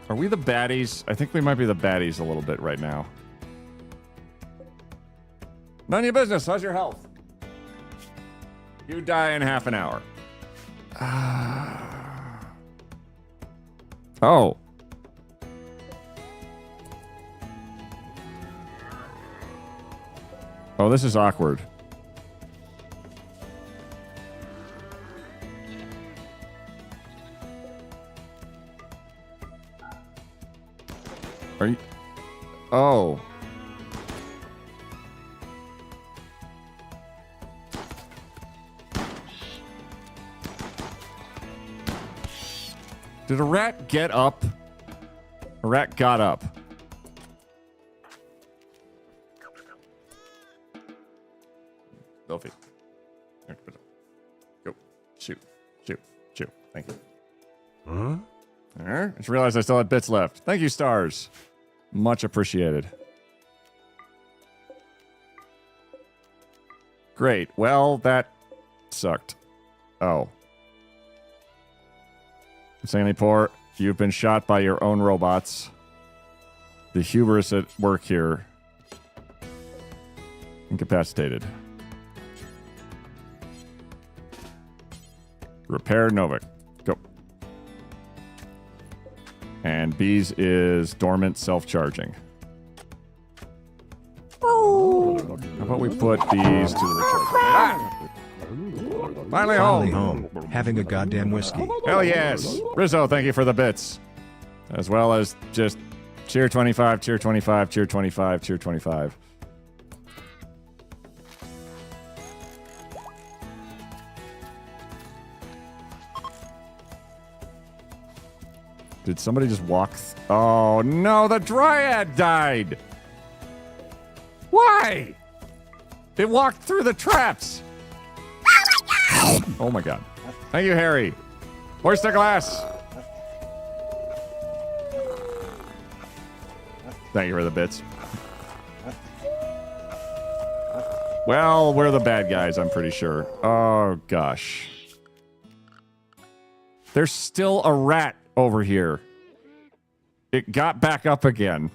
Are we the baddies? I think we might be the baddies a little bit right now. None of your business. How's your health? You die in half an hour. Oh. Oh, this is awkward. Are you... Oh. Did a rat get up? A rat got up. Sophie. Go. Shoot. Thank you. Huh? I just realized I still had bits left. Thank you, stars. Much appreciated. Great. Well, that sucked. Oh. Insanely poor. You've been shot by your own robots. The hubris at work here. Incapacitated. Repair Novik. Go. And B's is dormant self-charging. How about we put these to the Finally home. Having a goddamn whiskey. Hell yes. Rizzo, thank you for the bits. As well as just cheer 25, cheer 25, cheer 25, cheer 25. Did somebody just walk? Oh no, the Dryad died. Why? It walked through the traps. Oh my god. Thank you, Harry. Hoist the glass. Thank you for the bits. Well, we're the bad guys, I'm pretty sure. Oh gosh. There's still a rat over here. It got back up again.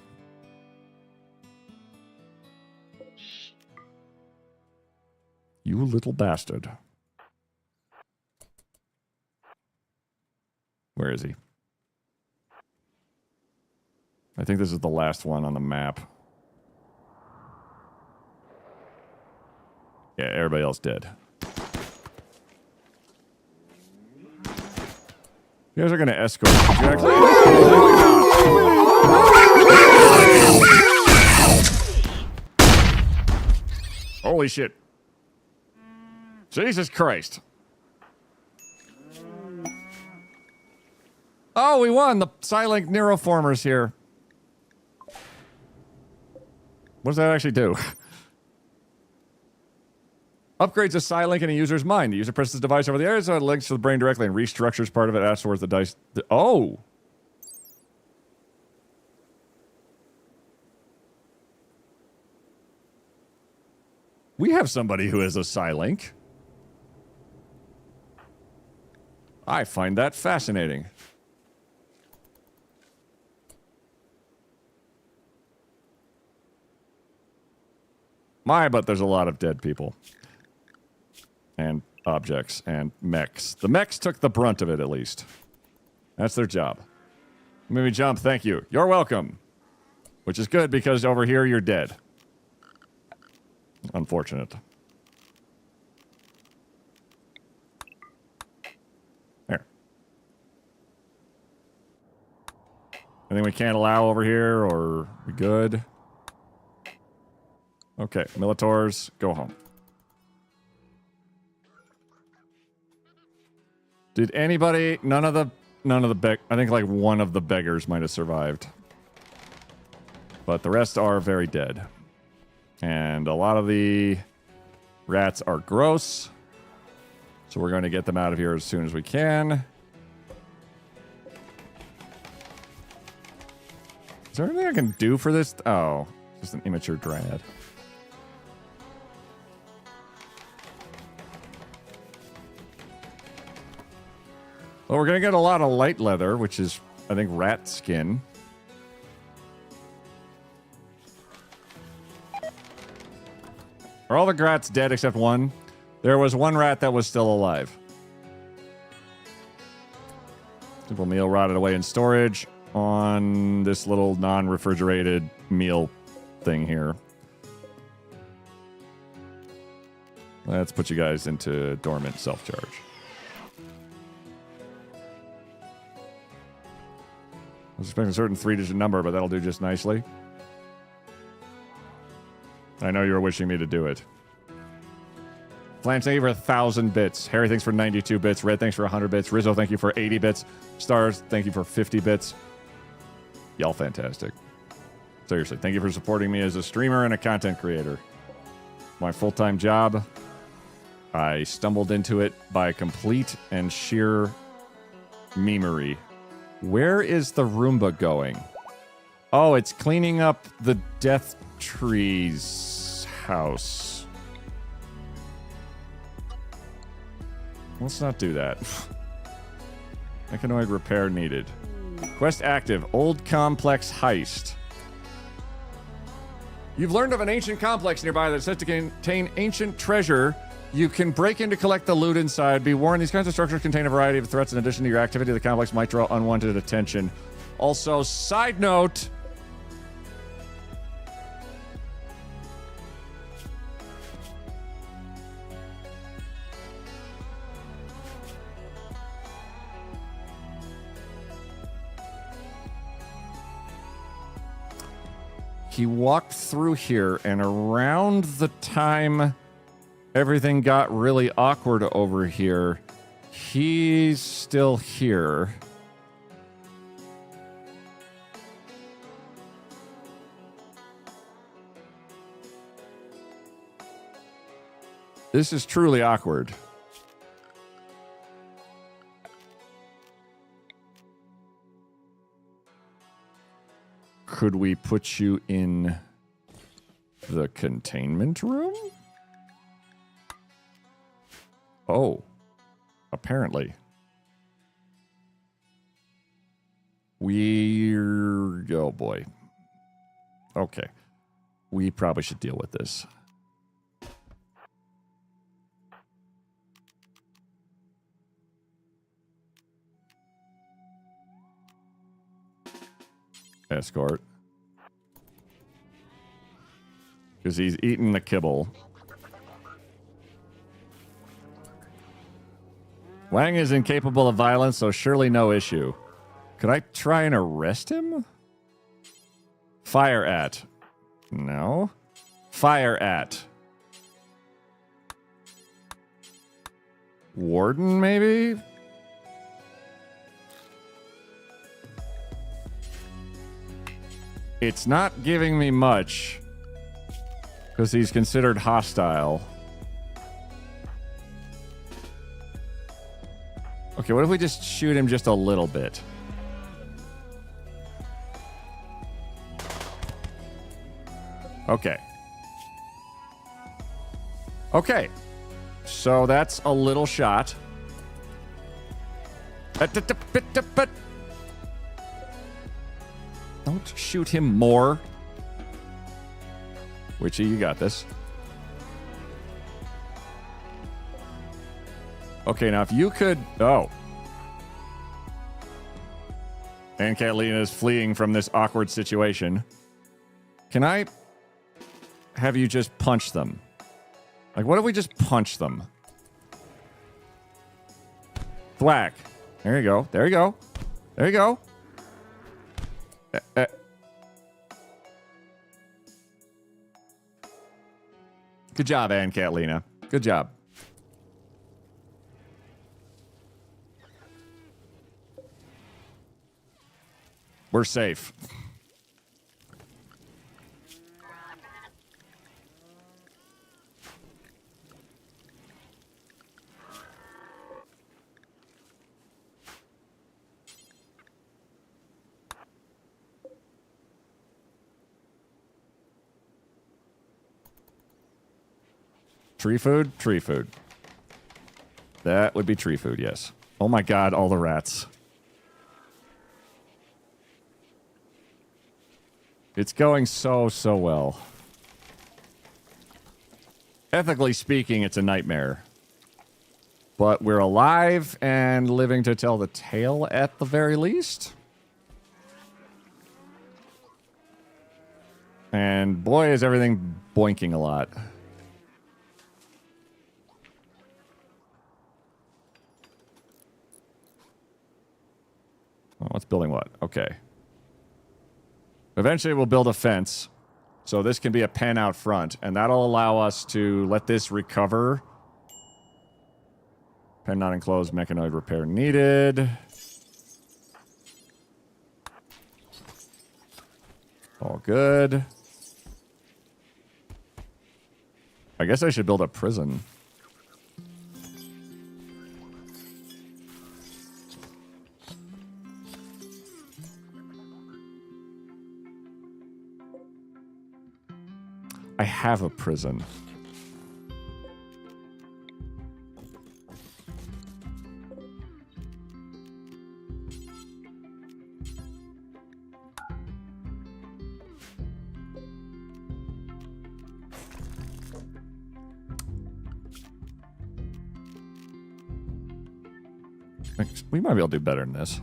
You little bastard. Where is he? I think this is the last one on the map. Yeah, everybody else dead. You guys are going to escort. Did you actually? Holy shit. Jesus Christ. Oh, we won! The Psylink Neuroformers here. What does that actually do? Upgrades a Psylink in a user's mind. The user presses the device over the area so it links to the brain directly and restructures part of it afterwards. The dice... Oh! We have somebody who is a Psylink. I find that fascinating. But there's a lot of dead people. And objects and mechs. The mechs took the brunt of it, at least. That's their job. Maybe jump, thank you. You're welcome. Which is good, because over here, you're dead. Unfortunate. There. Anything we can't allow over here, or we good? Okay, Militors, go home. Did anybody... None of the I think like one of the beggars might have survived. But the rest are very dead. And a lot of the rats are gross. So we're going to get them out of here as soon as we can. Is there anything I can do for this? Oh, just an immature dryad. Well, we're going to get a lot of light leather, which is, I think, rat skin. Are all the rats dead except one? There was one rat that was still alive. Simple meal rotted away in storage on this little non-refrigerated meal thing here. Let's put you guys into dormant self-charge. I was expecting a certain 3-digit number, but that'll do just nicely. I know you were wishing me to do it. Flange, thank you for 1,000 bits. Harry, thanks for 92 bits. Red, thanks for 100 bits. Rizzo, thank you for 80 bits. Stars, thank you for 50 bits. Y'all fantastic. Seriously, thank you for supporting me as a streamer and a content creator. My full-time job. I stumbled into it by complete and sheer memery. Where is the Roomba going? Oh, it's cleaning up the Death Tree's house. Let's not do that. Mechanoid repair needed. Quest active. Old complex heist. You've learned of an ancient complex nearby that's said to contain ancient treasure. You can break in to collect the loot inside. Be warned, these kinds of structures contain a variety of threats. In addition to your activity, the complex might draw unwanted attention. Also, side note... he walked through here, and around the time everything got really awkward over here, he's still here. This is truly awkward. Could we put you in the containment room? Oh, apparently. Oh boy. Okay. We probably should deal with this. Escort. Because he's eating the kibble. Wang is incapable of violence, so surely no issue. Could I try and arrest him? Fire at. No. Fire at. Warden, maybe? It's not giving me much because he's considered hostile. Okay, what if we just shoot him just a little bit? Okay. Okay. So that's a little shot. Don't shoot him more. Witchy, you got this. Okay, now if you could... Oh. And Catalina is fleeing from this awkward situation. Can I have you just punch them? Like, what if we just punch them? Thwack. There you go. There you go. There you go. Good job, Ann Catalina. Good job. We're safe. Tree food? Tree food. That would be tree food, yes. Oh my god, all the rats. It's going so well. Ethically speaking, it's a nightmare. But we're alive and living to tell the tale at the very least. And boy, is everything boinking a lot. What's building what? Okay. Eventually we'll build a fence. So this can be a pen out front. And that'll allow us to let this recover. Pen not enclosed. Mechanoid repair needed. All good. I guess I should build a prison. I have a prison. We might be able to do better than this.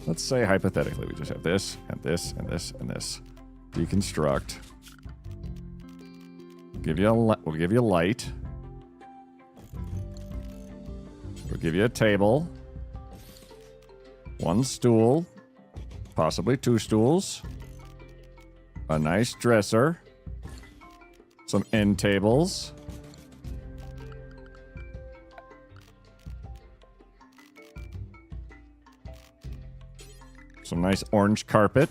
Let's say, hypothetically, we just have this, and this, and this, and this. Deconstruct. We'll give you a light. We'll give you a table. 1 stool. Possibly 2 stools. A nice dresser. Some end tables. Some nice orange carpet.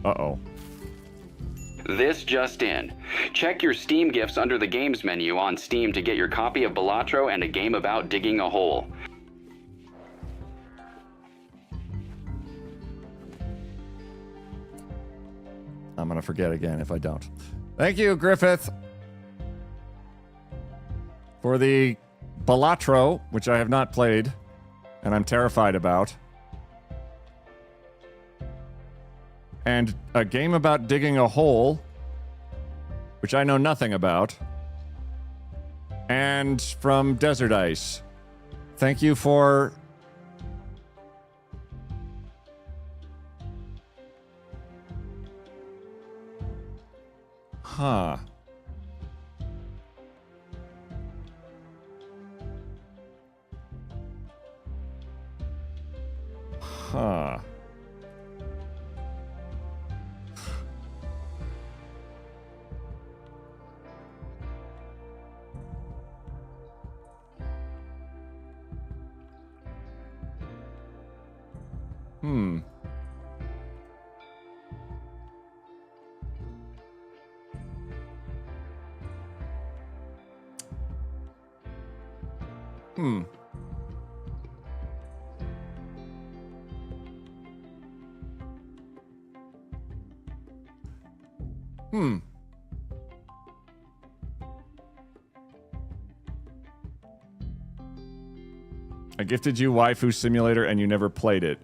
Uh-oh. This just in. Check your Steam gifts under the Games menu on Steam to get your copy of Balatro and a game about digging a hole. I'm gonna forget again if I don't. Thank you, Griffith, for the Balatro, which I have not played, and I'm terrified about. And a game about digging a hole, which I know nothing about. And from Desert Ice. Thank you for... Huh. Huh. Hmm. Hmm. Hmm. I gifted you Waifu Simulator and you never played it.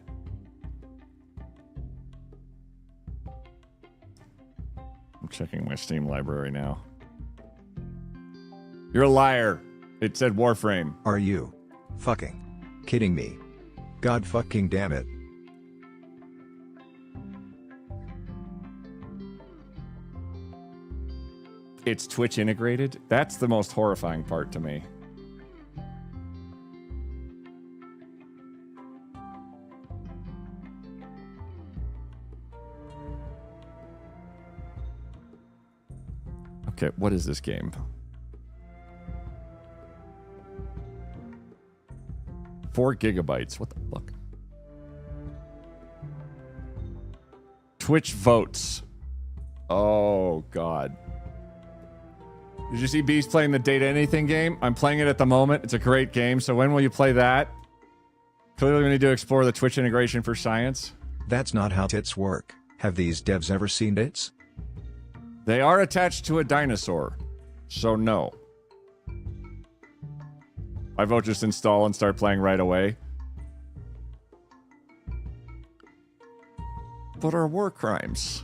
I'm checking my Steam library now. You're a liar. It said Warframe. Are you fucking kidding me? God fucking damn it. It's Twitch integrated? That's the most horrifying part to me. Okay, what is this game? $4 GB. What the fuck? Twitch votes. Oh, God. Did you see Beast playing the Data Anything game? I'm playing it at the moment. It's a great game. So when will you play that? Clearly we need to explore the Twitch integration for science. That's not how tits work. Have these devs ever seen tits? They are attached to a dinosaur. So no. I vote just install and start playing right away. What are war crimes?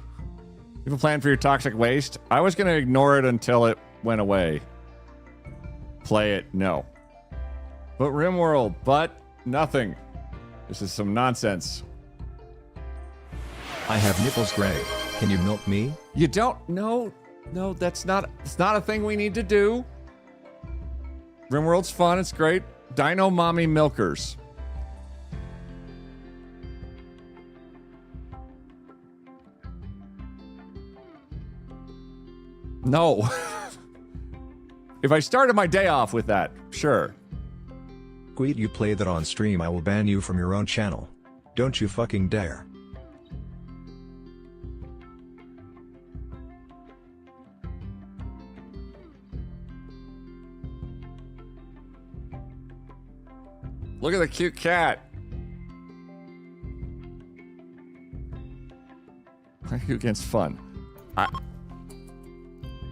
You have a plan for your toxic waste? I was going to ignore it until it went away. Play it? No. But Rimworld? But nothing. This is some nonsense. I have nipples gray. Can you milk me? You don't? No. No, it's not a thing we need to do. Rimworld's fun. It's great. Dino Mommy Milkers. No. If I started my day off with that, sure. Tweet you play that on stream, I will ban you from your own channel. Don't you fucking dare. Look at the cute cat. Playing against fun.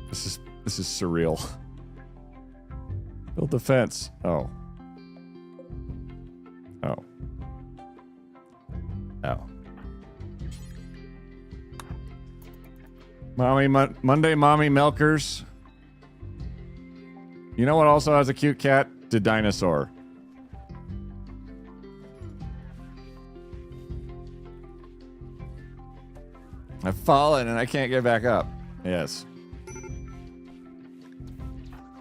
This is surreal. Build the fence. Oh. Oh. Oh. Monday Mommy Milkers. You know what also has a cute cat? The dinosaur. I've fallen and I can't get back up. Yes.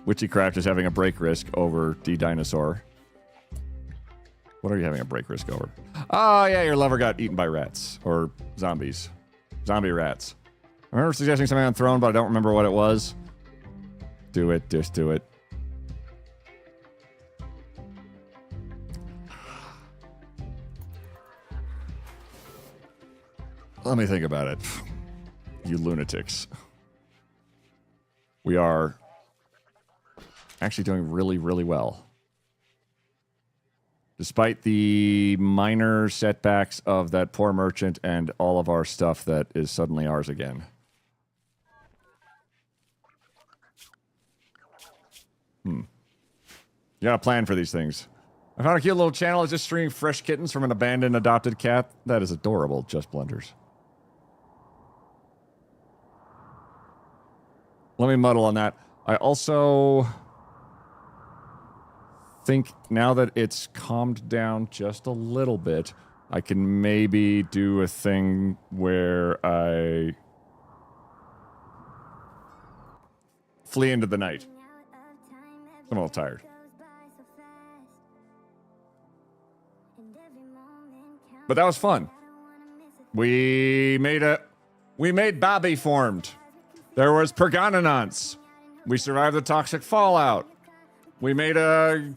Witchycraft is having a break risk over the dinosaur. What are you having a break risk over? Oh, yeah, your lover got eaten by rats. Or zombies. Zombie rats. I remember suggesting something on Throne, but I don't remember what it was. Do it. Just do it. Let me think about it. You lunatics. We are actually doing really, really well. Despite the minor setbacks of that poor merchant and all of our stuff that is suddenly ours again. You gotta plan for these things. I found a cute little channel that's just streaming fresh kittens from an abandoned adopted cat. That is adorable, Just Blenders. Let me muddle on that. I also think now that it's calmed down just a little bit, I can maybe do a thing where I flee into the night. I'm a little tired. But that was fun. We made Bobby formed. There was Pergononance. We survived the toxic fallout. We made a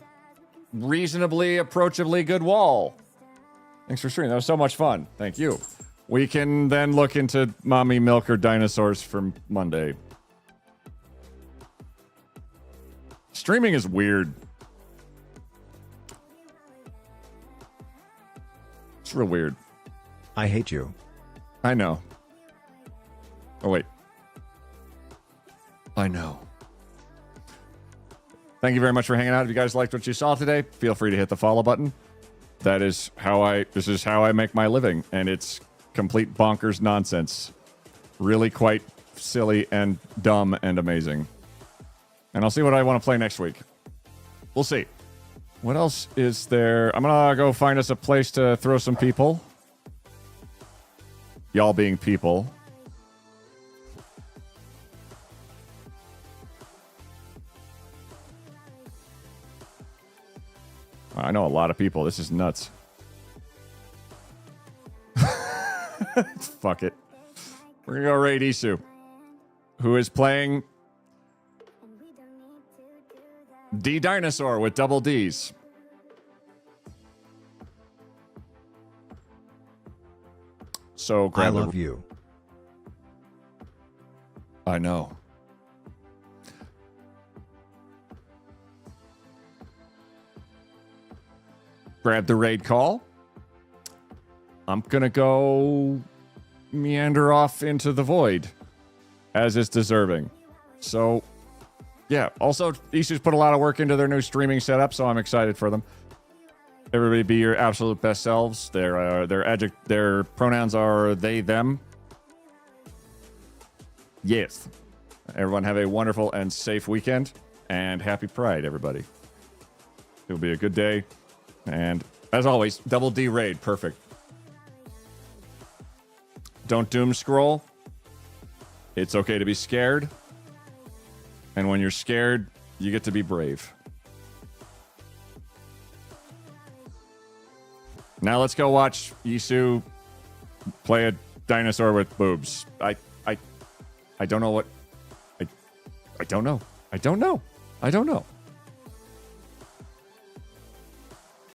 reasonably, approachably good wall. Thanks for streaming. That was so much fun. Thank you. We can then look into Mommy Milker dinosaurs from Monday. Streaming is weird. It's real weird. I hate you. I know. Oh, wait. I know. Thank you very much for hanging out. If you guys liked what you saw today, feel free to hit the follow button. This is how I make my living, and it's complete bonkers nonsense. Really quite silly and dumb and amazing. And I'll see what I want to play next week. We'll see. What else is there? I'm gonna go find us a place to throw some people. Y'all being people. I know a lot of people. This is nuts. Fuck it. We're gonna go raid Isu, who is playing D Dinosaur with double D's. So grab I love you. I know. Grab the raid call. I'm gonna go meander off into the void, as is deserving. So, yeah. Also, Isu's put a lot of work into their new streaming setup, so I'm excited for them. Everybody be your absolute best selves. Their pronouns are they, them. Yes. Everyone have a wonderful and safe weekend, and happy Pride, everybody. It'll be a good day. And as always, double D raid, perfect. Don't doom scroll. It's okay to be scared. And when you're scared, you get to be brave. Now let's go watch Isu play a dinosaur with boobs. I don't know what I don't know. I don't know.